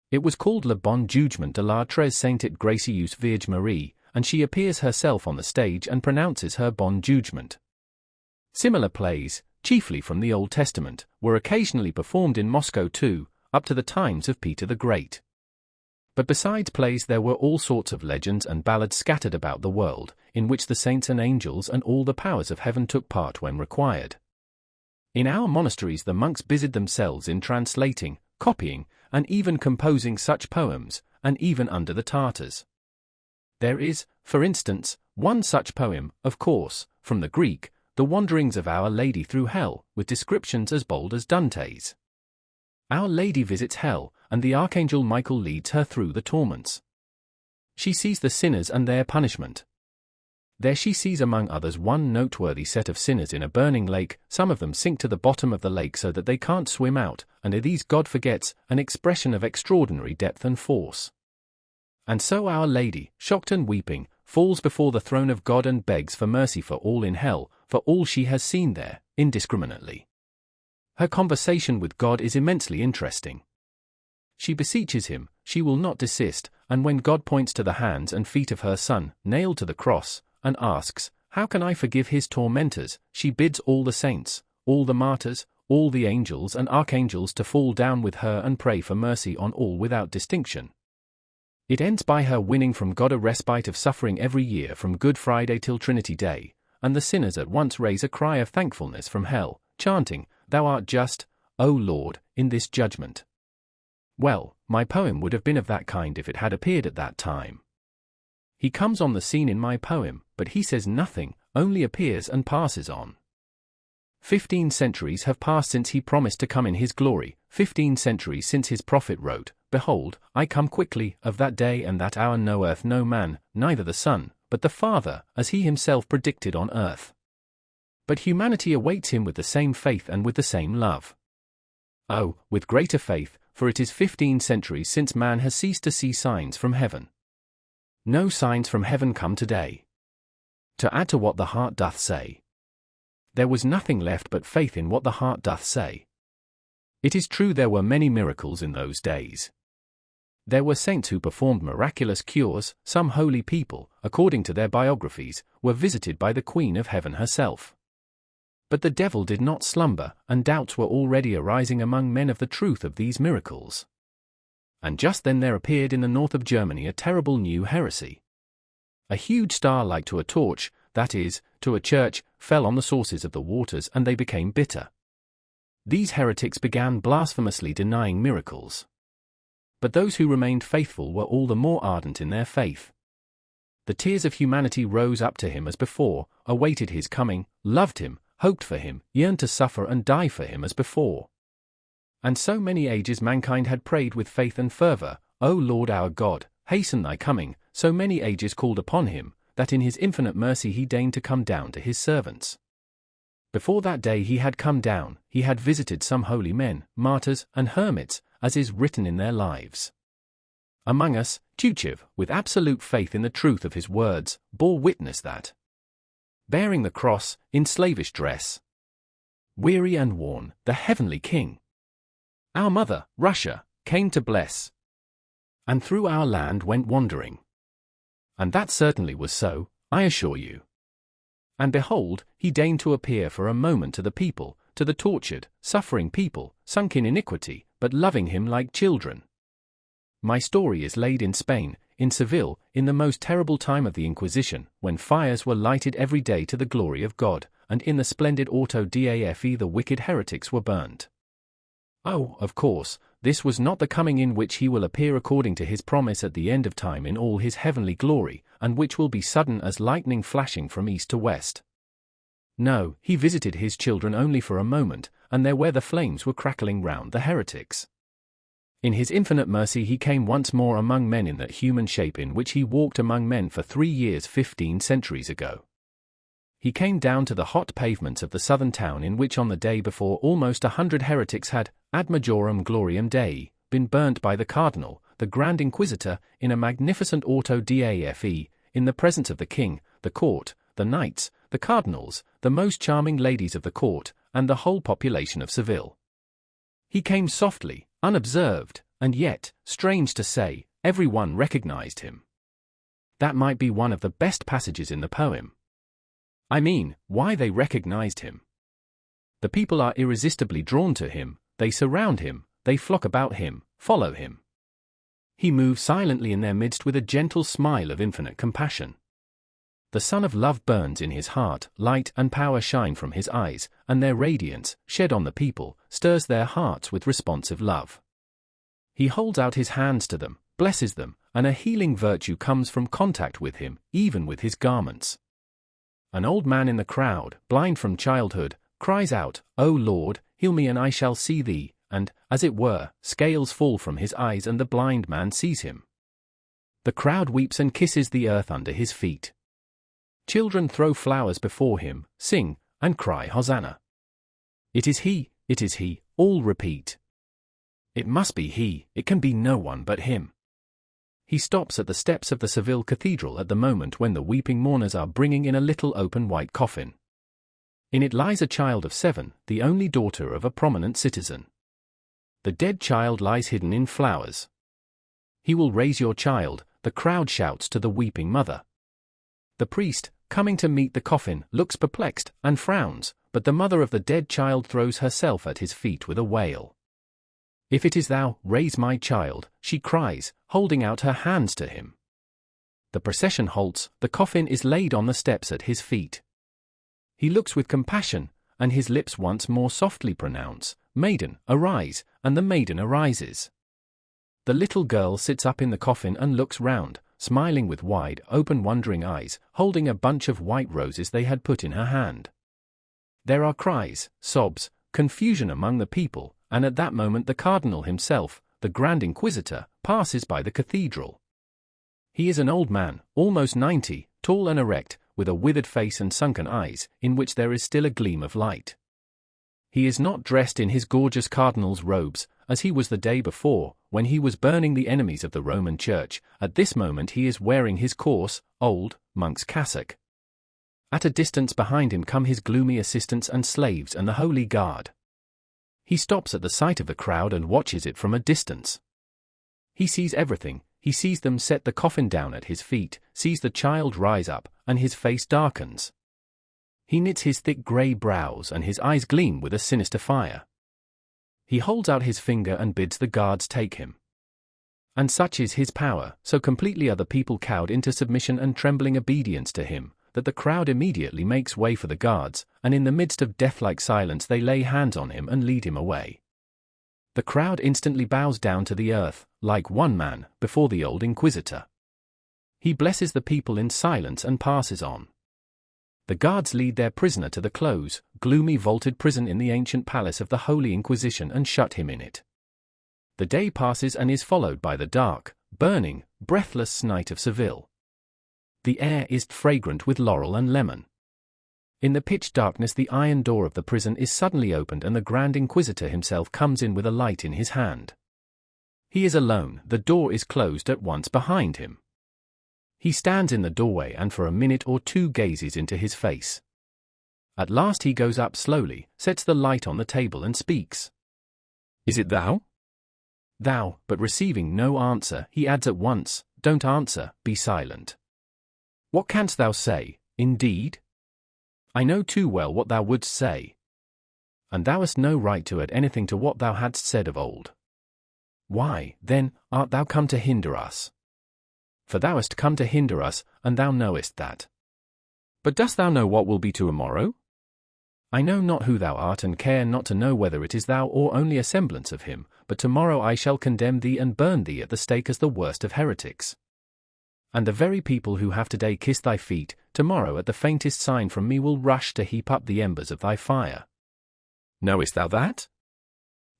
It was called Le Bon Jugement de la Très Sainte Gracieuse Vierge Marie, and she appears herself on the stage and pronounces her bon judgment. Similar plays, chiefly from the Old Testament, were occasionally performed in Moscow too, up to the times of Peter the Great. But besides plays there were all sorts of legends and ballads scattered about the world, in which the saints and angels and all the powers of heaven took part when required. In our monasteries the monks busied themselves in translating, copying, and even composing such poems, and even under the Tartars. There is, for instance, one such poem, of course, from the Greek, The Wanderings of Our Lady Through Hell, with descriptions as bold as Dante's. Our Lady visits hell, and the Archangel Michael leads her through the torments. She sees the sinners and their punishment. There she sees among others one noteworthy set of sinners in a burning lake. Some of them sink to the bottom of the lake so that they can't swim out, and are these God forgets, an expression of extraordinary depth and force. And so Our Lady, shocked and weeping, falls before the throne of God and begs for mercy for all in hell, for all she has seen there, indiscriminately. Her conversation with God is immensely interesting. She beseeches him, she will not desist, and when God points to the hands and feet of her Son, nailed to the cross, and asks, "How can I forgive his tormentors?" she bids all the saints, all the martyrs, all the angels and archangels to fall down with her and pray for mercy on all without distinction. It ends by her winning from God a respite of suffering every year from Good Friday till Trinity Day, and the sinners at once raise a cry of thankfulness from hell, chanting, "Thou art just, O Lord, in this judgment." Well, my poem would have been of that kind if it had appeared at that time. He comes on the scene in my poem, but he says nothing, only appears and passes on. 15 centuries have passed since he promised to come in his glory, 15 centuries since his prophet wrote, "Behold, I come quickly, of that day and that hour knoweth no man, neither the Son, but the Father, as he himself predicted on earth." But humanity awaits him with the same faith and with the same love. Oh, with greater faith, for it is 15 centuries since man has ceased to see signs from heaven. No signs from heaven come today. To add to what the heart doth say, there was nothing left but faith in what the heart doth say. It is true there were many miracles in those days. There were saints who performed miraculous cures. Some holy people, according to their biographies, were visited by the Queen of Heaven herself. But the devil did not slumber, and doubts were already arising among men of the truth of these miracles. And just then there appeared in the north of Germany a terrible new heresy. A huge star like to a torch, that is, to a church, fell on the sources of the waters and they became bitter. These heretics began blasphemously denying miracles. But those who remained faithful were all the more ardent in their faith. The tears of humanity rose up to him as before, awaited his coming, loved him, hoped for him, yearned to suffer and die for him as before. And so many ages mankind had prayed with faith and fervor, O Lord our God, hasten thy coming, so many ages called upon him, that in his infinite mercy he deigned to come down to his servants. Before that day he had come down, he had visited some holy men, martyrs, and hermits, as is written in their lives. Among us, Tuchev, with absolute faith in the truth of his words, bore witness that, bearing the cross, in slavish dress, weary and worn, the heavenly king, our mother, Russia, came to bless, and through our land went wandering. And that certainly was so, I assure you. And behold, he deigned to appear for a moment to the people, to the tortured, suffering people, sunk in iniquity, but loving him like children. My story is laid in Spain, in Seville, in the most terrible time of the Inquisition, when fires were lighted every day to the glory of God, and in the splendid Autodafe the wicked heretics were burnt. Oh, of course, this was not the coming in which he will appear according to his promise at the end of time in all his heavenly glory, and which will be sudden as lightning flashing from east to west. No, he visited his children only for a moment, and there where the flames were crackling round the heretics. In his infinite mercy he came once more among men in that human shape in which he walked among men for 3 years 15 centuries ago. He came down to the hot pavements of the southern town in which on the day before almost 100 heretics had, ad majorem gloriam Dei, been burnt by the Cardinal, the Grand Inquisitor, in a magnificent Autodafe, in the presence of the king, the court, the knights, the cardinals, the most charming ladies of the court, and the whole population of Seville. He came softly, unobserved, and yet, strange to say, every one recognized him. That might be one of the best passages in the poem. I mean, why they recognized him. The people are irresistibly drawn to him, they surround him, they flock about him, follow him. He moves silently in their midst with a gentle smile of infinite compassion. The sun of love burns in his heart, light and power shine from his eyes, and their radiance, shed on the people, stirs their hearts with responsive love. He holds out his hands to them, blesses them, and a healing virtue comes from contact with him, even with his garments. An old man in the crowd, blind from childhood, cries out, O Lord, heal me and I shall see thee, and, as it were, scales fall from his eyes and the blind man sees him. The crowd weeps and kisses the earth under his feet. Children throw flowers before him, sing, and cry Hosanna. It is he, all repeat. It must be he, it can be no one but him. He stops at the steps of the Seville Cathedral at the moment when the weeping mourners are bringing in a little open white coffin. In it lies a child of 7, the only daughter of a prominent citizen. The dead child lies hidden in flowers. He will raise your child, the crowd shouts to the weeping mother. The priest, coming to meet the coffin, looks perplexed and frowns, but the mother of the dead child throws herself at his feet with a wail. If it is thou, raise my child, she cries, holding out her hands to him. The procession halts, the coffin is laid on the steps at his feet. He looks with compassion, and his lips once more softly pronounce, Maiden, arise, and the maiden arises. The little girl sits up in the coffin and looks round, smiling with wide, open wondering eyes, holding a bunch of white roses they had put in her hand. There are cries, sobs, confusion among the people, and at that moment the Cardinal himself, the Grand Inquisitor, passes by the cathedral. He is an old man, almost 90, tall and erect, with a withered face and sunken eyes, in which there is still a gleam of light. He is not dressed in his gorgeous cardinal's robes, as he was the day before, when he was burning the enemies of the Roman Church. At this moment he is wearing his coarse, old, monk's cassock. At a distance behind him come his gloomy assistants and slaves and the Holy Guard. He stops at the sight of the crowd and watches it from a distance. He sees everything. He sees them set the coffin down at his feet, sees the child rise up, and his face darkens. He knits his thick grey brows and his eyes gleam with a sinister fire. He holds out his finger and bids the guards take him. And such is his power, so completely are the people cowed into submission and trembling obedience to him, that the crowd immediately makes way for the guards, and in the midst of death-like silence they lay hands on him and lead him away. The crowd instantly bows down to the earth, like one man, before the old inquisitor. He blesses the people in silence and passes on. The guards lead their prisoner to the close, gloomy vaulted prison in the ancient palace of the Holy Inquisition and shut him in it. The day passes and is followed by the dark, burning, breathless night of Seville. The air is fragrant with laurel and lemon. In the pitch darkness the iron door of the prison is suddenly opened and the Grand Inquisitor himself comes in with a light in his hand. He is alone, the door is closed at once behind him. He stands in the doorway and for a minute or two gazes into his face. At last he goes up slowly, sets the light on the table and speaks. "Is it thou?" "Thou," but receiving no answer, he adds at once, "Don't answer, be silent." "What canst thou say, indeed? I know too well what thou wouldst say. And thou hast no right to add anything to what thou hadst said of old. Why, then, art thou come to hinder us? For thou hast come to hinder us, and thou knowest that. But dost thou know what will be tomorrow? I know not who thou art and care not to know whether it is thou or only a semblance of him, but tomorrow I shall condemn thee and burn thee at the stake as the worst of heretics. And the very people who have today kissed thy feet, tomorrow at the faintest sign from me will rush to heap up the embers of thy fire. Knowest thou that?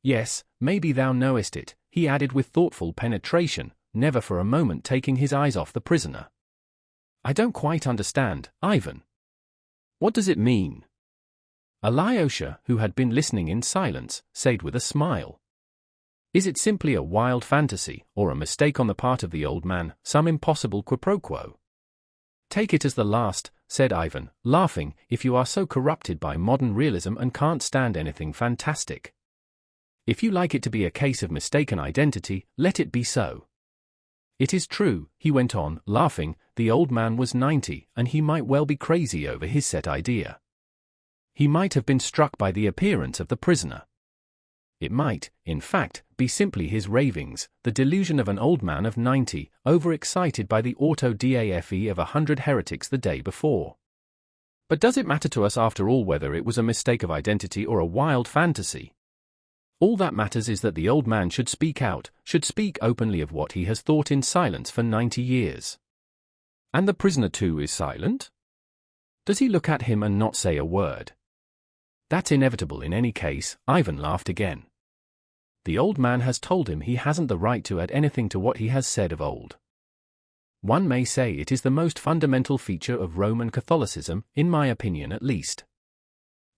Yes, maybe thou knowest it, he added with thoughtful penetration, never for a moment taking his eyes off the prisoner. I don't quite understand, Ivan. What does it mean? Alyosha, who had been listening in silence, said with a smile. Is it simply a wild fantasy, or a mistake on the part of the old man, some impossible quiproquo? Take it as the last, said Ivan, laughing, if you are so corrupted by modern realism and can't stand anything fantastic. If you like it to be a case of mistaken identity, let it be so. It is true, he went on, laughing, the old man was 90, and he might well be crazy over his set idea. He might have been struck by the appearance of the prisoner. It might, in fact, be simply his ravings, the delusion of an old man of 90, overexcited by the auto-da-fe of 100 heretics the day before. But does it matter to us after all whether it was a mistake of identity or a wild fantasy? All that matters is that the old man should speak out, should speak openly of what he has thought in silence for 90 years. And the prisoner too is silent? Does he look at him and not say a word? That's inevitable in any case, Ivan laughed again. The old man has told him he hasn't the right to add anything to what he has said of old. One may say it is the most fundamental feature of Roman Catholicism, in my opinion at least.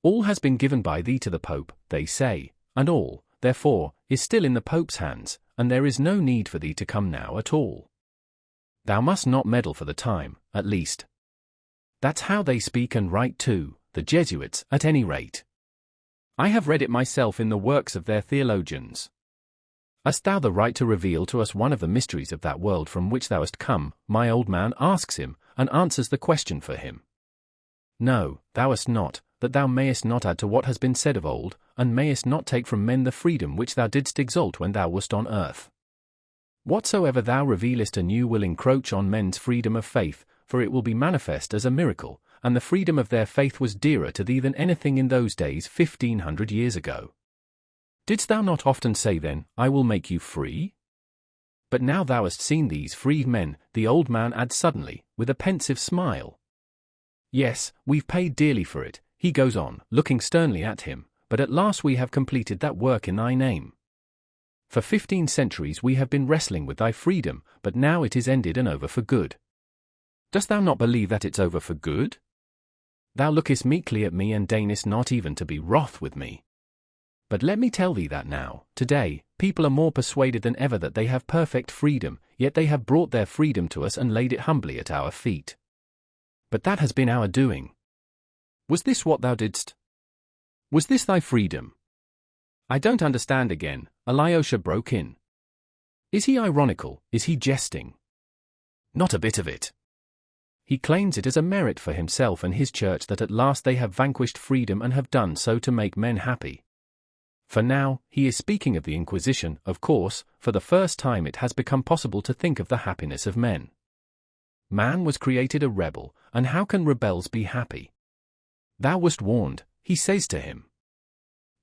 All has been given by thee to the Pope, they say, and all, therefore, is still in the Pope's hands, and there is no need for thee to come now at all. Thou must not meddle for the time, at least. That's how they speak and write too, the Jesuits, at any rate. I have read it myself in the works of their theologians. Hast thou the right to reveal to us one of the mysteries of that world from which thou hast come? My old man asks him, and answers the question for him. No, thou hast not, that thou mayest not add to what has been said of old, and mayest not take from men the freedom which thou didst exalt when thou wast on earth. Whatsoever thou revealest anew will encroach on men's freedom of faith, for it will be manifest as a miracle, and the freedom of their faith was dearer to thee than anything in those days 1500 years ago. Didst thou not often say then, I will make you free? But now thou hast seen these freed men, the old man adds suddenly, with a pensive smile. Yes, we've paid dearly for it, he goes on, looking sternly at him, but at last we have completed that work in thy name. For 15 centuries we have been wrestling with thy freedom, but now it is ended and over for good. Dost thou not believe that it's over for good? Thou lookest meekly at me and deignest not even to be wroth with me. But let me tell thee that now, today, people are more persuaded than ever that they have perfect freedom, yet they have brought their freedom to us and laid it humbly at our feet. But that has been our doing. Was this what thou didst? Was this thy freedom? I don't understand again, Alyosha broke in. Is he ironical? Is he jesting? Not a bit of it. He claims it as a merit for himself and his church that at last they have vanquished freedom and have done so to make men happy. For now, he is speaking of the Inquisition. Of course, for the first time it has become possible to think of the happiness of men. Man was created a rebel, and how can rebels be happy? Thou wast warned, he says to him.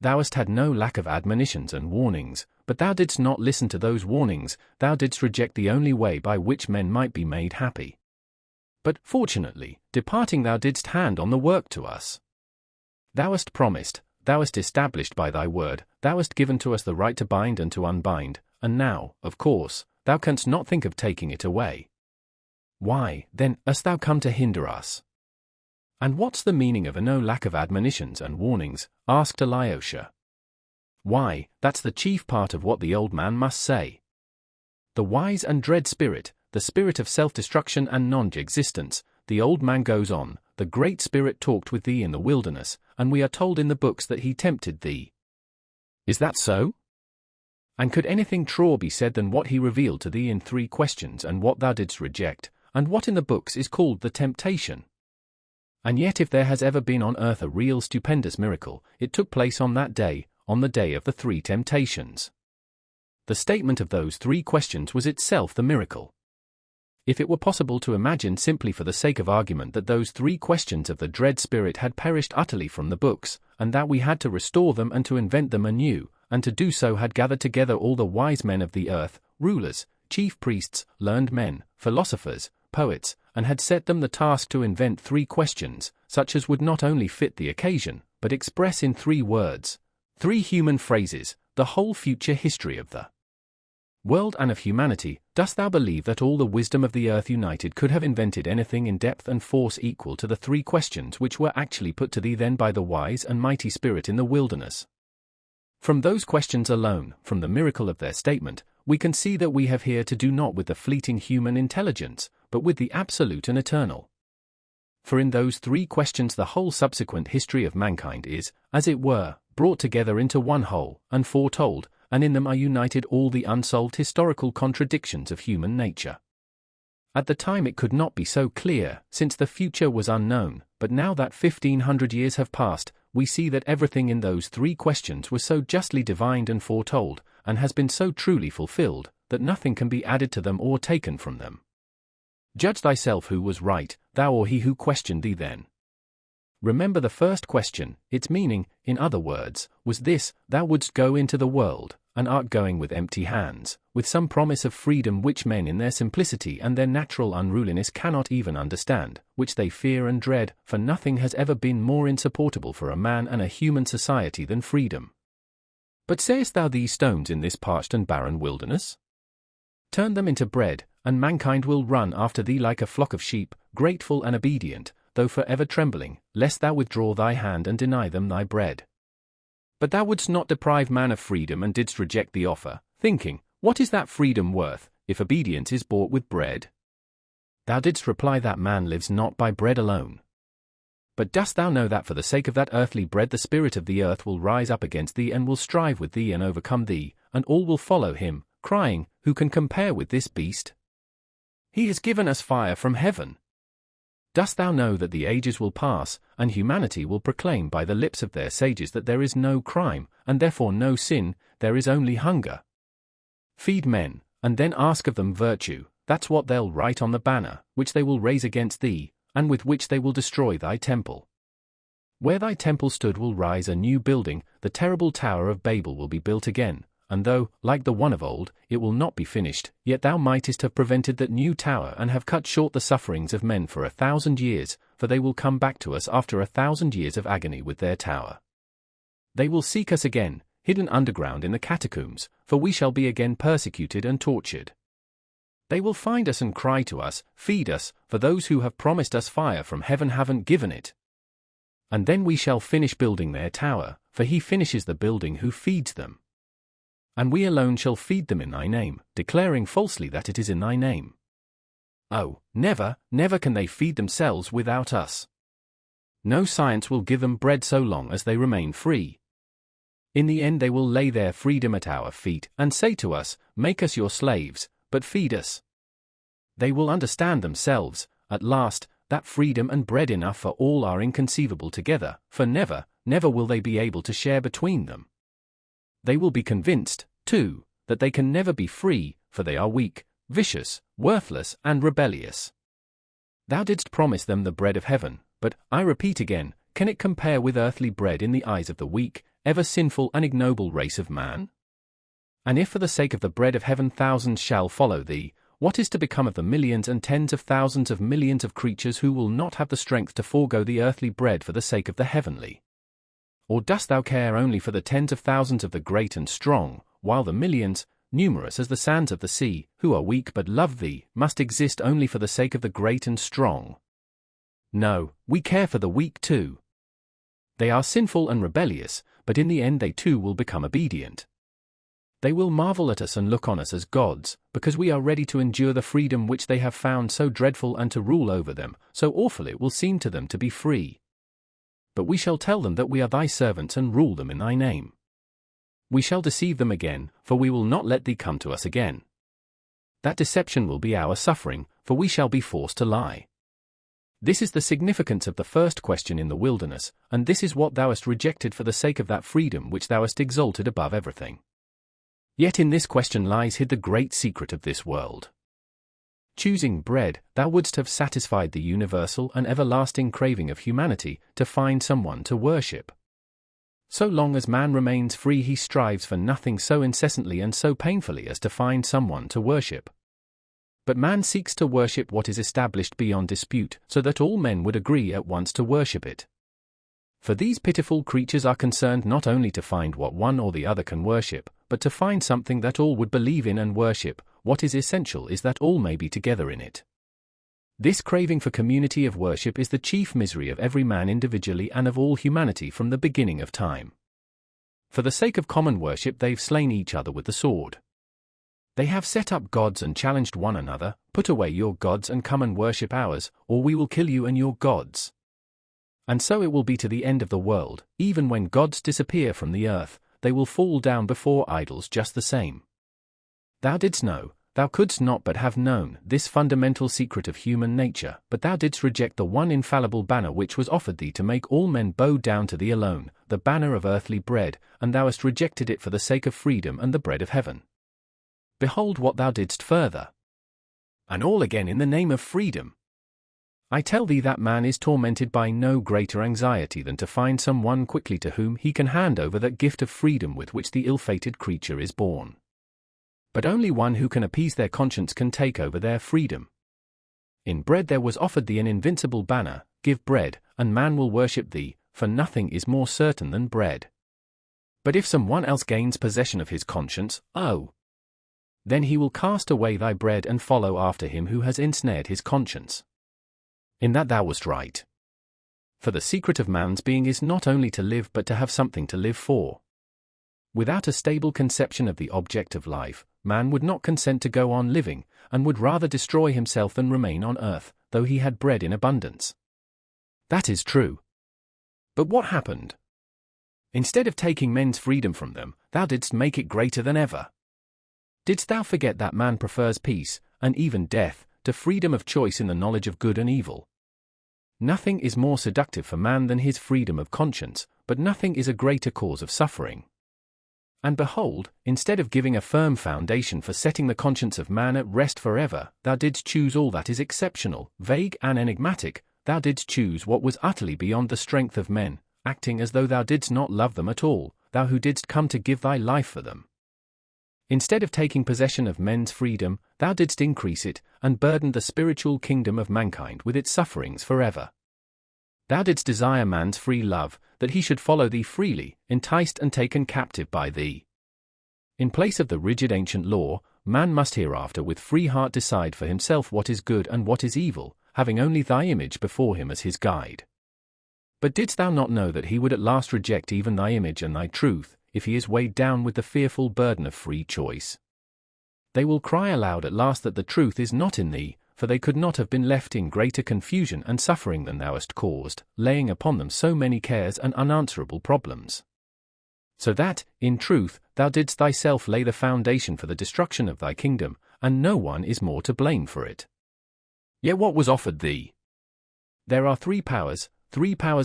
Thou hast had no lack of admonitions and warnings, but thou didst not listen to those warnings, thou didst reject the only way by which men might be made happy. But, fortunately, departing thou didst hand on the work to us. Thou hast promised, thou hast established by thy word, thou hast given to us the right to bind and to unbind, and now, of course, thou canst not think of taking it away. Why, then, hast thou come to hinder us? And what's the meaning of a no lack of admonitions and warnings? Asked Alyosha. Why, that's the chief part of what the old man must say. The wise and dread spirit, the spirit of self-destruction and non-existence, the old man goes on, the great spirit talked with thee in the wilderness, and we are told in the books that he tempted thee. Is that so? And could anything truer be said than what he revealed to thee in 3 questions and what thou didst reject, and what in the books is called the temptation? And yet if there has ever been on earth a real stupendous miracle, it took place on that day, on the day of the 3 temptations. The statement of those 3 questions was itself the miracle. If it were possible to imagine simply for the sake of argument that those 3 questions of the dread spirit had perished utterly from the books, and that we had to restore them and to invent them anew, and to do so had gathered together all the wise men of the earth, rulers, chief priests, learned men, philosophers, poets, and had set them the task to invent 3 questions, such as would not only fit the occasion, but express in 3 words, 3 human phrases, the whole future history of the world and of humanity, dost thou believe that all the wisdom of the earth united could have invented anything in depth and force equal to the 3 questions which were actually put to thee then by the wise and mighty spirit in the wilderness? From those questions alone, from the miracle of their statement, we can see that we have here to do not with the fleeting human intelligence, but with the absolute and eternal. For in those 3 questions the whole subsequent history of mankind is, as it were, brought together into one whole, and foretold, and in them are united all the unsolved historical contradictions of human nature. At the time it could not be so clear, since the future was unknown, but now that 1500 years have passed, we see that everything in those 3 questions was so justly divined and foretold, and has been so truly fulfilled, that nothing can be added to them or taken from them. Judge thyself who was right, thou or he who questioned thee then. Remember the first question, its meaning, in other words, was this: thou wouldst go into the world, and art going with empty hands, with some promise of freedom which men in their simplicity and their natural unruliness cannot even understand, which they fear and dread, for nothing has ever been more insupportable for a man and a human society than freedom. But sayest thou these stones in this parched and barren wilderness? Turn them into bread, and mankind will run after thee like a flock of sheep, grateful and obedient, though for ever trembling, lest thou withdraw thy hand and deny them thy bread. But thou wouldst not deprive man of freedom and didst reject the offer, thinking, what is that freedom worth, if obedience is bought with bread? Thou didst reply that man lives not by bread alone. But dost thou know that for the sake of that earthly bread the spirit of the earth will rise up against thee and will strive with thee and overcome thee, and all will follow him, crying, who can compare with this beast? He has given us fire from heaven. Dost thou know that the ages will pass, and humanity will proclaim by the lips of their sages that there is no crime, and therefore no sin, there is only hunger? Feed men, and then ask of them virtue, that's what they'll write on the banner, which they will raise against thee, and with which they will destroy thy temple. Where thy temple stood will rise a new building, the terrible Tower of Babel will be built again, and though, like the one of old, it will not be finished, yet thou mightest have prevented that new tower and have cut short the sufferings of men for 1,000 years, for they will come back to us after 1,000 years of agony with their tower. They will seek us again, hidden underground in the catacombs, for we shall be again persecuted and tortured. They will find us and cry to us, feed us, for those who have promised us fire from heaven haven't given it. And then we shall finish building their tower, for he finishes the building who feeds them. And we alone shall feed them in thy name, declaring falsely that it is in thy name. Oh, never, never can they feed themselves without us. No science will give them bread so long as they remain free. In the end they will lay their freedom at our feet and say to us, "Make us your slaves, but feed us." They will understand themselves, at last, that freedom and bread enough for all are inconceivable together, for never, never will they be able to share between them. They will be convinced, too, that they can never be free, for they are weak, vicious, worthless, and rebellious. Thou didst promise them the bread of heaven, but, I repeat again, can it compare with earthly bread in the eyes of the weak, ever sinful and ignoble race of man? And if for the sake of the bread of heaven thousands shall follow thee, what is to become of the millions and tens of thousands of millions of creatures who will not have the strength to forego the earthly bread for the sake of the heavenly? Or dost thou care only for the tens of thousands of the great and strong, while the millions, numerous as the sands of the sea, who are weak but love thee, must exist only for the sake of the great and strong? No, we care for the weak too. They are sinful and rebellious, but in the end they too will become obedient. They will marvel at us and look on us as gods, because we are ready to endure the freedom which they have found so dreadful and to rule over them, so awful it will seem to them to be free. But we shall tell them that we are thy servants and rule them in thy name. We shall deceive them again, for we will not let thee come to us again. That deception will be our suffering, for we shall be forced to lie. This is the significance of the first question in the wilderness, and this is what thou hast rejected for the sake of that freedom which thou hast exalted above everything. Yet in this question lies hid the great secret of this world. Choosing bread, thou wouldst have satisfied the universal and everlasting craving of humanity to find someone to worship. So long as man remains free, he strives for nothing so incessantly and so painfully as to find someone to worship. But man seeks to worship what is established beyond dispute, so that all men would agree at once to worship it. For these pitiful creatures are concerned not only to find what one or the other can worship, but to find something that all would believe in and worship. What is essential is that all may be together in it. This craving for community of worship is the chief misery of every man individually and of all humanity from the beginning of time. For the sake of common worship they've slain each other with the sword. They have set up gods and challenged one another, "Put away your gods and come and worship ours, or we will kill you and your gods." And so it will be to the end of the world. Even when gods disappear from the earth, they will fall down before idols just the same. Thou didst know, thou couldst not but have known, this fundamental secret of human nature, but thou didst reject the one infallible banner which was offered thee to make all men bow down to thee alone, the banner of earthly bread, and thou hast rejected it for the sake of freedom and the bread of heaven. Behold what thou didst further. And all again in the name of freedom. I tell thee that man is tormented by no greater anxiety than to find some one quickly to whom he can hand over that gift of freedom with which the ill-fated creature is born. But only one who can appease their conscience can take over their freedom. In bread there was offered thee an invincible banner, "Give bread, and man will worship thee, for nothing is more certain than bread." But if some one else gains possession of his conscience, then he will cast away thy bread and follow after him who has ensnared his conscience. In that thou wast right. For the secret of man's being is not only to live but to have something to live for. Without a stable conception of the object of life, man would not consent to go on living, and would rather destroy himself than remain on earth, though he had bread in abundance. That is true. But what happened? Instead of taking men's freedom from them, thou didst make it greater than ever. Didst thou forget that man prefers peace, and even death, to freedom of choice in the knowledge of good and evil? Nothing is more seductive for man than his freedom of conscience, but nothing is a greater cause of suffering. And behold, instead of giving a firm foundation for setting the conscience of man at rest forever, thou didst choose all that is exceptional, vague and enigmatic. Thou didst choose what was utterly beyond the strength of men, acting as though thou didst not love them at all, thou who didst come to give thy life for them. Instead of taking possession of men's freedom, thou didst increase it, and burdened the spiritual kingdom of mankind with its sufferings forever. Thou didst desire man's free love, that he should follow thee freely, enticed and taken captive by thee. In place of the rigid ancient law, man must hereafter with free heart decide for himself what is good and what is evil, having only thy image before him as his guide. But didst thou not know that he would at last reject even thy image and thy truth, if he is weighed down with the fearful burden of free choice? They will cry aloud at last that the truth is not in thee, for they could not have been left in greater confusion and suffering than thou hast caused, laying upon them so many cares and unanswerable problems. So that, in truth, thou didst thyself lay the foundation for the destruction of thy kingdom, and no one is more to blame for it. Yet what was offered thee? There are three powers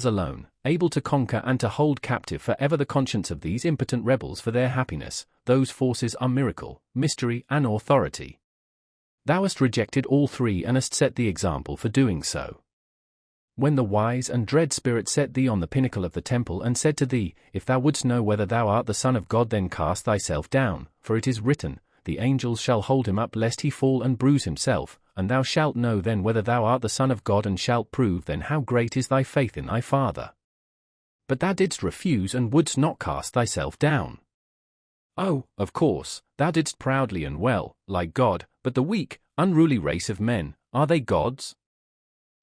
alone, able to conquer and to hold captive forever the conscience of these impotent rebels for their happiness. Those forces are miracle, mystery, and authority. Thou hast rejected all three and hast set the example for doing so. When the wise and dread Spirit set thee on the pinnacle of the temple and said to thee, If thou wouldst know whether thou art the Son of God, then cast thyself down, for it is written, The angels shall hold him up lest he fall and bruise himself, and thou shalt know then whether thou art the Son of God, and shalt prove then how great is thy faith in thy Father. But thou didst refuse and wouldst not cast thyself down. Oh, of course, thou didst proudly and well, like God, but the weak, unruly race of men, are they gods?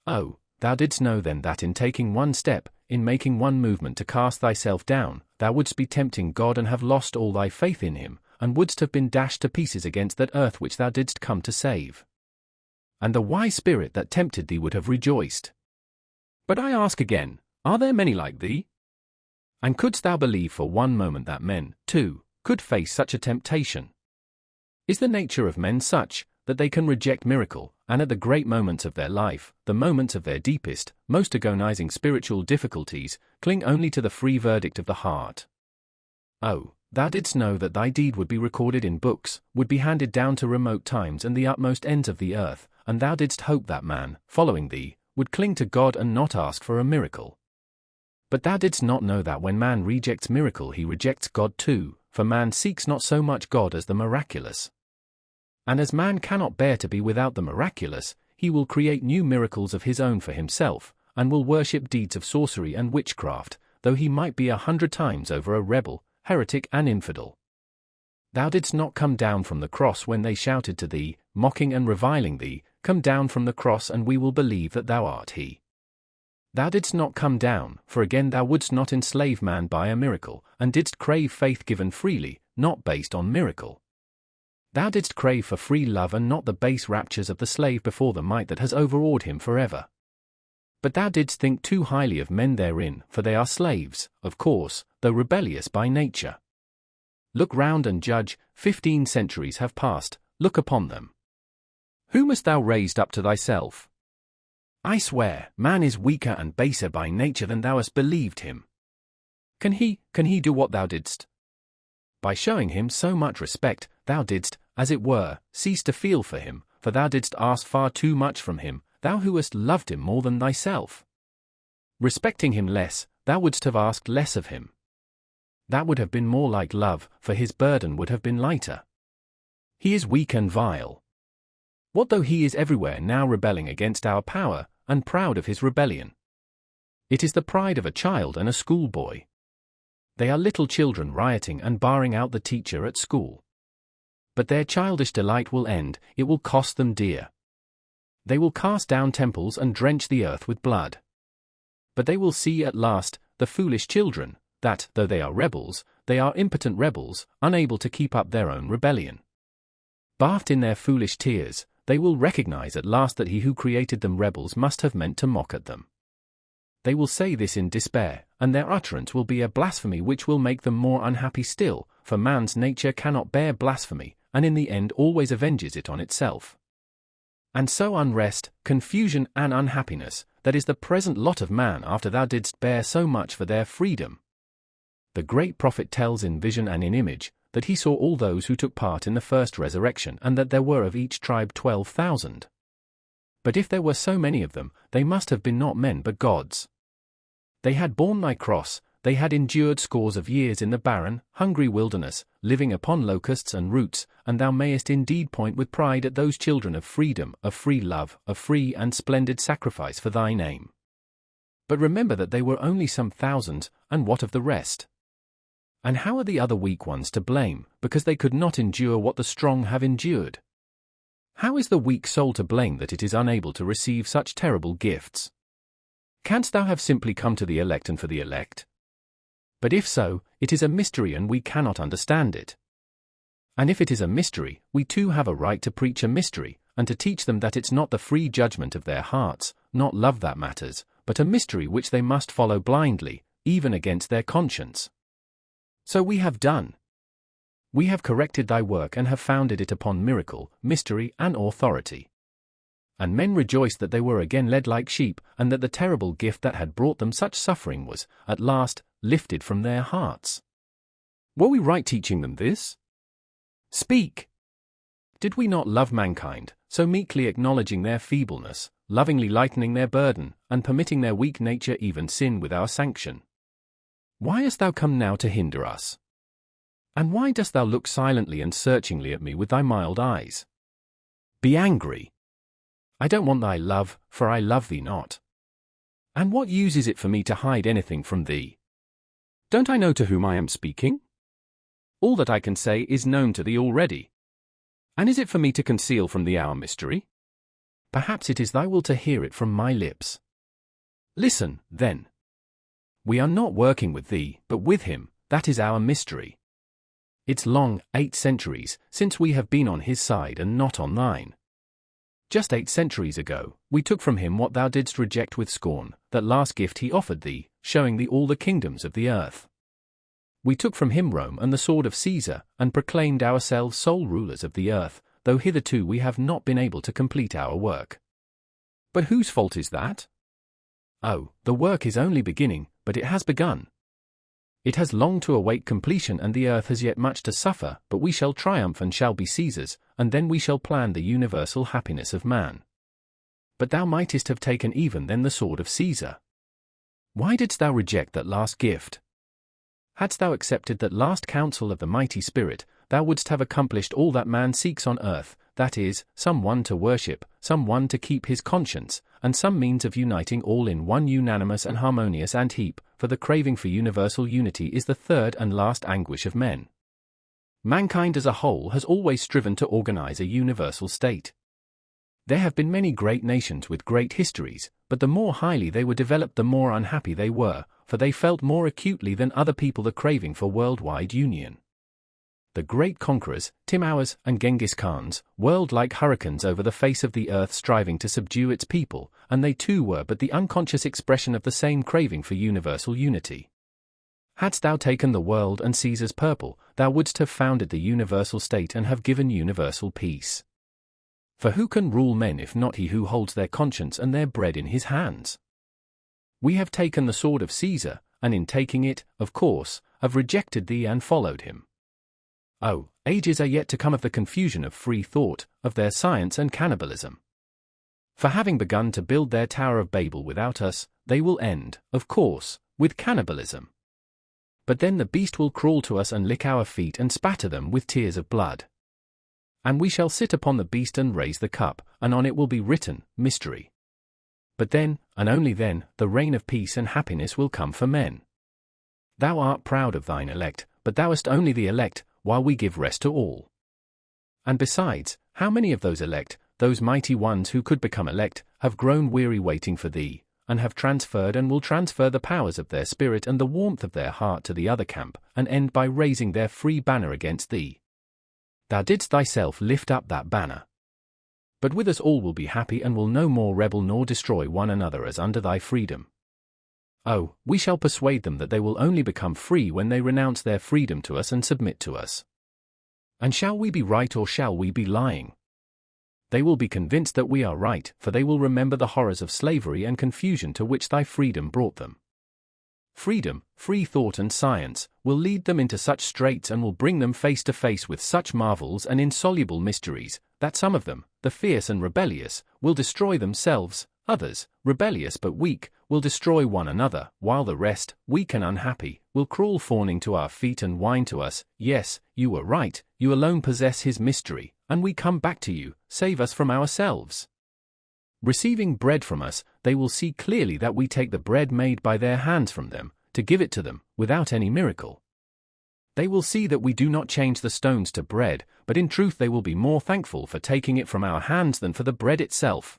Oh, thou didst know then that in taking one step, in making one movement to cast thyself down, thou wouldst be tempting God and have lost all thy faith in him, and wouldst have been dashed to pieces against that earth which thou didst come to save. And the wise spirit that tempted thee would have rejoiced. But I ask again, are there many like thee? And couldst thou believe for one moment that men, too, could face such a temptation? Is the nature of men such, that they can reject miracle, and at the great moments of their life, the moments of their deepest, most agonizing spiritual difficulties, cling only to the free verdict of the heart? Oh, thou didst know that thy deed would be recorded in books, would be handed down to remote times and the utmost ends of the earth, and thou didst hope that man, following thee, would cling to God and not ask for a miracle. But thou didst not know that when man rejects miracle he rejects God too, for man seeks not so much God as the miraculous. And as man cannot bear to be without the miraculous, he will create new miracles of his own for himself, and will worship deeds of sorcery and witchcraft, though he might be 100 times over a rebel, heretic and infidel. Thou didst not come down from the cross when they shouted to thee, mocking and reviling thee, Come down from the cross and we will believe that thou art he. Thou didst not come down, for again thou wouldst not enslave man by a miracle, and didst crave faith given freely, not based on miracle. Thou didst crave for free love and not the base raptures of the slave before the might that has overawed him forever. But thou didst think too highly of men therein, for they are slaves, of course, though rebellious by nature. Look round and judge, 15 centuries have passed, look upon them. Whom hast thou raised up to thyself? I swear, man is weaker and baser by nature than thou hast believed him. Can he do what thou didst? By showing him so much respect, thou didst, as it were, cease to feel for him, for thou didst ask far too much from him, thou who hast loved him more than thyself. Respecting him less, thou wouldst have asked less of him. That would have been more like love, for his burden would have been lighter. He is weak and vile. What though he is everywhere now rebelling against our power, and proud of his rebellion? It is the pride of a child and a schoolboy. They are little children rioting and barring out the teacher at school. But their childish delight will end, it will cost them dear. They will cast down temples and drench the earth with blood. But they will see at last, the foolish children, that, though they are rebels, they are impotent rebels, unable to keep up their own rebellion. Bathed in their foolish tears, they will recognize at last that he who created them rebels must have meant to mock at them. They will say this in despair, and their utterance will be a blasphemy which will make them more unhappy still, for man's nature cannot bear blasphemy, and in the end always avenges it on itself. And so unrest, confusion and unhappiness, that is the present lot of man after thou didst bear so much for their freedom. The great prophet tells in vision and in image, that he saw all those who took part in the first resurrection and that there were of each tribe 12,000. But if there were so many of them, they must have been not men but gods. They had borne thy cross, they had endured scores of years in the barren, hungry wilderness, living upon locusts and roots, and thou mayest indeed point with pride at those children of freedom, of free love, of free and splendid sacrifice for thy name. But remember that they were only some thousands, and what of the rest? And how are the other weak ones to blame, because they could not endure what the strong have endured? How is the weak soul to blame that it is unable to receive such terrible gifts? Canst thou have simply come to the elect and for the elect? But if so, it is a mystery and we cannot understand it. And if it is a mystery, we too have a right to preach a mystery, and to teach them that it's not the free judgment of their hearts, not love that matters, but a mystery which they must follow blindly, even against their conscience. So we have done. We have corrected thy work and have founded it upon miracle, mystery, and authority. And men rejoiced that they were again led like sheep, and that the terrible gift that had brought them such suffering was, at last, lifted from their hearts. Were we right teaching them this? Speak! Did we not love mankind, so meekly acknowledging their feebleness, lovingly lightening their burden, and permitting their weak nature even sin with our sanction? Why hast thou come now to hinder us? And why dost thou look silently and searchingly at me with thy mild eyes? Be angry. I don't want thy love, for I love thee not. And what use is it for me to hide anything from thee? Don't I know to whom I am speaking? All that I can say is known to thee already. And is it for me to conceal from thee our mystery? Perhaps it is thy will to hear it from my lips. Listen, then. We are not working with thee, but with him, that is our mystery. It's long, 8 centuries, since we have been on his side and not on thine. Just 8 centuries ago, we took from him what thou didst reject with scorn, that last gift he offered thee, showing thee all the kingdoms of the earth. We took from him Rome and the sword of Caesar, and proclaimed ourselves sole rulers of the earth, though hitherto we have not been able to complete our work. But whose fault is that? Oh, the work is only beginning, but it has begun. It has long to await completion, and the earth has yet much to suffer, but we shall triumph and shall be Caesars, and then we shall plan the universal happiness of man. But thou mightest have taken even then the sword of Caesar. Why didst thou reject that last gift? Hadst thou accepted that last counsel of the mighty Spirit, thou wouldst have accomplished all that man seeks on earth, that is, some one to worship, some one to keep his conscience, and some means of uniting all in one unanimous and harmonious ant heap, for the craving for universal unity is the third and last anguish of men. Mankind as a whole has always striven to organize a universal state. There have been many great nations with great histories, but the more highly they were developed the more unhappy they were, for they felt more acutely than other people the craving for worldwide union. The great conquerors, Timurs and Genghis Khans, whirled like hurricanes over the face of the earth striving to subdue its people, and they too were but the unconscious expression of the same craving for universal unity. Hadst thou taken the world and Caesar's purple, thou wouldst have founded the universal state and have given universal peace. For who can rule men if not he who holds their conscience and their bread in his hands? We have taken the sword of Caesar, and in taking it, of course, have rejected thee and followed him. Oh, ages are yet to come of the confusion of free thought, of their science and cannibalism. For having begun to build their Tower of Babel without us, they will end, of course, with cannibalism. But then the beast will crawl to us and lick our feet and spatter them with tears of blood. And we shall sit upon the beast and raise the cup, and on it will be written, Mystery. But then, and only then, the reign of peace and happiness will come for men. Thou art proud of thine elect, but thou hast only the elect, while we give rest to all. And besides, how many of those elect, those mighty ones who could become elect, have grown weary waiting for thee, and have transferred and will transfer the powers of their spirit and the warmth of their heart to the other camp, and end by raising their free banner against thee. Thou didst thyself lift up that banner. But with us all will be happy and will no more rebel nor destroy one another as under thy freedom. Oh, we shall persuade them that they will only become free when they renounce their freedom to us and submit to us. And shall we be right or shall we be lying? They will be convinced that we are right, for they will remember the horrors of slavery and confusion to which thy freedom brought them. Freedom, free thought and science, will lead them into such straits and will bring them face to face with such marvels and insoluble mysteries, that some of them, the fierce and rebellious, will destroy themselves, others, rebellious but weak, will destroy one another, while the rest, weak and unhappy, will crawl fawning to our feet and whine to us, Yes, you were right, you alone possess his mystery, and we come back to you, save us from ourselves. Receiving bread from us, they will see clearly that we take the bread made by their hands from them, to give it to them, without any miracle. They will see that we do not change the stones to bread, but in truth they will be more thankful for taking it from our hands than for the bread itself.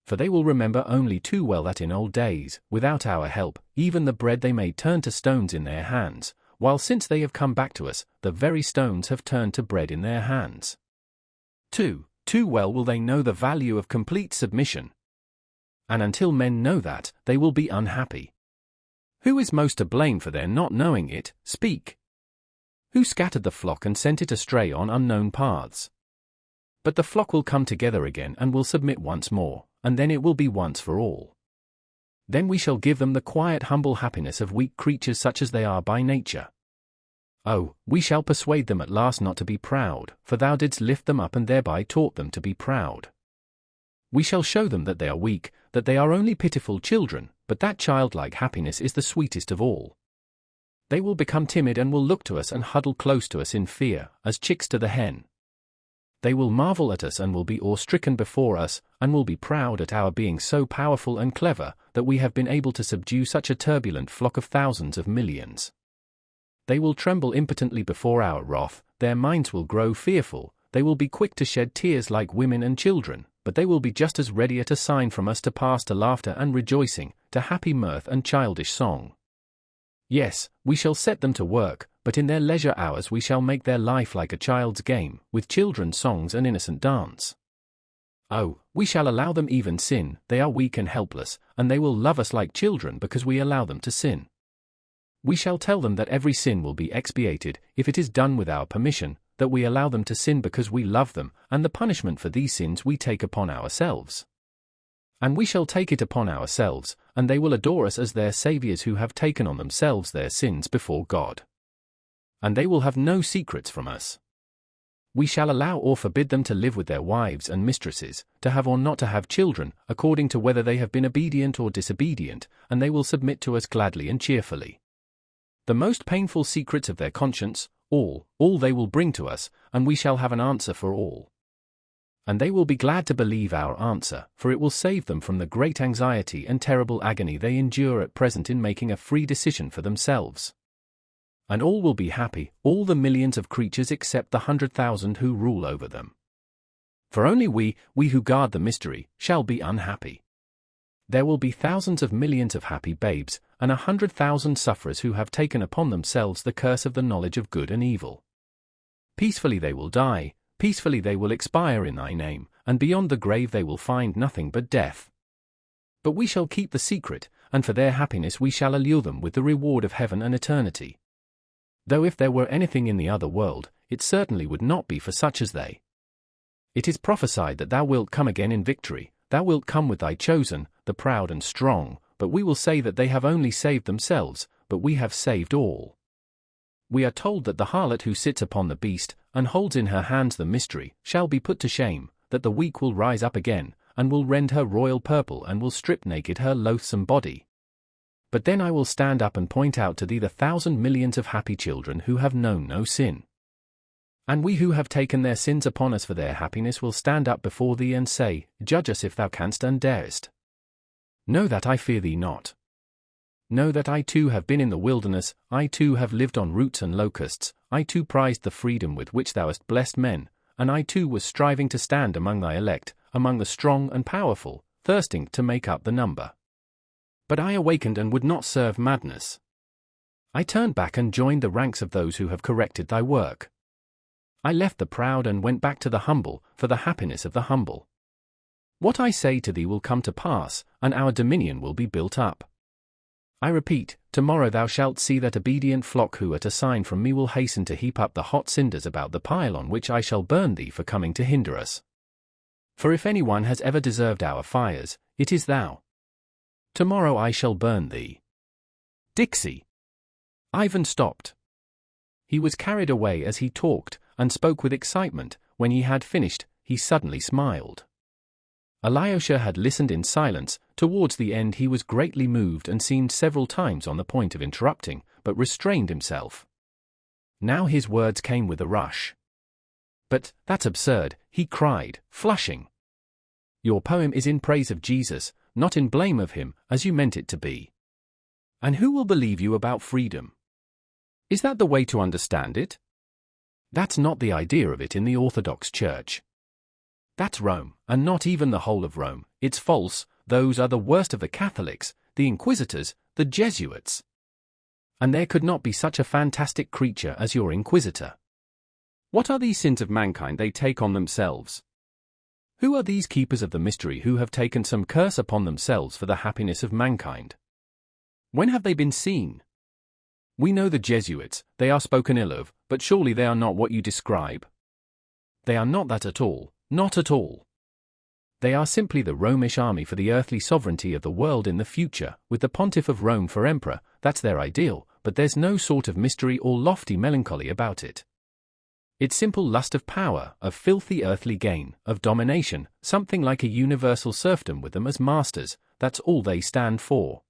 For they will remember only too well that in old days, without our help, even the bread they made turned to stones in their hands, while since they have come back to us, the very stones have turned to bread in their hands. Too well will they know the value of complete submission. And until men know that, they will be unhappy. Who is most to blame for their not knowing it? Speak. Who scattered the flock and sent it astray on unknown paths? But the flock will come together again and will submit once more, and then it will be once for all. Then we shall give them the quiet, humble happiness of weak creatures such as they are by nature. Oh, we shall persuade them at last not to be proud, for thou didst lift them up and thereby taught them to be proud. We shall show them that they are weak, that they are only pitiful children, but that childlike happiness is the sweetest of all. They will become timid and will look to us and huddle close to us in fear, as chicks to the hen. They will marvel at us and will be awe-stricken before us, and will be proud at our being so powerful and clever that we have been able to subdue such a turbulent flock of thousands of millions. They will tremble impotently before our wrath, their minds will grow fearful, they will be quick to shed tears like women and children, but they will be just as ready at a sign from us to pass to laughter and rejoicing, to happy mirth and childish song. Yes, we shall set them to work, but in their leisure hours we shall make their life like a child's game, with children's songs and innocent dance. Oh, we shall allow them even sin, they are weak and helpless, and they will love us like children because we allow them to sin. We shall tell them that every sin will be expiated, if it is done with our permission, that we allow them to sin because we love them, and the punishment for these sins we take upon ourselves. And we shall take it upon ourselves, and they will adore us as their saviors who have taken on themselves their sins before God. And they will have no secrets from us. We shall allow or forbid them to live with their wives and mistresses, to have or not to have children, according to whether they have been obedient or disobedient, and they will submit to us gladly and cheerfully. The most painful secrets of their conscience, all they will bring to us, and we shall have an answer for all. And they will be glad to believe our answer, for it will save them from the great anxiety and terrible agony they endure at present in making a free decision for themselves. And all will be happy, all the millions of creatures except the 100,000 who rule over them. For only we who guard the mystery, shall be unhappy. There will be thousands of millions of happy babes, and 100,000 sufferers who have taken upon themselves the curse of the knowledge of good and evil. Peacefully they will die, peacefully they will expire in thy name, and beyond the grave they will find nothing but death. But we shall keep the secret, and for their happiness we shall allure them with the reward of heaven and eternity. Though if there were anything in the other world, it certainly would not be for such as they. It is prophesied that thou wilt come again in victory, thou wilt come with thy chosen, the proud and strong, but we will say that they have only saved themselves, but we have saved all. We are told that the harlot who sits upon the beast, and holds in her hands the mystery, shall be put to shame, that the weak will rise up again, and will rend her royal purple and will strip naked her loathsome body. But then I will stand up and point out to thee the 1,000 millions of happy children who have known no sin. And we who have taken their sins upon us for their happiness will stand up before thee and say, Judge us if thou canst and darest. Know that I fear thee not. Know that I too have been in the wilderness, I too have lived on roots and locusts, I too prized the freedom with which thou hast blessed men, and I too was striving to stand among thy elect, among the strong and powerful, thirsting to make up the number. But I awakened and would not serve madness. I turned back and joined the ranks of those who have corrected thy work. I left the proud and went back to the humble, for the happiness of the humble. What I say to thee will come to pass, and our dominion will be built up. I repeat, tomorrow thou shalt see that obedient flock who at a sign from me will hasten to heap up the hot cinders about the pile on which I shall burn thee for coming to hinder us. For if anyone has ever deserved our fires, it is thou. Tomorrow I shall burn thee. Dixie. Ivan stopped. He was carried away as he talked, and spoke with excitement. When he had finished, he suddenly smiled. Alyosha had listened in silence. Towards the end he was greatly moved and seemed several times on the point of interrupting, but restrained himself. Now his words came with a rush. But, that's absurd, he cried, flushing. Your poem is in praise of Jesus, not in blame of him, as you meant it to be. And who will believe you about freedom? Is that the way to understand it? That's not the idea of it in the Orthodox Church. That's Rome, and not even the whole of Rome. It's false. Those are the worst of the Catholics, the Inquisitors, the Jesuits. And there could not be such a fantastic creature as your Inquisitor. What are these sins of mankind they take on themselves? Who are these keepers of the mystery who have taken some curse upon themselves for the happiness of mankind? When have they been seen? We know the Jesuits, they are spoken ill of, but surely they are not what you describe. They are not that at all, not at all. They are simply the Romish army for the earthly sovereignty of the world in the future, with the pontiff of Rome for emperor. That's their ideal, but there's no sort of mystery or lofty melancholy about it. It's simple lust of power, of filthy earthly gain, of domination, something like a universal serfdom with them as masters. That's all they stand for.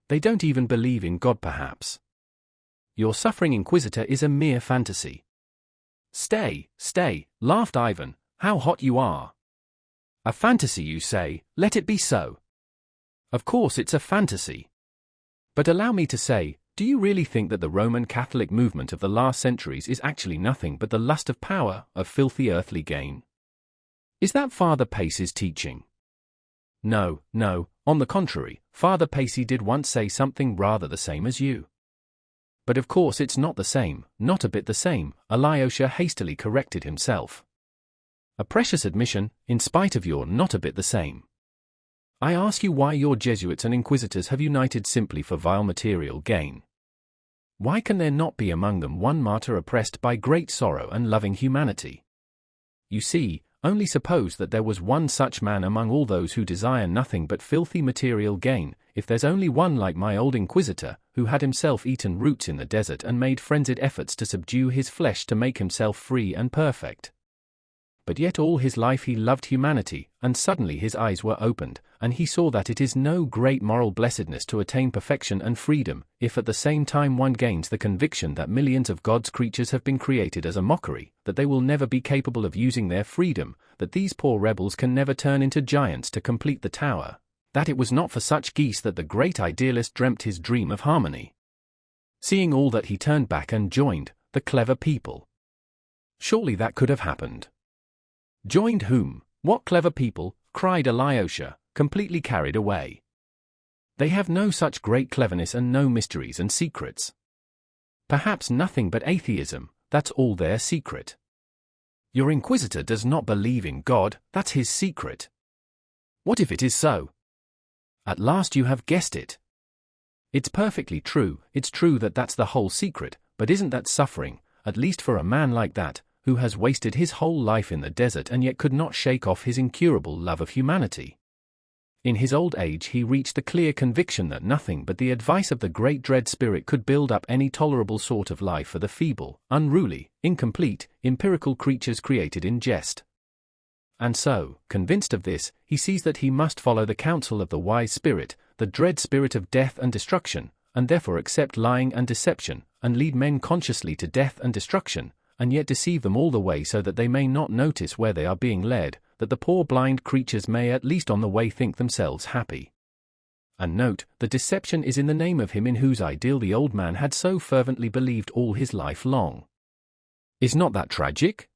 They don't even believe in God, perhaps. Your suffering inquisitor is a mere fantasy. Stay, laughed Ivan, how hot you are. A fantasy, you say? Let it be so. Of course it's a fantasy. But allow me to say, do you really think that the Roman Catholic movement of the last centuries is actually nothing but the lust of power, of filthy earthly gain? Is that Father Pace's teaching? No, on the contrary, Father Pacey did once say something rather the same as you. But of course it's not the same, not a bit the same, Alyosha hastily corrected himself. A precious admission, in spite of your not a bit the same. I ask you why your Jesuits and Inquisitors have united simply for vile material gain. Why can there not be among them one martyr oppressed by great sorrow and loving humanity? You see, only suppose that there was one such man among all those who desire nothing but filthy material gain, if there's only one like my old Inquisitor, who had himself eaten roots in the desert and made frenzied efforts to subdue his flesh to make himself free and perfect. But yet all his life he loved humanity, and suddenly his eyes were opened, and he saw that it is no great moral blessedness to attain perfection and freedom, if at the same time one gains the conviction that millions of God's creatures have been created as a mockery, that they will never be capable of using their freedom, that these poor rebels can never turn into giants to complete the tower, that it was not for such geese that the great idealist dreamt his dream of harmony. Seeing all that, he turned back and joined the clever people. Surely that could have happened. Joined whom? What clever people? Cried Alyosha, completely carried away. They have no such great cleverness and no mysteries and secrets. Perhaps nothing but atheism, that's all their secret. Your Inquisitor does not believe in God, that's his secret. What if it is so? At last you have guessed it. It's perfectly true, it's true that that's the whole secret, but isn't that suffering, at least for a man like that, who has wasted his whole life in the desert and yet could not shake off his incurable love of humanity? In his old age he reached the clear conviction that nothing but the advice of the great dread spirit could build up any tolerable sort of life for the feeble, unruly, incomplete, empirical creatures created in jest. And so, convinced of this, he sees that he must follow the counsel of the wise spirit, the dread spirit of death and destruction, and therefore accept lying and deception, and lead men consciously to death and destruction, and yet deceive them all the way so that they may not notice where they are being led, that the poor blind creatures may at least on the way think themselves happy. And note, the deception is in the name of him in whose ideal the old man had so fervently believed all his life long. Is not that tragic?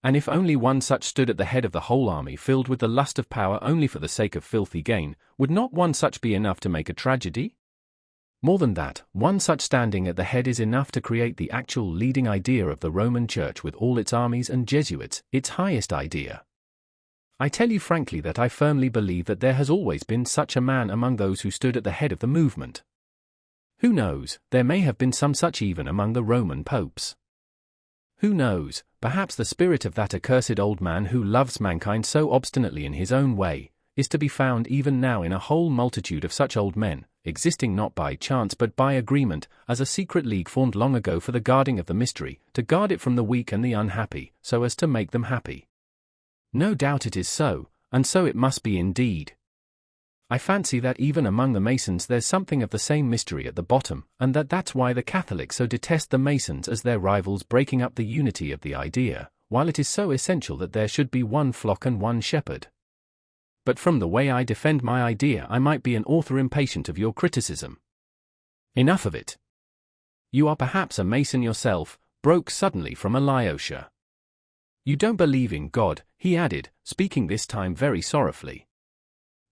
And if only one such stood at the head of the whole army filled with the lust of power only for the sake of filthy gain, would not one such be enough to make a tragedy? More than that, one such standing at the head is enough to create the actual leading idea of the Roman Church with all its armies and Jesuits, its highest idea. I tell you frankly that I firmly believe that there has always been such a man among those who stood at the head of the movement. Who knows, there may have been some such even among the Roman popes. Who knows, perhaps the spirit of that accursed old man who loves mankind so obstinately in his own way, is to be found even now in a whole multitude of such old men, existing not by chance but by agreement, as a secret league formed long ago for the guarding of the mystery, to guard it from the weak and the unhappy, so as to make them happy. No doubt it is so, and so it must be indeed. I fancy that even among the Masons there's something of the same mystery at the bottom, and that's why the Catholics so detest the Masons as their rivals, breaking up the unity of the idea, while it is so essential that there should be one flock and one shepherd. But from the way I defend my idea I might be an author impatient of your criticism. Enough of it. You are perhaps a Mason yourself, broke suddenly from Alyosha. You don't believe in God, he added, speaking this time very sorrowfully.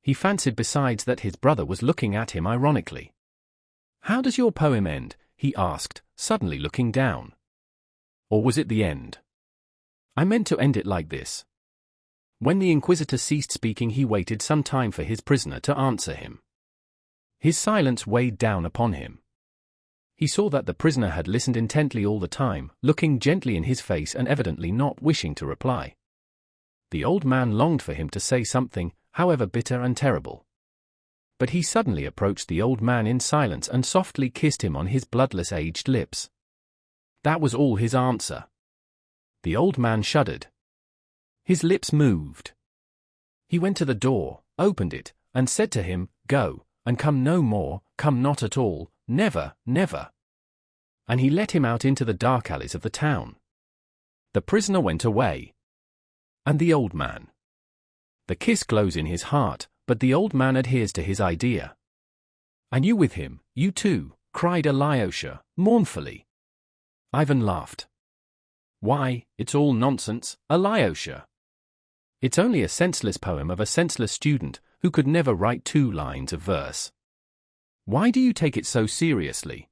He fancied besides that his brother was looking at him ironically. How does your poem end? He asked, suddenly looking down. Or was it the end? I meant to end it like this. When the Inquisitor ceased speaking he waited some time for his prisoner to answer him. His silence weighed down upon him. he saw that the prisoner had listened intently all the time, looking gently in his face and evidently not wishing to reply. The old man longed for him to say something, however bitter and terrible. But he suddenly approached the old man in silence and softly kissed him on his bloodless aged lips. That was all his answer. The old man shuddered. His lips moved. He went to the door, opened it, and said to him, "Go, and come no more, come not at all, never, never." And he let him out into the dark alleys of the town. The prisoner went away. And the old man. The kiss glows in his heart, but the old man adheres to his idea. "And you with him, you too," cried Alyosha, mournfully. Ivan laughed. "Why, it's all nonsense, Alyosha. It's only a senseless poem of a senseless student who could never write 2 lines of verse. Why do you take it so seriously?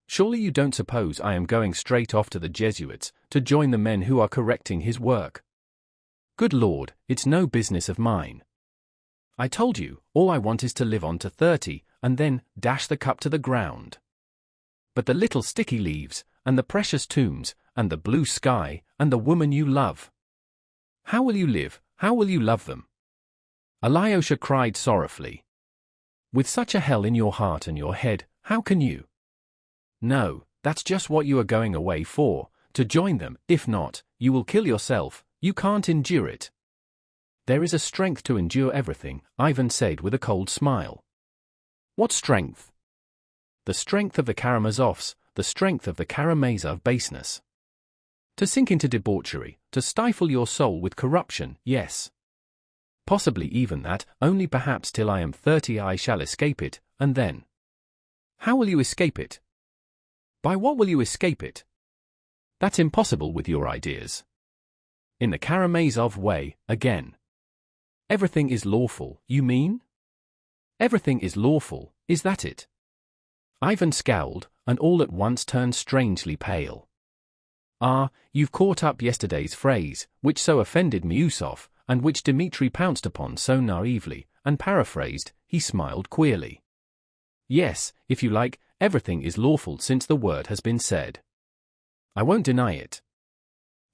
Surely you don't suppose I am going straight off to the Jesuits to join the men who are correcting his work? Good Lord, it's no business of mine. I told you, all I want is to live on to 30, and then dash the cup to the ground. But the little sticky leaves, and the precious tombs, and the blue sky, and the woman you love. How will you live, how will you love them?" Alyosha cried sorrowfully. "With such a hell in your heart and your head, how can you? No, that's just what you are going away for, to join them. If not, you will kill yourself. You can't endure it." "There is a strength to endure everything," Ivan said with a cold smile. "What strength?" "The strength of the Karamazovs, the strength of the Karamazov baseness. To sink into debauchery, to stifle your soul with corruption, yes. Possibly even that, only perhaps till I am 30 I shall escape it, and then." "How will you escape it? By what will you escape it?" "That's impossible with your ideas." "In the Karamazov way, again." "Everything is lawful, you mean?" "Everything is lawful, is that it?" Ivan scowled, and all at once turned strangely pale. "Ah, you've caught up yesterday's phrase, which so offended Miusov, and which Dmitri pounced upon so naively, and paraphrased." He smiled queerly. "Yes, if you like, everything is lawful since the word has been said. I won't deny it.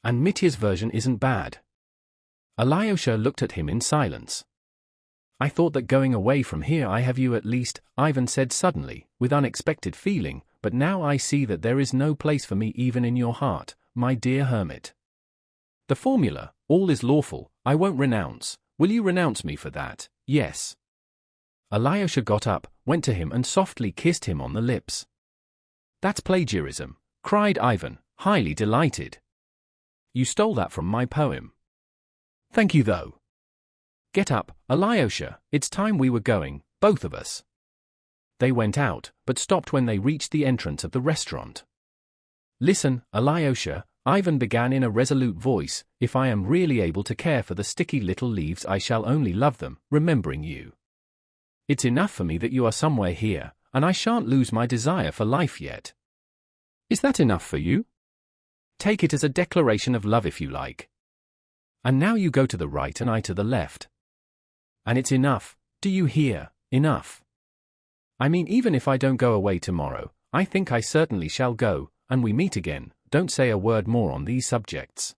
And Mitya's version isn't bad." Alyosha looked at him in silence. "I thought that going away from here I have you at least," Ivan said suddenly, with unexpected feeling, "but now I see that there is no place for me even in your heart, my dear hermit. The formula, all is lawful, I won't renounce. Will you renounce me for that? Yes." Alyosha got up, went to him and softly kissed him on the lips. "That's plagiarism," cried Ivan, highly delighted. "You stole that from my poem." "Thank you though. Get up, Alyosha, it's time we were going, both of us." They went out, but stopped when they reached the entrance of the restaurant. "Listen, Alyosha," Ivan began in a resolute voice, "if I am really able to care for the sticky little leaves I shall only love them, remembering you. It's enough for me that you are somewhere here, and I shan't lose my desire for life yet. Is that enough for you? Take it as a declaration of love if you like. And now you go to the right and I to the left. And it's enough, do you hear, enough. I mean, even if I don't go away tomorrow, I think I certainly shall go, and we meet again. Don't say a word more on these subjects.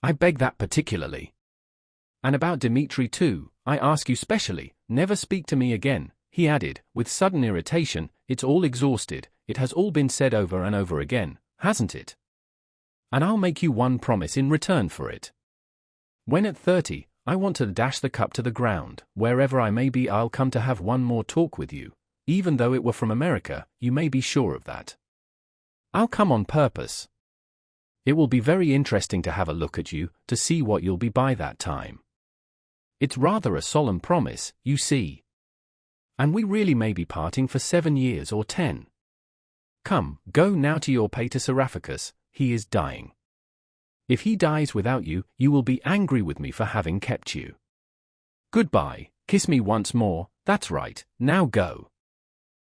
I beg that particularly. And about Dmitri too, I ask you specially, never speak to me again," he added, with sudden irritation. "It's all exhausted, it has all been said over and over again, hasn't it? And I'll make you one promise in return for it. When at 30, I want to dash the cup to the ground, wherever I may be I'll come to have one more talk with you, even though it were from America, you may be sure of that. I'll come on purpose. It will be very interesting to have a look at you, to see what you'll be by that time. It's rather a solemn promise, you see. And we really may be parting for 7 years or 10. Come, go now to your pater Seraphicus, he is dying. If he dies without you, you will be angry with me for having kept you. Goodbye, kiss me once more, that's right, now go."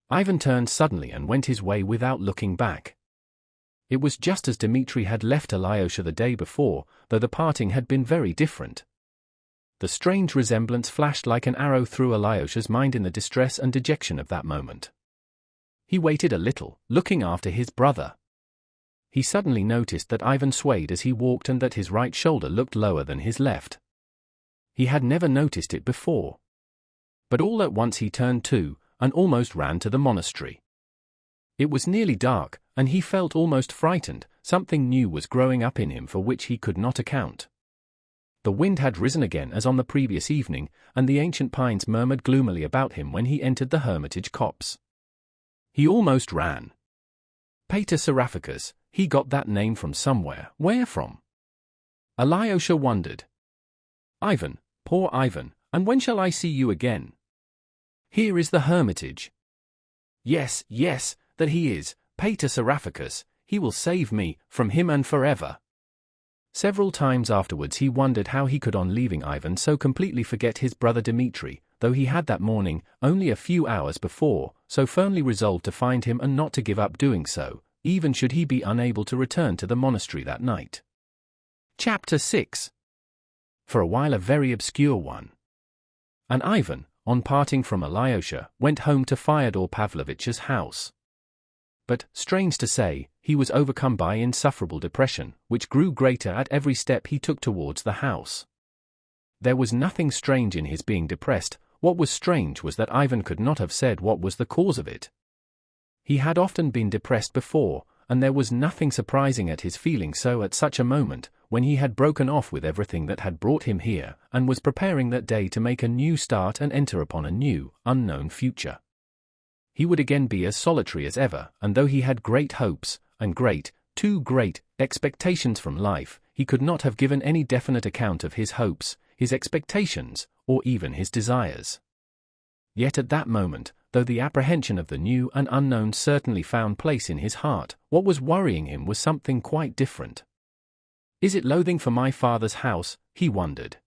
Ivan turned suddenly and went his way without looking back. It was just as Dmitri had left Alyosha the day before, though the parting had been very different. The strange resemblance flashed like an arrow through Alyosha's mind in the distress and dejection of that moment. He waited a little, looking after his brother. He suddenly noticed that Ivan swayed as he walked and that his right shoulder looked lower than his left. He had never noticed it before. But all at once he turned too, and almost ran to the monastery. It was nearly dark, and he felt almost frightened. Something new was growing up in him for which he could not account. The wind had risen again as on the previous evening, and the ancient pines murmured gloomily about him when he entered the hermitage copse. He almost ran. Pater Seraphicus, he got that name from somewhere. Where from? Alyosha wondered. Ivan, poor Ivan, and when shall I see you again? Here is the hermitage. Yes, yes, that he is, Pater Seraphicus, he will save me, from him and forever. Several times afterwards he wondered how he could on leaving Ivan so completely forget his brother Dmitri, though he had that morning, only a few hours before, so firmly resolved to find him and not to give up doing so, even should he be unable to return to the monastery that night. Chapter 6. For a while a very obscure one. And Ivan, on parting from Alyosha, went home to Fyodor Pavlovitch's house. But, strange to say, he was overcome by insufferable depression, which grew greater at every step he took towards the house. There was nothing strange in his being depressed. What was strange was that Ivan could not have said what was the cause of it. He had often been depressed before, and there was nothing surprising at his feeling so at such a moment, when he had broken off with everything that had brought him here, and was preparing that day to make a new start and enter upon a new, unknown future. He would again be as solitary as ever, and though he had great hopes, and too great, expectations from life, he could not have given any definite account of his hopes, his expectations, or even his desires. Yet at that moment, though the apprehension of the new and unknown certainly found place in his heart, what was worrying him was something quite different. Is it loathing for my father's house, he wondered.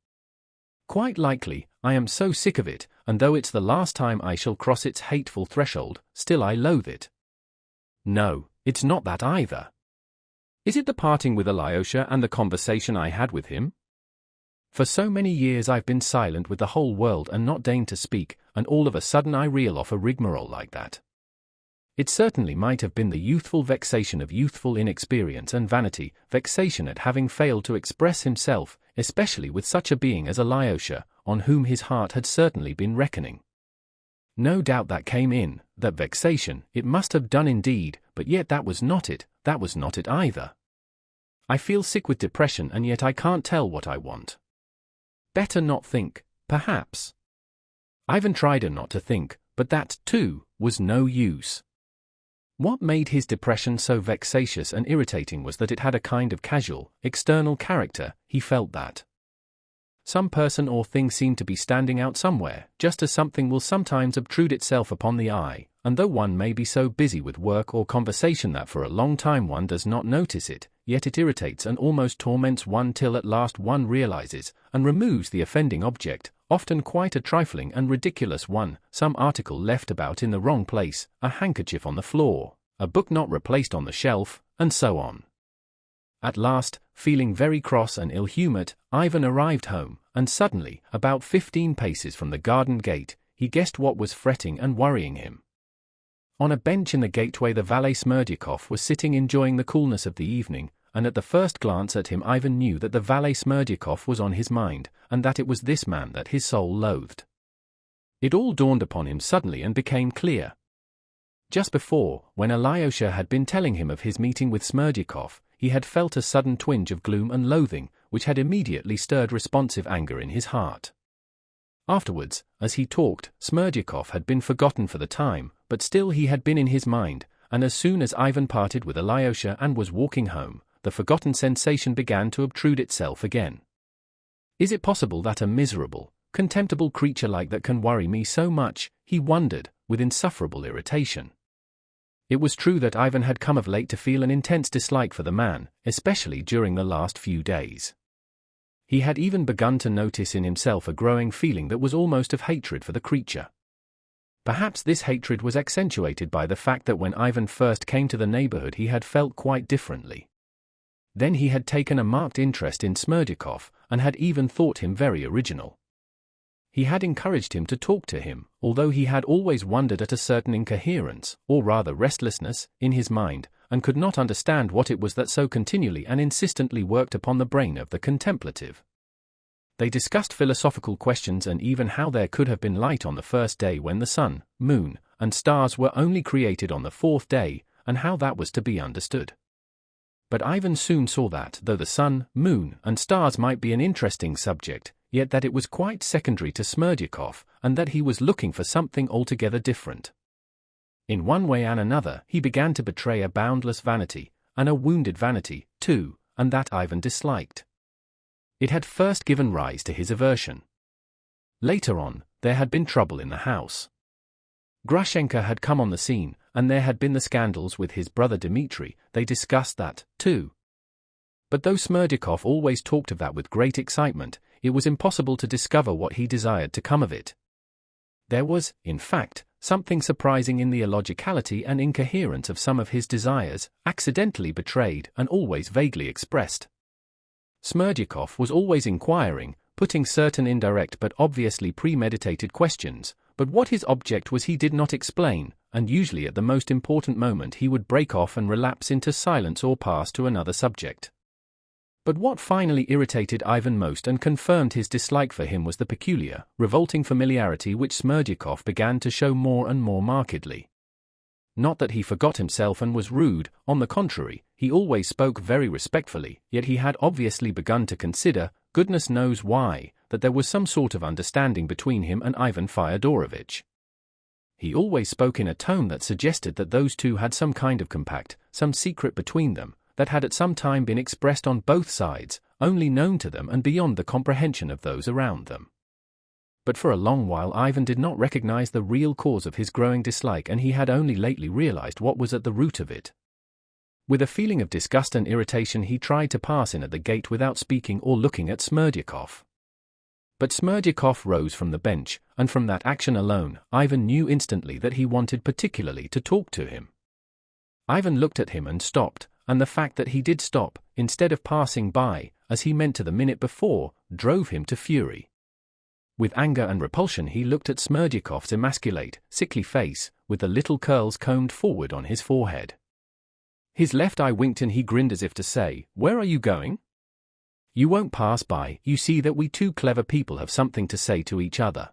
Quite likely, I am so sick of it, and though it's the last time I shall cross its hateful threshold, still I loathe it. No, it's not that either. Is it the parting with Alyosha and the conversation I had with him? For so many years I've been silent with the whole world and not deigned to speak, and all of a sudden I reel off a rigmarole like that. It certainly might have been the youthful vexation of youthful inexperience and vanity, vexation at having failed to express himself, especially with such a being as Alyosha, on whom his heart had certainly been reckoning. No doubt that came in, that vexation, it must have done indeed, but yet that was not it either. I feel sick with depression and yet I can't tell what I want. Better not think, perhaps. Ivan tried not to think, but that, too, was no use. What made his depression so vexatious and irritating was that it had a kind of casual, external character. He felt that some person or thing seemed to be standing out somewhere, just as something will sometimes obtrude itself upon the eye, and though one may be so busy with work or conversation that for a long time one does not notice it, yet it irritates and almost torments one till at last one realizes, and removes the offending object, often quite a trifling and ridiculous one, some article left about in the wrong place, a handkerchief on the floor, a book not replaced on the shelf, and so on. At last, feeling very cross and ill-humored, Ivan arrived home, and suddenly, about 15 paces from the garden gate, he guessed what was fretting and worrying him. On a bench in the gateway the valet Smerdyakov was sitting enjoying the coolness of the evening, and at the first glance at him Ivan knew that the valet Smerdyakov was on his mind, and that it was this man that his soul loathed. It all dawned upon him suddenly and became clear. Just before, when Alyosha had been telling him of his meeting with Smerdyakov, he had felt a sudden twinge of gloom and loathing, which had immediately stirred responsive anger in his heart. Afterwards, as he talked, Smerdyakov had been forgotten for the time, but still he had been in his mind, and as soon as Ivan parted with Alyosha and was walking home, the forgotten sensation began to obtrude itself again. Is it possible that a miserable, contemptible creature like that can worry me so much, he wondered, with insufferable irritation. It was true that Ivan had come of late to feel an intense dislike for the man, especially during the last few days. He had even begun to notice in himself a growing feeling that was almost of hatred for the creature. Perhaps this hatred was accentuated by the fact that when Ivan first came to the neighborhood he had felt quite differently. Then he had taken a marked interest in Smerdyakov, and had even thought him very original. He had encouraged him to talk to him, although he had always wondered at a certain incoherence, or rather restlessness, in his mind, and could not understand what it was that so continually and insistently worked upon the brain of the contemplative. They discussed philosophical questions and even how there could have been light on the first day when the sun, moon, and stars were only created on the fourth day, and how that was to be understood. But Ivan soon saw that, though the sun, moon, and stars might be an interesting subject, yet that it was quite secondary to Smerdyakov, and that he was looking for something altogether different. In one way and another, he began to betray a boundless vanity, and a wounded vanity, too, and that Ivan disliked. It had first given rise to his aversion. Later on, there had been trouble in the house. Grushenka had come on the scene, and there had been the scandals with his brother Dmitri. They discussed that, too. But though Smerdyakov always talked of that with great excitement, it was impossible to discover what he desired to come of it. There was, in fact, something surprising in the illogicality and incoherence of some of his desires, accidentally betrayed and always vaguely expressed. Smerdyakov was always inquiring, putting certain indirect but obviously premeditated questions, but what his object was he did not explain, and usually at the most important moment he would break off and relapse into silence or pass to another subject. But what finally irritated Ivan most and confirmed his dislike for him was the peculiar, revolting familiarity which Smerdyakov began to show more and more markedly. Not that he forgot himself and was rude, on the contrary, he always spoke very respectfully, yet he had obviously begun to consider, goodness knows why, that there was some sort of understanding between him and Ivan Fyodorovitch. He always spoke in a tone that suggested that those two had some kind of compact, some secret between them, that had at some time been expressed on both sides, only known to them and beyond the comprehension of those around them. But for a long while Ivan did not recognize the real cause of his growing dislike, and he had only lately realized what was at the root of it. With a feeling of disgust and irritation he tried to pass in at the gate without speaking or looking at Smerdyakov. But Smerdyakov rose from the bench, and from that action alone, Ivan knew instantly that he wanted particularly to talk to him. Ivan looked at him and stopped, and the fact that he did stop, instead of passing by, as he meant to the minute before, drove him to fury. With anger and repulsion he looked at Smerdyakov's emasculate, sickly face, with the little curls combed forward on his forehead. His left eye winked and he grinned as if to say, "Where are you going? You won't pass by. You see that we two clever people have something to say to each other."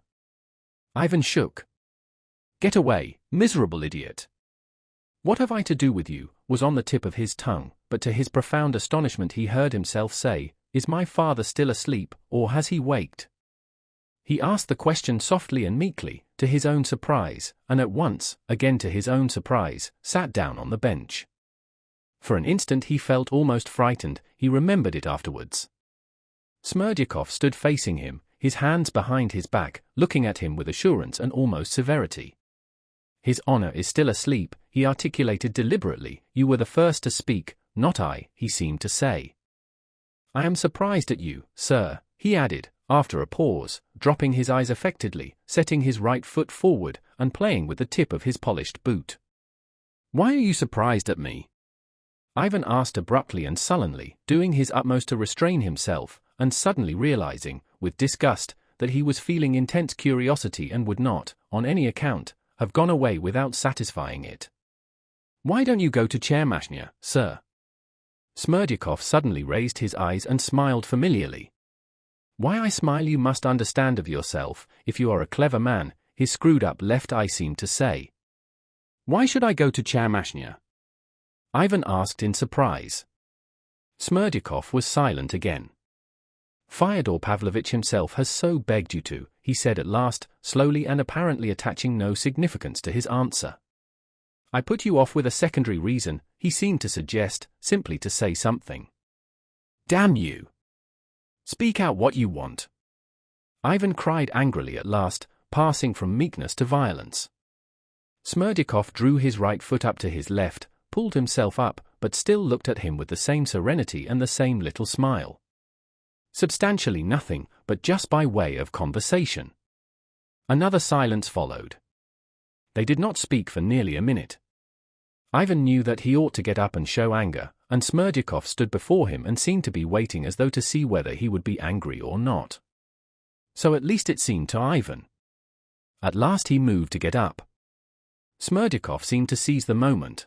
Ivan shook. "Get away, miserable idiot. What have I to do with you?" was on the tip of his tongue, but to his profound astonishment he heard himself say, "Is my father still asleep, or has he waked?" He asked the question softly and meekly, to his own surprise, and at once, again to his own surprise, sat down on the bench. For an instant he felt almost frightened. He remembered it afterwards. Smerdyakov stood facing him, his hands behind his back, looking at him with assurance and almost severity. "His honor is still asleep," he articulated deliberately. "You were the first to speak, not I," he seemed to say. "I am surprised at you, sir," he added, after a pause, dropping his eyes affectedly, setting his right foot forward, and playing with the tip of his polished boot. "Why are you surprised at me?" Ivan asked abruptly and sullenly, doing his utmost to restrain himself, and suddenly realizing, with disgust, that he was feeling intense curiosity and would not, on any account, have gone away without satisfying it. "Why don't you go to Chermashnya, sir?" Smerdyakov suddenly raised his eyes and smiled familiarly. "Why I smile you must understand of yourself, if you are a clever man," his screwed-up left eye seemed to say. "Why should I go to Chermashnya?" Ivan asked in surprise. Smerdyakov was silent again. "Fyodor Pavlovitch himself has so begged you to," he said at last, slowly and apparently attaching no significance to his answer. "I put you off with a secondary reason," he seemed to suggest, simply to say something. "Damn you! Speak out what you want!" Ivan cried angrily at last, passing from meekness to violence. Smerdyakov drew his right foot up to his left, pulled himself up, but still looked at him with the same serenity and the same little smile. Substantially nothing, but just by way of conversation. Another silence followed. They did not speak for nearly a minute. Ivan knew that he ought to get up and show anger, and Smerdyakov stood before him and seemed to be waiting as though to see whether he would be angry or not. So at least it seemed to Ivan. At last he moved to get up. Smerdyakov seemed to seize the moment.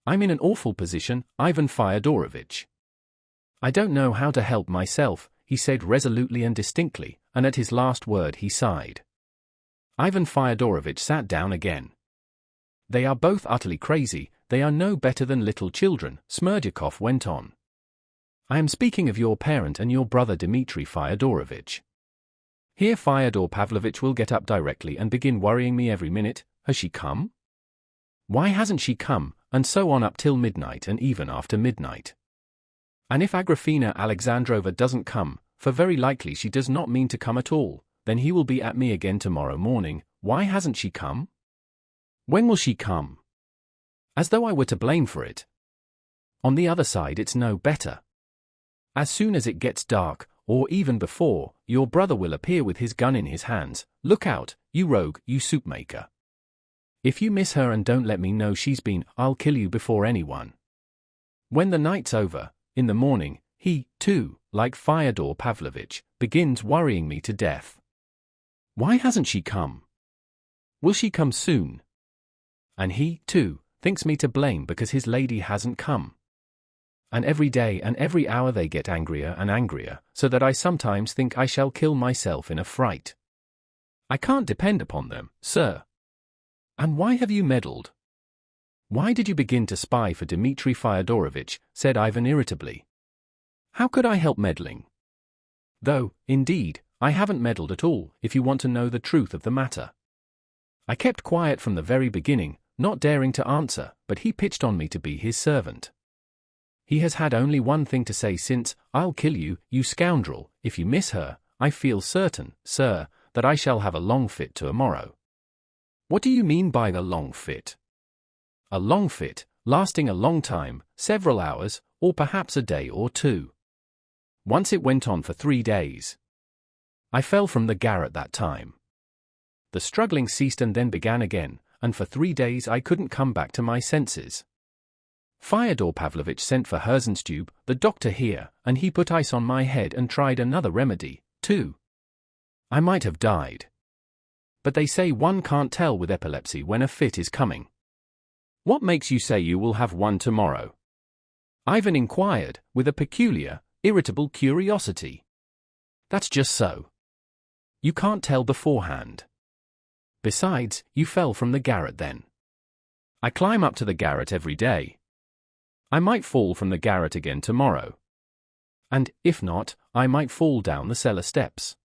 "I'm in an awful position, Ivan Fyodorovitch. I don't know how to help myself," he said resolutely and distinctly, and at his last word he sighed. Ivan Fyodorovitch sat down again. "They are both utterly crazy, they are no better than little children," Smerdyakov went on. "I am speaking of your parent and your brother Dmitri Fyodorovitch. Here Fyodor Pavlovitch will get up directly and begin worrying me every minute. Has she come? Why hasn't she come? And so on up till midnight and even after midnight. And if Agrafena Alexandrovna doesn't come, for very likely she does not mean to come at all, then he will be at me again tomorrow morning. Why hasn't she come? When will she come? As though I were to blame for it. On the other side it's no better. As soon as it gets dark, or even before, your brother will appear with his gun in his hands. Look out, you rogue, you soup maker. If you miss her and don't let me know she's been, I'll kill you before anyone. When the night's over, in the morning, he, too, like Fyodor Pavlovitch, begins worrying me to death. Why hasn't she come? Will she come soon? And he, too, thinks me to blame because his lady hasn't come. And every day and every hour they get angrier and angrier, so that I sometimes think I shall kill myself in a fright. I can't depend upon them, sir. And why have you meddled? Why did you begin to spy for Dmitri Fyodorovitch? Said Ivan irritably. How could I help meddling? Though, indeed, I haven't meddled at all, if you want to know the truth of the matter. I kept quiet from the very beginning, not daring to answer, but he pitched on me to be his servant. He has had only one thing to say since, I'll kill you, you scoundrel, if you miss her. I feel certain, sir, that I shall have a long fit tomorrow. What do you mean by a long fit? A long fit, lasting a long time, several hours, or perhaps a day or two. Once it went on for 3 days. I fell from the garret that time. The struggling ceased and then began again, and for 3 days I couldn't come back to my senses. Fyodor Pavlovitch sent for Herzenstube, the doctor here, and he put ice on my head and tried another remedy, too. I might have died. But they say one can't tell with epilepsy when a fit is coming. What makes you say you will have one tomorrow? Ivan inquired, with a peculiar, irritable curiosity. That's just so. You can't tell beforehand. Besides, you fell from the garret then. I climb up to the garret every day. I might fall from the garret again tomorrow. And, if not, I might fall down the cellar steps.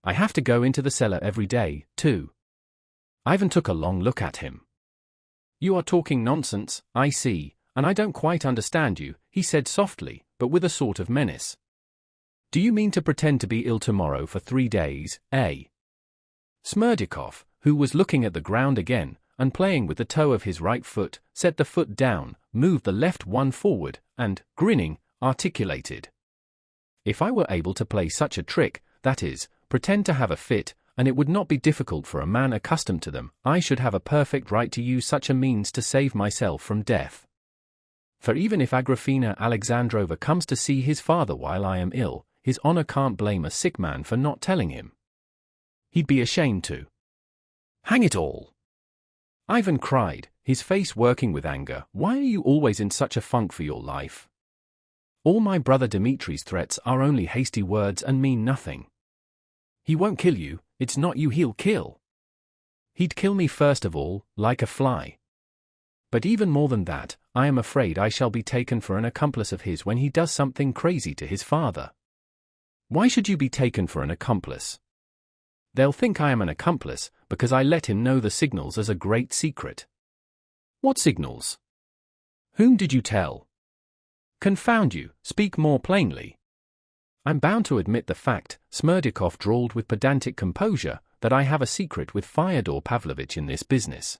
I have to go into the cellar every day, too. Ivan took a long look at him. You are talking nonsense, I see, and I don't quite understand you, he said softly, but with a sort of menace. Do you mean to pretend to be ill tomorrow for 3 days, eh? Smerdyakov, who was looking at the ground again, and playing with the toe of his right foot, set the foot down, moved the left one forward, and, grinning, articulated. If I were able to play such a trick, that is, pretend to have a fit, and it would not be difficult for a man accustomed to them, I should have a perfect right to use such a means to save myself from death. For even if Agrafena Alexandrovna comes to see his father while I am ill, his honor can't blame a sick man for not telling him. He'd be ashamed to. Hang it all! Ivan cried, his face working with anger. Why are you always in such a funk for your life? All my brother Dmitri's threats are only hasty words and mean nothing. He won't kill you, it's not you he'll kill. He'd kill me first of all, like a fly. But even more than that, I am afraid I shall be taken for an accomplice of his when he does something crazy to his father. Why should you be taken for an accomplice? They'll think I am an accomplice, because I let him know the signals as a great secret. What signals? Whom did you tell? Confound you, speak more plainly. I'm bound to admit the fact, Smerdyakov drawled with pedantic composure, that I have a secret with Fyodor Pavlovitch in this business.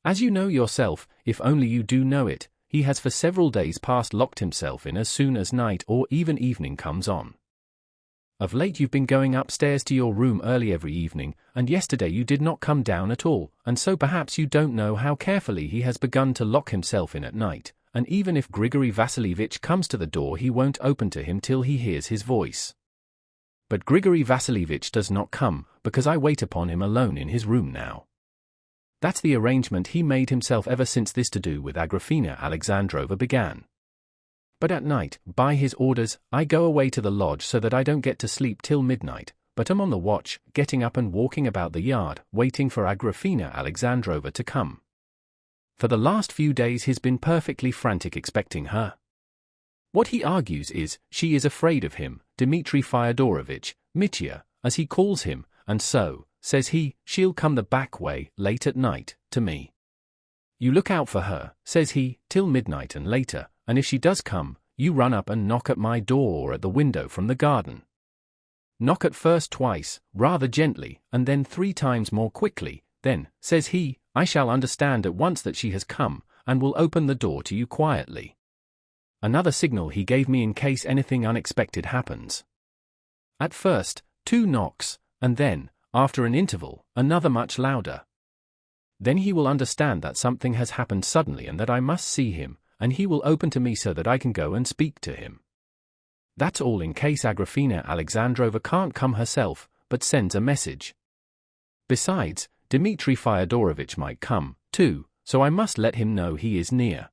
As you know yourself, if only you do know it, he has for several days past locked himself in as soon as night or even evening comes on. Of late you've been going upstairs to your room early every evening, and yesterday you did not come down at all, and so perhaps you don't know how carefully he has begun to lock himself in at night, and even if Grigory Vasilievich comes to the door he won't open to him till he hears his voice. But Grigory Vasilievich does not come, because I wait upon him alone in his room now. That's the arrangement he made himself ever since this to-do with Agrafena Alexandrova began. But at night, by his orders, I go away to the lodge so that I don't get to sleep till midnight, but am on the watch, getting up and walking about the yard, waiting for Agrafena Alexandrova to come. For the last few days he's been perfectly frantic expecting her. What he argues is, she is afraid of him, Dmitri Fyodorovich, Mitya, as he calls him, and so, says he, she'll come the back way, late at night, to me. You look out for her, says he, till midnight and later, and if she does come, you run up and knock at my door or at the window from the garden. Knock at first twice, rather gently, and then 3 times more quickly, then, says he, I shall understand at once that she has come, and will open the door to you quietly. Another signal he gave me in case anything unexpected happens. At first, 2 knocks, and then, after an interval, another much louder. Then he will understand that something has happened suddenly and that I must see him, and he will open to me so that I can go and speak to him. That's all in case Agrafena Alexandrova can't come herself, but sends a message. Besides, Dmitri Fyodorovich might come, too, so I must let him know he is near.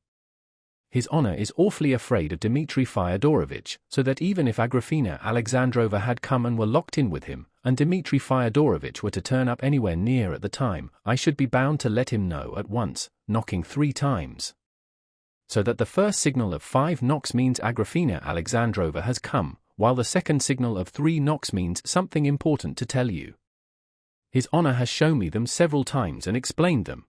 His honor is awfully afraid of Dmitri Fyodorovich, so that even if Agrafena Alexandrova had come and were locked in with him, and Dmitri Fyodorovich were to turn up anywhere near at the time, I should be bound to let him know at once, knocking 3 times. So that the first signal of 5 knocks means Agrafena Alexandrova has come, while the second signal of 3 knocks means something important to tell you. His honor has shown me them several times and explained them.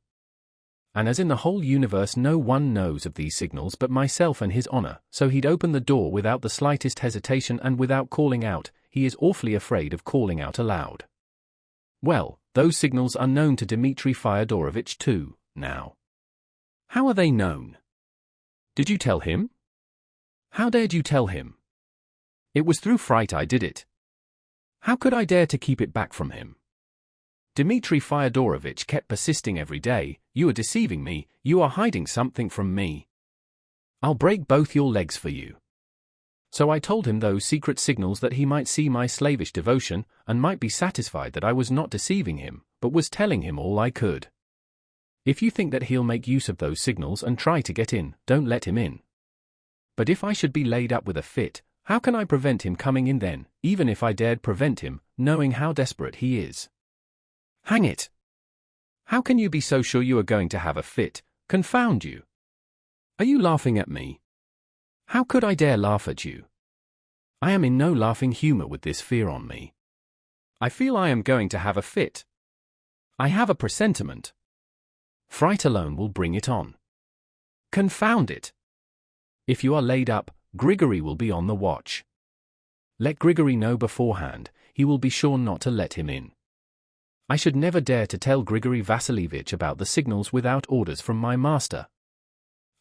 And as in the whole universe no one knows of these signals but myself and his honor, so he'd open the door without the slightest hesitation and without calling out. He is awfully afraid of calling out aloud. Well, those signals are known to Dmitri Fyodorovich too, now. How are they known? Did you tell him? How dared you tell him? It was through fright I did it. How could I dare to keep it back from him? Dmitri Fyodorovich kept persisting every day, you are deceiving me, you are hiding something from me. I'll break both your legs for you. So I told him those secret signals that he might see my slavish devotion, and might be satisfied that I was not deceiving him, but was telling him all I could. If you think that he'll make use of those signals and try to get in, don't let him in. But if I should be laid up with a fit, how can I prevent him coming in then, even if I dared prevent him, knowing how desperate he is? Hang it! How can you be so sure you are going to have a fit, confound you? Are you laughing at me? How could I dare laugh at you? I am in no laughing humor with this fear on me. I feel I am going to have a fit. I have a presentiment. Fright alone will bring it on. Confound it! If you are laid up, Grigory will be on the watch. Let Grigory know beforehand, he will be sure not to let him in. I should never dare to tell Grigory Vasilievich about the signals without orders from my master.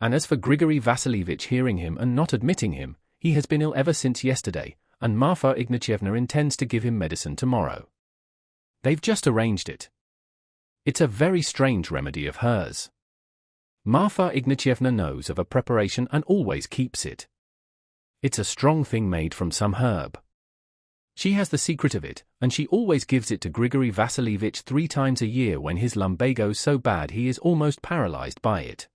And as for Grigory Vasilievich hearing him and not admitting him, he has been ill ever since yesterday, and Marfa Ignatyevna intends to give him medicine tomorrow. They've just arranged it. It's a very strange remedy of hers. Marfa Ignatyevna knows of a preparation and always keeps it. It's a strong thing made from some herb. She has the secret of it, and she always gives it to Grigory Vasilievich 3 times a year when his lumbago's so bad he is almost paralyzed by it.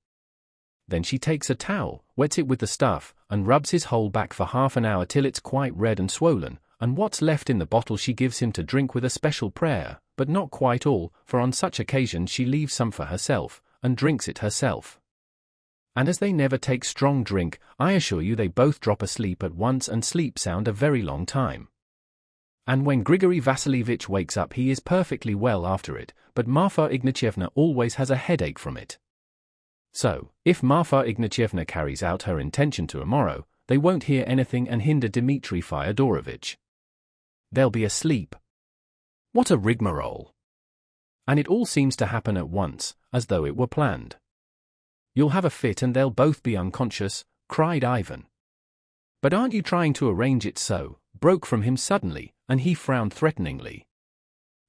Then she takes a towel, wets it with the stuff, and rubs his whole back for half an hour till it's quite red and swollen, and what's left in the bottle she gives him to drink with a special prayer, but not quite all, for on such occasions she leaves some for herself, and drinks it herself. And as they never take strong drink, I assure you they both drop asleep at once and sleep sound a very long time. And when Grigory Vasilievich wakes up he is perfectly well after it, but Marfa Ignatyevna always has a headache from it. So, if Marfa Ignatyevna carries out her intention tomorrow, they won't hear anything and hinder Dmitri Fyodorovich. They'll be asleep. What a rigmarole! And it all seems to happen at once, as though it were planned. You'll have a fit and they'll both be unconscious, cried Ivan. But aren't you trying to arrange it so? Broke from him suddenly, and he frowned threateningly.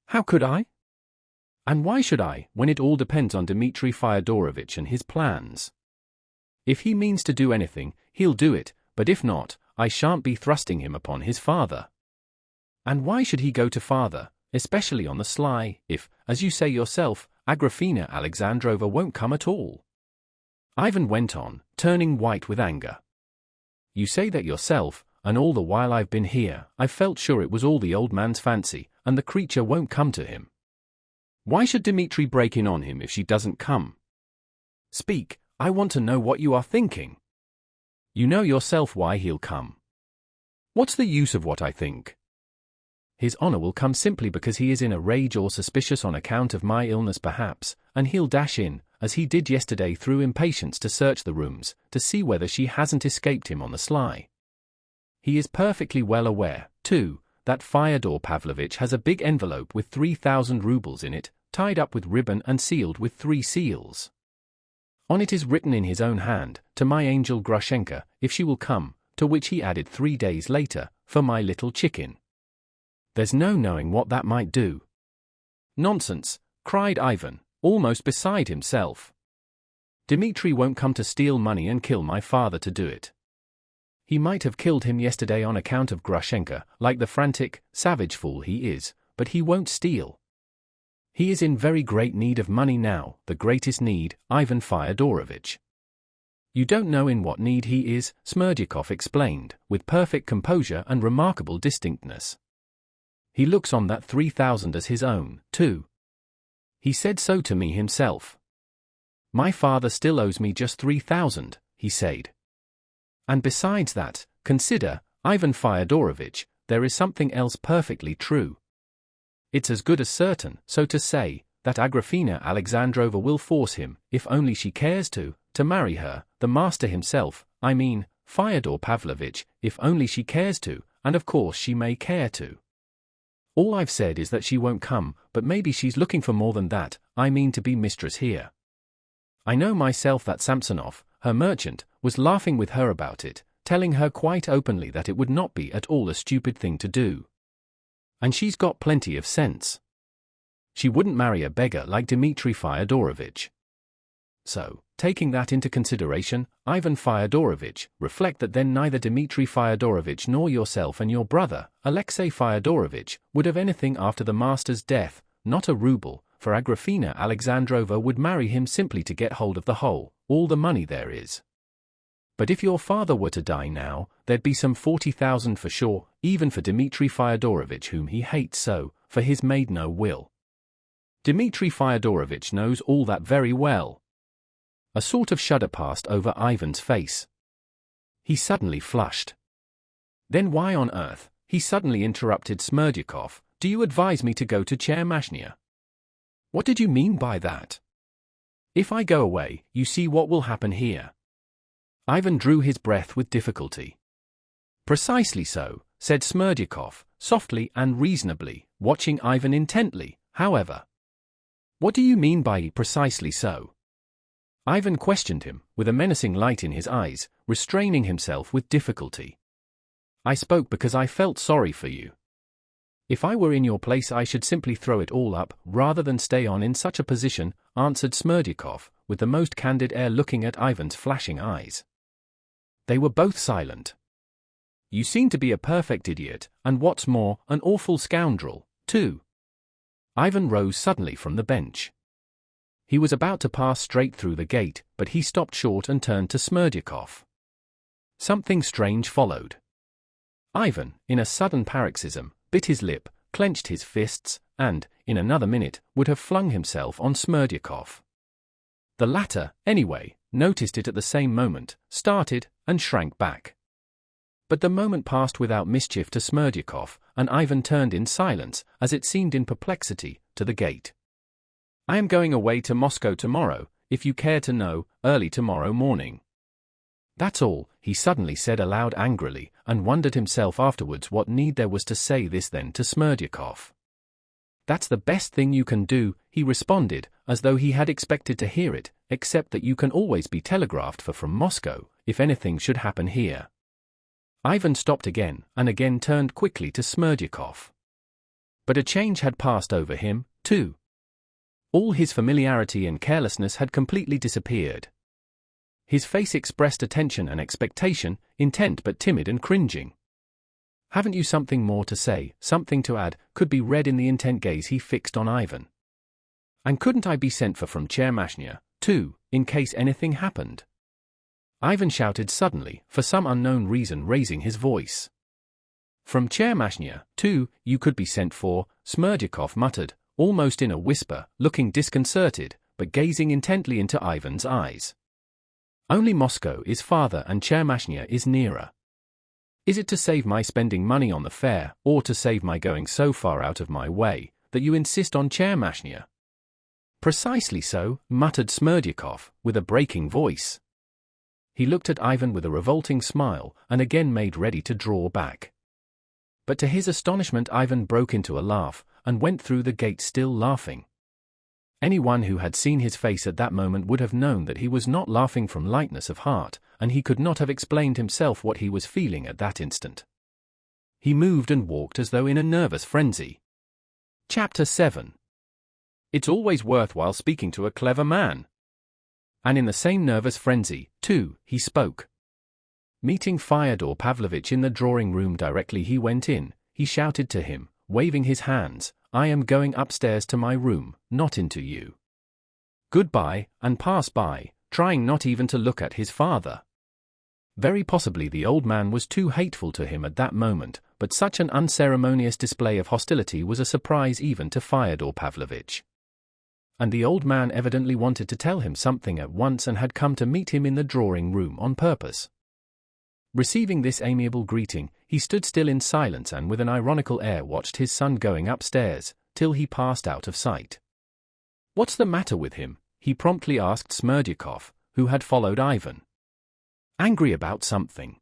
How could I? And why should I, when it all depends on Dmitri Fyodorovich and his plans? If he means to do anything, he'll do it, but if not, I shan't be thrusting him upon his father. And why should he go to father, especially on the sly, if, as you say yourself, Agrafena Alexandrovna won't come at all? Ivan went on, turning white with anger. You say that yourself, and all the while I've been here, I've felt sure it was all the old man's fancy, and the creature won't come to him. Why should Dmitri break in on him if she doesn't come? Speak, I want to know what you are thinking. You know yourself why he'll come. What's the use of what I think? His honor will come simply because he is in a rage or suspicious on account of my illness perhaps, and he'll dash in, as he did yesterday through impatience to search the rooms, to see whether she hasn't escaped him on the sly. He is perfectly well aware, too, that Fyodor Pavlovitch has a big envelope with 3,000 rubles in it, tied up with ribbon and sealed with 3 seals. On it is written in his own hand, to my angel Grushenka, if she will come, to which he added 3 days later, for my little chicken. There's no knowing what that might do. Nonsense, cried Ivan, almost beside himself. Dmitri won't come to steal money and kill my father to do it. He might have killed him yesterday on account of Grushenka, like the frantic, savage fool he is, but he won't steal. He is in very great need of money now, the greatest need, Ivan Fyodorovitch. You don't know in what need he is, Smerdyakov explained, with perfect composure and remarkable distinctness. He looks on that 3,000 as his own, too. He said so to me himself. My father still owes me just 3,000, he said. And besides that, consider, Ivan Fyodorovitch, there is something else perfectly true. It's as good as certain, so to say, that Agrafena Alexandrovna will force him, if only she cares to marry her, the master himself, I mean, Fyodor Pavlovitch, if only she cares to, and of course she may care to. All I've said is that she won't come, but maybe she's looking for more than that, I mean to be mistress here. I know myself that Samsonov, her merchant, was laughing with her about it, telling her quite openly that it would not be at all a stupid thing to do. And she's got plenty of sense. She wouldn't marry a beggar like Dmitri Fyodorovitch. So, taking that into consideration, Ivan Fyodorovitch, reflect that then neither Dmitri Fyodorovitch nor yourself and your brother, Alexey Fyodorovitch, would have anything after the master's death, not a ruble, for Agrafena Alexandrovna would marry him simply to get hold of the whole, all the money there is. But if your father were to die now, there'd be some 40,000 for sure, even for Dmitri Fyodorovitch whom he hates so, for he's made no will. Dmitri Fyodorovitch knows all that very well. A sort of shudder passed over Ivan's face. He suddenly flushed. Then why on earth, he suddenly interrupted Smerdyakov, do you advise me to go to Chermashnya? What did you mean by that? If I go away, you see what will happen here. Ivan drew his breath with difficulty. Precisely so, said Smerdyakov, softly and reasonably, watching Ivan intently, however. What do you mean by precisely so? Ivan questioned him, with a menacing light in his eyes, restraining himself with difficulty. I spoke because I felt sorry for you. If I were in your place I should simply throw it all up, rather than stay on in such a position, answered Smerdyakov, with the most candid air looking at Ivan's flashing eyes. They were both silent. You seem to be a perfect idiot, and what's more, an awful scoundrel, too. Ivan rose suddenly from the bench. He was about to pass straight through the gate, but he stopped short and turned to Smerdyakov. Something strange followed. Ivan, in a sudden paroxysm, bit his lip, clenched his fists, and, in another minute, would have flung himself on Smerdyakov. The latter, anyway, noticed it at the same moment, started, and shrank back. But the moment passed without mischief to Smerdyakov, and Ivan turned in silence, as it seemed in perplexity, to the gate. I am going away to Moscow tomorrow, if you care to know, early tomorrow morning. That's all, he suddenly said aloud angrily, and wondered himself afterwards what need there was to say this then to Smerdyakov. That's the best thing you can do, he responded, as though he had expected to hear it, except that you can always be telegraphed for from Moscow, if anything should happen here. Ivan stopped again, and again turned quickly to Smerdyakov. But a change had passed over him, too. All his familiarity and carelessness had completely disappeared. His face expressed attention and expectation, intent but timid and cringing. Haven't you something more to say, something to add, could be read in the intent gaze he fixed on Ivan. And couldn't I be sent for from Chermashnya, too, in case anything happened? Ivan shouted suddenly, for some unknown reason raising his voice. From Chermashnya, too, you could be sent for, Smerdyakov muttered, almost in a whisper, looking disconcerted, but gazing intently into Ivan's eyes. Only Moscow is farther and Chermashnya is nearer. Is it to save my spending money on the fare, or to save my going so far out of my way, that you insist on Chermashnya? Precisely so, muttered Smerdyakov, with a breaking voice. He looked at Ivan with a revolting smile, and again made ready to draw back. But to his astonishment Ivan broke into a laugh, and went through the gate still laughing. Anyone who had seen his face at that moment would have known that he was not laughing from lightness of heart, and he could not have explained himself what he was feeling at that instant. He moved and walked as though in a nervous frenzy. Chapter 7. It's always worthwhile speaking to a clever man. And in the same nervous frenzy, too, he spoke. Meeting Fyodor Pavlovitch in the drawing-room directly he went in, he shouted to him, waving his hands, I am going upstairs to my room, not into you. Goodbye, and passed by, trying not even to look at his father. Very possibly the old man was too hateful to him at that moment, but such an unceremonious display of hostility was a surprise even to Fyodor Pavlovitch. And the old man evidently wanted to tell him something at once and had come to meet him in the drawing-room on purpose. Receiving this amiable greeting, he stood still in silence and with an ironical air watched his son going upstairs, till he passed out of sight. What's the matter with him? He promptly asked Smerdyakov, who had followed Ivan. Angry about something.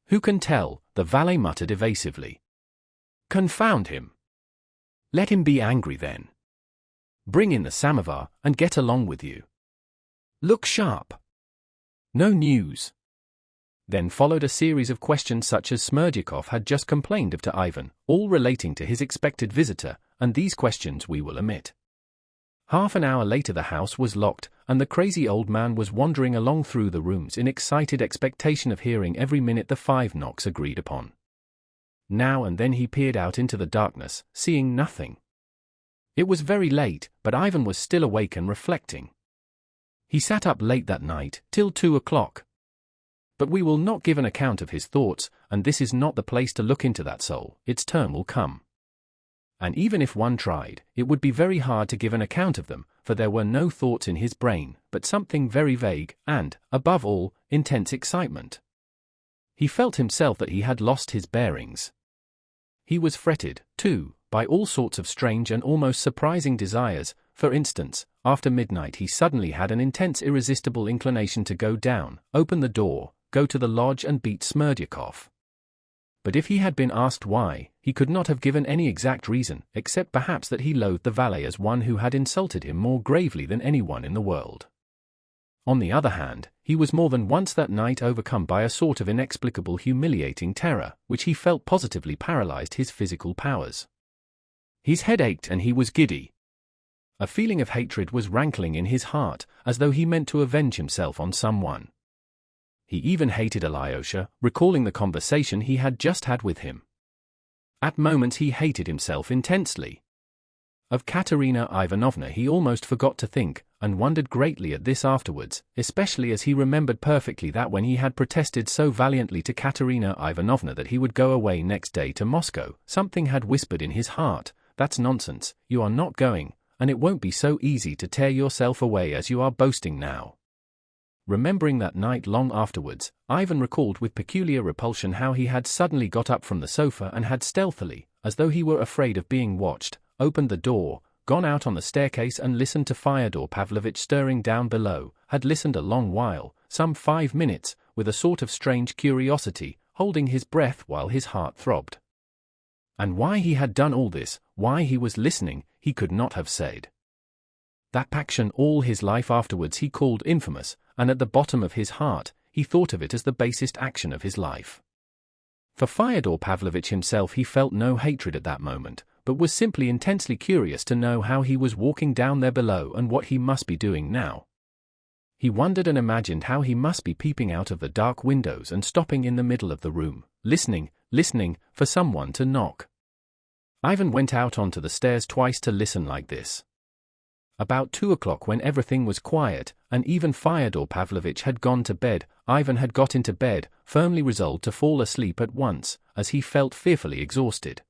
Who can tell? The valet muttered evasively. Confound him. Let him be angry then. Bring in the samovar, and get along with you. Look sharp. No news. Then followed a series of questions such as Smerdyakov had just complained of to Ivan, all relating to his expected visitor, and these questions we will omit. Half an hour later the house was locked, and the crazy old man was wandering along through the rooms in excited expectation of hearing every minute the 5 knocks agreed upon. Now and then he peered out into the darkness, seeing nothing. It was very late, but Ivan was still awake and reflecting. He sat up late that night, till 2 o'clock. But we will not give an account of his thoughts, and this is not the place to look into that soul, its turn will come. And even if one tried, it would be very hard to give an account of them, for there were no thoughts in his brain, but something very vague, and, above all, intense excitement. He felt himself that he had lost his bearings. He was fretted, too, by all sorts of strange and almost surprising desires. For instance, after midnight he suddenly had an intense irresistible inclination to go down, open the door, go to the lodge and beat Smerdyakov. But if he had been asked why, he could not have given any exact reason, except perhaps that he loathed the valet as one who had insulted him more gravely than anyone in the world. On the other hand, he was more than once that night overcome by a sort of inexplicable humiliating terror, which he felt positively paralyzed his physical powers. His head ached and he was giddy. A feeling of hatred was rankling in his heart, as though he meant to avenge himself on someone. He even hated Alyosha, recalling the conversation he had just had with him. At moments he hated himself intensely. Of Katerina Ivanovna he almost forgot to think, and wondered greatly at this afterwards, especially as he remembered perfectly that when he had protested so valiantly to Katerina Ivanovna that he would go away next day to Moscow, something had whispered in his heart, "That's nonsense, you are not going, and it won't be so easy to tear yourself away as you are boasting now." Remembering that night long afterwards, Ivan recalled with peculiar repulsion how he had suddenly got up from the sofa and had stealthily, as though he were afraid of being watched, opened the door, gone out on the staircase and listened to Fyodor Pavlovitch stirring down below, had listened a long while, some 5 minutes, with a sort of strange curiosity, holding his breath while his heart throbbed. And why he had done all this, why he was listening, he could not have said. That action all his life afterwards he called infamous, and at the bottom of his heart, he thought of it as the basest action of his life. For Fyodor Pavlovitch himself he felt no hatred at that moment, but was simply intensely curious to know how he was walking down there below and what he must be doing now. He wondered and imagined how he must be peeping out of the dark windows and stopping in the middle of the room, listening, listening for someone to knock. Ivan went out onto the stairs twice to listen like this. About 2 o'clock, when everything was quiet, and even Fyodor Pavlovitch had gone to bed, Ivan had got into bed, firmly resolved to fall asleep at once, as he felt fearfully exhausted.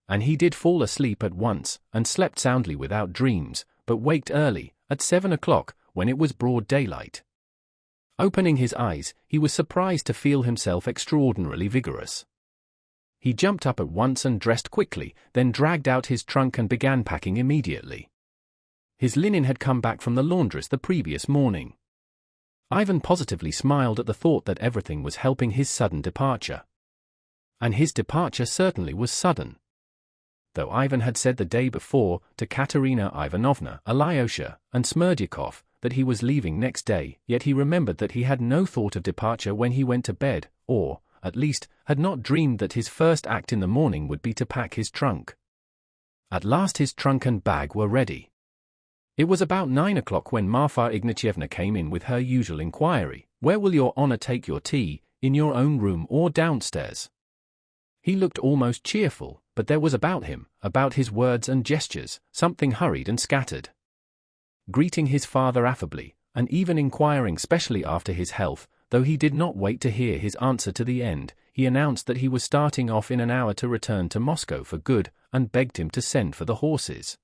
And he did fall asleep at once, and slept soundly without dreams, but waked early, at 7 o'clock, when it was broad daylight. Opening his eyes, he was surprised to feel himself extraordinarily vigorous. He jumped up at once and dressed quickly, then dragged out his trunk and began packing immediately. His linen had come back from the laundress the previous morning. Ivan positively smiled at the thought that everything was helping his sudden departure. And his departure certainly was sudden. Though Ivan had said the day before to Katerina Ivanovna, Alyosha, and Smerdyakov that he was leaving next day, yet he remembered that he had no thought of departure when he went to bed, or, at least, had not dreamed that his first act in the morning would be to pack his trunk. At last his trunk and bag were ready. It was about 9 o'clock when Marfa Ignatyevna came in with her usual inquiry, "Where will your honor take your tea, in your own room or downstairs?" He looked almost cheerful, but there was about him, about his words and gestures, something hurried and scattered. Greeting his father affably, and even inquiring specially after his health, though he did not wait to hear his answer to the end, he announced that he was starting off in an hour to return to Moscow for good, and begged him to send for the horses.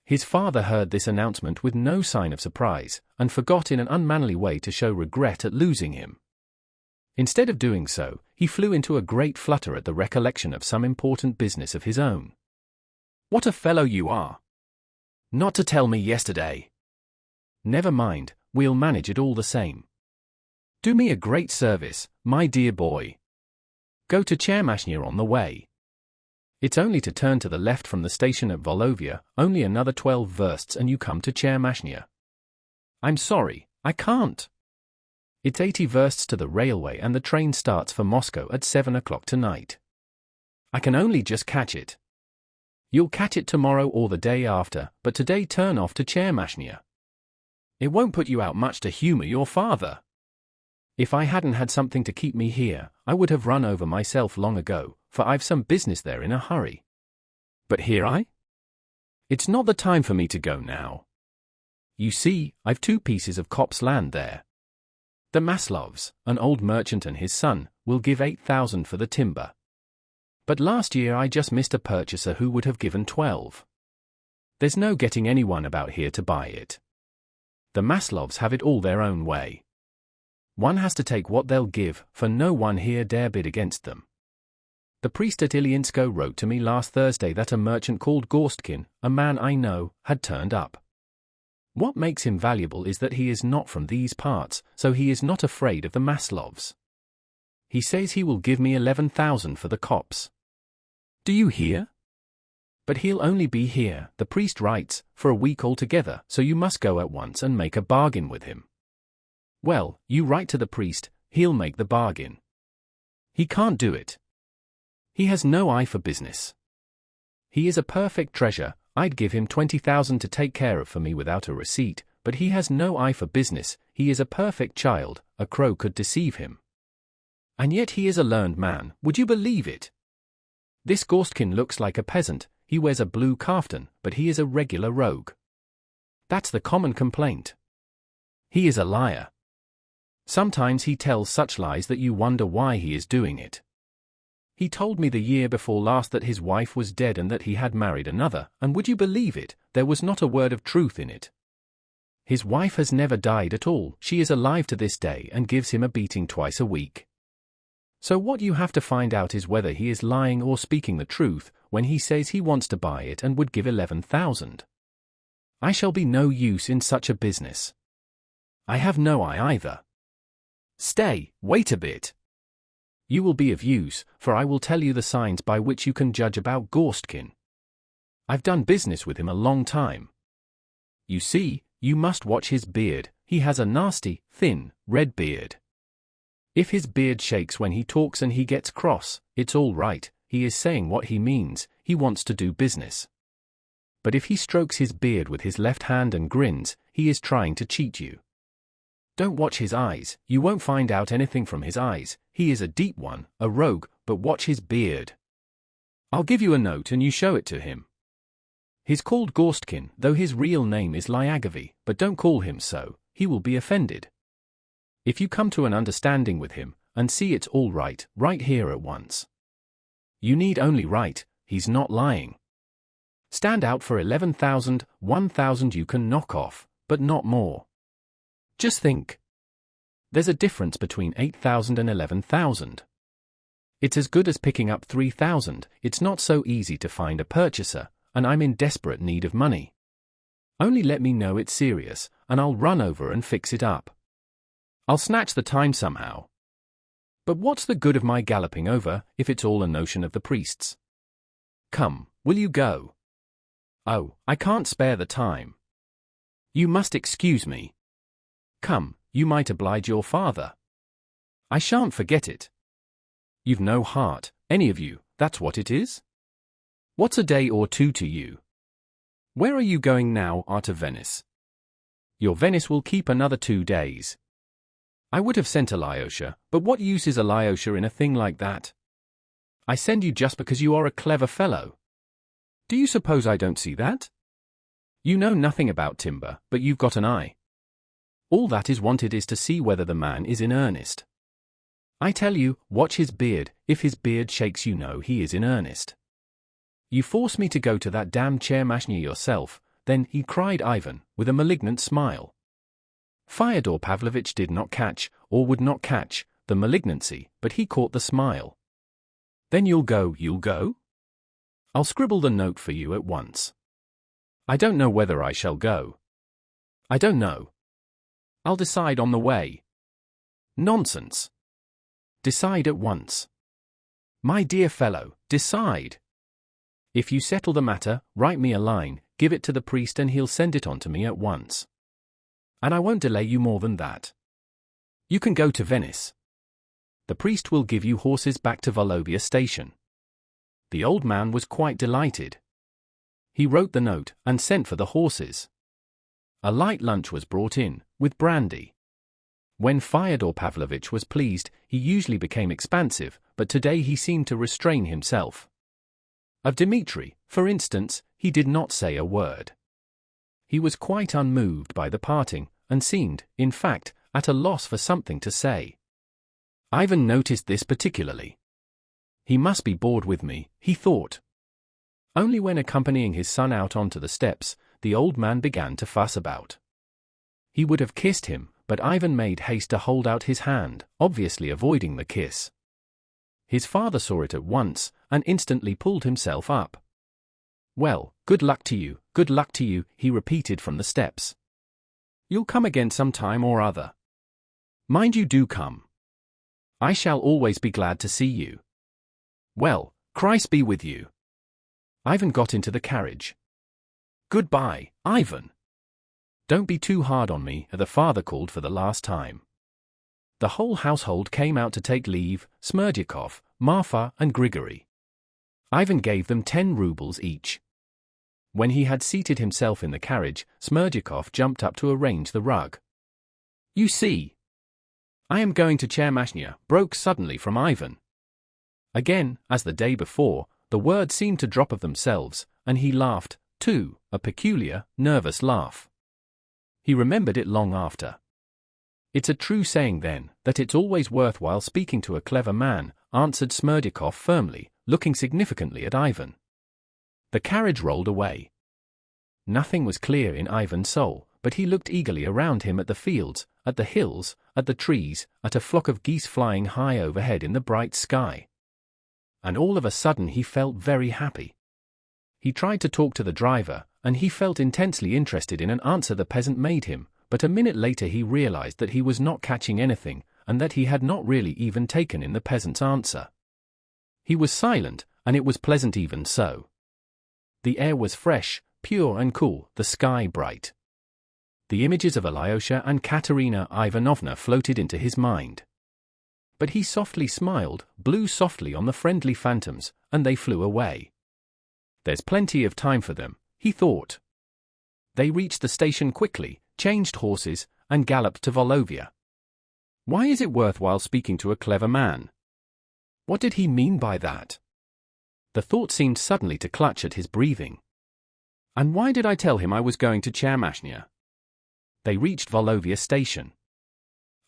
His father heard this announcement with no sign of surprise, and forgot in an unmannerly way to show regret at losing him. Instead of doing so, he flew into a great flutter at the recollection of some important business of his own. "What a fellow you are! Not to tell me yesterday! Never mind, we'll manage it all the same. Do me a great service, my dear boy. Go to Chermashnya on the way. It's only to turn to the left from the station at Volovya, only another 12 versts and you come to Chermashnya." "I'm sorry, I can't. It's 80 versts to the railway and the train starts for Moscow at 7 o'clock tonight. I can only just catch it." "You'll catch it tomorrow or the day after, but today turn off to Chermashnya. It won't put you out much to humor your father. If I hadn't had something to keep me here, I would have run over myself long ago, for I've some business there in a hurry. But here It's not the time for me to go now. You see, I've 2 pieces of copse land there. The Maslovs, an old merchant and his son, will give 8,000 for the timber. But last year I just missed a purchaser who would have given 12. There's no getting anyone about here to buy it. The Maslovs have it all their own way. One has to take what they'll give, for no one here dare bid against them. The priest at Ilyinsko wrote to me last Thursday that a merchant called Gorstkin, a man I know, had turned up. What makes him valuable is that he is not from these parts, so he is not afraid of the Maslovs. He says he will give me 11,000 for the copse. Do you hear? But he'll only be here, the priest writes, for a week altogether, so you must go at once and make a bargain with him. Well, you write to the priest, he'll make the bargain. He can't do it. He has no eye for business. He is a perfect treasure. I'd give him 20,000 to take care of for me without a receipt, but he has no eye for business. He is a perfect child, a crow could deceive him. And yet he is a learned man, would you believe it? This Gorstkin looks like a peasant, he wears a blue kaftan, but he is a regular rogue. That's the common complaint. He is a liar. Sometimes he tells such lies that you wonder why he is doing it. He told me the year before last that his wife was dead and that he had married another, and would you believe it, there was not a word of truth in it. His wife has never died at all, she is alive to this day and gives him a beating twice a week. So what you have to find out is whether he is lying or speaking the truth when he says he wants to buy it and would give 11,000. I shall be no use in such a business. I have no eye either. Stay, wait a bit. You will be of use, for I will tell you the signs by which you can judge about Gorstkin. I've done business with him a long time. You see, you must watch his beard, he has a nasty, thin, red beard. If his beard shakes when he talks and he gets cross, it's all right, he is saying what he means, he wants to do business. But if he strokes his beard with his left hand and grins, he is trying to cheat you. Don't watch his eyes, you won't find out anything from his eyes, he is a deep one, a rogue, but watch his beard. I'll give you a note and you show it to him. He's called Gorstkin, though his real name is Lyagavy, but don't call him so, he will be offended. If you come to an understanding with him, and see it's all right, right here at once. You need only write, he's not lying. Stand out for 11,000, 1,000 you can knock off, but not more. Just think. There's a difference between 8,000 and 11,000. It's as good as picking up 3,000, it's not so easy to find a purchaser, and I'm in desperate need of money. Only let me know it's serious, and I'll run over and fix it up. I'll snatch the time somehow. But what's the good of my galloping over, if it's all a notion of the priest's? Come, will you go? Oh, I can't spare the time. You must excuse me. Come, you might oblige your father. I shan't forget it. You've no heart, any of you, that's what it is? What's a day or two to you? Where are you going now? To Venice. Your Venice will keep another 2 days. I would have sent Alyosha, but what use is Alyosha in a thing like that? I send you just because you are a clever fellow. Do you suppose I don't see that? You know nothing about timber, but you've got an eye. All that is wanted is to see whether the man is in earnest. I tell you, watch his beard, if his beard shakes you know he is in earnest. You force me to go to that damned Chermashnya yourself, then, he cried Ivan, with a malignant smile. Fyodor Pavlovitch did not catch, or would not catch, the malignancy, but he caught the smile. Then you'll go? I'll scribble the note for you at once. I don't know whether I shall go. I don't know. I'll decide on the way. Nonsense. Decide at once. My dear fellow, decide. If you settle the matter, write me a line, give it to the priest and he'll send it on to me at once. And I won't delay you more than that. You can go to Venice. The priest will give you horses back to Volovia station. The old man was quite delighted. He wrote the note and sent for the horses. A light lunch was brought in, with brandy. When Fyodor Pavlovitch was pleased, he usually became expansive, but today he seemed to restrain himself. Of Dmitri, for instance, he did not say a word. He was quite unmoved by the parting, and seemed, in fact, at a loss for something to say. Ivan noticed this particularly. He must be bored with me, he thought. Only when accompanying his son out onto the steps, the old man began to fuss about. He would have kissed him, but Ivan made haste to hold out his hand, obviously avoiding the kiss. His father saw it at once, and instantly pulled himself up. Well, good luck to you, he repeated from the steps. You'll come again some time or other. Mind you do come. I shall always be glad to see you. Well, Christ be with you. Ivan got into the carriage. Goodbye, Ivan. Don't be too hard on me, the father called for the last time. The whole household came out to take leave, Smerdyakov, Marfa and Grigory. Ivan gave them 10 rubles each. When he had seated himself in the carriage, Smerdyakov jumped up to arrange the rug. You see, I am going to Chermashnya, broke suddenly from Ivan. Again, as the day before, the words seemed to drop of themselves, and he laughed, too, a peculiar, nervous laugh. He remembered it long after. It's a true saying then, that it's always worthwhile speaking to a clever man, answered Smerdyakov firmly, looking significantly at Ivan. The carriage rolled away. Nothing was clear in Ivan's soul, but he looked eagerly around him at the fields, at the hills, at the trees, at a flock of geese flying high overhead in the bright sky. And all of a sudden he felt very happy. He tried to talk to the driver, and he felt intensely interested in an answer the peasant made him, but a minute later he realized that he was not catching anything, and that he had not really even taken in the peasant's answer. He was silent, and it was pleasant even so. The air was fresh, pure and cool, the sky bright. The images of Alyosha and Katerina Ivanovna floated into his mind. But he softly smiled, blew softly on the friendly phantoms, and they flew away. There's plenty of time for them, he thought. They reached the station quickly, changed horses, and galloped to Volovya. Why is it worthwhile speaking to a clever man? What did he mean by that? The thought seemed suddenly to clutch at his breathing. And why did I tell him I was going to Chermashnya? They reached Volovya station.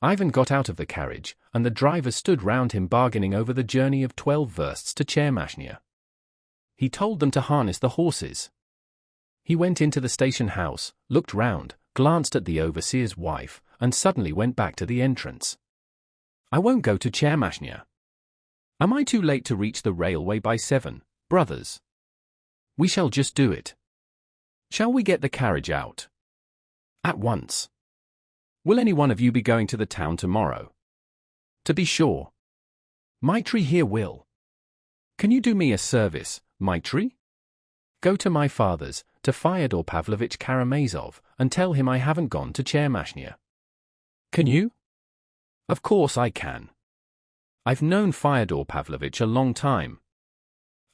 Ivan got out of the carriage, and the drivers stood round him bargaining over the journey of 12 versts to Chermashnya. He told them to harness the horses. He went into the station house, looked round, glanced at the overseer's wife, and suddenly went back to the entrance. I won't go to Chermashnya. Am I too late to reach the railway by 7, brothers? We shall just do it. Shall we get the carriage out? At once. Will any one of you be going to the town tomorrow? To be sure. Maitri here will. Can you do me a service, Maitri? Go to my father's, to Fyodor Pavlovich Karamazov, and tell him I haven't gone to Chermashnya. Can you? Of course I can. I've known Fyodor Pavlovich a long time.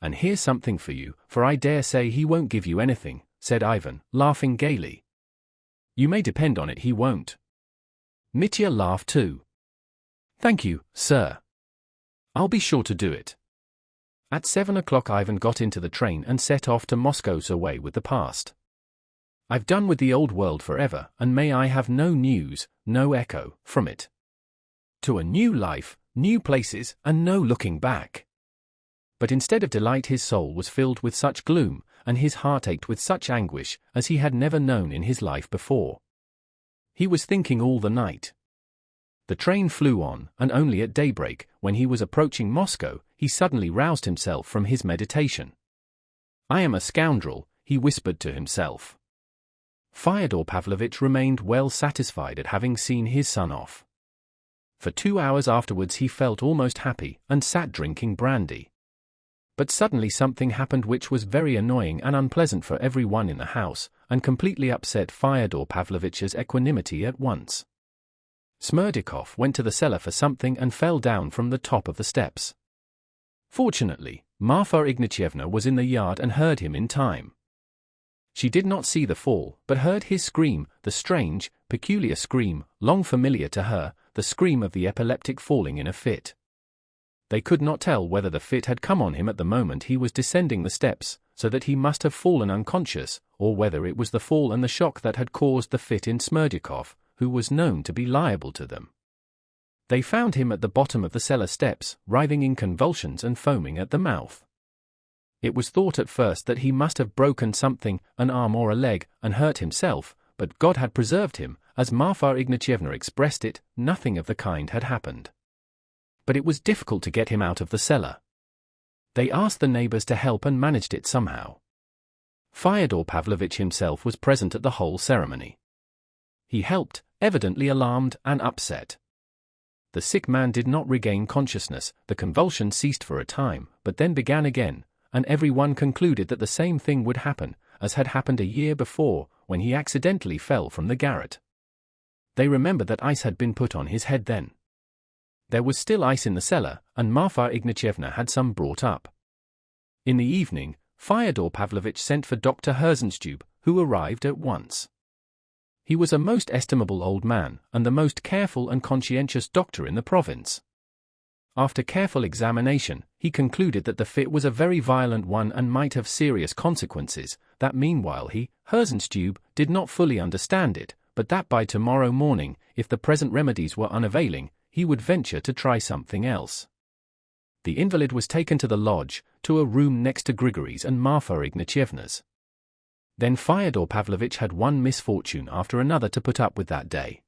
And here's something for you, for I dare say he won't give you anything, said Ivan, laughing gaily. You may depend on it he won't. Mitya laughed too. Thank you, sir. I'll be sure to do it. At 7 o'clock Ivan got into the train and set off to Moscow's away with the past. I've done with the old world forever, and may I have no news, no echo, from it. To a new life, new places, and no looking back. But instead of delight his soul was filled with such gloom, and his heart ached with such anguish, as he had never known in his life before. He was thinking all the night. The train flew on, and only at daybreak, when he was approaching Moscow, he suddenly roused himself from his meditation. I am a scoundrel, he whispered to himself. Fyodor Pavlovich remained well satisfied at having seen his son off. For 2 hours afterwards he felt almost happy, and sat drinking brandy. But suddenly something happened which was very annoying and unpleasant for every one in the house, and completely upset Fyodor Pavlovich's equanimity at once. Smerdyakov went to the cellar for something and fell down from the top of the steps. Fortunately, Marfa Ignatyevna was in the yard and heard him in time. She did not see the fall, but heard his scream, the strange, peculiar scream, long familiar to her, the scream of the epileptic falling in a fit. They could not tell whether the fit had come on him at the moment he was descending the steps, so that he must have fallen unconscious, or whether it was the fall and the shock that had caused the fit in Smerdjakov, who was known to be liable to them. They found him at the bottom of the cellar steps, writhing in convulsions and foaming at the mouth. It was thought at first that he must have broken something, an arm or a leg, and hurt himself, but God had preserved him, as Marfa Ignatyevna expressed it, nothing of the kind had happened. But it was difficult to get him out of the cellar. They asked the neighbors to help and managed it somehow. Fyodor Pavlovich himself was present at the whole ceremony. He helped, evidently alarmed and upset. The sick man did not regain consciousness, the convulsion ceased for a time, but then began again, and everyone concluded that the same thing would happen, as had happened a year before, when he accidentally fell from the garret. They remembered that ice had been put on his head then. There was still ice in the cellar, and Marfa Ignatyevna had some brought up. In the evening, Fyodor Pavlovich sent for Dr. Herzenstube, who arrived at once. He was a most estimable old man, and the most careful and conscientious doctor in the province. After careful examination, he concluded that the fit was a very violent one and might have serious consequences, that meanwhile he, Herzenstube, did not fully understand it, but that by tomorrow morning, if the present remedies were unavailing, he would venture to try something else. The invalid was taken to the lodge, to a room next to Grigory's and Marfa Ignatyevna's. Then Fyodor Pavlovich had one misfortune after another to put up with that day.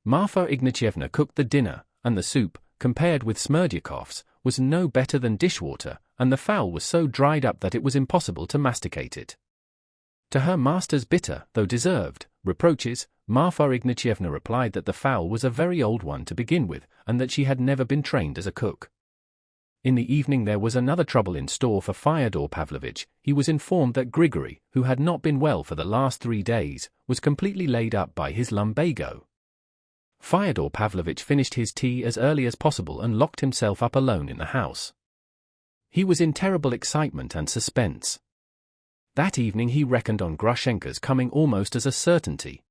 Marfa Ignatyevna cooked the dinner, and the soup, compared with Smerdyakov's, was no better than dishwater, and the fowl was so dried up that it was impossible to masticate it. To her master's bitter, though deserved, reproaches, Marfa Ignatyevna replied that the fowl was a very old one to begin with, and that she had never been trained as a cook. In the evening there was another trouble in store for Fyodor Pavlovich. He was informed that Grigory, who had not been well for the last 3 days, was completely laid up by his lumbago. Fyodor Pavlovich finished his tea as early as possible and locked himself up alone in the house. He was in terrible excitement and suspense. That evening he reckoned on Grushenka's coming almost as a certainty.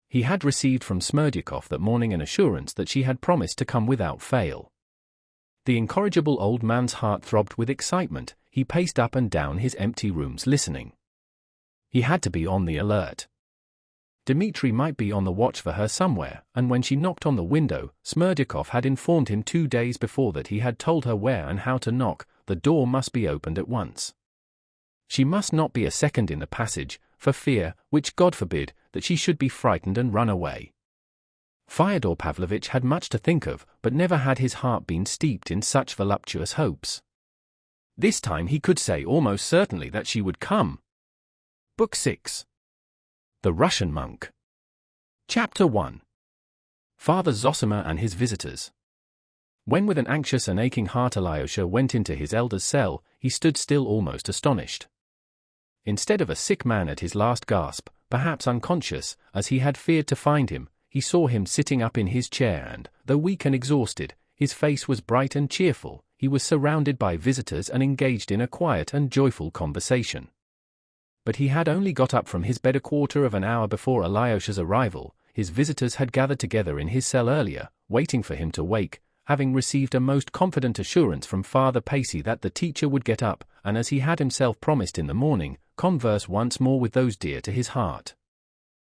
He had received from Smerdyakov that morning an assurance that she had promised to come without fail. The incorrigible old man's heart throbbed with excitement. He paced up and down his empty rooms listening. He had to be on the alert. Dmitri might be on the watch for her somewhere, and when she knocked on the window, Smerdyakov had informed him 2 days before that he had told her where and how to knock. The door must be opened at once. She must not be a second in the passage, for fear, which God forbid, that she should be frightened and run away. Fyodor Pavlovitch had much to think of, but never had his heart been steeped in such voluptuous hopes. This time he could say almost certainly that she would come. Book 6. The Russian Monk. Chapter 1. Father Zosima and his visitors. When with an anxious and aching heart Alyosha went into his elder's cell, he stood still almost astonished. Instead of a sick man at his last gasp, perhaps unconscious, as he had feared to find him, he saw him sitting up in his chair and, though weak and exhausted, his face was bright and cheerful. He was surrounded by visitors and engaged in a quiet and joyful conversation. But he had only got up from his bed a quarter of an hour before Alyosha's arrival. His visitors had gathered together in his cell earlier, waiting for him to wake, having received a most confident assurance from Father Pacey that the teacher would get up, and as he had himself promised in the morning, converse once more with those dear to his heart.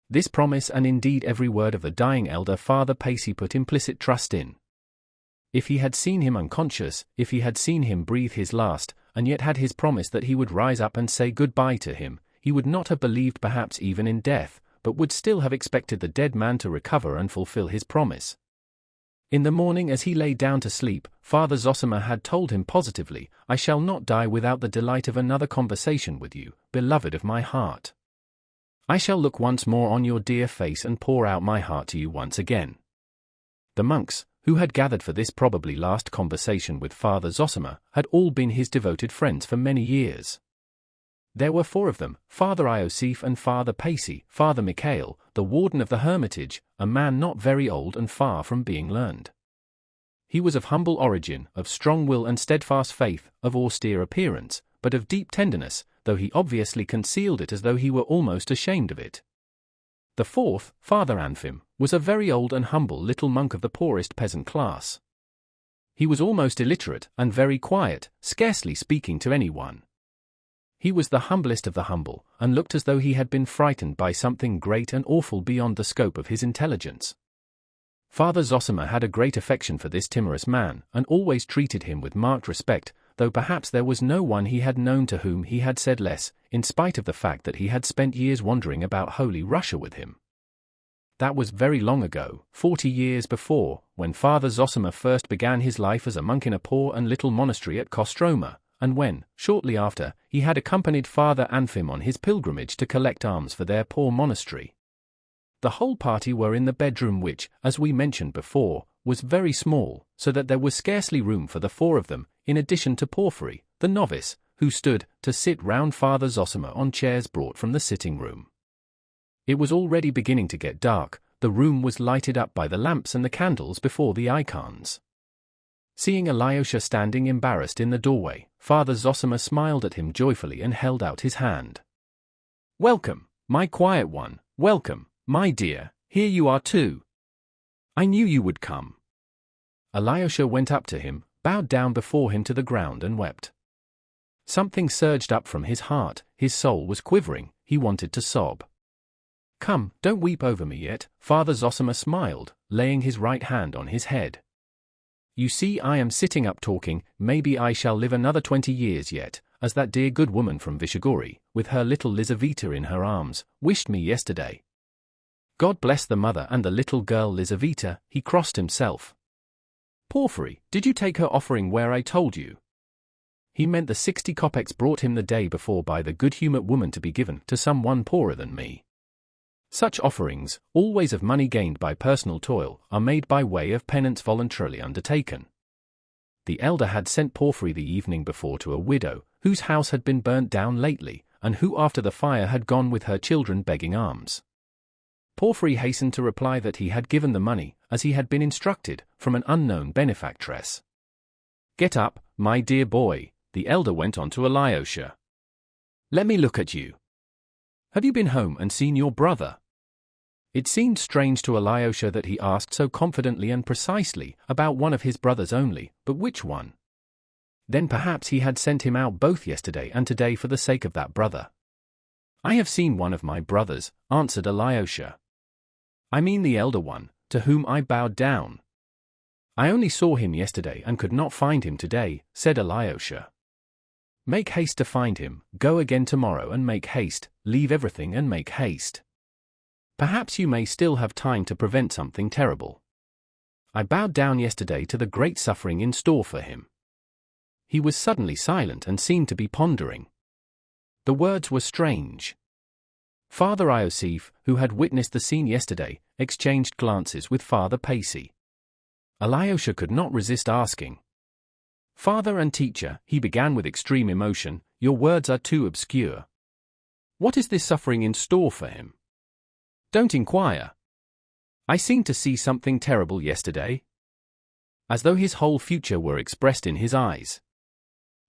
This promise and indeed every word of the dying elder Father Pacey put implicit trust in. If he had seen him unconscious, if he had seen him breathe his last, and yet had his promise that he would rise up and say good-bye to him, he would not have believed perhaps even in death, but would still have expected the dead man to recover and fulfill his promise. In the morning as he lay down to sleep, Father Zosima had told him positively, "I shall not die without the delight of another conversation with you, beloved of my heart. I shall look once more on your dear face and pour out my heart to you once again." The monks, who had gathered for this probably last conversation with Father Zosima, had all been his devoted friends for many years. There were 4 of them, Father Iosif and Father Pacey, Father Mikhail, the warden of the hermitage, a man not very old and far from being learned. He was of humble origin, of strong will and steadfast faith, of austere appearance, but of deep tenderness, though he obviously concealed it as though he were almost ashamed of it. The 4th, Father Anfim, was a very old and humble little monk of the poorest peasant class. He was almost illiterate and very quiet, scarcely speaking to anyone. He was the humblest of the humble, and looked as though he had been frightened by something great and awful beyond the scope of his intelligence. Father Zosima had a great affection for this timorous man, and always treated him with marked respect, though perhaps there was no one he had known to whom he had said less, in spite of the fact that he had spent years wandering about Holy Russia with him. That was very long ago, 40 years before, when Father Zosima first began his life as a monk in a poor and little monastery at Kostroma, and when, shortly after, he had accompanied Father Anfim on his pilgrimage to collect alms for their poor monastery. The whole party were in the bedroom which, as we mentioned before, was very small, so that there was scarcely room for the 4 of them, in addition to Porphyry, the novice, who stood to sit round Father Zosima on chairs brought from the sitting-room. It was already beginning to get dark. The room was lighted up by the lamps and the candles before the icons. Seeing Alyosha standing embarrassed in the doorway, Father Zosima smiled at him joyfully and held out his hand. "Welcome, my quiet one, welcome, my dear, here you are too. I knew you would come." Alyosha went up to him, bowed down before him to the ground and wept. Something surged up from his heart, his soul was quivering, he wanted to sob. "Come, don't weep over me yet," Father Zosima smiled, laying his right hand on his head. "You see I am sitting up talking, maybe I shall live another 20 years yet, as that dear good woman from Vyshegorye, with her little Lizaveta in her arms, wished me yesterday. God bless the mother and the little girl Lizaveta." He crossed himself. "Porphyry, did you take her offering where I told you?" He meant the 60 kopecks brought him the day before by the good-humored woman to be given to someone poorer than me. Such offerings, always of money gained by personal toil, are made by way of penance voluntarily undertaken. The elder had sent Porphyry the evening before to a widow, whose house had been burnt down lately, and who after the fire had gone with her children begging alms. Porphyry hastened to reply that he had given the money, as he had been instructed, from an unknown benefactress. "Get up, my dear boy," the elder went on to Alyosha. "Let me look at you. Have you been home and seen your brother?" It seemed strange to Alyosha that he asked so confidently and precisely about one of his brothers only, but which one? Then perhaps he had sent him out both yesterday and today for the sake of that brother. I have seen one of my brothers, answered Alyosha. I mean the elder one, to whom I bowed down. I only saw him yesterday and could not find him today, said Alyosha. Make haste to find him, go again tomorrow and make haste, leave everything and make haste. Perhaps you may still have time to prevent something terrible. I bowed down yesterday to the great suffering in store for him. He was suddenly silent and seemed to be pondering. The words were strange. Father Iosif, who had witnessed the scene yesterday, exchanged glances with Father Pacey. Alyosha could not resist asking. Father and teacher, he began with extreme emotion, your words are too obscure. What is this suffering in store for him? Don't inquire. I seemed to see something terrible yesterday. As though his whole future were expressed in his eyes.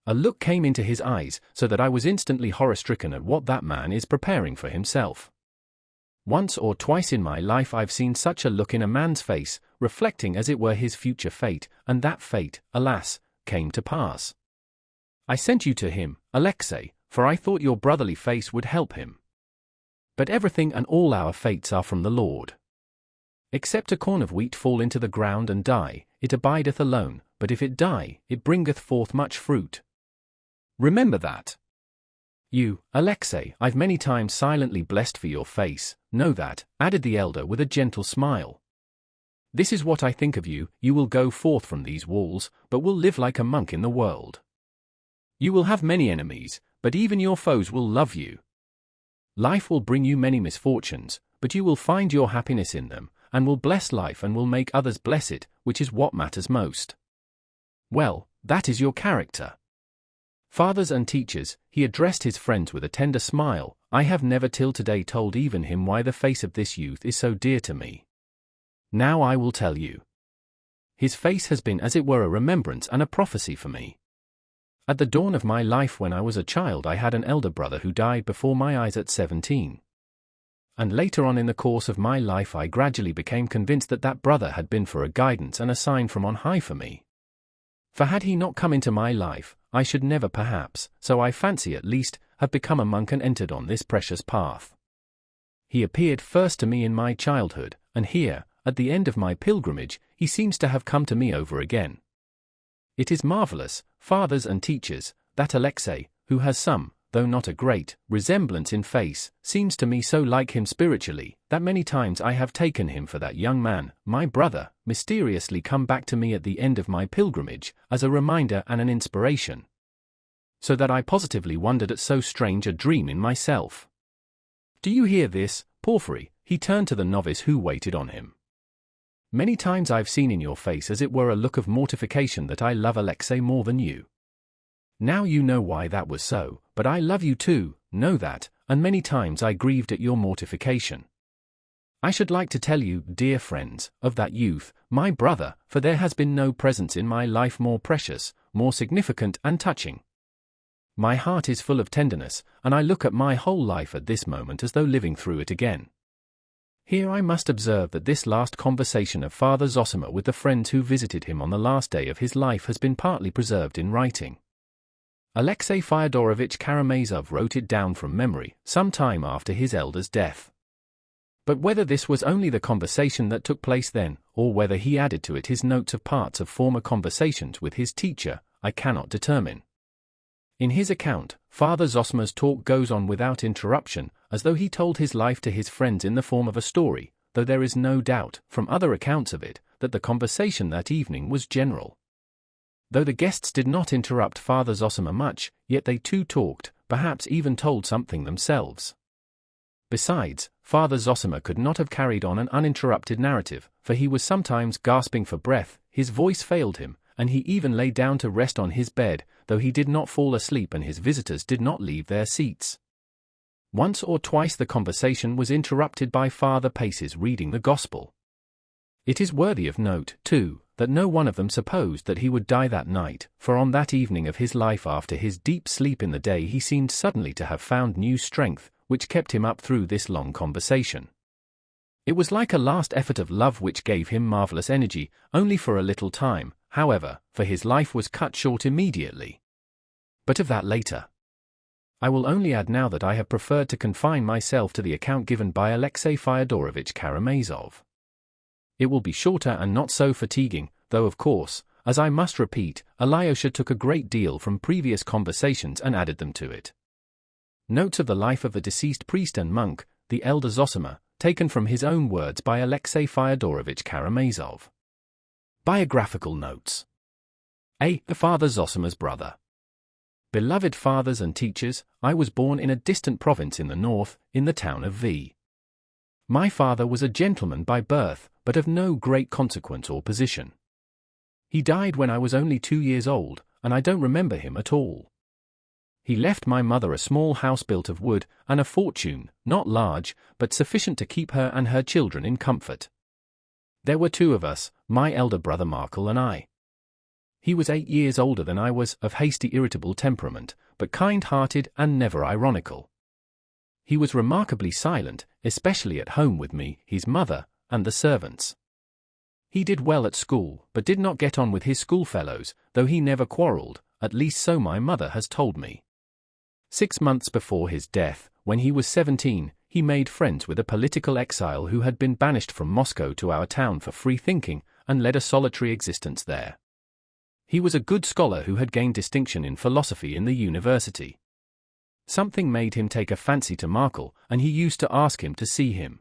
A look came into his eyes, so that I was instantly horror-stricken at what that man is preparing for himself. Once or twice in my life I've seen such a look in a man's face, reflecting as it were his future fate, and that fate, alas, came to pass. I sent you to him, Alexei, for I thought your brotherly face would help him. But everything and all our fates are from the Lord. Except a corn of wheat fall into the ground and die, it abideth alone, but if it die, it bringeth forth much fruit. Remember that. You, Alexei, I've many times silently blessed for your face, know that, added the elder with a gentle smile. This is what I think of you, you will go forth from these walls, but will live like a monk in the world. You will have many enemies, but even your foes will love you. Life will bring you many misfortunes, but you will find your happiness in them, and will bless life and will make others bless it, which is what matters most. Well, that is your character. Fathers and teachers, he addressed his friends with a tender smile, I have never till today told even him why the face of this youth is so dear to me. Now I will tell you. His face has been as it were a remembrance and a prophecy for me. At the dawn of my life when I was a child I had an elder brother who died before my eyes at 17. And later on in the course of my life I gradually became convinced that that brother had been for a guidance and a sign from on high for me. For had he not come into my life, I should never perhaps, so I fancy at least, have become a monk and entered on this precious path. He appeared first to me in my childhood, and here, at the end of my pilgrimage, he seems to have come to me over again. It is marvelous, fathers and teachers, that Alexei, who has some, though not a great, resemblance in face, seems to me so like him spiritually, that many times I have taken him for that young man, my brother, mysteriously come back to me at the end of my pilgrimage, as a reminder and an inspiration. So that I positively wondered at so strange a dream in myself. Do you hear this, Porphyry? He turned to the novice who waited on him. Many times I've seen in your face as it were a look of mortification that I love Alexei more than you. Now you know why that was so, but I love you too, know that, and many times I grieved at your mortification. I should like to tell you, dear friends, of that youth, my brother, for there has been no presence in my life more precious, more significant and touching. My heart is full of tenderness, and I look at my whole life at this moment as though living through it again. Here I must observe that this last conversation of Father Zosima with the friends who visited him on the last day of his life has been partly preserved in writing. Alexei Fyodorovich Karamazov wrote it down from memory, some time after his elder's death. But whether this was only the conversation that took place then, or whether he added to it his notes of parts of former conversations with his teacher, I cannot determine. In his account, Father Zosima's talk goes on without interruption, as though he told his life to his friends in the form of a story, though there is no doubt, from other accounts of it, that the conversation that evening was general. Though the guests did not interrupt Father Zosima much, yet they too talked, perhaps even told something themselves. Besides, Father Zosima could not have carried on an uninterrupted narrative, for he was sometimes gasping for breath, his voice failed him, and he even lay down to rest on his bed, though he did not fall asleep and his visitors did not leave their seats. Once or twice the conversation was interrupted by Father Pace's reading the Gospel. It is worthy of note, too, that no one of them supposed that he would die that night, for on that evening of his life after his deep sleep in the day he seemed suddenly to have found new strength, which kept him up through this long conversation. It was like a last effort of love which gave him marvelous energy, only for a little time, however, for his life was cut short immediately. But of that later. I will only add now that I have preferred to confine myself to the account given by Alexey Fyodorovich Karamazov. It will be shorter and not so fatiguing, though of course, as I must repeat, Alyosha took a great deal from previous conversations and added them to it. Notes of the life of the deceased priest and monk, the elder Zosima, taken from his own words by Alexey Fyodorovich Karamazov. Biographical notes. A. Father Zosima's brother. Beloved fathers and teachers, I was born in a distant province in the north, in the town of V. My father was a gentleman by birth, but of no great consequence or position. He died when I was only 2 years old, and I don't remember him at all. He left my mother a small house built of wood, and a fortune, not large, but sufficient to keep her and her children in comfort. There were 2 of us, my elder brother Markel and I. He was 8 years older than I was, of hasty irritable temperament, but kind-hearted and never ironical. He was remarkably silent, especially at home with me, his mother, and the servants. He did well at school, but did not get on with his schoolfellows, though he never quarrelled, at least so my mother has told me. 6 months before his death, when he was 17, he made friends with a political exile who had been banished from Moscow to our town for free thinking, and led a solitary existence there. He was a good scholar who had gained distinction in philosophy in the university. Something made him take a fancy to Markel, and he used to ask him to see him.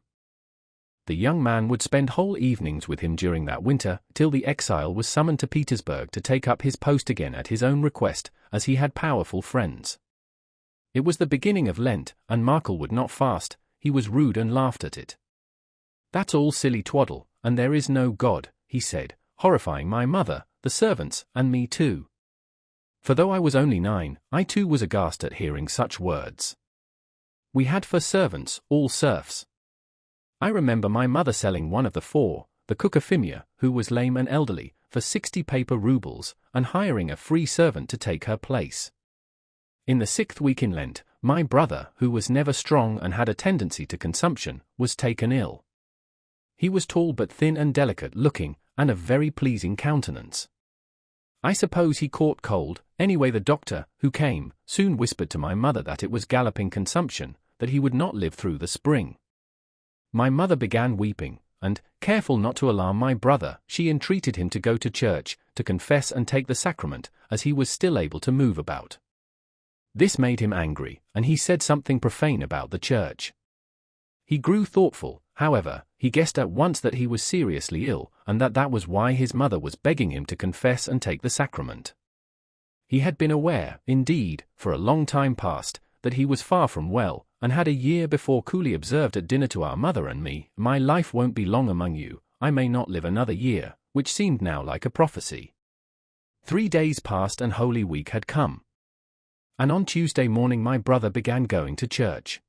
The young man would spend whole evenings with him during that winter, till the exile was summoned to Petersburg to take up his post again at his own request, as he had powerful friends. It was the beginning of Lent, and Markel would not fast, he was rude and laughed at it. That's all silly twaddle, and there is no God, he said, horrifying my mother, the servants, and me too. For though I was only 9, I too was aghast at hearing such words. We had for servants all serfs. I remember my mother selling one of the 4, the cook Euphemia, who was lame and elderly, for 60 paper rubles, and hiring a free servant to take her place. In the 6th week in Lent, my brother, who was never strong and had a tendency to consumption, was taken ill. He was tall but thin and delicate-looking, and of very pleasing countenance. I suppose he caught cold, anyway the doctor, who came, soon whispered to my mother that it was galloping consumption, that he would not live through the spring. My mother began weeping, and, careful not to alarm my brother, she entreated him to go to church, to confess and take the sacrament, as he was still able to move about. This made him angry, and he said something profane about the church. He grew thoughtful, however, he guessed at once that he was seriously ill, and that was why his mother was begging him to confess and take the sacrament. He had been aware, indeed, for a long time past, that he was far from well, and had a year before coolly observed at dinner to our mother and me, "My life won't be long among you, I may not live another year," which seemed now like a prophecy. 3 days passed and Holy Week had come. And on Tuesday morning my brother began going to church.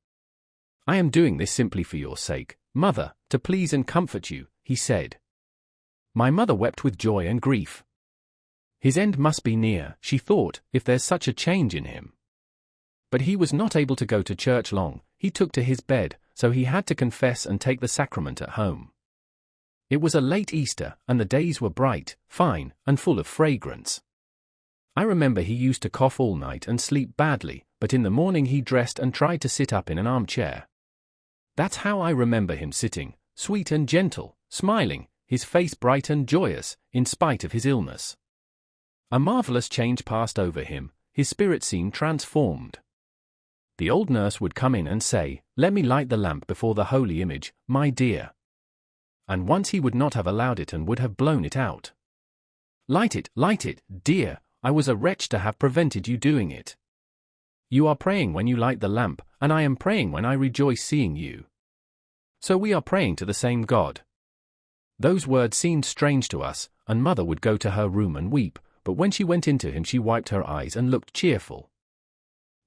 "I am doing this simply for your sake, mother, to please and comfort you," he said. My mother wept with joy and grief. His end must be near, she thought, if there's such a change in him. But he was not able to go to church long, he took to his bed, so he had to confess and take the sacrament at home. It was a late Easter, and the days were bright, fine, and full of fragrance. I remember he used to cough all night and sleep badly, but in the morning he dressed and tried to sit up in an armchair. That's how I remember him sitting, sweet and gentle, smiling, his face bright and joyous, in spite of his illness. A marvelous change passed over him, his spirit seemed transformed. The old nurse would come in and say, "Let me light the lamp before the holy image, my dear." And once he would not have allowed it and would have blown it out. Light it, dear, I was a wretch to have prevented you doing it. You are praying when you light the lamp, and I am praying when I rejoice seeing you. So we are praying to the same God. Those words seemed strange to us, and mother would go to her room and weep, but when she went into him she wiped her eyes and looked cheerful.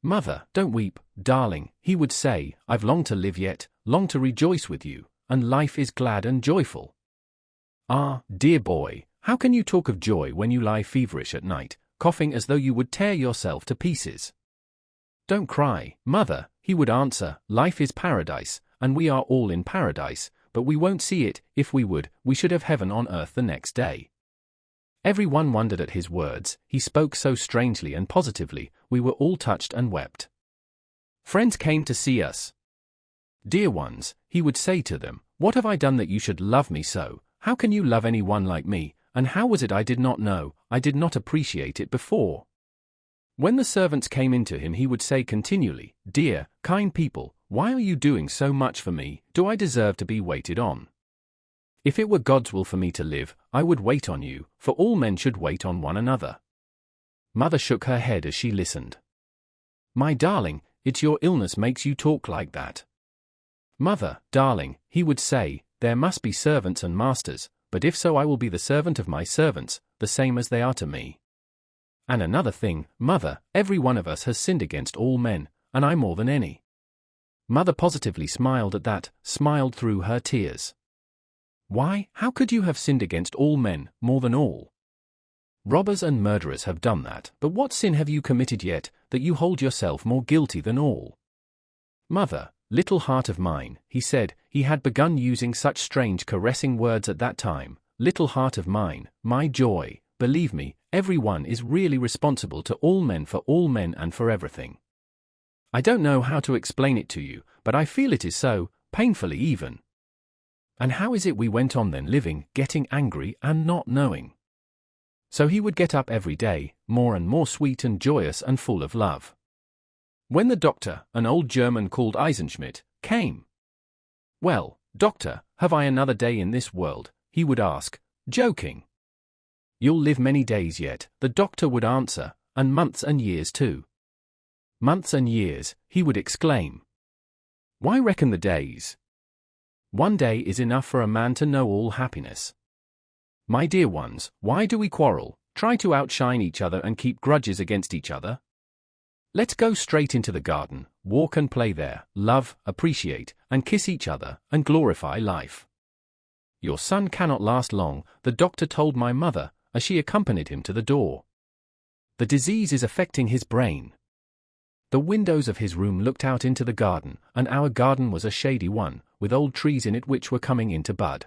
"Mother, don't weep, darling," he would say, "I've long to live yet, long to rejoice with you, and life is glad and joyful." Ah, dear boy, how can you talk of joy when you lie feverish at night, coughing as though you would tear yourself to pieces? "Don't cry, mother," he would answer, "life is paradise, and we are all in paradise, but we won't see it. If we would, we should have heaven on earth the next day. Everyone wondered at his words. He spoke so strangely and positively, we were all touched and wept. Friends came to see us. Dear ones, he would say to them, what have I done that you should love me so? How can you love anyone like me? And how was it I did not know, I did not appreciate it before? When the servants came in to him, he would say continually, dear, kind people, why are you doing so much for me? Do I deserve to be waited on? If it were God's will for me to live, I would wait on you, for all men should wait on one another. Mother shook her head as she listened. My darling, it's your illness makes you talk like that. Mother, darling, he would say, there must be servants and masters, but if so I will be the servant of my servants, the same as they are to me. And another thing, Mother, every one of us has sinned against all men, and I more than any. Mother positively smiled at that, smiled through her tears. Why, how could you have sinned against all men, more than all? Robbers and murderers have done that, but what sin have you committed yet, that you hold yourself more guilty than all? Mother, little heart of mine, he said, he had begun using such strange caressing words at that time, little heart of mine, my joy, believe me, every one is really responsible to all men and for everything. I don't know how to explain it to you, but I feel it is so, painfully even. And how is it we went on then living, getting angry and not knowing? So he would get up every day, more and more sweet and joyous and full of love. When the doctor, an old German called Eisenschmidt, came. Well, doctor, have I another day in this world? He would ask, joking. You'll live many days yet, the doctor would answer, and months and years too. Months and years, he would exclaim. Why reckon the days? One day is enough for a man to know all happiness. My dear ones, why do we quarrel, try to outshine each other and keep grudges against each other? Let's go straight into the garden, walk and play there, love, appreciate, and kiss each other, and glorify life. Your son cannot last long, the doctor told my mother, as she accompanied him to the door. The disease is affecting his brain. The windows of his room looked out into the garden, and our garden was a shady one, with old trees in it which were coming into bud.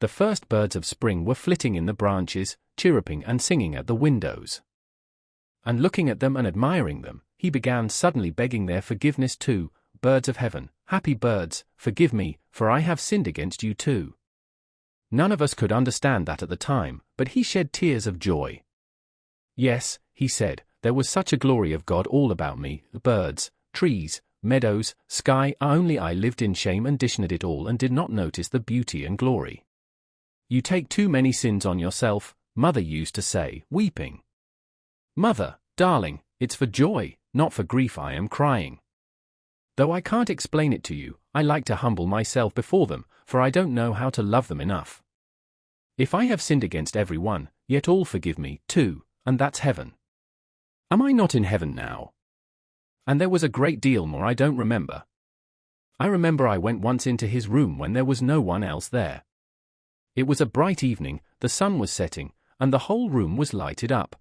The first birds of spring were flitting in the branches, chirruping and singing at the windows. And looking at them and admiring them, he began suddenly begging their forgiveness too. Birds of heaven, happy birds, forgive me, for I have sinned against you too. None of us could understand that at the time, but he shed tears of joy. Yes, he said, there was such a glory of God all about me, birds, trees, meadows, sky, only I lived in shame and dishonored it all and did not notice the beauty and glory. You take too many sins on yourself, Mother used to say, weeping. Mother, darling, it's for joy, not for grief I am crying. Though I can't explain it to you, I like to humble myself before them, for I don't know how to love them enough. If I have sinned against every one, yet all forgive me, too, and that's heaven. Am I not in heaven now? And there was a great deal more I don't remember. I remember I went once into his room when there was no one else there. It was a bright evening, the sun was setting, and the whole room was lighted up.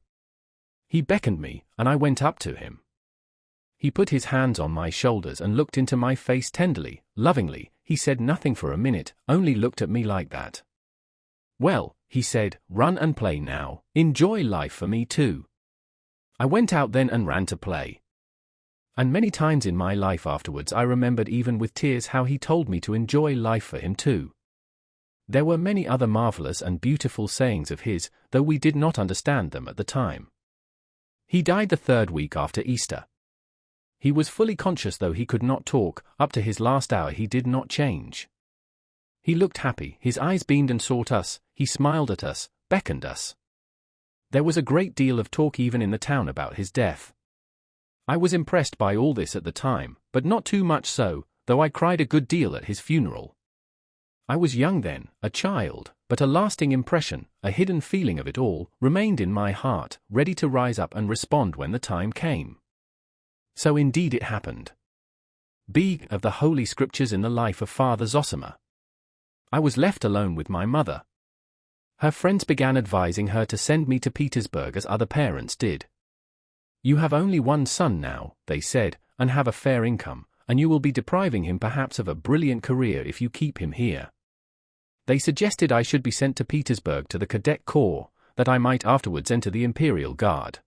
He beckoned me, and I went up to him. He put his hands on my shoulders and looked into my face tenderly, lovingly. He said nothing for a minute, only looked at me like that. Well, he said, run and play now, enjoy life for me too. I went out then and ran to play. And many times in my life afterwards I remembered even with tears how he told me to enjoy life for him too. There were many other marvelous and beautiful sayings of his, though we did not understand them at the time. He died the 3rd week after Easter. He was fully conscious though he could not talk, up to his last hour he did not change. He looked happy, his eyes beamed and sought us, he smiled at us, beckoned us. There was a great deal of talk even in the town about his death. I was impressed by all this at the time, but not too much so, though I cried a good deal at his funeral. I was young then, a child, but a lasting impression, a hidden feeling of it all, remained in my heart, ready to rise up and respond when the time came. So indeed it happened. B. Of the Holy Scriptures in the life of Father Zosima. I was left alone with my mother. Her friends began advising her to send me to Petersburg as other parents did. You have only one son now, they said, and have a fair income, and you will be depriving him perhaps of a brilliant career if you keep him here. They suggested I should be sent to Petersburg to the Cadet Corps, that I might afterwards enter the Imperial Guard.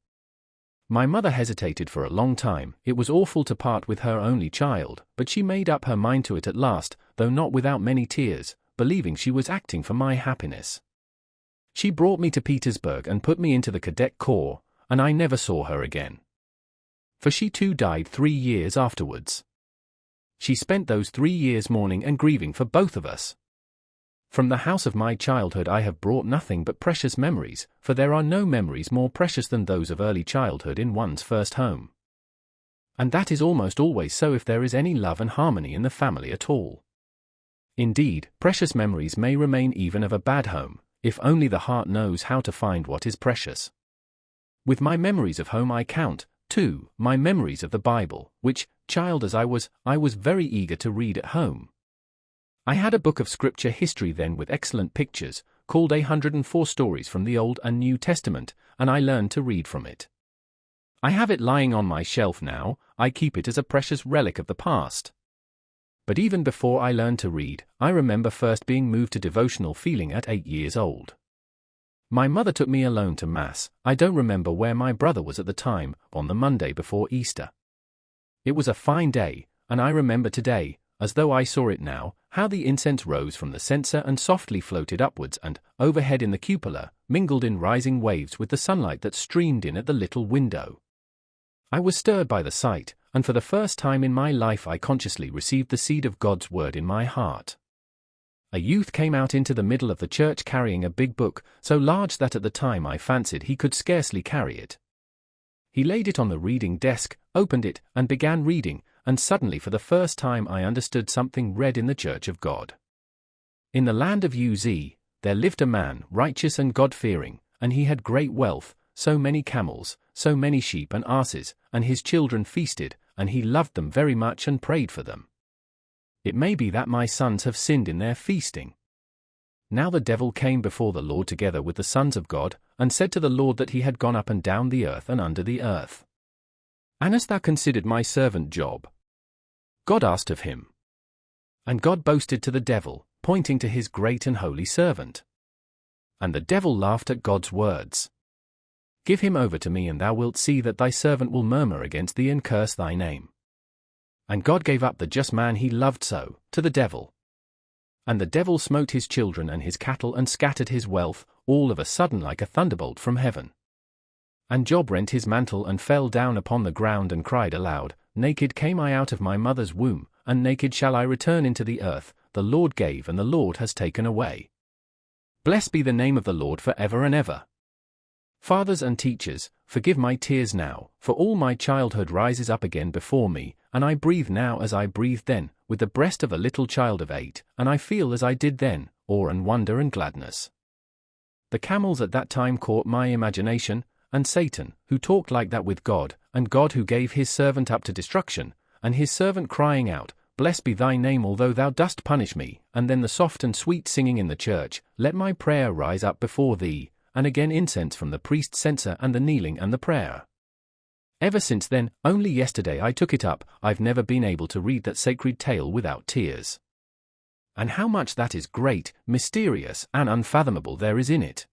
My mother hesitated for a long time. It was awful to part with her only child, but she made up her mind to it at last, though not without many tears, believing she was acting for my happiness. She brought me to Petersburg and put me into the Cadet Corps, and I never saw her again. For she too died 3 years afterwards. She spent those 3 years mourning and grieving for both of us. From the house of my childhood I have brought nothing but precious memories, for there are no memories more precious than those of early childhood in one's first home. And that is almost always so if there is any love and harmony in the family at all. Indeed, precious memories may remain even of a bad home, if only the heart knows how to find what is precious. With my memories of home I count, too, my memories of the Bible, which, child as I was very eager to read at home. I had a book of scripture history then with excellent pictures, called 104 Stories from the Old and New Testament, and I learned to read from it. I have it lying on my shelf now. I keep it as a precious relic of the past. But even before I learned to read, I remember first being moved to devotional feeling at 8 years old. My mother took me alone to Mass. I don't remember where my brother was at the time, on the Monday before Easter. It was a fine day, and I remember today, as though I saw it now, how the incense rose from the censer and softly floated upwards and, overhead in the cupola, mingled in rising waves with the sunlight that streamed in at the little window. I was stirred by the sight, and for the first time in my life I consciously received the seed of God's word in my heart. A youth came out into the middle of the church carrying a big book, so large that at the time I fancied he could scarcely carry it. He laid it on the reading desk, opened it, and began reading, and suddenly for the first time I understood something read in the Church of God. In the land of Uz, there lived a man, righteous and God-fearing, and he had great wealth, so many camels, so many sheep and asses, and his children feasted, and he loved them very much and prayed for them. It may be that my sons have sinned in their feasting. Now the devil came before the Lord together with the sons of God, and said to the Lord that he had gone up and down the earth and under the earth. And hast thou considered my servant Job? God asked of him. And God boasted to the devil, pointing to his great and holy servant. And the devil laughed at God's words. Give him over to me, and thou wilt see that thy servant will murmur against thee and curse thy name. And God gave up the just man he loved so, to the devil. And the devil smote his children and his cattle and scattered his wealth, all of a sudden like a thunderbolt from heaven. And Job rent his mantle and fell down upon the ground and cried aloud, Naked came I out of my mother's womb, and naked shall I return into the earth. The Lord gave and the Lord has taken away. Blessed be the name of the Lord for ever and ever. Fathers and teachers, forgive my tears now, for all my childhood rises up again before me, and I breathe now as I breathed then, with the breast of a little child of 8, and I feel as I did then, awe and wonder and gladness. The camels at that time caught my imagination, and Satan, who talked like that with God, and God who gave his servant up to destruction, and his servant crying out, Blessed be thy name although thou dost punish me, and then the soft and sweet singing in the church, Let my prayer rise up before thee, and again incense from the priest's censer and the kneeling and the prayer. Ever since then, only yesterday I took it up, I've never been able to read that sacred tale without tears. And how much that is great, mysterious, and unfathomable there is in it.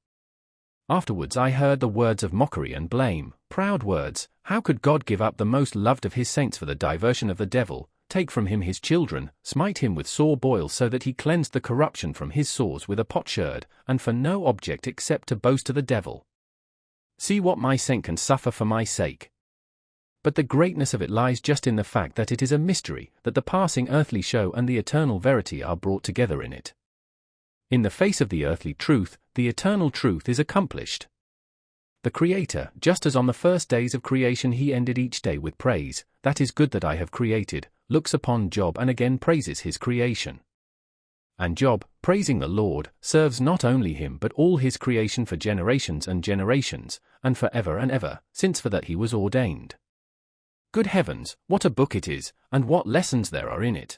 Afterwards I heard the words of mockery and blame, proud words. How could God give up the most loved of his saints for the diversion of the devil, take from him his children, smite him with sore boils so that he cleansed the corruption from his sores with a potsherd, and for no object except to boast to the devil? See what my saint can suffer for my sake. But the greatness of it lies just in the fact that it is a mystery, that the passing earthly show and the eternal verity are brought together in it. In the face of the earthly truth, the eternal truth is accomplished. The Creator, just as on the first days of creation he ended each day with praise, that is good that I have created, looks upon Job and again praises his creation. And Job, praising the Lord, serves not only him but all his creation for generations and generations, and for ever and ever, since for that he was ordained. Good heavens, what a book it is, and what lessons there are in it.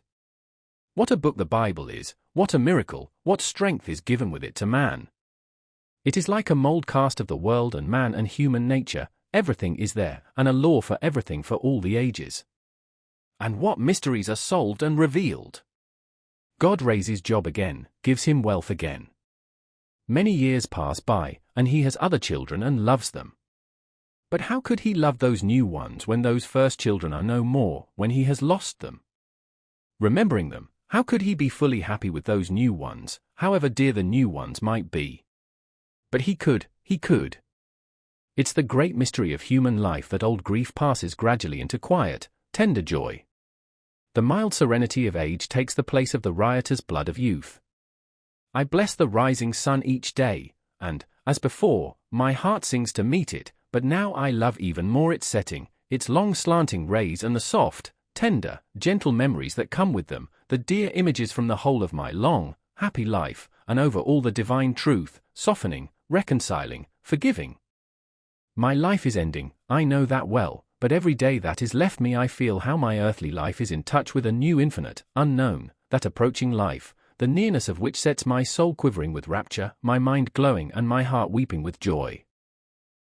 What a book the Bible is, what a miracle, what strength is given with it to man. It is like a mold cast of the world and man and human nature, everything is there, and a law for everything for all the ages. And what mysteries are solved and revealed! God raises Job again, gives him wealth again. Many years pass by, and he has other children and loves them. But how could he love those new ones when those first children are no more, when he has lost them? Remembering them, how could he be fully happy with those new ones, however dear the new ones might be? But he could. It's the great mystery of human life that old grief passes gradually into quiet, tender joy. The mild serenity of age takes the place of the riotous blood of youth. I bless the rising sun each day, and, as before, my heart sings to meet it, but now I love even more its setting, its long slanting rays and the soft, tender, gentle memories that come with them, the dear images from the whole of my long, happy life, and over all the divine truth, softening, reconciling, forgiving. My life is ending, I know that well, but every day that is left me I feel how my earthly life is in touch with a new infinite, unknown, that approaching life, the nearness of which sets my soul quivering with rapture, my mind glowing and my heart weeping with joy.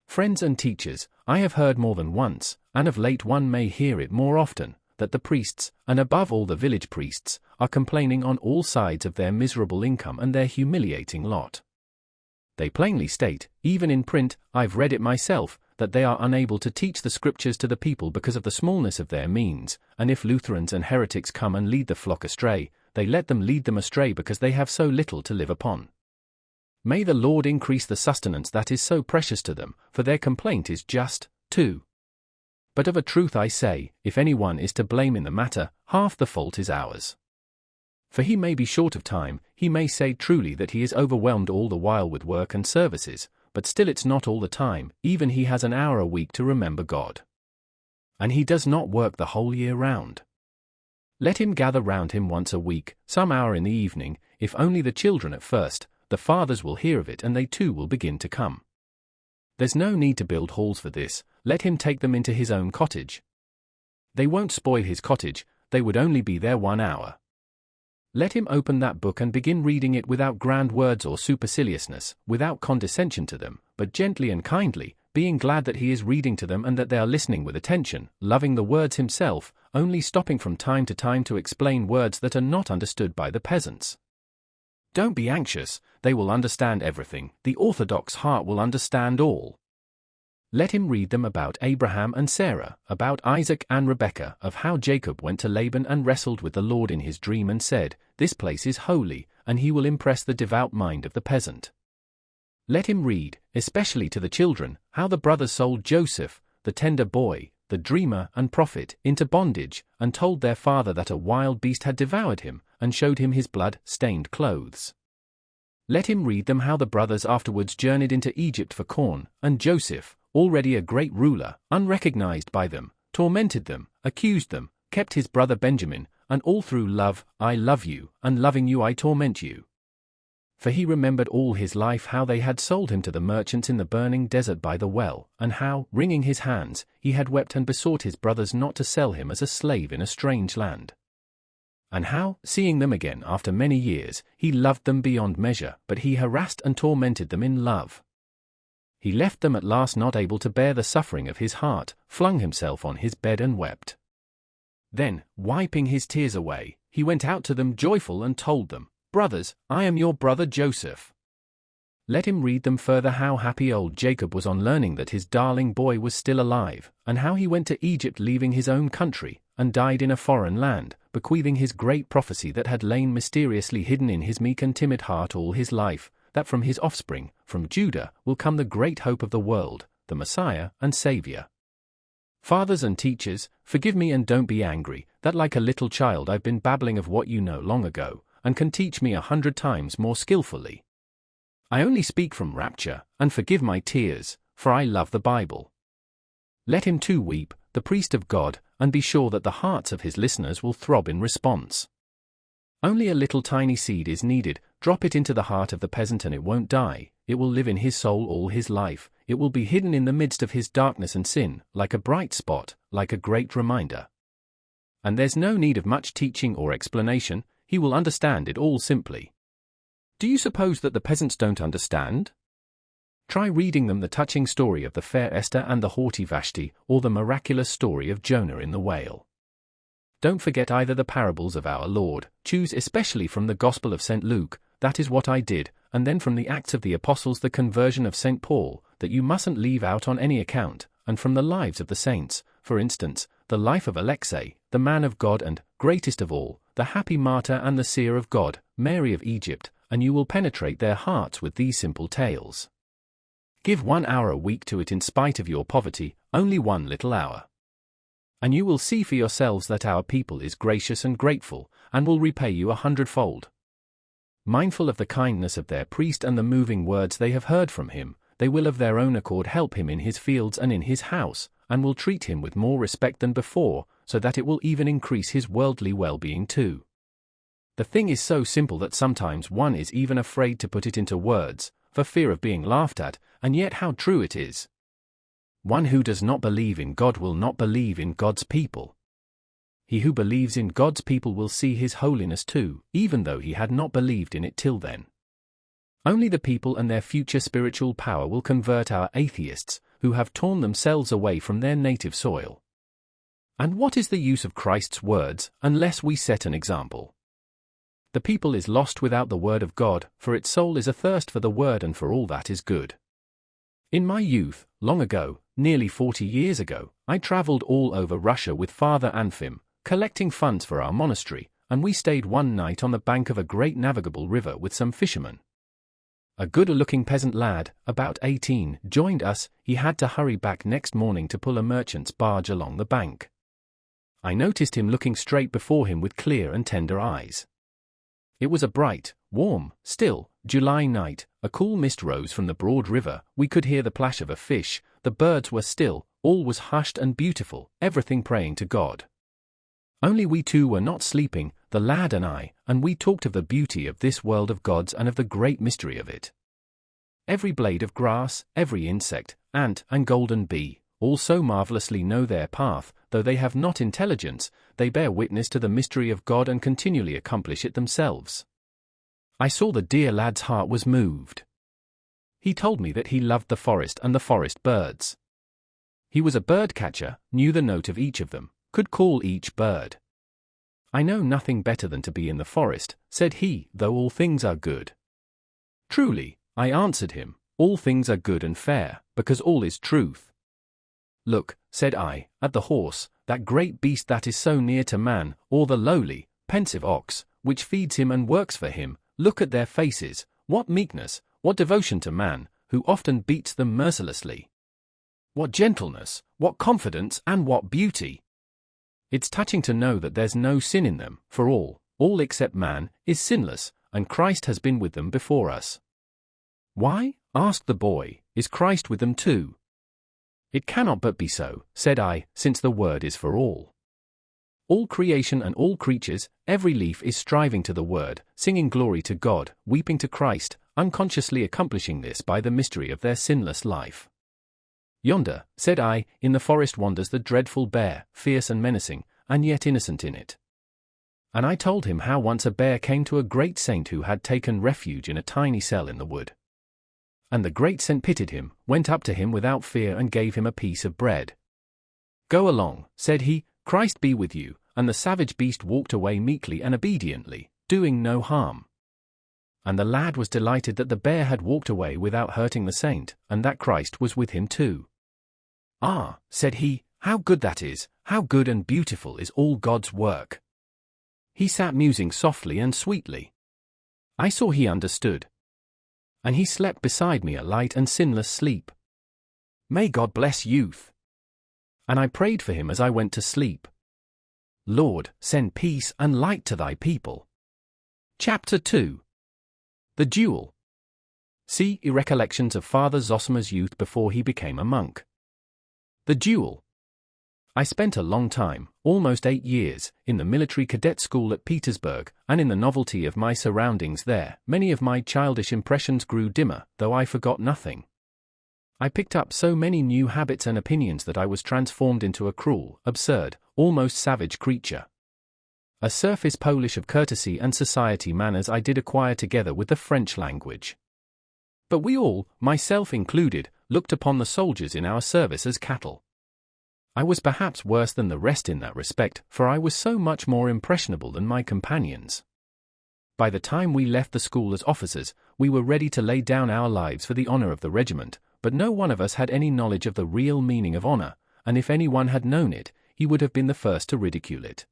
Friends and teachers, I have heard more than once, and of late one may hear it more often, that the priests, and above all the village priests, are complaining on all sides of their miserable income and their humiliating lot. They plainly state, even in print, I've read it myself, that they are unable to teach the scriptures to the people because of the smallness of their means, and if Lutherans and heretics come and lead the flock astray, they let them lead them astray because they have so little to live upon. May the Lord increase the sustenance that is so precious to them, for their complaint is just, too. But of a truth I say, if anyone is to blame in the matter, half the fault is ours. For he may be short of time, he may say truly that he is overwhelmed all the while with work and services, but still it's not all the time, even he has an hour a week to remember God. And he does not work the whole year round. Let him gather round him once a week, some hour in the evening, if only the children at first, the fathers will hear of it and they too will begin to come. There's no need to build halls for this, let him take them into his own cottage. They won't spoil his cottage, they would only be there 1 hour. Let him open that book and begin reading it without grand words or superciliousness, without condescension to them, but gently and kindly, being glad that he is reading to them and that they are listening with attention, loving the words himself, only stopping from time to time to explain words that are not understood by the peasants. Don't be anxious, they will understand everything, the orthodox heart will understand all. Let him read them about Abraham and Sarah, about Isaac and Rebekah, of how Jacob went to Laban and wrestled with the Lord in his dream and said, "This place is holy," and he will impress the devout mind of the peasant. Let him read, especially to the children, how the brothers sold Joseph, the tender boy, the dreamer and prophet, into bondage, and told their father that a wild beast had devoured him, and showed him his blood-stained clothes. Let him read them how the brothers afterwards journeyed into Egypt for corn, and Joseph, already a great ruler, unrecognized by them, tormented them, accused them, kept his brother Benjamin, and all through love, I love you, and loving you I torment you. For he remembered all his life how they had sold him to the merchants in the burning desert by the well, and how, wringing his hands, he had wept and besought his brothers not to sell him as a slave in a strange land. And how, seeing them again after many years, he loved them beyond measure, but he harassed and tormented them in love. He left them at last not able to bear the suffering of his heart, flung himself on his bed and wept. Then, wiping his tears away, he went out to them joyful and told them, "Brothers, I am your brother Joseph." Let him read them further how happy old Jacob was on learning that his darling boy was still alive, and how he went to Egypt leaving his own country, and died in a foreign land, bequeathing his great prophecy that had lain mysteriously hidden in his meek and timid heart all his life, that from his offspring, from Judah, will come the great hope of the world, the Messiah and Saviour. Fathers and teachers, forgive me and don't be angry, that like a little child I've been babbling of what you know long ago, and can teach me 100 times more skillfully. I only speak from rapture, and forgive my tears, for I love the Bible. Let him too weep, the priest of God, and be sure that the hearts of his listeners will throb in response. Only a little tiny seed is needed, drop it into the heart of the peasant and it won't die, it will live in his soul all his life, it will be hidden in the midst of his darkness and sin, like a bright spot, like a great reminder. And there's no need of much teaching or explanation, he will understand it all simply. Do you suppose that the peasants don't understand? Try reading them the touching story of the fair Esther and the haughty Vashti, or the miraculous story of Jonah in the whale. don't forget either the parables of our Lord, choose especially from the Gospel of St. Luke, that is what I did, and then from the Acts of the Apostles the conversion of St. Paul, that you mustn't leave out on any account, and from the lives of the saints, for instance, the life of Alexei, the man of God and, greatest of all, the happy martyr and the seer of God, Mary of Egypt, and you will penetrate their hearts with these simple tales. Give 1 hour a week to it in spite of your poverty, only 1 little hour. And you will see for yourselves that our people is gracious and grateful, and will repay you 100-fold. Mindful of the kindness of their priest and the moving words they have heard from him, they will of their own accord help him in his fields and in his house, and will treat him with more respect than before, so that it will even increase his worldly well-being too. The thing is so simple that sometimes one is even afraid to put it into words, for fear of being laughed at, and yet how true it is. One who does not believe in God will not believe in God's people. He who believes in God's people will see his holiness too, even though he had not believed in it till then. Only the people and their future spiritual power will convert our atheists, who have torn themselves away from their native soil. And what is the use of Christ's words, unless we set an example? The people is lost without the word of God, for its soul is athirst for the word and for all that is good. In my youth, long ago, nearly 40 years ago, I traveled all over Russia with Father Anfim, collecting funds for our monastery, and we stayed one night on the bank of a great navigable river with some fishermen. A good-looking peasant lad, about 18, joined us. He had to hurry back next morning to pull a merchant's barge along the bank. I noticed him looking straight before him with clear and tender eyes. It was a bright, warm, still, July night. A cool mist rose from the broad river, we could hear the plash of a fish, the birds were still, all was hushed and beautiful, everything praying to God. Only we two were not sleeping, the lad and I, and we talked of the beauty of this world of God's and of the great mystery of it. Every blade of grass, every insect, ant, and golden bee, all so marvelously know their path, though they have not intelligence, they bear witness to the mystery of God and continually accomplish it themselves. I saw the dear lad's heart was moved. He told me that he loved the forest and the forest birds. He was a bird catcher, knew the note of each of them, could call each bird. I know nothing better than to be in the forest, said he, though all things are good. Truly, I answered him, all things are good and fair, because all is truth. Look, said I, at the horse, that great beast that is so near to man, or the lowly, pensive ox, which feeds him and works for him. Look at their faces, what meekness, what devotion to man, who often beats them mercilessly. What gentleness, what confidence, and what beauty. It's touching to know that there's no sin in them, for all except man, is sinless, and Christ has been with them before us. Why, asked the boy, is Christ with them too? It cannot but be so, said I, since the word is for all. All creation and all creatures, every leaf is striving to the word, singing glory to God, weeping to Christ, unconsciously accomplishing this by the mystery of their sinless life. Yonder, said I, in the forest wanders the dreadful bear, fierce and menacing, and yet innocent in it. And I told him how once a bear came to a great saint who had taken refuge in a tiny cell in the wood. And the great saint pitied him, went up to him without fear and gave him a piece of bread. Go along, said he, Christ be with you, and the savage beast walked away meekly and obediently, doing no harm. And the lad was delighted that the bear had walked away without hurting the saint, and that Christ was with him too. Ah, said he, how good that is, how good and beautiful is all God's work. He sat musing softly and sweetly. I saw he understood. And he slept beside me a light and sinless sleep. May God bless youth. And I prayed for him as I went to sleep. Lord, send peace and light to thy people. Chapter 2. The Duel. See Recollections of Father Zosima's youth before he became a monk. The Duel. I spent a long time, almost 8 years, in the military cadet school at Petersburg, and in the novelty of my surroundings there, many of my childish impressions grew dimmer, though I forgot nothing. I picked up so many new habits and opinions that I was transformed into a cruel, absurd, almost savage creature. A surface polish of courtesy and society manners I did acquire together with the French language. But we all, myself included, looked upon the soldiers in our service as cattle. I was perhaps worse than the rest in that respect, for I was so much more impressionable than my companions. By the time we left the school as officers, we were ready to lay down our lives for the honor of the regiment, but no one of us had any knowledge of the real meaning of honor, and if anyone had known it, he would have been the first to ridicule it.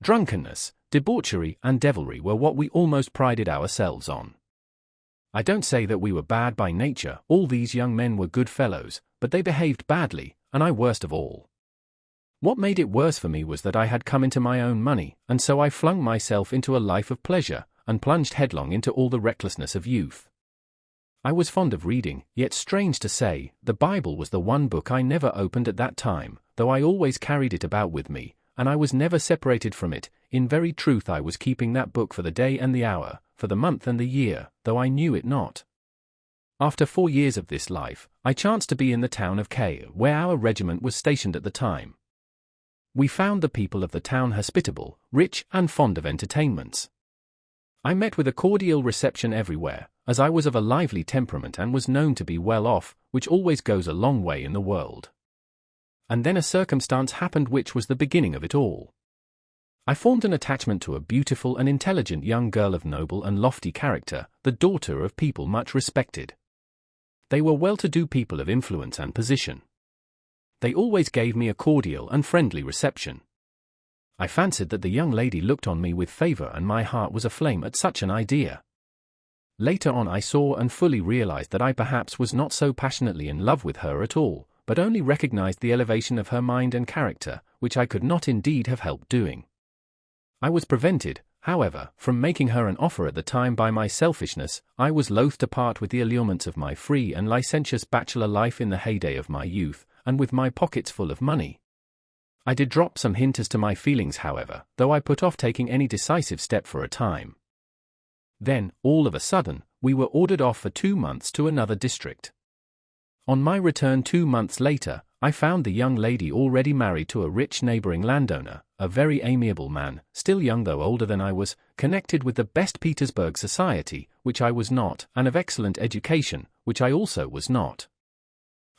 Drunkenness, debauchery, and devilry were what we almost prided ourselves on. I don't say that we were bad by nature, all these young men were good fellows, but they behaved badly, and I worst of all. What made it worse for me was that I had come into my own money, and so I flung myself into a life of pleasure, and plunged headlong into all the recklessness of youth. I was fond of reading, yet strange to say, the Bible was the one book I never opened at that time, though I always carried it about with me, and I was never separated from it. In very truth I was keeping that book for the day and the hour, for the month and the year, though I knew it not. After 4 years of this life, I chanced to be in the town of K, where our regiment was stationed at the time. We found the people of the town hospitable, rich, and fond of entertainments. I met with a cordial reception everywhere, as I was of a lively temperament and was known to be well off, which always goes a long way in the world. And then a circumstance happened which was the beginning of it all. I formed an attachment to a beautiful and intelligent young girl of noble and lofty character, the daughter of people much respected. They were well-to-do people of influence and position. They always gave me a cordial and friendly reception. I fancied that the young lady looked on me with favor, and my heart was aflame at such an idea. Later on I saw and fully realized that I perhaps was not so passionately in love with her at all, but only recognized the elevation of her mind and character, which I could not indeed have helped doing. I was prevented, however, from making her an offer at the time by my selfishness. I was loath to part with the allurements of my free and licentious bachelor life in the heyday of my youth, and with my pockets full of money. I did drop some hint as to my feelings, however, though I put off taking any decisive step for a time. Then, all of a sudden, we were ordered off for 2 months to another district. On my return 2 months later, I found the young lady already married to a rich neighboring landowner, a very amiable man, still young though older than I was, connected with the best Petersburg society, which I was not, and of excellent education, which I also was not.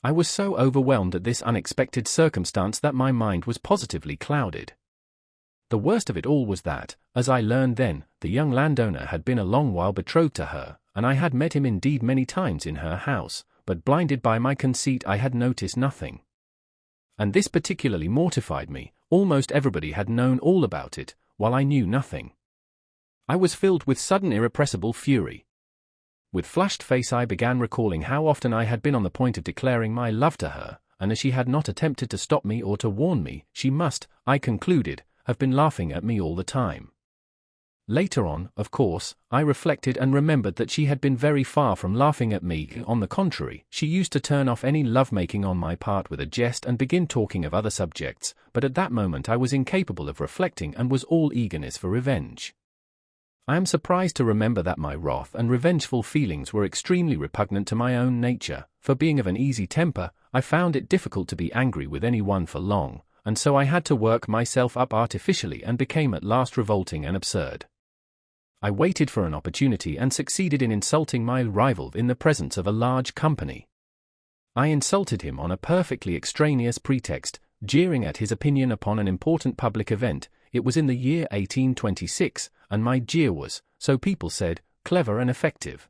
I was so overwhelmed at this unexpected circumstance that my mind was positively clouded. The worst of it all was that, as I learned then, the young landowner had been a long while betrothed to her, and I had met him indeed many times in her house, but blinded by my conceit I had noticed nothing. And this particularly mortified me. Almost everybody had known all about it, while I knew nothing. I was filled with sudden irrepressible fury. With flushed face I began recalling how often I had been on the point of declaring my love to her, and as she had not attempted to stop me or to warn me, she must, I concluded, have been laughing at me all the time. Later on, of course, I reflected and remembered that she had been very far from laughing at me. On the contrary, she used to turn off any love-making on my part with a jest and begin talking of other subjects, but at that moment I was incapable of reflecting and was all eagerness for revenge. I am surprised to remember that my wrath and revengeful feelings were extremely repugnant to my own nature, for being of an easy temper, I found it difficult to be angry with any one for long, and so I had to work myself up artificially and became at last revolting and absurd. I waited for an opportunity and succeeded in insulting my rival in the presence of a large company. I insulted him on a perfectly extraneous pretext, jeering at his opinion upon an important public event. It was in the year 1826, and my jeer was, so people said, clever and effective.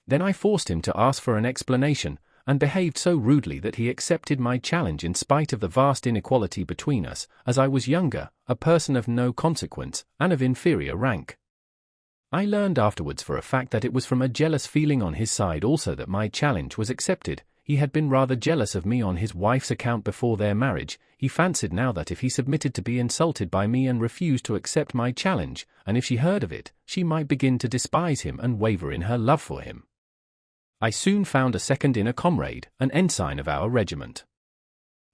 Then I forced him to ask for an explanation, and behaved so rudely that he accepted my challenge in spite of the vast inequality between us, as I was younger, a person of no consequence, and of inferior rank. I learned afterwards for a fact that it was from a jealous feeling on his side also that my challenge was accepted. He had been rather jealous of me on his wife's account before their marriage. He fancied now that if he submitted to be insulted by me and refused to accept my challenge, and if she heard of it, she might begin to despise him and waver in her love for him. I soon found a second in a comrade, an ensign of our regiment.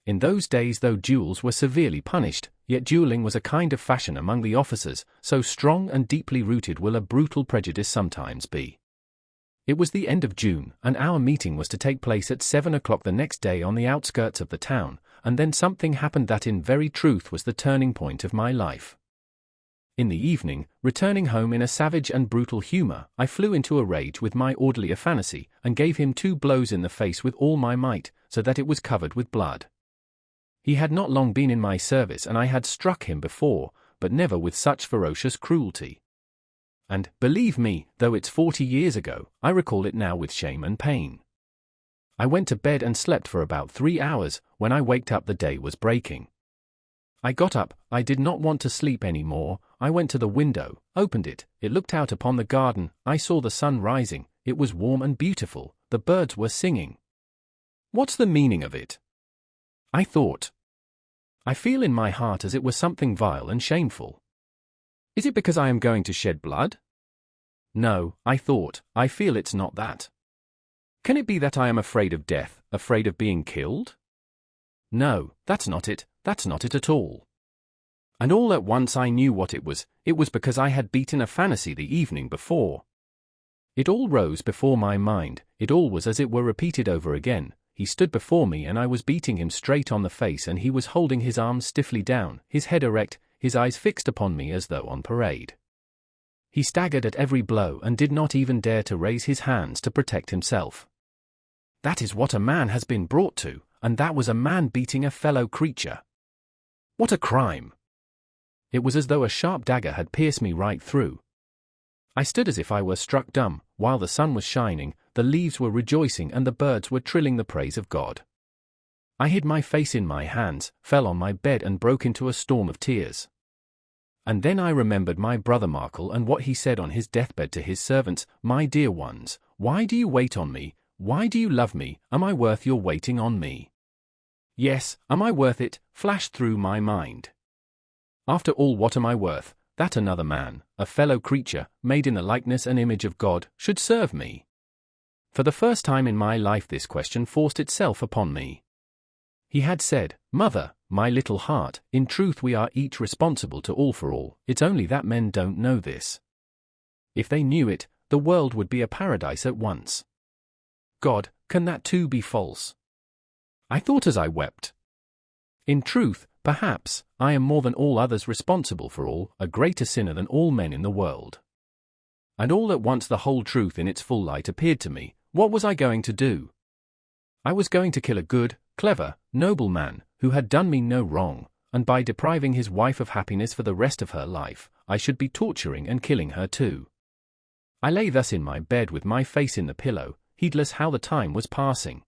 In those days, though duels were severely punished, yet dueling was a kind of fashion among the officers, so strong and deeply rooted will a brutal prejudice sometimes be. It was the end of June, and our meeting was to take place at 7 o'clock the next day on the outskirts of the town, and then something happened that in very truth was the turning point of my life. In the evening, returning home in a savage and brutal humor, I flew into a rage with my orderly Afanassy, and gave him 2 blows in the face with all my might, so that it was covered with blood. He had not long been in my service and I had struck him before, but never with such ferocious cruelty. And, believe me, though it's 40 years ago, I recall it now with shame and pain. I went to bed and slept for about 3 hours. When I waked up the day was breaking. I got up, I did not want to sleep any more. I went to the window, opened it, it looked out upon the garden, I saw the sun rising, it was warm and beautiful, the birds were singing. What's the meaning of it? I thought. I feel in my heart as it were something vile and shameful. Is it because I am going to shed blood? No, I thought, I feel it's not that. Can it be that I am afraid of death, afraid of being killed? No, that's not it at all. And all at once I knew what it was because I had beaten a fantasy the evening before. It all rose before my mind, it all was as it were repeated over again. He stood before me and I was beating him straight on the face and he was holding his arms stiffly down, his head erect, his eyes fixed upon me as though on parade. He staggered at every blow and did not even dare to raise his hands to protect himself. That is what a man has been brought to, and that was a man beating a fellow creature. What a crime! It was as though a sharp dagger had pierced me right through. I stood as if I were struck dumb, while the sun was shining, the leaves were rejoicing and the birds were trilling the praise of God. I hid my face in my hands, fell on my bed and broke into a storm of tears. And then I remembered my brother Markel and what he said on his deathbed to his servants, "My dear ones, why do you wait on me? Why do you love me? Am I worth your waiting on me? Yes, am I worth it?" flashed through my mind. After all, what am I worth, that another man, a fellow creature, made in the likeness and image of God, should serve me? For the first time in my life this question forced itself upon me. He had said, "Mother, my little heart, in truth we are each responsible to all for all, it's only that men don't know this. If they knew it, the world would be a paradise at once. God, can that too be false?" I thought as I wept. In truth, perhaps, I am more than all others responsible for all, a greater sinner than all men in the world. And all at once the whole truth in its full light appeared to me. What was I going to do? I was going to kill a good, clever, noble man, who had done me no wrong, and by depriving his wife of happiness for the rest of her life, I should be torturing and killing her too. I lay thus in my bed with my face in the pillow, heedless how the time was passing.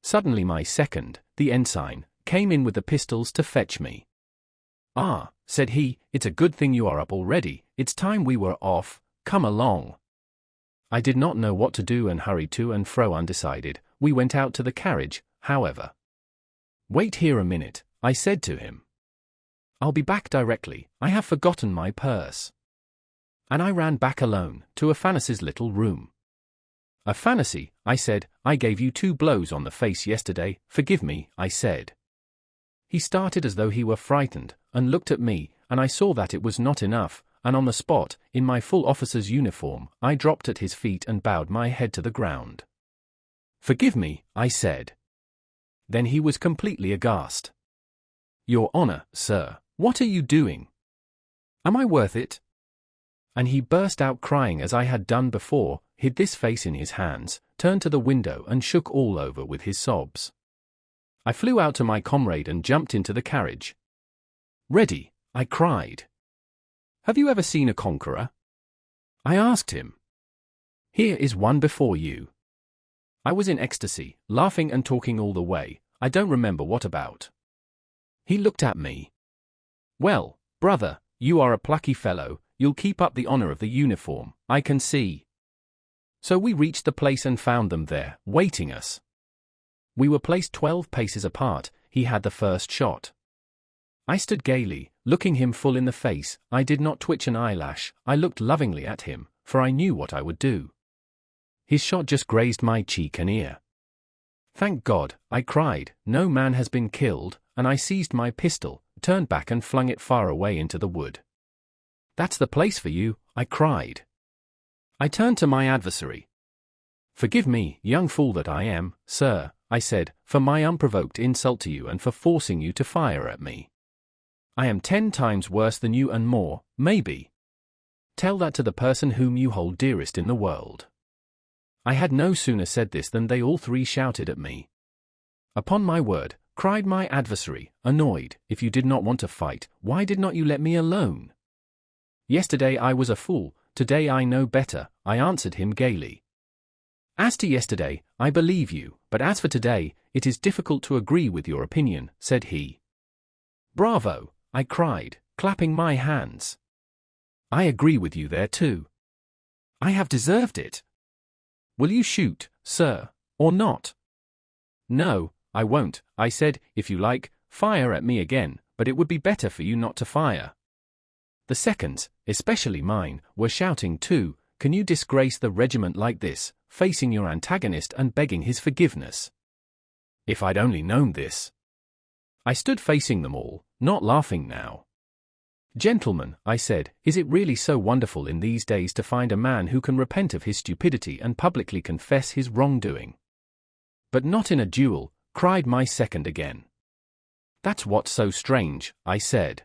Suddenly my second, the ensign, came in with the pistols to fetch me. "Ah," said he, "it's a good thing you are up already, it's time we were off, come along." I did not know what to do and hurried to and fro undecided. We went out to the carriage, however. "Wait here a minute," I said to him. "I'll be back directly, I have forgotten my purse." And I ran back alone, to Aphanas's little room. "Aphanasy," I said, "I gave you 2 blows on the face yesterday, forgive me," I said. He started as though he were frightened, and looked at me, and I saw that it was not enough, and on the spot, in my full officer's uniform, I dropped at his feet and bowed my head to the ground. "Forgive me," I said. Then he was completely aghast. "Your Honor, sir, what are you doing? Am I worth it?" And he burst out crying as I had done before, hid this face in his hands, turned to the window and shook all over with his sobs. I flew out to my comrade and jumped into the carriage. "Ready," I cried. "Have you ever seen a conqueror?" I asked him. "Here is one before you." I was in ecstasy, laughing and talking all the way, I don't remember what about. He looked at me. "Well, brother, you are a plucky fellow, you'll keep up the honor of the uniform, I can see." So we reached the place and found them there, waiting us. We were placed 12 paces apart, he had the first shot. I stood gaily, looking him full in the face, I did not twitch an eyelash, I looked lovingly at him, for I knew what I would do. His shot just grazed my cheek and ear. "Thank God," I cried, "no man has been killed," and I seized my pistol, turned back and flung it far away into the wood. "That's the place for you," I cried. I turned to my adversary. "Forgive me, young fool that I am, sir," I said, "for my unprovoked insult to you and for forcing you to fire at me. I am 10 times worse than you and more, maybe. Tell that to the person whom you hold dearest in the world." I had no sooner said this than they all 3 shouted at me. "Upon my word," cried my adversary, annoyed. If you did not want to fight, why did not you let me alone? Yesterday I was a fool, today I know better, I answered him gaily. As to yesterday, I believe you, but as for today, it is difficult to agree with your opinion, said he. Bravo, I cried, clapping my hands. I agree with you there too. I have deserved it. Will you shoot, sir, or not? No, I won't, I said. If you like, fire at me again, but it would be better for you not to fire. The seconds, especially mine, were shouting too, can you disgrace the regiment like this, facing your antagonist and begging his forgiveness? If I'd only known this. I stood facing them all, not laughing now. Gentlemen, I said, is it really so wonderful in these days to find a man who can repent of his stupidity and publicly confess his wrongdoing? But not in a duel, cried my second again. That's what's so strange, I said.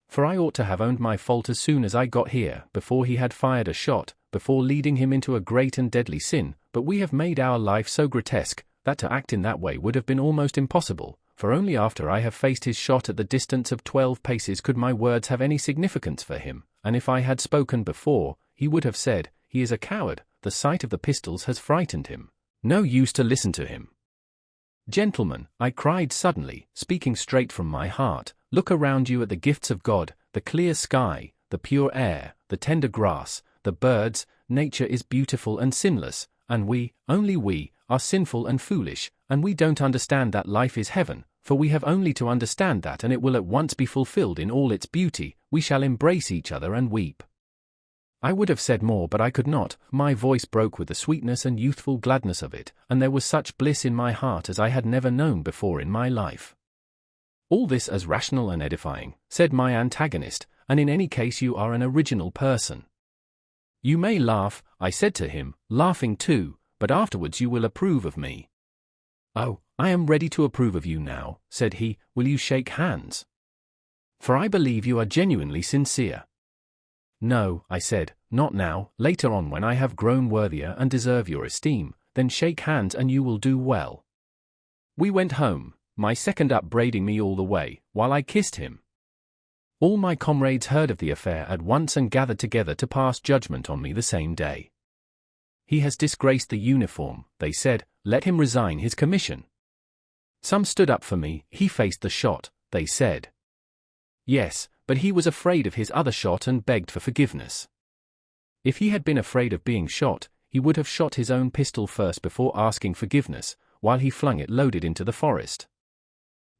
For I ought to have owned my fault as soon as I got here, before he had fired a shot, before leading him into a great and deadly sin, but we have made our life so grotesque, that to act in that way would have been almost impossible, for only after I have faced his shot at the distance of 12 paces could my words have any significance for him, and if I had spoken before, he would have said, he is a coward, the sight of the pistols has frightened him. No use to listen to him. Gentlemen, I cried suddenly, speaking straight from my heart, look around you at the gifts of God, the clear sky, the pure air, the tender grass, the birds. Nature is beautiful and sinless, and we, only we, are sinful and foolish, and we don't understand that life is heaven, for we have only to understand that and it will at once be fulfilled in all its beauty. We shall embrace each other and weep. I would have said more but I could not, my voice broke with the sweetness and youthful gladness of it, and there was such bliss in my heart as I had never known before in my life. All this as rational and edifying, said my antagonist, and in any case you are an original person. You may laugh, I said to him, laughing too, but afterwards you will approve of me. Oh, I am ready to approve of you now, said he. Will you shake hands? For I believe you are genuinely sincere. No, I said, not now, later on when I have grown worthier and deserve your esteem, then shake hands and you will do well. We went home, my second upbraiding me all the way, while I kissed him. All my comrades heard of the affair at once and gathered together to pass judgment on me the same day. He has disgraced the uniform, they said, let him resign his commission. Some stood up for me, he faced the shot, they said. Yes, but he was afraid of his other shot and begged for forgiveness. If he had been afraid of being shot, he would have shot his own pistol first before asking forgiveness, while he flung it loaded into the forest.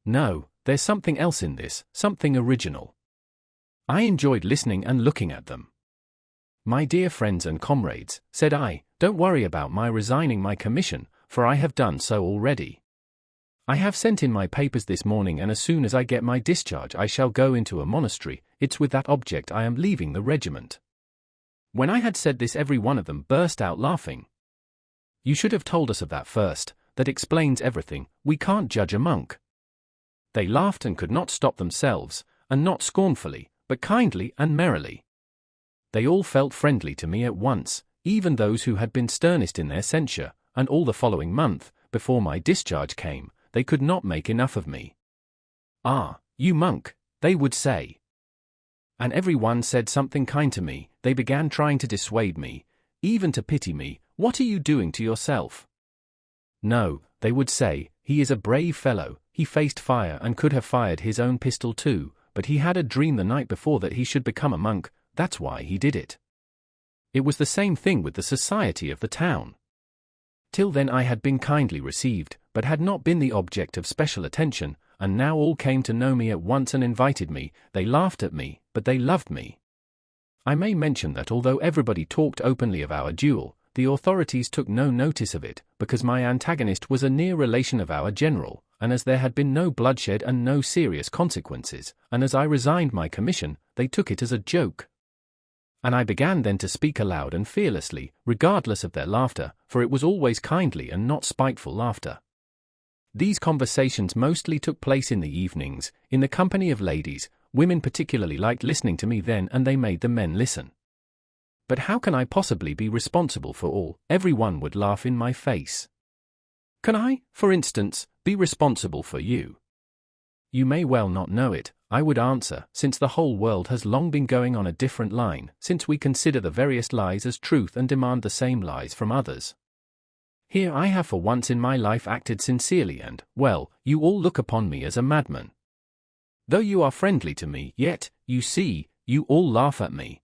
No, there's something else in this, something original. I enjoyed listening and looking at them. My dear friends and comrades, said I, don't worry about my resigning my commission, for I have done so already. I have sent in my papers this morning and as soon as I get my discharge I shall go into a monastery. It's with that object I am leaving the regiment. When I had said this every one of them burst out laughing. You should have told us of that first, that explains everything, we can't judge a monk. They laughed and could not stop themselves, and not scornfully, but kindly and merrily. They all felt friendly to me at once, even those who had been sternest in their censure, and all the following month, before my discharge came, they could not make enough of me. Ah, you monk, they would say. And every one said something kind to me. They began trying to dissuade me, even to pity me. What are you doing to yourself? No, they would say, he is a brave fellow, he faced fire and could have fired his own pistol too, but he had a dream the night before that he should become a monk, that's why he did it. It was the same thing with the society of the town. Till then I had been kindly received, but had not been the object of special attention, and now all came to know me at once and invited me. They laughed at me, but they loved me. I may mention that although everybody talked openly of our duel, the authorities took no notice of it, because my antagonist was a near relation of our general, and as there had been no bloodshed and no serious consequences, and as I resigned my commission, they took it as a joke. And I began then to speak aloud and fearlessly, regardless of their laughter, for it was always kindly and not spiteful laughter. These conversations mostly took place in the evenings, in the company of ladies. Women particularly liked listening to me then, and they made the men listen. But how can I possibly be responsible for all? Every one would laugh in my face. Can I, for instance, be responsible for you. You may well not know it, I would answer, since the whole world has long been going on a different line, since we consider the various lies as truth and demand the same lies from others. Here I have for once in my life acted sincerely and, well, you all look upon me as a madman. Though you are friendly to me, yet, you see, you all laugh at me.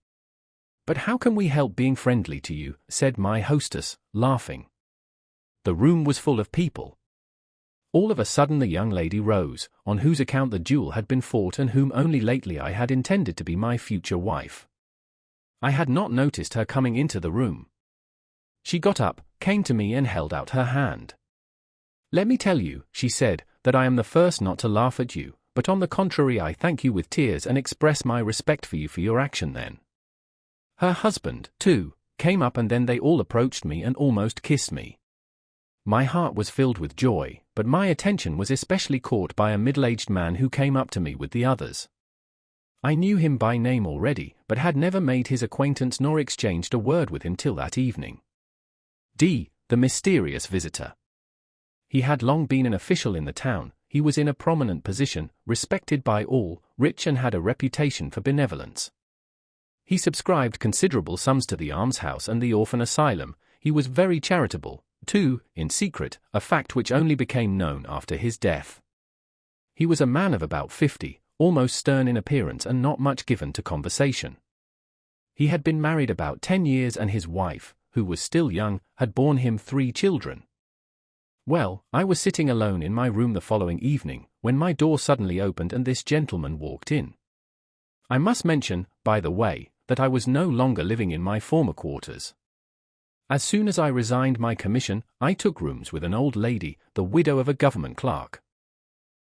But how can we help being friendly to you, said my hostess, laughing. The room was full of people. All of a sudden the young lady rose, on whose account the duel had been fought and whom only lately I had intended to be my future wife. I had not noticed her coming into the room. She got up, came to me and held out her hand. Let me tell you, she said, that I am the first not to laugh at you, but on the contrary I thank you with tears and express my respect for you for your action then. Her husband, too, came up and then they all approached me and almost kissed me. My heart was filled with joy, but my attention was especially caught by a middle-aged man who came up to me with the others. I knew him by name already, but had never made his acquaintance nor exchanged a word with him till that evening. The mysterious visitor. He had long been an official in the town, he was in a prominent position, respected by all, rich and had a reputation for benevolence. He subscribed considerable sums to the almshouse and the orphan asylum, he was very charitable, too, in secret, a fact which only became known after his death. He was a man of about 50, almost stern in appearance and not much given to conversation. He had been married about 10 years and his wife, who was still young, had borne him 3 children. Well, I was sitting alone in my room the following evening, when my door suddenly opened and this gentleman walked in. I must mention, by the way, that I was no longer living in my former quarters. As soon as I resigned my commission, I took rooms with an old lady, the widow of a government clerk.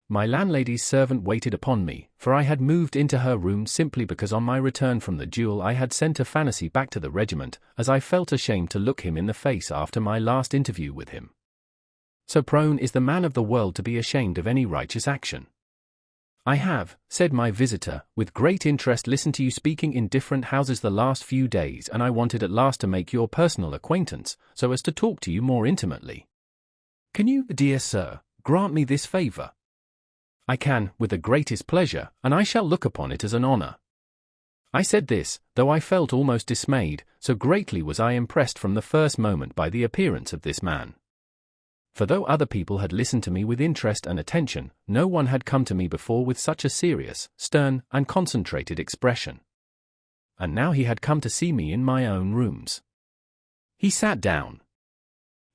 My landlady's servant waited upon me, for I had moved into her room simply because on my return from the duel I had sent a fantasy back to the regiment, as I felt ashamed to look him in the face after my last interview with him. So prone is the man of the world to be ashamed of any righteous action. I have, said my visitor, with great interest listened to you speaking in different houses the last few days, and I wanted at last to make your personal acquaintance, so as to talk to you more intimately. Can you, dear sir, grant me this favor? I can, with the greatest pleasure, and I shall look upon it as an honor. I said this, though I felt almost dismayed, so greatly was I impressed from the first moment by the appearance of this man. For though other people had listened to me with interest and attention, no one had come to me before with such a serious, stern, and concentrated expression. And now he had come to see me in my own rooms. He sat down.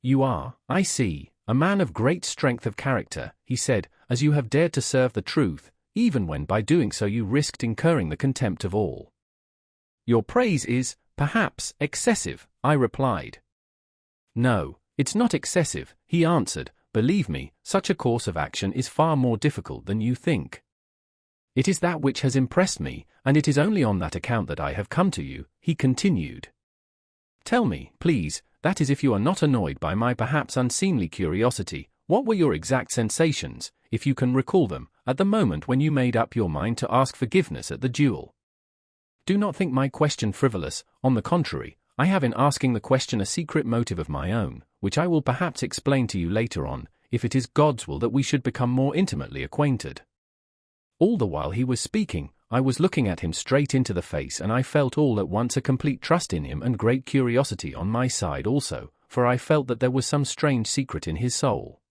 You are, I see, a man of great strength of character, he said, as you have dared to serve the truth, even when by doing so you risked incurring the contempt of all. Your praise is, perhaps, excessive, I replied. No. It's not excessive, he answered, believe me, such a course of action is far more difficult than you think. It is that which has impressed me, and it is only on that account that I have come to you, he continued. Tell me, please, that is if you are not annoyed by my perhaps unseemly curiosity, what were your exact sensations, if you can recall them, at the moment when you made up your mind to ask forgiveness at the duel? Do not think my question frivolous, on the contrary, I have in asking the question a secret motive of my own, which I will perhaps explain to you later on, if it is God's will that we should become more intimately acquainted. All the while he was speaking, I was looking at him straight into the face and I felt all at once a complete trust in him and great curiosity on my side also, for I felt that there was some strange secret in his soul.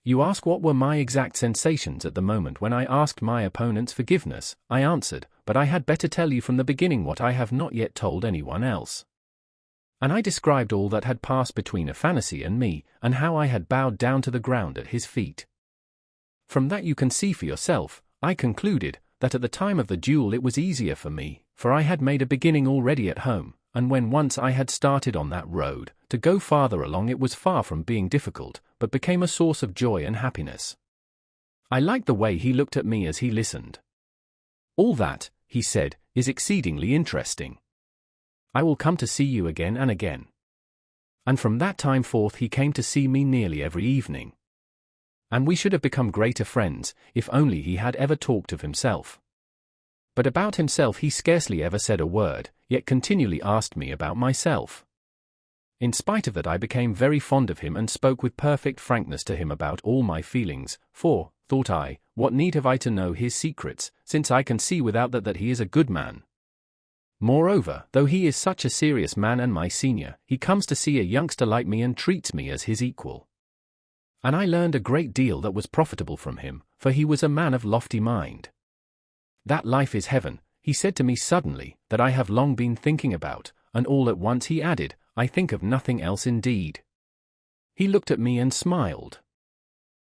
You ask what were my exact sensations at the moment when I asked my opponent's forgiveness, I answered, but I had better tell you from the beginning what I have not yet told anyone else. And I described all that had passed between Afanassy and me, and how I had bowed down to the ground at his feet. From that you can see for yourself, I concluded, that at the time of the duel it was easier for me, for I had made a beginning already at home, and when once I had started on that road, to go farther along it was far from being difficult, but became a source of joy and happiness. I liked the way he looked at me as he listened. All that, he said, is exceedingly interesting. I will come to see you again and again. And from that time forth he came to see me nearly every evening. And we should have become greater friends, if only he had ever talked of himself. But about himself he scarcely ever said a word, yet continually asked me about myself. In spite of that, I became very fond of him and spoke with perfect frankness to him about all my feelings, for, thought I, what need have I to know his secrets, since I can see without that he is a good man. Moreover, though he is such a serious man and my senior, he comes to see a youngster like me and treats me as his equal. And I learned a great deal that was profitable from him, for he was a man of lofty mind. That life is heaven, he said to me suddenly, that I have long been thinking about, and all at once he added, I think of nothing else indeed. He looked at me and smiled.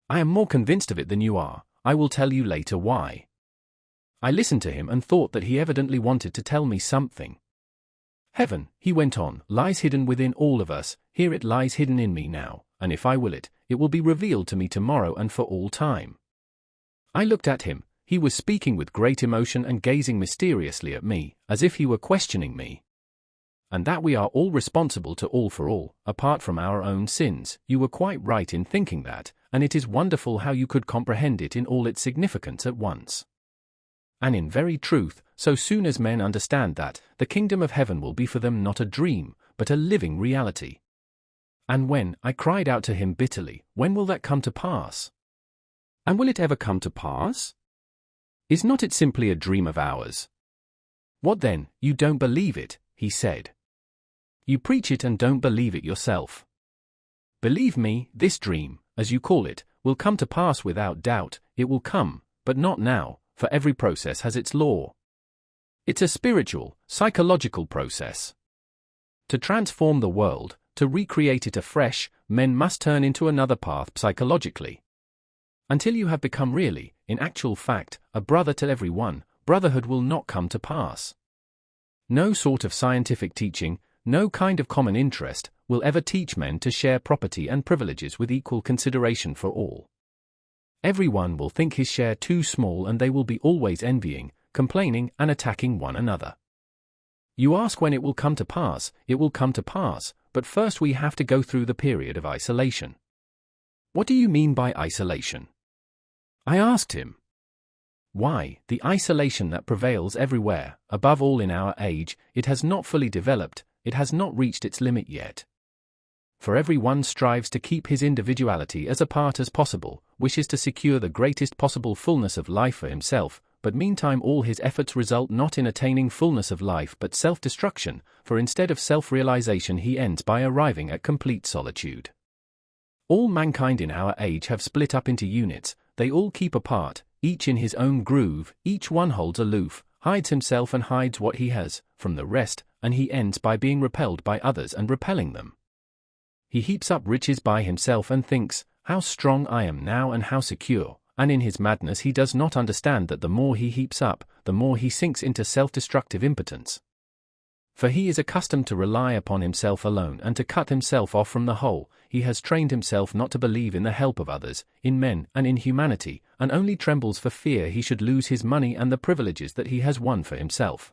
I am more convinced of it than you are, I will tell you later why. I listened to him and thought that he evidently wanted to tell me something. Heaven, he went on, lies hidden within all of us, here it lies hidden in me now, and if I will it will be revealed to me tomorrow and for all time. I looked at him, he was speaking with great emotion and gazing mysteriously at me, as if he were questioning me. And that we are all responsible to all for all, apart from our own sins, you were quite right in thinking that, and it is wonderful how you could comprehend it in all its significance at once. And in very truth, so soon as men understand that, the kingdom of heaven will be for them not a dream, but a living reality. And when, I cried out to him bitterly, when will that come to pass? And will it ever come to pass? Is not it simply a dream of ours? What then, you don't believe it, he said. You preach it and don't believe it yourself. Believe me, this dream, as you call it, will come to pass without doubt, it will come, but not now, for every process has its law. It's a spiritual, psychological process. To transform the world, to recreate it afresh, men must turn into another path psychologically. Until you have become really, in actual fact, a brother to everyone, brotherhood will not come to pass. No sort of scientific teaching, no kind of common interest, will ever teach men to share property and privileges with equal consideration for all. Everyone will think his share too small and they will be always envying, complaining and attacking one another. You ask when it will come to pass, it will come to pass, but first we have to go through the period of isolation. What do you mean by isolation? I asked him. Why, the isolation that prevails everywhere, above all in our age, it has not fully developed, it has not reached its limit yet. For everyone strives to keep his individuality as apart as possible, wishes to secure the greatest possible fullness of life for himself, but meantime all his efforts result not in attaining fullness of life but self-destruction, for instead of self-realization he ends by arriving at complete solitude. All mankind in our age have split up into units, they all keep apart, each in his own groove, each one holds aloof, hides himself and hides what he has, from the rest, and he ends by being repelled by others and repelling them. He heaps up riches by himself and thinks, how strong I am now and how secure, and in his madness he does not understand that the more he heaps up, the more he sinks into self-destructive impotence. For he is accustomed to rely upon himself alone and to cut himself off from the whole, he has trained himself not to believe in the help of others, in men and in humanity, and only trembles for fear he should lose his money and the privileges that he has won for himself.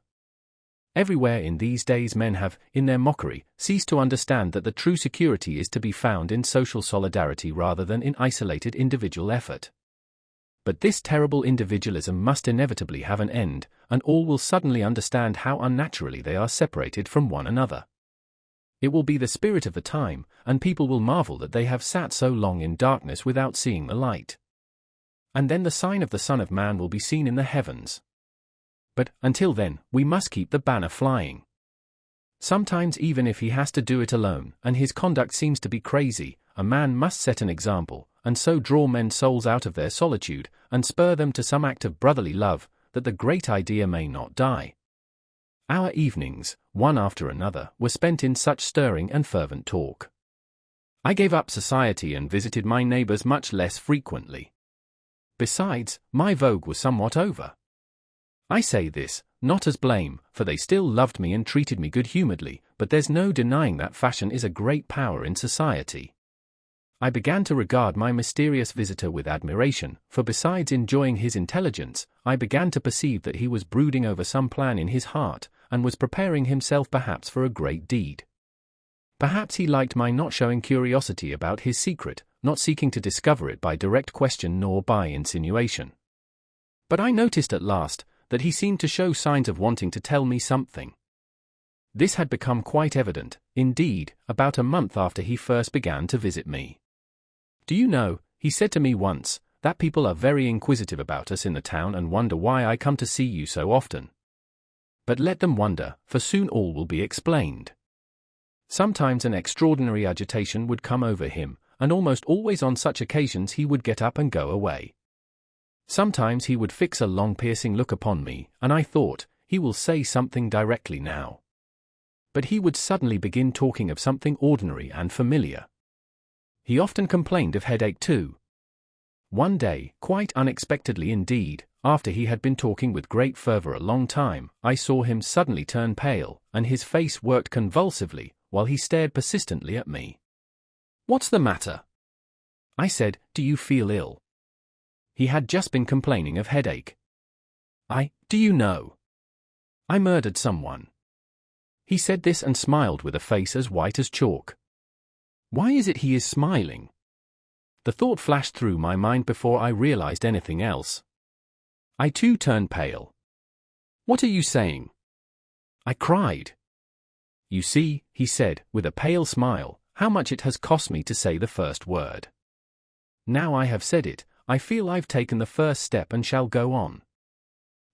Everywhere in these days men have, in their mockery, ceased to understand that the true security is to be found in social solidarity rather than in isolated individual effort. But this terrible individualism must inevitably have an end, and all will suddenly understand how unnaturally they are separated from one another. It will be the spirit of the time, and people will marvel that they have sat so long in darkness without seeing the light. And then the sign of the Son of Man will be seen in the heavens. But, until then, we must keep the banner flying. Sometimes even if he has to do it alone, and his conduct seems to be crazy, a man must set an example, and so draw men's souls out of their solitude, and spur them to some act of brotherly love, that the great idea may not die. Our evenings, one after another, were spent in such stirring and fervent talk. I gave up society and visited my neighbors much less frequently. Besides, my vogue was somewhat over. I say this, not as blame, for they still loved me and treated me good-humoredly, but there's no denying that fashion is a great power in society. I began to regard my mysterious visitor with admiration, for besides enjoying his intelligence, I began to perceive that he was brooding over some plan in his heart, and was preparing himself perhaps for a great deed. Perhaps he liked my not showing curiosity about his secret, not seeking to discover it by direct question nor by insinuation. But I noticed at last that he seemed to show signs of wanting to tell me something. This had become quite evident, indeed, about a month after he first began to visit me. "Do you know," he said to me once, "that people are very inquisitive about us in the town and wonder why I come to see you so often. But let them wonder, for soon all will be explained." Sometimes an extraordinary agitation would come over him, and almost always on such occasions he would get up and go away. Sometimes he would fix a long piercing look upon me, and I thought, he will say something directly now. But he would suddenly begin talking of something ordinary and familiar. He often complained of headache too. One day, quite unexpectedly indeed, after he had been talking with great fervor a long time, I saw him suddenly turn pale, and his face worked convulsively, while he stared persistently at me. "What's the matter?" I said. "Do you feel ill?" He had just been complaining of headache. "Do you know? I murdered someone." He said this and smiled with a face as white as chalk. Why is it he is smiling? The thought flashed through my mind before I realized anything else. I too turned pale. "What are you saying?" I cried. "You see," he said, with a pale smile, "how much it has cost me to say the first word. Now I have said it, I feel I've taken the first step and shall go on."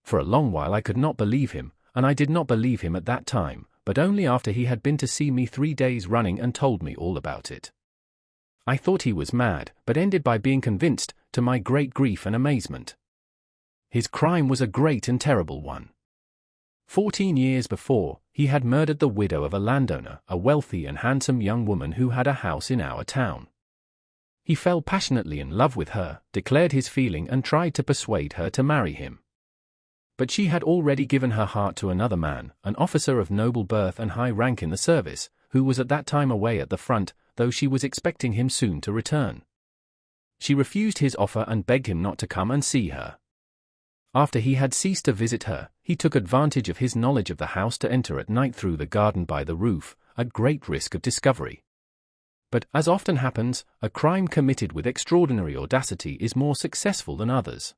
For a long while I could not believe him, and I did not believe him at that time, but only after he had been to see me 3 days running and told me all about it. I thought he was mad, but ended by being convinced, to my great grief and amazement. His crime was a great and terrible one. 14 years before, he had murdered the widow of a landowner, a wealthy and handsome young woman who had a house in our town. He fell passionately in love with her, declared his feeling and tried to persuade her to marry him. But she had already given her heart to another man, an officer of noble birth and high rank in the service, who was at that time away at the front, though she was expecting him soon to return. She refused his offer and begged him not to come and see her. After he had ceased to visit her, he took advantage of his knowledge of the house to enter at night through the garden by the roof, at great risk of discovery. But, as often happens, a crime committed with extraordinary audacity is more successful than others.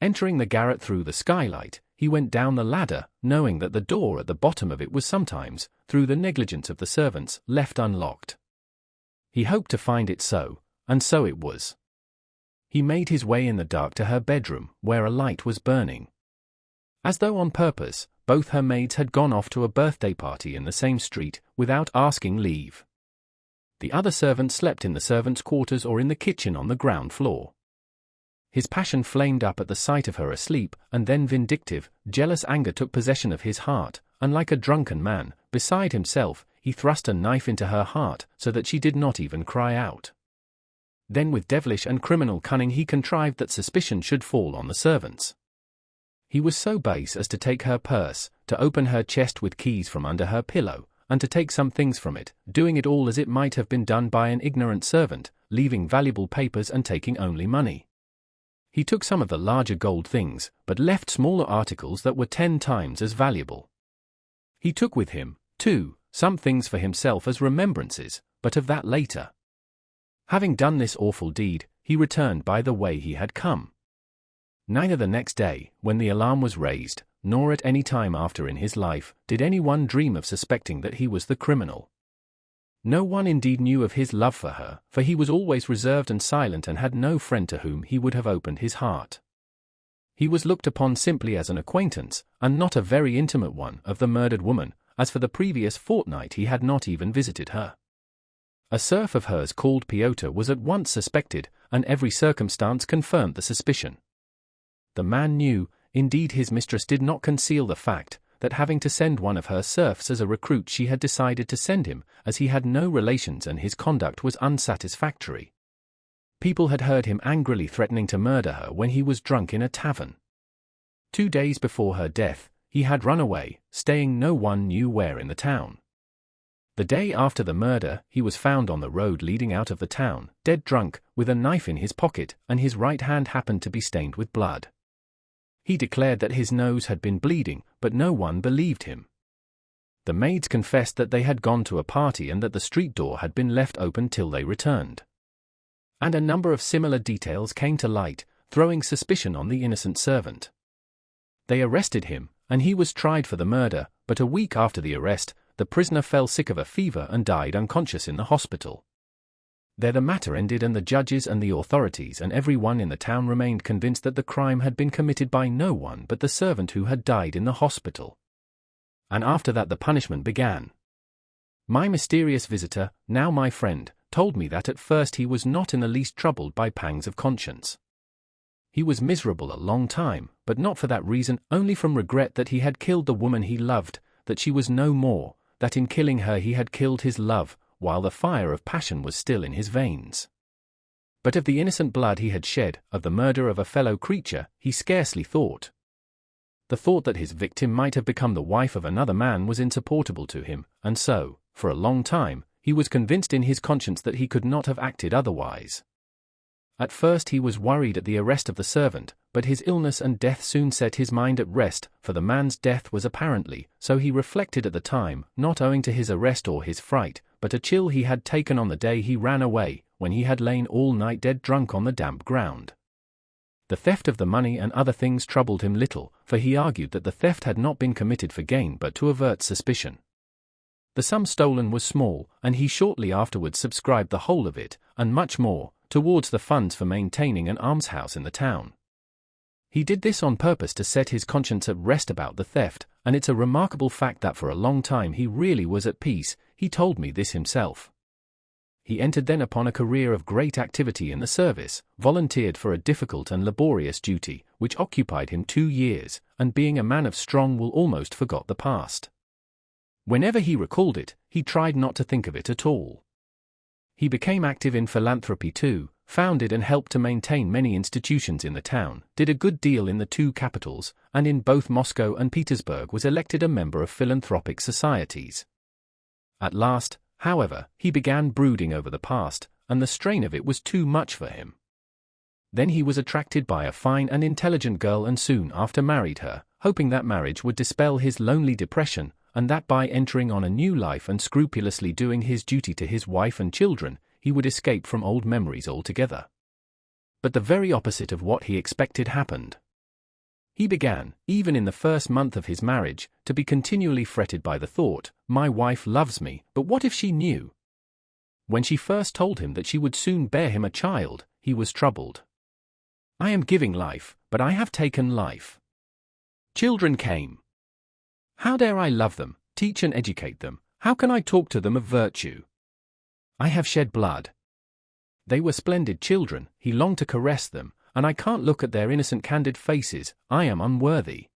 Entering the garret through the skylight, he went down the ladder, knowing that the door at the bottom of it was sometimes, through the negligence of the servants, left unlocked. He hoped to find it so, and so it was. He made his way in the dark to her bedroom, where a light was burning. As though on purpose, both her maids had gone off to a birthday party in the same street, without asking leave. The other servant slept in the servants' quarters or in the kitchen on the ground floor. His passion flamed up at the sight of her asleep, and then vindictive, jealous anger took possession of his heart, and like a drunken man, beside himself, he thrust a knife into her heart, so that she did not even cry out. Then with devilish and criminal cunning he contrived that suspicion should fall on the servants. He was so base as to take her purse, to open her chest with keys from under her pillow, and to take some things from it, doing it all as it might have been done by an ignorant servant, leaving valuable papers and taking only money. He took some of the larger gold things, but left smaller articles that were 10 times as valuable. He took with him, too, some things for himself as remembrances, but of that later. Having done this awful deed, he returned by the way he had come. Neither the next day, when the alarm was raised, nor at any time after in his life, did anyone dream of suspecting that he was the criminal. No one indeed knew of his love for her, for he was always reserved and silent and had no friend to whom he would have opened his heart. He was looked upon simply as an acquaintance, and not a very intimate one, of the murdered woman, as for the previous fortnight he had not even visited her. A serf of hers called Pyotr was at once suspected, and every circumstance confirmed the suspicion. The man knew, indeed his mistress did not conceal the fact, that having to send one of her serfs as a recruit she had decided to send him, as he had no relations and his conduct was unsatisfactory. People had heard him angrily threatening to murder her when he was drunk in a tavern. 2 days before her death, he had run away, staying no one knew where in the town. The day after the murder, he was found on the road leading out of the town, dead drunk, with a knife in his pocket, and his right hand happened to be stained with blood. He declared that his nose had been bleeding, but no one believed him. The maids confessed that they had gone to a party and that the street door had been left open till they returned. And a number of similar details came to light, throwing suspicion on the innocent servant. They arrested him, and he was tried for the murder, but a week after the arrest, the prisoner fell sick of a fever and died unconscious in the hospital. There the matter ended, and the judges and the authorities and everyone in the town remained convinced that the crime had been committed by no one but the servant who had died in the hospital. And after that the punishment began. My mysterious visitor, now my friend, told me that at first he was not in the least troubled by pangs of conscience. He was miserable a long time, but not for that reason, only from regret that he had killed the woman he loved, that she was no more, that in killing her he had killed his love, while the fire of passion was still in his veins. But of the innocent blood he had shed, of the murder of a fellow creature, he scarcely thought. The thought that his victim might have become the wife of another man was insupportable to him, and so, for a long time, he was convinced in his conscience that he could not have acted otherwise. At first he was worried at the arrest of the servant, but his illness and death soon set his mind at rest, for the man's death was apparently, so he reflected at the time, not owing to his arrest or his fright, but a chill he had taken on the day he ran away, when he had lain all night dead drunk on the damp ground. The theft of the money and other things troubled him little, for he argued that the theft had not been committed for gain but to avert suspicion. The sum stolen was small, and he shortly afterwards subscribed the whole of it, and much more, towards the funds for maintaining an almshouse in the town. He did this on purpose to set his conscience at rest about the theft, and it's a remarkable fact that for a long time he really was at peace. He told me this himself. He entered then upon a career of great activity in the service, volunteered for a difficult and laborious duty, which occupied him 2 years, and being a man of strong will almost forgot the past. Whenever he recalled it, he tried not to think of it at all. He became active in philanthropy too, founded and helped to maintain many institutions in the town, did a good deal in the 2 capitals, and in both Moscow and Petersburg was elected a member of philanthropic societies. At last, however, he began brooding over the past, and the strain of it was too much for him. Then he was attracted by a fine and intelligent girl and soon after married her, hoping that marriage would dispel his lonely depression, and that by entering on a new life and scrupulously doing his duty to his wife and children, he would escape from old memories altogether. But the very opposite of what he expected happened. He began, even in the first month of his marriage, to be continually fretted by the thought, "My wife loves me, but what if she knew?" When she first told him that she would soon bear him a child, he was troubled. "I am giving life, but I have taken life. Children came. How dare I love them, teach and educate them? How can I talk to them of virtue? I have shed blood. They were splendid children, he longed to caress them, and I can't look at their innocent candid faces, I am unworthy."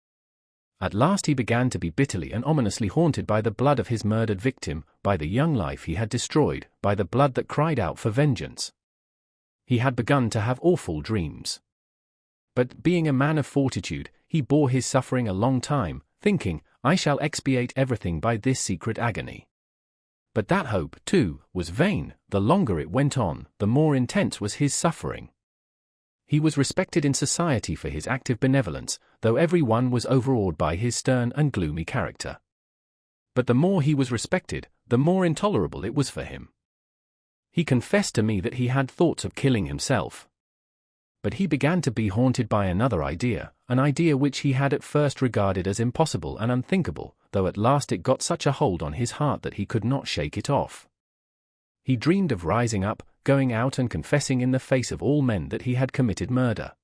At last he began to be bitterly and ominously haunted by the blood of his murdered victim, by the young life he had destroyed, by the blood that cried out for vengeance. He had begun to have awful dreams. But, being a man of fortitude, he bore his suffering a long time, thinking, "I shall expiate everything by this secret agony." But that hope, too, was vain. The longer it went on, the more intense was his suffering. He was respected in society for his active benevolence, though every one was overawed by his stern and gloomy character. But the more he was respected, the more intolerable it was for him. He confessed to me that he had thoughts of killing himself. But he began to be haunted by another idea, an idea which he had at first regarded as impossible and unthinkable, though at last it got such a hold on his heart that he could not shake it off. He dreamed of rising up, going out and confessing in the face of all men that he had committed murder.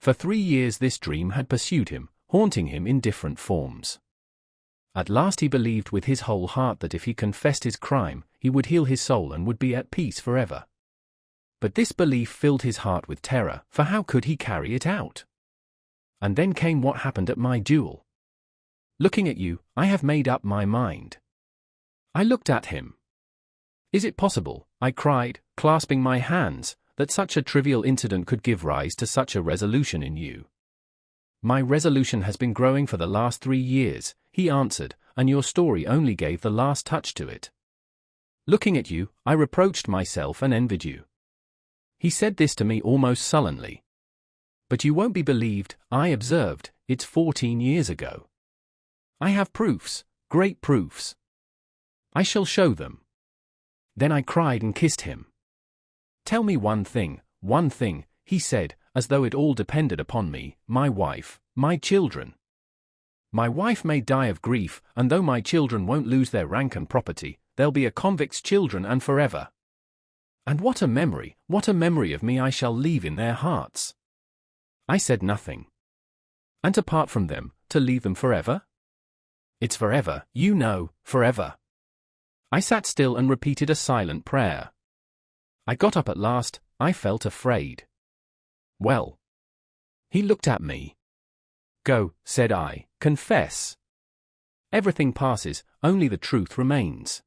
For 3 years this dream had pursued him, haunting him in different forms. At last he believed with his whole heart that if he confessed his crime, he would heal his soul and would be at peace forever. But this belief filled his heart with terror, for how could he carry it out? And then came what happened at my duel. "Looking at you, I have made up my mind." I looked at him. "Is it possible," I cried, clasping my hands, "that such a trivial incident could give rise to such a resolution in you?" "My resolution has been growing for the last 3 years," he answered, "and your story only gave the last touch to it. Looking at you, I reproached myself and envied you." He said this to me almost sullenly. "But you won't be believed," I observed, "it's 14 years ago. I have proofs, great proofs. I shall show them." Then I cried and kissed him. "Tell me one thing," he said, as though it all depended upon me, "my wife, my children." My wife may die of grief, and though my children won't lose their rank and property, they'll be a convict's children and forever. And what a memory of me I shall leave in their hearts. I said nothing. And to part from them, to leave them forever? It's forever, you know, forever. I sat still and repeated a silent prayer. I got up at last. I felt afraid. Well. He looked at me. Go, said I, confess. Everything passes, only the truth remains.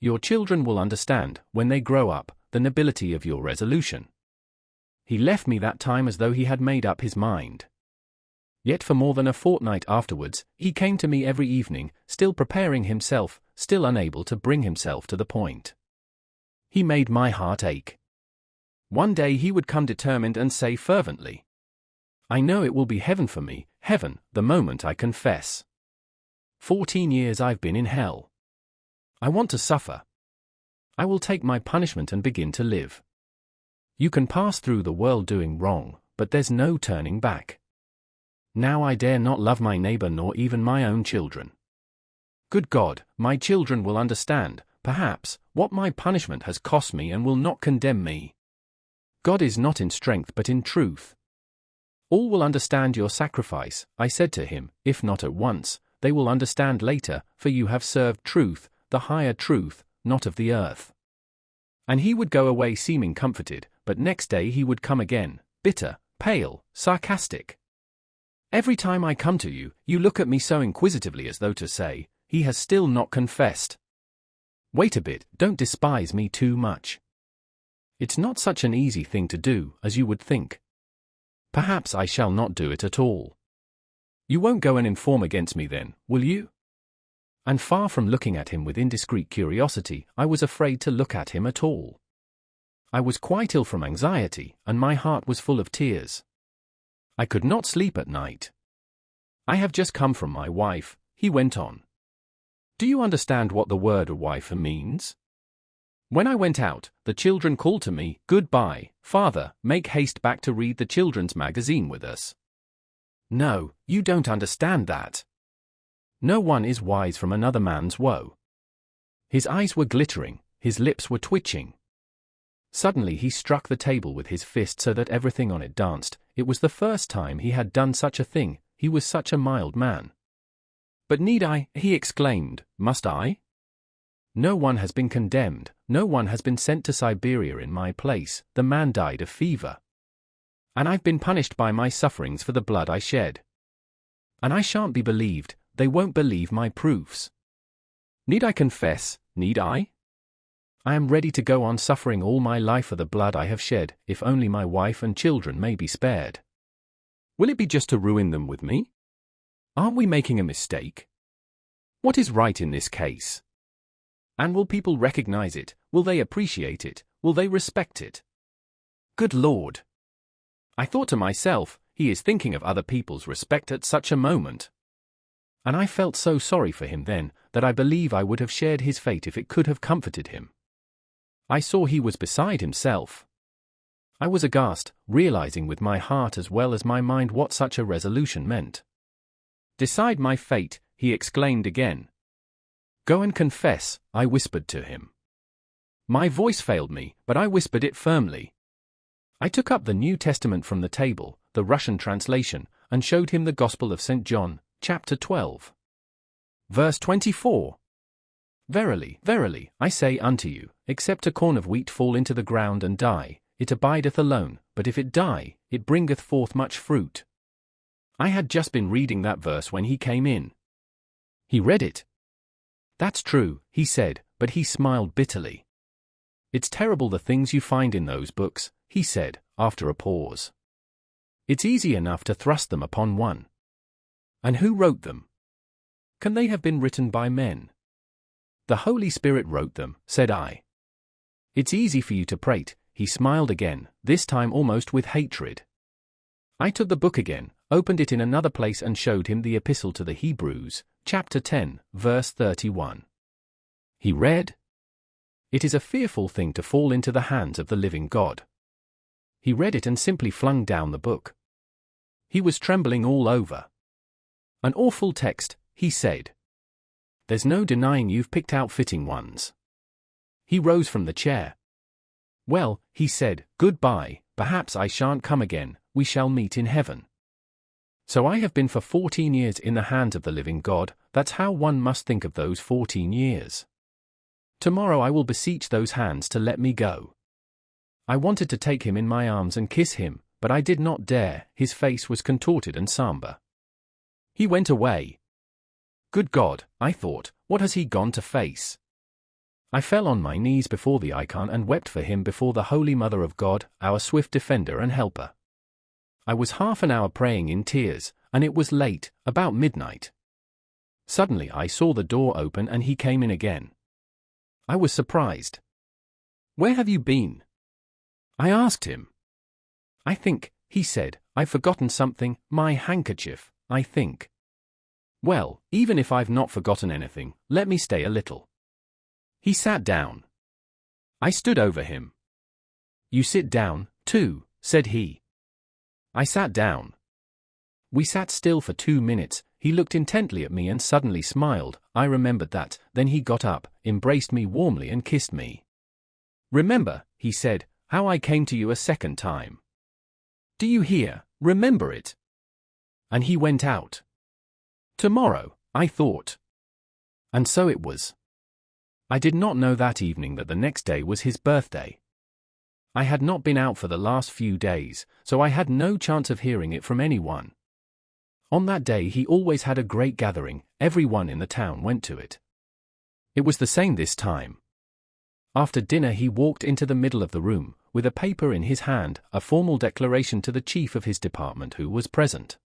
Your children will understand, when they grow up, the nobility of your resolution. He left me that time as though he had made up his mind. Yet for more than a fortnight afterwards, he came to me every evening, still preparing himself, still unable to bring himself to the point. He made my heart ache. One day he would come determined and say fervently, I know it will be heaven for me, heaven, the moment I confess. 14 years I've been in hell. I want to suffer. I will take my punishment and begin to live. You can pass through the world doing wrong, but there's no turning back. Now I dare not love my neighbor nor even my own children. Good God, my children will understand, perhaps, what my punishment has cost me and will not condemn me. God is not in strength but in truth. All will understand your sacrifice, I said to him, if not at once, they will understand later, for you have served truth, the higher truth, not of the earth. And he would go away seeming comforted, but next day he would come again, bitter, pale, sarcastic. Every time I come to you, you look at me so inquisitively as though to say, he has still not confessed. Wait a bit, don't despise me too much. It's not such an easy thing to do, as you would think. Perhaps I shall not do it at all. You won't go and inform against me then, will you? And far from looking at him with indiscreet curiosity, I was afraid to look at him at all. I was quite ill from anxiety, and my heart was full of tears. I could not sleep at night. I have just come from my wife, he went on. Do you understand what the word wife means? When I went out, the children called to me, Goodbye, father, make haste back to read the children's magazine with us. No, you don't understand that. No one is wise from another man's woe. His eyes were glittering, his lips were twitching. Suddenly he struck the table with his fist so that everything on it danced. It was the first time he had done such a thing, he was such a mild man. But need I, he exclaimed, must I? No one has been condemned, no one has been sent to Siberia in my place, the man died of fever. And I've been punished by my sufferings for the blood I shed. And I shan't be believed, they won't believe my proofs. Need I confess, need I? I am ready to go on suffering all my life for the blood I have shed, if only my wife and children may be spared. Will it be just to ruin them with me? Aren't we making a mistake? What is right in this case? And will people recognize it? Will they appreciate it? Will they respect it? Good Lord! I thought to myself, he is thinking of other people's respect at such a moment. And I felt so sorry for him then, that I believe I would have shared his fate if it could have comforted him. I saw he was beside himself. I was aghast, realizing with my heart as well as my mind what such a resolution meant. Decide my fate, he exclaimed again. Go and confess, I whispered to him. My voice failed me, but I whispered it firmly. I took up the New Testament from the table, the Russian translation, and showed him the Gospel of St. John, chapter 12. Verse 24. Verily, verily, I say unto you, except a corn of wheat fall into the ground and die, it abideth alone, but if it die, it bringeth forth much fruit. I had just been reading that verse when he came in. He read it. That's true, he said, but he smiled bitterly. It's terrible the things you find in those books, he said, after a pause. It's easy enough to thrust them upon one. And who wrote them? Can they have been written by men? The Holy Spirit wrote them, said I. It's easy for you to prate, he smiled again, this time almost with hatred. I took the book again, opened it in another place and showed him the Epistle to the Hebrews, chapter 10, verse 31. He read, It is a fearful thing to fall into the hands of the living God. He read it and simply flung down the book. He was trembling all over. An awful text, he said. There's no denying you've picked out fitting ones. He rose from the chair. Well, he said, goodbye, perhaps I shan't come again, we shall meet in heaven. So I have been for 14 years in the hands of the living God, that's how one must think of those 14 years. Tomorrow I will beseech those hands to let me go. I wanted to take him in my arms and kiss him, but I did not dare, his face was contorted and somber. He went away. Good God, I thought, what has he gone to face? I fell on my knees before the icon and wept for him before the Holy Mother of God, our swift defender and helper. I was half an hour praying in tears, and it was late, about midnight. Suddenly I saw the door open and he came in again. I was surprised. Where have you been? I asked him. I think, he said, I've forgotten something, my handkerchief, I think. Well, even if I've not forgotten anything, let me stay a little. He sat down. I stood over him. You sit down, too, said he. I sat down. We sat still for 2 minutes, he looked intently at me and suddenly smiled, I remembered that, then he got up, embraced me warmly and kissed me. Remember, he said, how I came to you a second time. Do you hear, remember it? And he went out. Tomorrow, I thought. And so it was. I did not know that evening that the next day was his birthday. I had not been out for the last few days, so I had no chance of hearing it from anyone. On that day he always had a great gathering, everyone in the town went to it. It was the same this time. After dinner he walked into the middle of the room, with a paper in his hand, a formal declaration to the chief of his department who was present.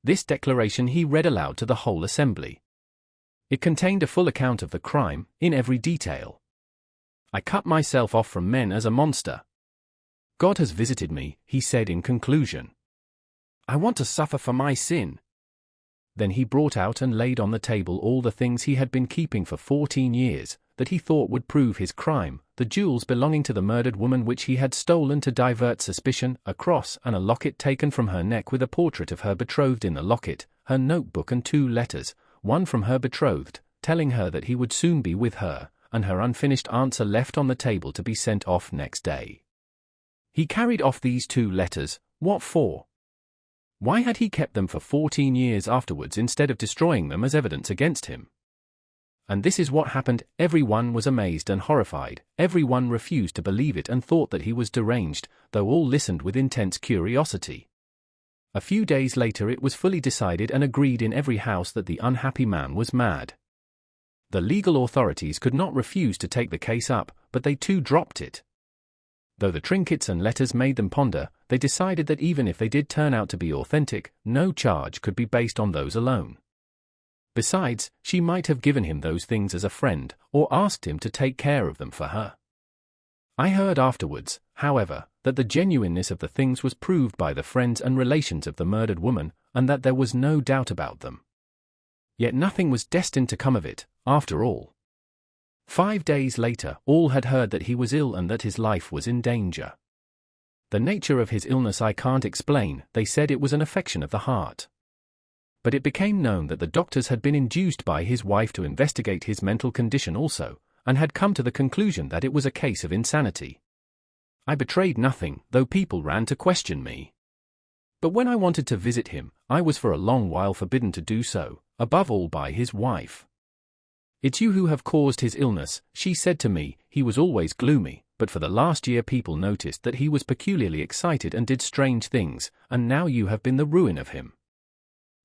This declaration he read aloud to the whole assembly. It contained a full account of the crime, in every detail. I cut myself off from men as a monster. God has visited me, he said in conclusion. I want to suffer for my sin. Then he brought out and laid on the table all the things he had been keeping for 14 years, that he thought would prove his crime, the jewels belonging to the murdered woman which he had stolen to divert suspicion, a cross and a locket taken from her neck with a portrait of her betrothed in the locket, her notebook and 2 letters, one from her betrothed, telling her that he would soon be with her, and her unfinished answer left on the table to be sent off next day. He carried off these 2 letters, what for? Why had he kept them for 14 years afterwards instead of destroying them as evidence against him? And this is what happened, everyone was amazed and horrified, everyone refused to believe it and thought that he was deranged, though all listened with intense curiosity. A few days later it was fully decided and agreed in every house that the unhappy man was mad. The legal authorities could not refuse to take the case up, but they too dropped it. Though the trinkets and letters made them ponder, they decided that even if they did turn out to be authentic, no charge could be based on those alone. Besides, she might have given him those things as a friend, or asked him to take care of them for her. I heard afterwards, however, that the genuineness of the things was proved by the friends and relations of the murdered woman, and that there was no doubt about them. Yet nothing was destined to come of it, after all. 5 days later, all had heard that he was ill and that his life was in danger. The nature of his illness I can't explain, they said it was an affection of the heart. But it became known that the doctors had been induced by his wife to investigate his mental condition also, and had come to the conclusion that it was a case of insanity. I betrayed nothing, though people ran to question me. But when I wanted to visit him, I was for a long while forbidden to do so, above all by his wife. It's you who have caused his illness, she said to me. He was always gloomy, but for the last year people noticed that he was peculiarly excited and did strange things, and now you have been the ruin of him.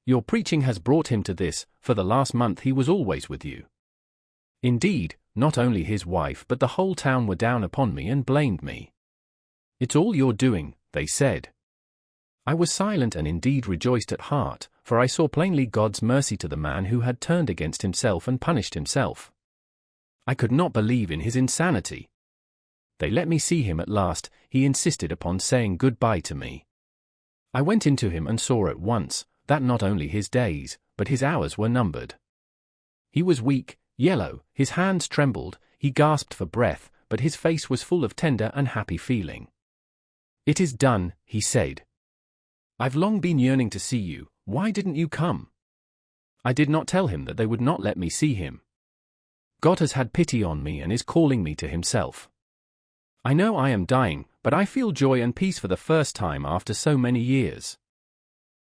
Your preaching has brought him to this, for the last month he was always with you. Indeed, not only his wife but the whole town were down upon me and blamed me. It's all your doing, they said. I was silent and indeed rejoiced at heart, for I saw plainly God's mercy to the man who had turned against himself and punished himself. I could not believe in his insanity. They let me see him at last. He insisted upon saying goodbye to me. I went into him and saw at once that not only his days, but his hours were numbered. He was weak, yellow, his hands trembled, he gasped for breath, but his face was full of tender and happy feeling. It is done, he said. I've long been yearning to see you, why didn't you come? I did not tell him that they would not let me see him. God has had pity on me and is calling me to himself. I know I am dying, but I feel joy and peace for the first time after so many years.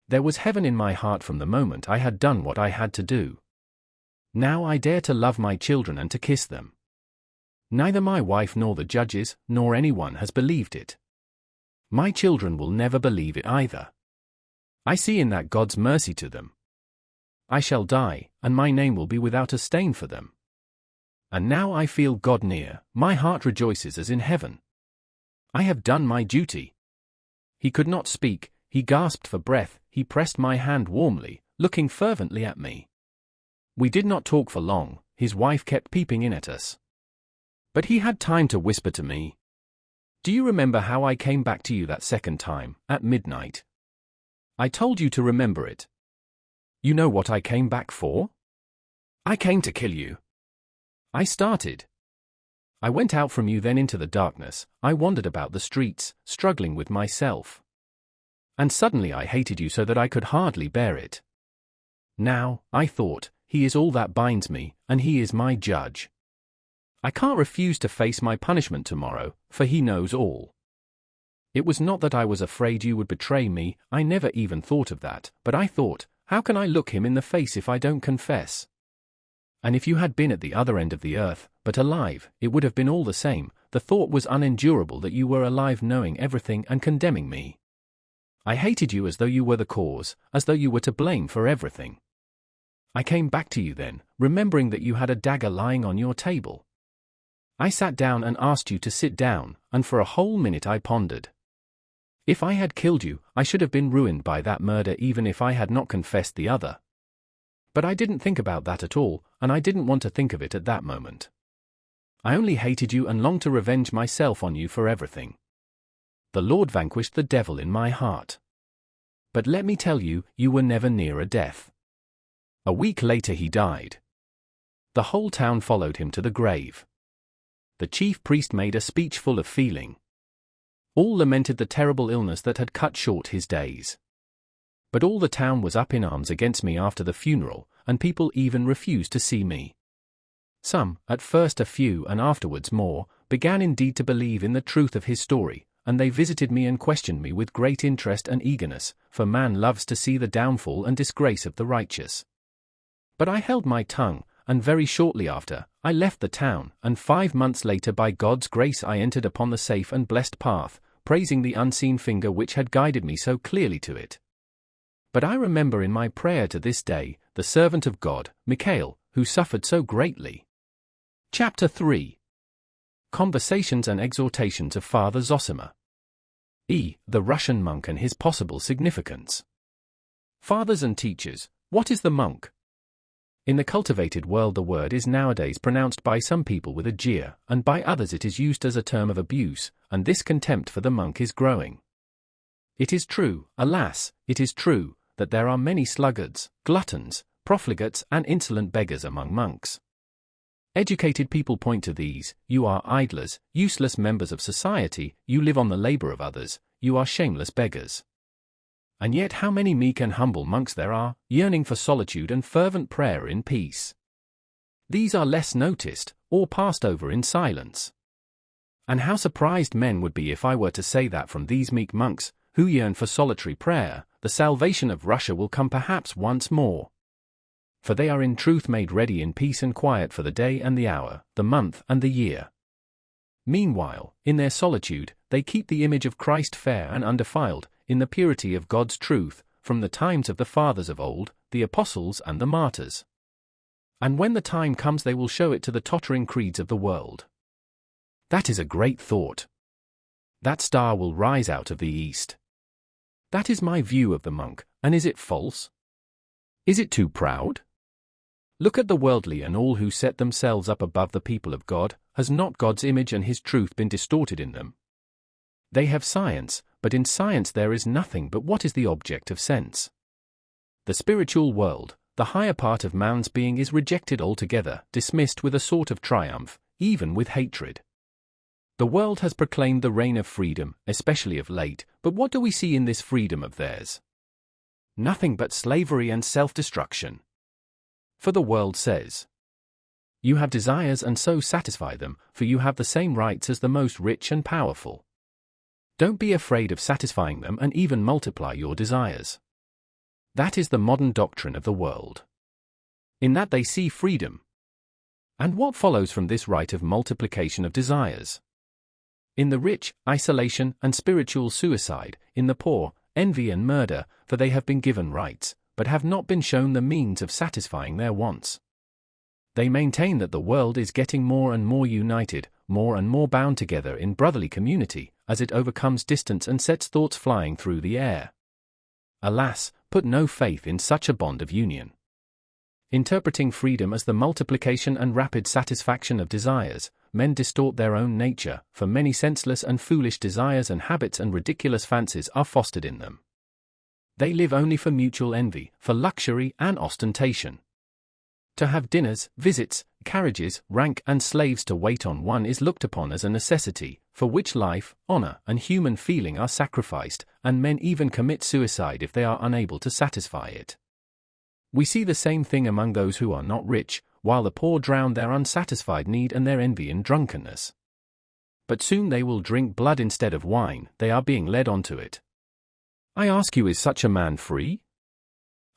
There was heaven in my heart from the moment I had done what I had to do. Now I dare to love my children and to kiss them. Neither my wife nor the judges, nor anyone has believed it. My children will never believe it either. I see in that God's mercy to them. I shall die, and my name will be without a stain for them. And now I feel God near, my heart rejoices as in heaven. I have done my duty. He could not speak, he gasped for breath, he pressed my hand warmly, looking fervently at me. We did not talk for long, his wife kept peeping in at us. But he had time to whisper to me. Do you remember how I came back to you that second time, at midnight? I told you to remember it. You know what I came back for? I came to kill you. I started. I went out from you then into the darkness, I wandered about the streets, struggling with myself. And suddenly I hated you so that I could hardly bear it. Now, I thought, he is all that binds me, and he is my judge. I can't refuse to face my punishment tomorrow, for he knows all. It was not that I was afraid you would betray me, I never even thought of that, but I thought, how can I look him in the face if I don't confess? And if you had been at the other end of the earth, but alive, it would have been all the same. The thought was unendurable that you were alive knowing everything and condemning me. I hated you as though you were the cause, as though you were to blame for everything. I came back to you then, remembering that you had a dagger lying on your table. I sat down and asked you to sit down, and for a whole minute I pondered. If I had killed you, I should have been ruined by that murder even if I had not confessed the other. But I didn't think about that at all, and I didn't want to think of it at that moment. I only hated you and longed to revenge myself on you for everything. The Lord vanquished the devil in my heart. But let me tell you, you were never nearer death. A week later he died. The whole town followed him to the grave. The chief priest made a speech full of feeling. All lamented the terrible illness that had cut short his days. But all the town was up in arms against me after the funeral, and people even refused to see me. Some, at first a few and afterwards more, began indeed to believe in the truth of his story, and they visited me and questioned me with great interest and eagerness, for man loves to see the downfall and disgrace of the righteous. But I held my tongue, and very shortly after, I left the town, and 5 months later by God's grace I entered upon the safe and blessed path, praising the unseen finger which had guided me so clearly to it. But I remember in my prayer to this day, the servant of God, Mikhail, who suffered so greatly. Chapter 3. Conversations and Exhortations of Father Zosima. The Russian monk and his possible significance. Fathers and teachers, what is the monk? In the cultivated world the word is nowadays pronounced by some people with a jeer, and by others it is used as a term of abuse, and this contempt for the monk is growing. It is true, alas, it is true, that there are many sluggards, gluttons, profligates and insolent beggars among monks. Educated people point to these: you are idlers, useless members of society, you live on the labor of others, you are shameless beggars. And yet how many meek and humble monks there are, yearning for solitude and fervent prayer in peace. These are less noticed, or passed over in silence. And how surprised men would be if I were to say that from these meek monks, who yearn for solitary prayer, the salvation of Russia will come perhaps once more. For they are in truth made ready in peace and quiet for the day and the hour, the month and the year. Meanwhile, in their solitude, they keep the image of Christ fair and undefiled, in the purity of God's truth, from the times of the fathers of old, the apostles and the martyrs. And when the time comes they will show it to the tottering creeds of the world. That is a great thought. That star will rise out of the east. That is my view of the monk, and is it false? Is it too proud? Look at the worldly and all who set themselves up above the people of God. Has not God's image and his truth been distorted in them? They have science, but in science there is nothing but what is the object of sense. The spiritual world, the higher part of man's being, is rejected altogether, dismissed with a sort of triumph, even with hatred. The world has proclaimed the reign of freedom, especially of late, but what do we see in this freedom of theirs? Nothing but slavery and self-destruction. For the world says, "You have desires and so satisfy them, for you have the same rights as the most rich and powerful. Don't be afraid of satisfying them and even multiply your desires." That is the modern doctrine of the world. In that they see freedom. And what follows from this right of multiplication of desires? In the rich, isolation and spiritual suicide; in the poor, envy and murder, for they have been given rights, but have not been shown the means of satisfying their wants. They maintain that the world is getting more and more united, more and more bound together in brotherly community, as it overcomes distance and sets thoughts flying through the air. Alas, put no faith in such a bond of union. Interpreting freedom as the multiplication and rapid satisfaction of desires, men distort their own nature, for many senseless and foolish desires and habits and ridiculous fancies are fostered in them. They live only for mutual envy, for luxury and ostentation. To have dinners, visits, carriages, rank and slaves to wait on one is looked upon as a necessity, for which life, honor and human feeling are sacrificed, and men even commit suicide if they are unable to satisfy it. We see the same thing among those who are not rich, while the poor drown their unsatisfied need and their envy in drunkenness. But soon they will drink blood instead of wine; they are being led on to it. I ask you, is such a man free?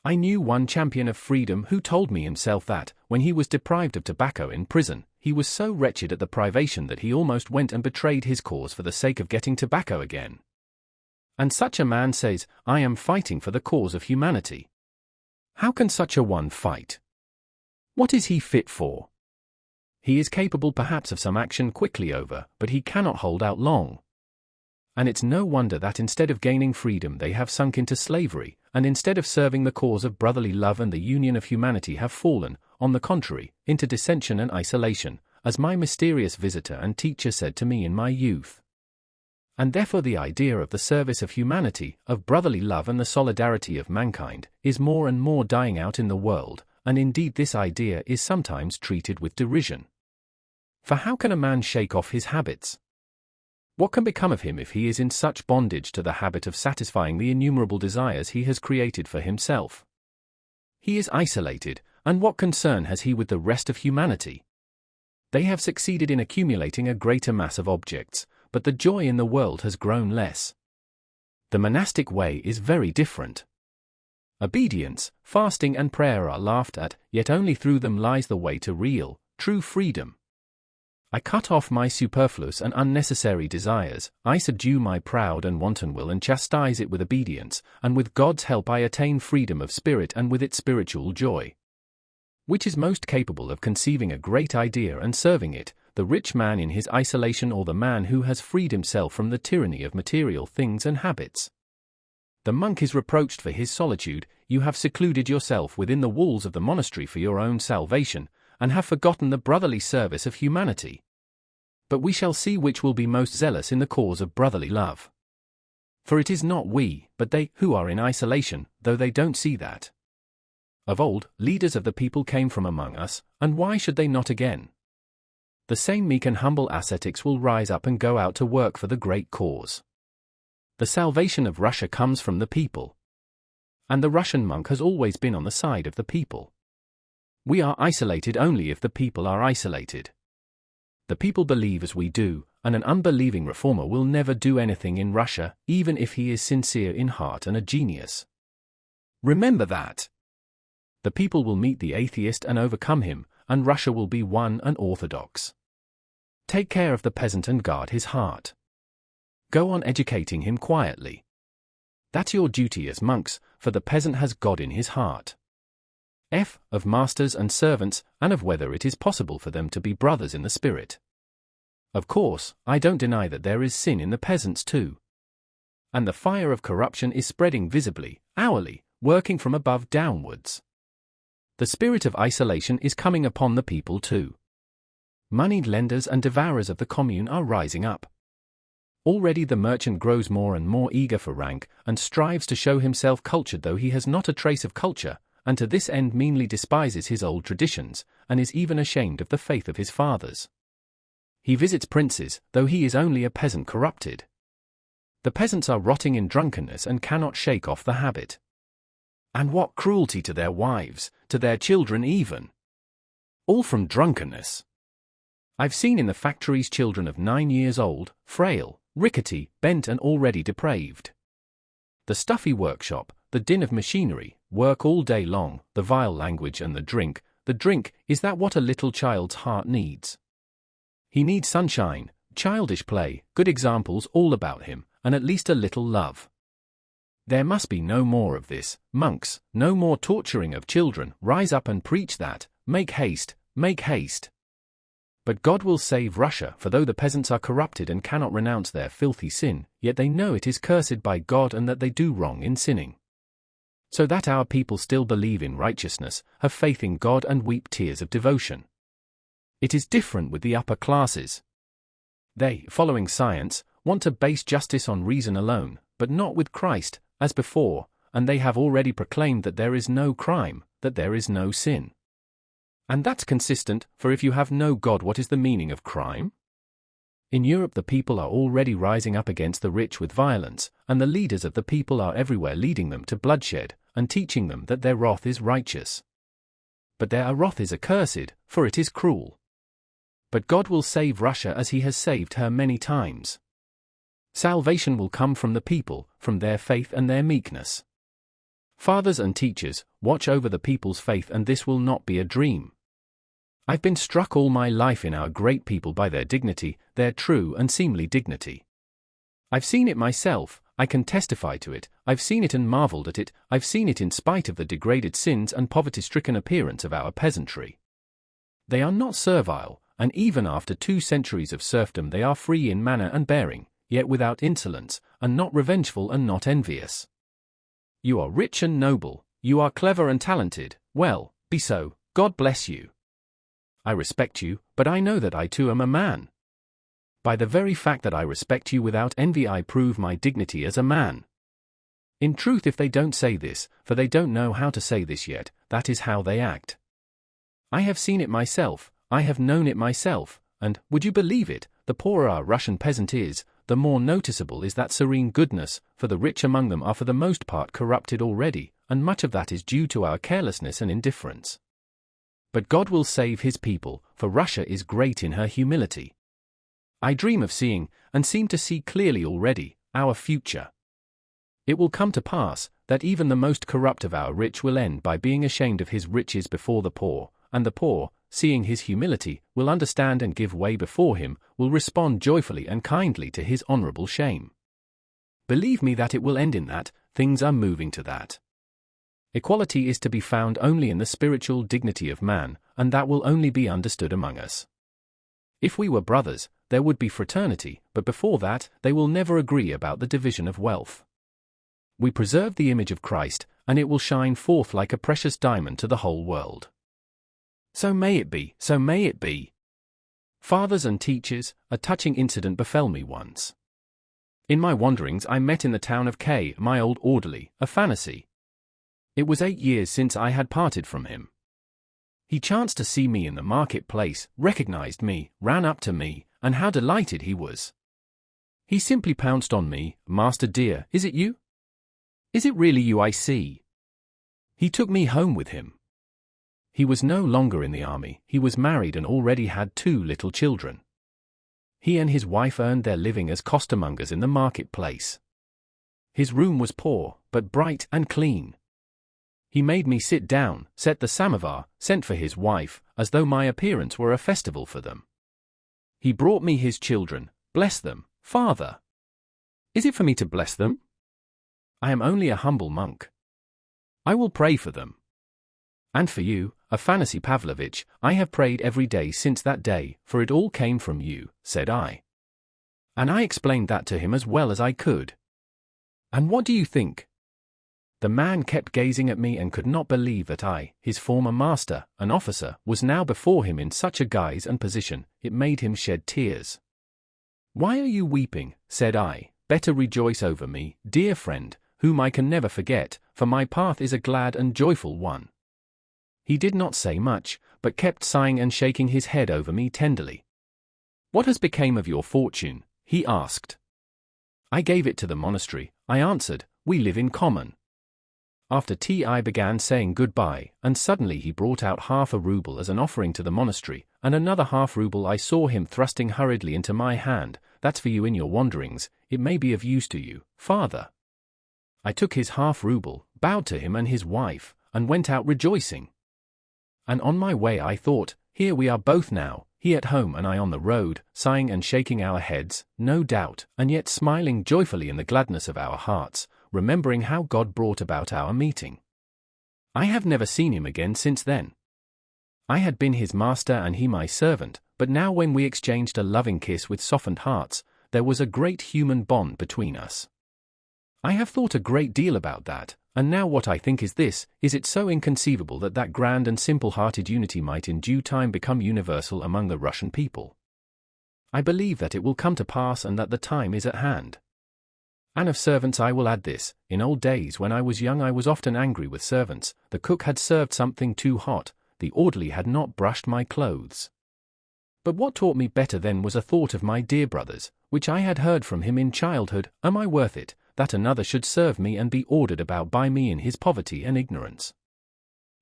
I knew one champion of freedom who told me himself that, when he was deprived of tobacco in prison, he was so wretched at the privation that he almost went and betrayed his cause for the sake of getting tobacco again. And such a man says, "I am fighting for the cause of humanity." How can such a one fight? What is he fit for? He is capable perhaps of some action quickly over, but he cannot hold out long. And it's no wonder that instead of gaining freedom they have sunk into slavery, and instead of serving the cause of brotherly love and the union of humanity have fallen, on the contrary, into dissension and isolation, as my mysterious visitor and teacher said to me in my youth. And therefore the idea of the service of humanity, of brotherly love and the solidarity of mankind, is more and more dying out in the world, and indeed this idea is sometimes treated with derision. For how can a man shake off his habits? What can become of him if he is in such bondage to the habit of satisfying the innumerable desires he has created for himself? He is isolated, and what concern has he with the rest of humanity? They have succeeded in accumulating a greater mass of objects, but the joy in the world has grown less. The monastic way is very different. Obedience, fasting and prayer are laughed at, yet only through them lies the way to real, true freedom. I cut off my superfluous and unnecessary desires, I subdue my proud and wanton will and chastise it with obedience, and with God's help I attain freedom of spirit and with it spiritual joy. Which is most capable of conceiving a great idea and serving it, the rich man in his isolation or the man who has freed himself from the tyranny of material things and habits? The monk is reproached for his solitude. You have secluded yourself within the walls of the monastery for your own salvation, and have forgotten the brotherly service of humanity. But we shall see which will be most zealous in the cause of brotherly love. For it is not we, but they, who are in isolation, though they don't see that. Of old, leaders of the people came from among us, and why should they not again? The same meek and humble ascetics will rise up and go out to work for the great cause. The salvation of Russia comes from the people. And the Russian monk has always been on the side of the people. We are isolated only if the people are isolated. The people believe as we do, and an unbelieving reformer will never do anything in Russia, even if he is sincere in heart and a genius. Remember that. The people will meet the atheist and overcome him, and Russia will be one and orthodox. Take care of the peasant and guard his heart. Go on educating him quietly. That's your duty as monks, for the peasant has God in his heart. Of masters and servants, and of whether it is possible for them to be brothers in the spirit. Of course, I don't deny that there is sin in the peasants too. And the fire of corruption is spreading visibly, hourly, working from above downwards. The spirit of isolation is coming upon the people too. Moneyed lenders and devourers of the commune are rising up. Already the merchant grows more and more eager for rank, and strives to show himself cultured though he has not a trace of culture, and to this end meanly despises his old traditions, and is even ashamed of the faith of his fathers. He visits princes, though he is only a peasant corrupted. The peasants are rotting in drunkenness and cannot shake off the habit. And what cruelty to their wives, to their children even. All from drunkenness. I've seen in the factories children of 9 years old, frail, rickety, bent and already depraved. The stuffy workshop, the din of machinery, work all day long, the vile language and the drink, is that what a little child's heart needs? He needs sunshine, childish play, good examples all about him, and at least a little love. There must be no more of this, monks, no more torturing of children, rise up and preach that, make haste, make haste. But God will save Russia, for though the peasants are corrupted and cannot renounce their filthy sin, yet they know it is cursed by God and that they do wrong in sinning. So that our people still believe in righteousness, have faith in God and weep tears of devotion. It is different with the upper classes. They, following science, want to base justice on reason alone, but not with Christ, as before, and they have already proclaimed that there is no crime, that there is no sin. And that's consistent, for if you have no God, what is the meaning of crime? In Europe the people are already rising up against the rich with violence, and the leaders of the people are everywhere leading them to bloodshed, and teaching them that their wrath is righteous. But their wrath is accursed, for it is cruel. But God will save Russia as he has saved her many times. Salvation will come from the people, from their faith and their meekness. Fathers and teachers, watch over the people's faith, and this will not be a dream. I've been struck all my life in our great people by their dignity, their true and seemly dignity. I've seen it myself, I can testify to it, I've seen it and marveled at it, I've seen it in spite of the degraded sins and poverty-stricken appearance of our peasantry. They are not servile, and even after 2 centuries of serfdom they are free in manner and bearing, yet without insolence, and not revengeful and not envious. You are rich and noble, you are clever and talented, well, be so, God bless you. I respect you, but I know that I too am a man. By the very fact that I respect you without envy I prove my dignity as a man. In truth, if they don't say this, for they don't know how to say this yet, that is how they act. I have seen it myself, I have known it myself, and, would you believe it, the poorer our Russian peasant is, the more noticeable is that serene goodness, for the rich among them are for the most part corrupted already, and much of that is due to our carelessness and indifference. But God will save his people, for Russia is great in her humility. I dream of seeing, and seem to see clearly already, our future. It will come to pass, that even the most corrupt of our rich will end by being ashamed of his riches before the poor, and the poor, seeing his humility, will understand and give way before him, will respond joyfully and kindly to his honorable shame. Believe me that it will end in that, things are moving to that. Equality is to be found only in the spiritual dignity of man, and that will only be understood among us. If we were brothers, there would be fraternity, but before that, they will never agree about the division of wealth. We preserve the image of Christ, and it will shine forth like a precious diamond to the whole world. So may it be, so may it be. Fathers and teachers, a touching incident befell me once. In my wanderings I met in the town of K my old orderly, Afanassy. It was 8 years since I had parted from him. He chanced to see me in the market-place, recognized me, ran up to me, and how delighted he was. He simply pounced on me, "Master dear, is it you? Is it really you I see?" He took me home with him. He was no longer in the army, he was married and already had 2 little children. He and his wife earned their living as costermongers in the market-place. His room was poor, but bright and clean. He made me sit down, set the samovar, sent for his wife, as though my appearance were a festival for them. He brought me his children. "Bless them, father." "Is it for me to bless them? I am only a humble monk." "I will pray for them." "And for you, Afanasy Pavlovitch, I have prayed every day since that day, for it all came from you," said I. And I explained that to him as well as I could. And what do you think? The man kept gazing at me and could not believe that I, his former master, an officer, was now before him in such a guise and position. It made him shed tears. "Why are you weeping?" said I. "Better rejoice over me, dear friend, whom I can never forget, for my path is a glad and joyful one." He did not say much, but kept sighing and shaking his head over me tenderly. "What has become of your fortune?" he asked. "I gave it to the monastery," I answered. "We live in common." After tea I began saying goodbye, and suddenly he brought out half a ruble as an offering to the monastery, and another half ruble I saw him thrusting hurriedly into my hand. "That's for you in your wanderings, it may be of use to you, father." I took his half ruble, bowed to him and his wife, and went out rejoicing. And on my way I thought, here we are both now, he at home and I on the road, sighing and shaking our heads, no doubt, and yet smiling joyfully in the gladness of our hearts, remembering how God brought about our meeting. I have never seen him again since then. I had been his master and he my servant, but now when we exchanged a loving kiss with softened hearts, there was a great human bond between us. I have thought a great deal about that, and now what I think is this: is it so inconceivable that that grand and simple-hearted unity might in due time become universal among the Russian people? I believe that it will come to pass and that the time is at hand. And of servants I will add this: in old days when I was young I was often angry with servants. The cook had served something too hot, the orderly had not brushed my clothes. But what taught me better then was a thought of my dear brother's, which I had heard from him in childhood: am I worth it, that another should serve me and be ordered about by me in his poverty and ignorance?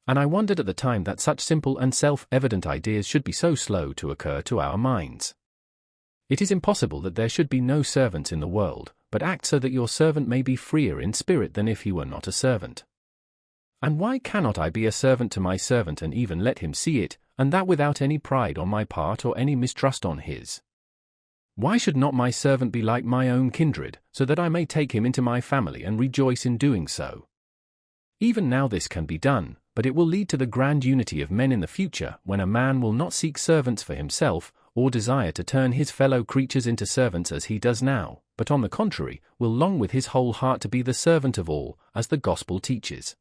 And I wondered at the time that such simple and self-evident ideas should be so slow to occur to our minds. It is impossible that there should be no servants in the world, but act so that your servant may be freer in spirit than if he were not a servant. And why cannot I be a servant to my servant and even let him see it, and that without any pride on my part or any mistrust on his? Why should not my servant be like my own kindred, so that I may take him into my family and rejoice in doing so? Even now this can be done, but it will lead to the grand unity of men in the future, when a man will not seek servants for himself, or desire to turn his fellow creatures into servants as he does now, but on the contrary, will long with his whole heart to be the servant of all, as the gospel teaches.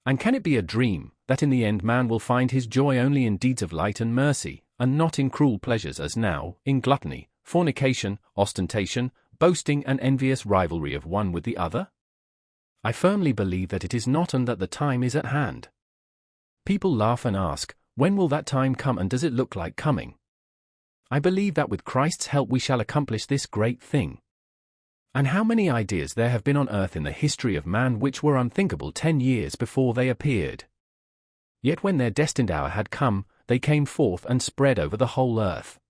And can it be a dream, that in the end man will find his joy only in deeds of light and mercy, and not in cruel pleasures as now, in gluttony, fornication, ostentation, boasting and envious rivalry of one with the other? I firmly believe that it is not, and that the time is at hand. People laugh and ask, when will that time come and does it look like coming? I believe that with Christ's help we shall accomplish this great thing. And how many ideas there have been on earth in the history of man which were unthinkable 10 years before they appeared. Yet when their destined hour had come, they came forth and spread over the whole earth.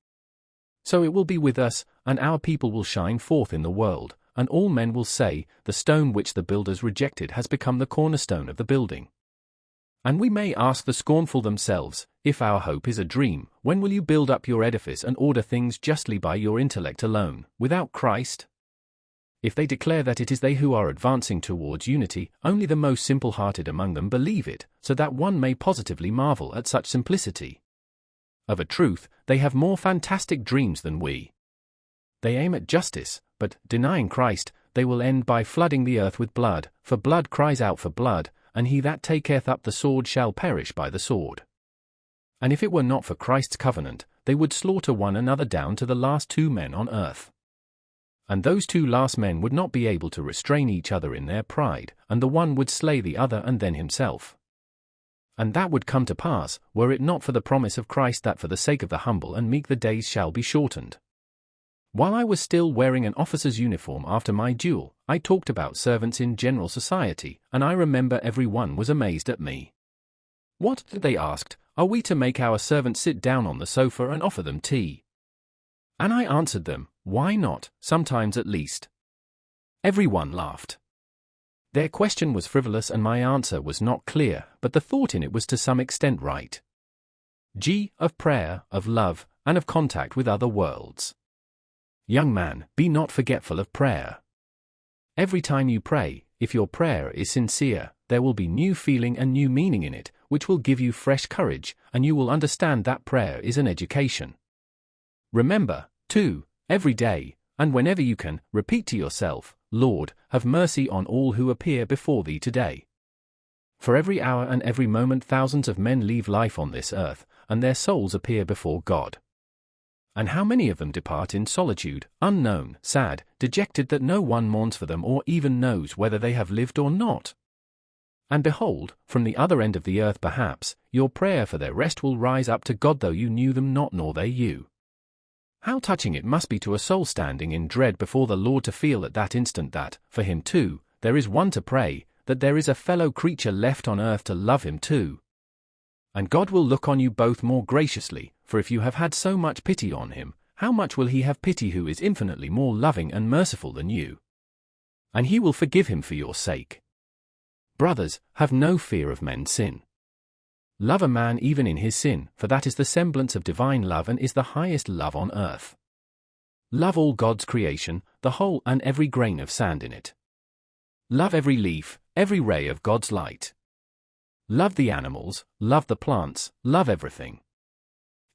So it will be with us, and our people will shine forth in the world, and all men will say, the stone which the builders rejected has become the cornerstone of the building. And we may ask the scornful themselves, if our hope is a dream, when will you build up your edifice and order things justly by your intellect alone, without Christ? If they declare that it is they who are advancing towards unity, only the most simple-hearted among them believe it, so that one may positively marvel at such simplicity. Of a truth, they have more fantastic dreams than we. They aim at justice, but, denying Christ, they will end by flooding the earth with blood, for blood cries out for blood, and he that taketh up the sword shall perish by the sword. And if it were not for Christ's covenant, they would slaughter one another down to the last 2 men on earth. And those 2 last men would not be able to restrain each other in their pride, and the one would slay the other and then himself. And that would come to pass, were it not for the promise of Christ that for the sake of the humble and meek the days shall be shortened. While I was still wearing an officer's uniform after my duel, I talked about servants in general society, and I remember every one was amazed at me. What, they asked, are we to make our servants sit down on the sofa and offer them tea? And I answered them, why not, sometimes at least? Every one laughed. Their question was frivolous and my answer was not clear, but the thought in it was to some extent right. Of prayer, of love, and of contact with other worlds. Young man, be not forgetful of prayer. Every time you pray, if your prayer is sincere, there will be new feeling and new meaning in it, which will give you fresh courage, and you will understand that prayer is an education. Remember, too, every day, and whenever you can, repeat to yourself, Lord, have mercy on all who appear before thee today. For every hour and every moment thousands of men leave life on this earth, and their souls appear before God. And how many of them depart in solitude, unknown, sad, dejected, that no one mourns for them or even knows whether they have lived or not? And behold, from the other end of the earth perhaps, your prayer for their rest will rise up to God though you knew them not nor they you. How touching it must be to a soul standing in dread before the Lord to feel at that instant that, for him too, there is one to pray, that there is a fellow creature left on earth to love him too. And God will look on you both more graciously, for if you have had so much pity on him, how much will he have pity who is infinitely more loving and merciful than you? And he will forgive him for your sake. Brothers, have no fear of men's sin. Love a man even in his sin, for that is the semblance of divine love and is the highest love on earth. Love all God's creation, the whole and every grain of sand in it. Love every leaf, every ray of God's light. Love the animals, love the plants, love everything.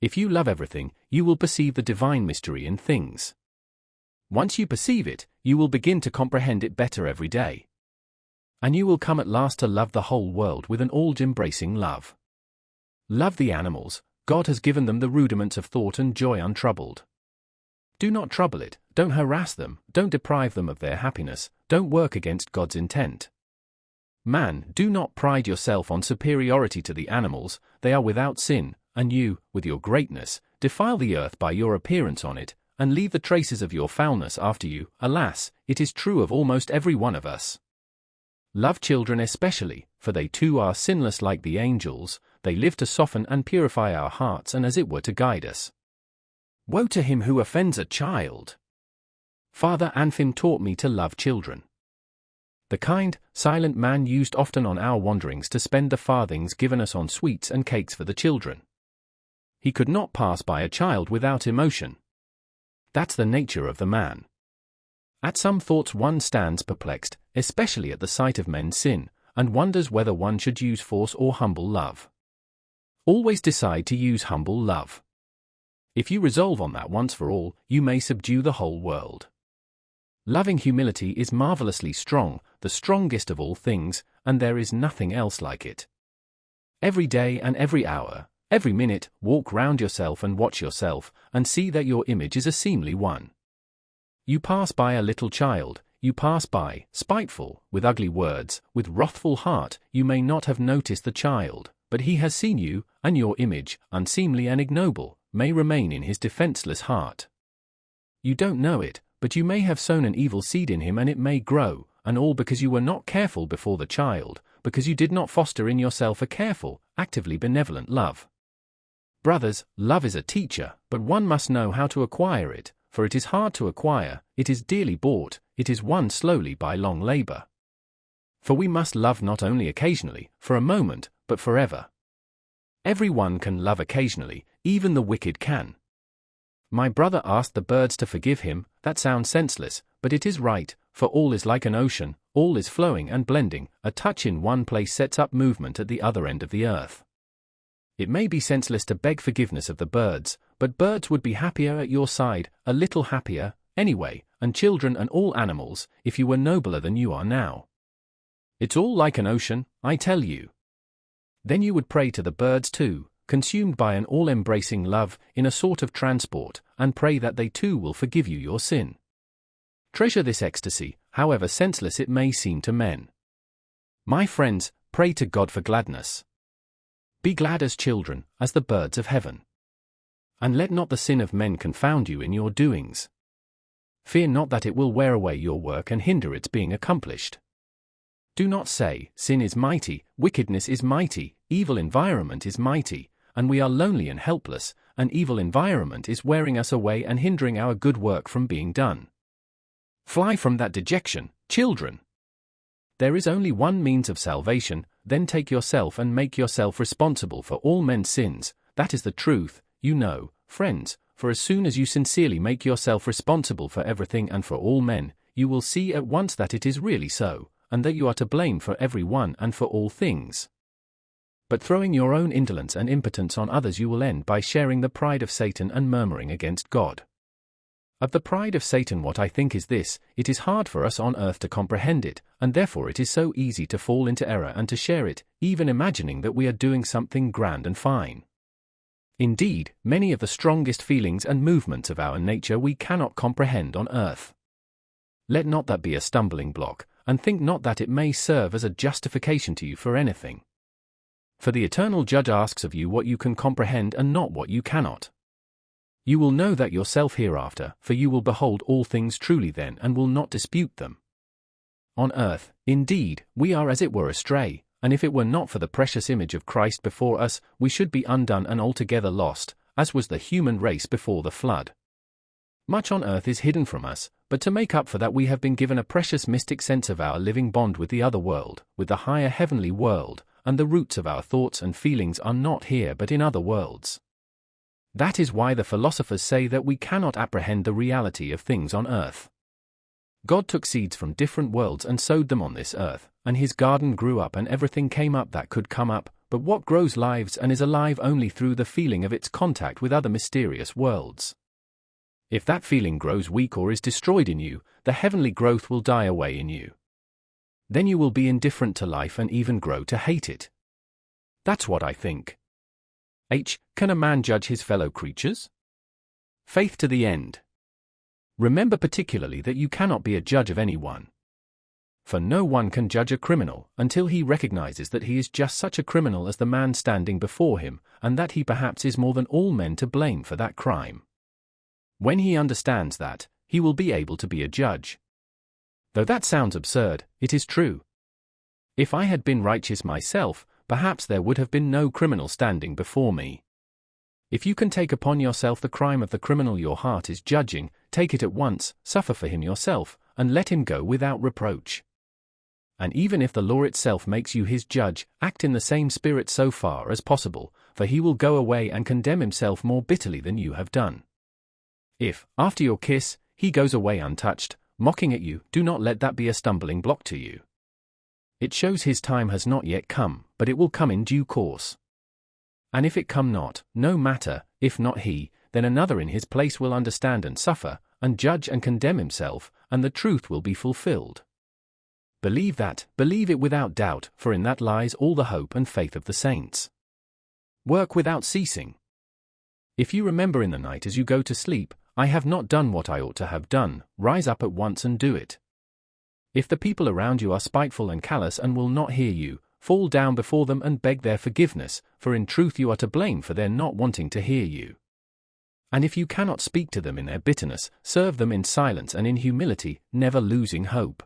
If you love everything, you will perceive the divine mystery in things. Once you perceive it, you will begin to comprehend it better every day. And you will come at last to love the whole world with an all-embracing love. Love the animals, God has given them the rudiments of thought and joy untroubled. Do not trouble it, don't harass them, don't deprive them of their happiness, don't work against God's intent. Man, do not pride yourself on superiority to the animals, they are without sin, and you, with your greatness, defile the earth by your appearance on it, and leave the traces of your foulness after you. Alas, it is true of almost every one of us. Love children especially, for they too are sinless like the angels, they live to soften and purify our hearts and as it were to guide us. Woe to him who offends a child! Father Anfim taught me to love children. The kind, silent man used often on our wanderings to spend the farthings given us on sweets and cakes for the children. He could not pass by a child without emotion. That's the nature of the man. At some thoughts one stands perplexed, especially at the sight of men's sin, and wonders whether one should use force or humble love. Always decide to use humble love. If you resolve on that once for all, you may subdue the whole world. Loving humility is marvelously strong, the strongest of all things, and there is nothing else like it. Every day and every hour, every minute, walk round yourself and watch yourself, and see that your image is a seemly one. You pass by a little child, you pass by, spiteful, with ugly words, with wrathful heart, you may not have noticed the child, but he has seen you, and your image, unseemly and ignoble, may remain in his defenseless heart. You don't know it, but you may have sown an evil seed in him and it may grow, and all because you were not careful before the child, because you did not foster in yourself a careful, actively benevolent love. Brothers, love is a teacher, but one must know how to acquire it, for it is hard to acquire, it is dearly bought, it is won slowly by long labor. For we must love not only occasionally, for a moment, but forever. Every one can love occasionally, even the wicked can. My brother asked the birds to forgive him. That sounds senseless, but it is right, for all is like an ocean, all is flowing and blending, a touch in one place sets up movement at the other end of the earth. It may be senseless to beg forgiveness of the birds, but birds would be happier at your side, a little happier, anyway, and children and all animals, if you were nobler than you are now. It's all like an ocean, I tell you. Then you would pray to the birds too, consumed by an all-embracing love, in a sort of transport, and pray that they too will forgive you your sin. Treasure this ecstasy, however senseless it may seem to men. My friends, pray to God for gladness. Be glad as children, as the birds of heaven. And let not the sin of men confound you in your doings. Fear not that it will wear away your work and hinder its being accomplished. Do not say, sin is mighty, wickedness is mighty, evil environment is mighty, and we are lonely and helpless, and evil environment is wearing us away and hindering our good work from being done. Fly from that dejection, children. There is only one means of salvation, then take yourself and make yourself responsible for all men's sins. That is the truth, you know, friends, for as soon as you sincerely make yourself responsible for everything and for all men, you will see at once that it is really so, and that you are to blame for every one and for all things. But throwing your own indolence and impotence on others, you will end by sharing the pride of Satan and murmuring against God. Of the pride of Satan, what I think is this: it is hard for us on earth to comprehend it, and therefore it is so easy to fall into error and to share it, even imagining that we are doing something grand and fine. Indeed, many of the strongest feelings and movements of our nature we cannot comprehend on earth. Let not that be a stumbling block, and think not that it may serve as a justification to you for anything. For the eternal judge asks of you what you can comprehend and not what you cannot. You will know that yourself hereafter, for you will behold all things truly then and will not dispute them. on earth, indeed, we are as it were astray, and if it were not for the precious image of Christ before us, we should be undone and altogether lost, as was the human race before the flood. Much on earth is hidden from us, but to make up for that we have been given a precious mystic sense of our living bond with the other world, with the higher heavenly world, and the roots of our thoughts and feelings are not here but in other worlds. That is why the philosophers say that we cannot apprehend the reality of things on earth. God took seeds from different worlds and sowed them on this earth, and his garden grew up and everything came up that could come up, but what grows lives and is alive only through the feeling of its contact with other mysterious worlds. If that feeling grows weak or is destroyed in you, the heavenly growth will die away in you. Then you will be indifferent to life and even grow to hate it. That's what I think. Can a man judge his fellow creatures? Faith to the end. Remember particularly that you cannot be a judge of anyone. For no one can judge a criminal until he recognizes that he is just such a criminal as the man standing before him, and that he perhaps is more than all men to blame for that crime. When he understands that, he will be able to be a judge. Though that sounds absurd, it is true. If I had been righteous myself, perhaps there would have been no criminal standing before me. If you can take upon yourself the crime of the criminal your heart is judging, take it at once, suffer for him yourself, and let him go without reproach. And even if the law itself makes you his judge, act in the same spirit so far as possible, for he will go away and condemn himself more bitterly than you have done. If, after your kiss, he goes away untouched, mocking at you, do not let that be a stumbling block to you. It shows his time has not yet come, but it will come in due course. And if it come not, no matter, if not he, then another in his place will understand and suffer, and judge and condemn himself, and the truth will be fulfilled. Believe that, believe it without doubt, for in that lies all the hope and faith of the saints. Work without ceasing. If you remember in the night as you go to sleep, I have not done what I ought to have done, rise up at once and do it. If the people around you are spiteful and callous and will not hear you, fall down before them and beg their forgiveness, for in truth you are to blame for their not wanting to hear you. And if you cannot speak to them in their bitterness, serve them in silence and in humility, never losing hope.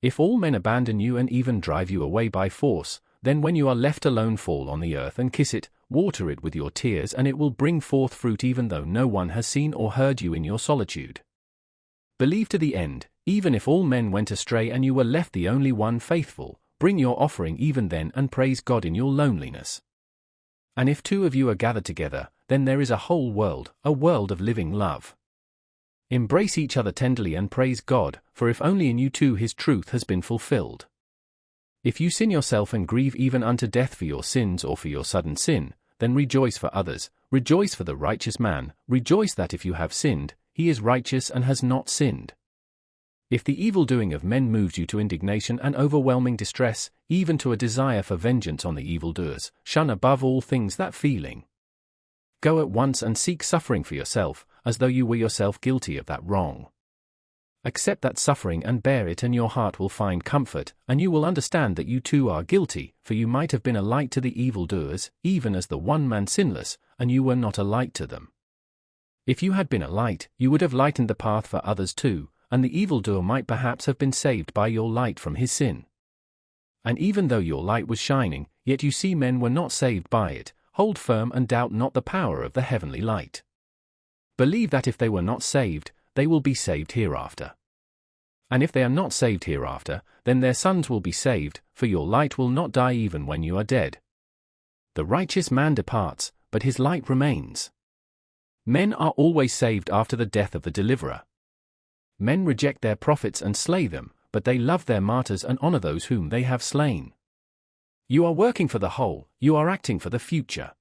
If all men abandon you and even drive you away by force, then when you are left alone fall on the earth and kiss it, water it with your tears and it will bring forth fruit even though no one has seen or heard you in your solitude. Believe to the end, even if all men went astray and you were left the only one faithful, bring your offering even then and praise God in your loneliness. And if two of you are gathered together, then there is a whole world, a world of living love. Embrace each other tenderly and praise God, for if only in you two his truth has been fulfilled. If you sin yourself and grieve even unto death for your sins or for your sudden sin, then rejoice for others, rejoice for the righteous man, rejoice that if you have sinned, he is righteous and has not sinned. If the evil-doing of men moves you to indignation and overwhelming distress, even to a desire for vengeance on the evildoers, shun above all things that feeling. Go at once and seek suffering for yourself, as though you were yourself guilty of that wrong. Accept that suffering and bear it and your heart will find comfort, and you will understand that you too are guilty, for you might have been a light to the evildoers, even as the one man sinless, and you were not a light to them. If you had been a light, you would have lightened the path for others too, and the evildoer might perhaps have been saved by your light from his sin. And even though your light was shining, yet you see men were not saved by it, hold firm and doubt not the power of the heavenly light. Believe that if they were not saved, they will be saved hereafter. And if they are not saved hereafter, then their sons will be saved, for your light will not die even when you are dead. The righteous man departs, but his light remains. Men are always saved after the death of the deliverer. Men reject their prophets and slay them, but they love their martyrs and honor those whom they have slain. You are working for the whole, you are acting for the future.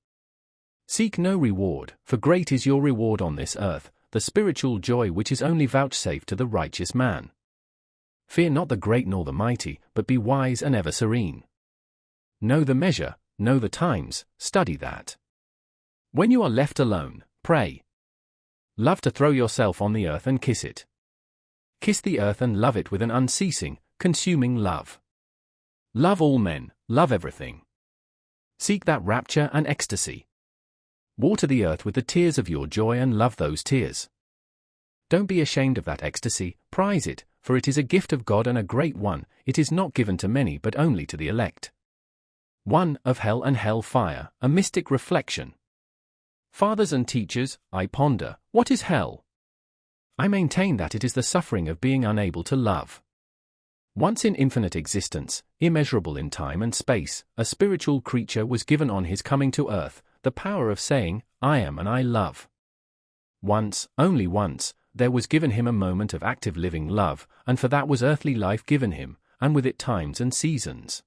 Seek no reward, for great is your reward on this earth, the spiritual joy which is only vouchsafed to the righteous man. Fear not the great nor the mighty, but be wise and ever serene. Know the measure, know the times, study that. When you are left alone, pray. Love to throw yourself on the earth and kiss it. Kiss the earth and love it with an unceasing, consuming love. Love all men, love everything. Seek that rapture and ecstasy. Water the earth with the tears of your joy and love those tears. Don't be ashamed of that ecstasy, prize it, for it is a gift of God and a great one. It is not given to many but only to the elect. 1. Of hell and hell fire, a mystic reflection. Fathers and teachers, I ponder, what is hell? I maintain that it is the suffering of being unable to love. Once in infinite existence, immeasurable in time and space, a spiritual creature was given on his coming to earth the power of saying, I am and I love. Once, only once, there was given him a moment of active living love, and for that was earthly life given him, and with it times and seasons.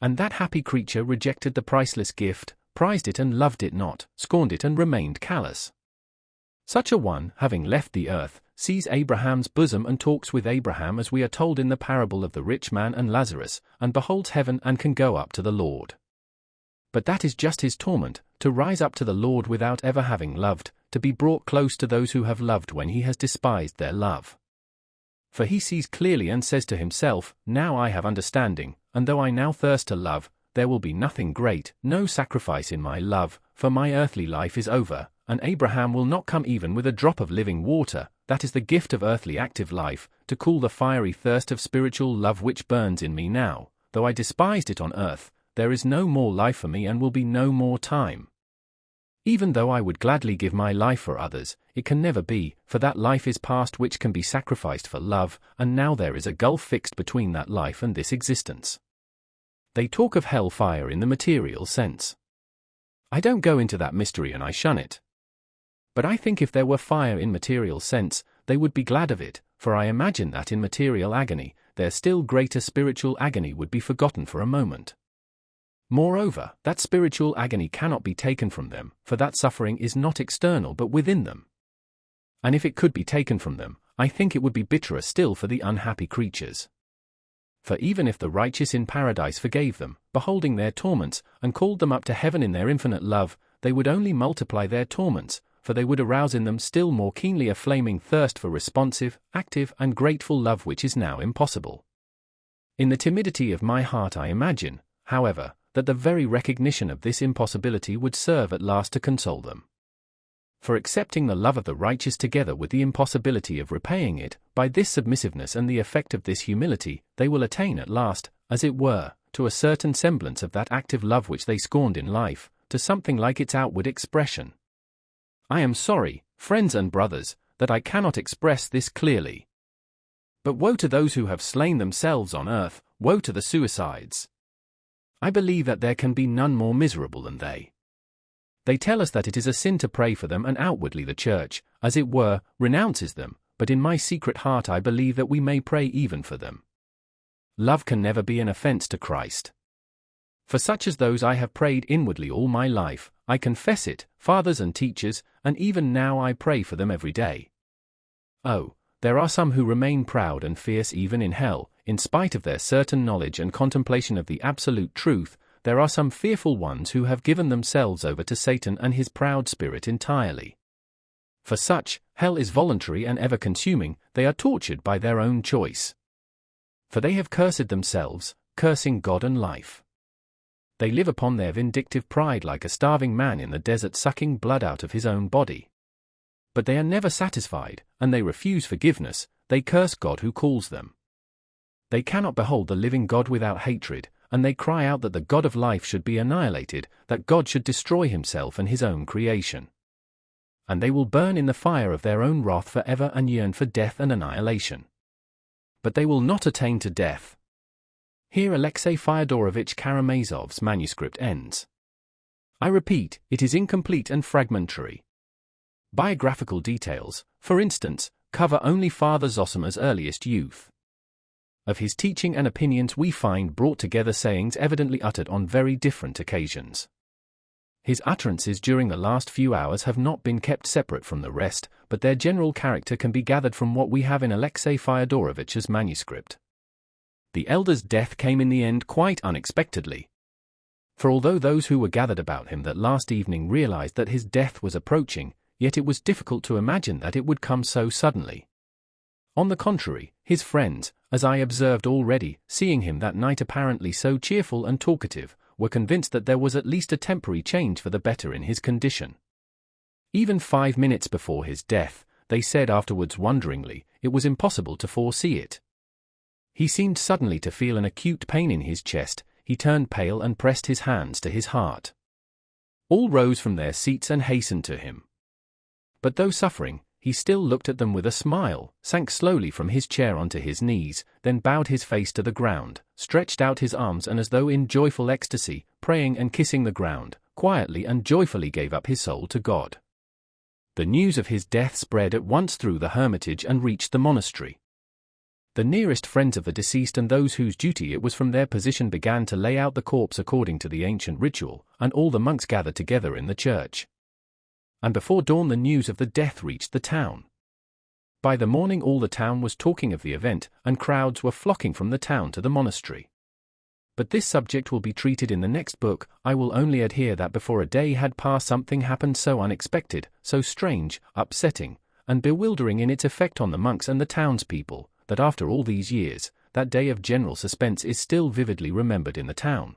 And that happy creature rejected the priceless gift, prized it and loved it not, scorned it and remained callous. Such a one, having left the earth, sees Abraham's bosom and talks with Abraham as we are told in the parable of the rich man and Lazarus, and beholds heaven and can go up to the Lord. But that is just his torment, to rise up to the Lord without ever having loved, to be brought close to those who have loved when he has despised their love. For he sees clearly and says to himself, now I have understanding, and though I now thirst to love, there will be nothing great, no sacrifice in my love, for my earthly life is over, and Abraham will not come even with a drop of living water, that is the gift of earthly active life, to cool the fiery thirst of spiritual love which burns in me now. Though I despised it on earth, there is no more life for me and will be no more time. Even though I would gladly give my life for others, it can never be, for that life is past which can be sacrificed for love, and now there is a gulf fixed between that life and this existence. They talk of hell fire in the material sense. I don't go into that mystery and I shun it. But I think if there were fire in material sense, they would be glad of it, for I imagine that in material agony, their still greater spiritual agony would be forgotten for a moment. Moreover, that spiritual agony cannot be taken from them, for that suffering is not external but within them. And if it could be taken from them, I think it would be bitterer still for the unhappy creatures. For even if the righteous in paradise forgave them, beholding their torments, and called them up to heaven in their infinite love, they would only multiply their torments, for they would arouse in them still more keenly a flaming thirst for responsive, active and grateful love which is now impossible. In the timidity of my heart I imagine, however, that the very recognition of this impossibility would serve at last to console them. For accepting the love of the righteous together with the impossibility of repaying it, by this submissiveness and the effect of this humility, they will attain at last, as it were, to a certain semblance of that active love which they scorned in life, to something like its outward expression. I am sorry, friends and brothers, that I cannot express this clearly. But woe to those who have slain themselves on earth, woe to the suicides. I believe that there can be none more miserable than they. They tell us that it is a sin to pray for them, and outwardly the Church, as it were, renounces them, but in my secret heart I believe that we may pray even for them. Love can never be an offense to Christ. For such as those I have prayed inwardly all my life, I confess it, fathers and teachers, and even now I pray for them every day. Oh, there are some who remain proud and fierce even in hell, in spite of their certain knowledge and contemplation of the absolute truth. There are some fearful ones who have given themselves over to Satan and his proud spirit entirely. For such, hell is voluntary and ever-consuming, they are tortured by their own choice. For they have cursed themselves, cursing God and life. They live upon their vindictive pride like a starving man in the desert sucking blood out of his own body. But they are never satisfied, and they refuse forgiveness, they curse God who calls them. They cannot behold the living God without hatred, and they cry out that the God of life should be annihilated, that God should destroy himself and his own creation. And they will burn in the fire of their own wrath forever and yearn for death and annihilation. But they will not attain to death. Here Alexei Fyodorovich Karamazov's manuscript ends. I repeat, it is incomplete and fragmentary. Biographical details, for instance, cover only Father Zosima's earliest youth. Of his teaching and opinions we find brought together sayings evidently uttered on very different occasions. His utterances during the last few hours have not been kept separate from the rest, but their general character can be gathered from what we have in Alexei Fyodorovich's manuscript. The elder's death came in the end quite unexpectedly. For although those who were gathered about him that last evening realized that his death was approaching, yet it was difficult to imagine that it would come so suddenly. On the contrary, his friends, as I observed already, seeing him that night apparently so cheerful and talkative, were convinced that there was at least a temporary change for the better in his condition. Even 5 minutes before his death, they said afterwards wonderingly, it was impossible to foresee it. He seemed suddenly to feel an acute pain in his chest. He turned pale and pressed his hands to his heart. All rose from their seats and hastened to him. But though suffering, he still looked at them with a smile, sank slowly from his chair onto his knees, then bowed his face to the ground, stretched out his arms and as though in joyful ecstasy, praying and kissing the ground, quietly and joyfully gave up his soul to God. The news of his death spread at once through the hermitage and reached the monastery. The nearest friends of the deceased and those whose duty it was from their position began to lay out the corpse according to the ancient ritual, and all the monks gathered together in the church. And before dawn the news of the death reached the town. By the morning all the town was talking of the event, and crowds were flocking from the town to the monastery. But this subject will be treated in the next book. I will only add here that before a day had passed something happened so unexpected, so strange, upsetting, and bewildering in its effect on the monks and the townspeople, that after all these years, that day of general suspense is still vividly remembered in the town.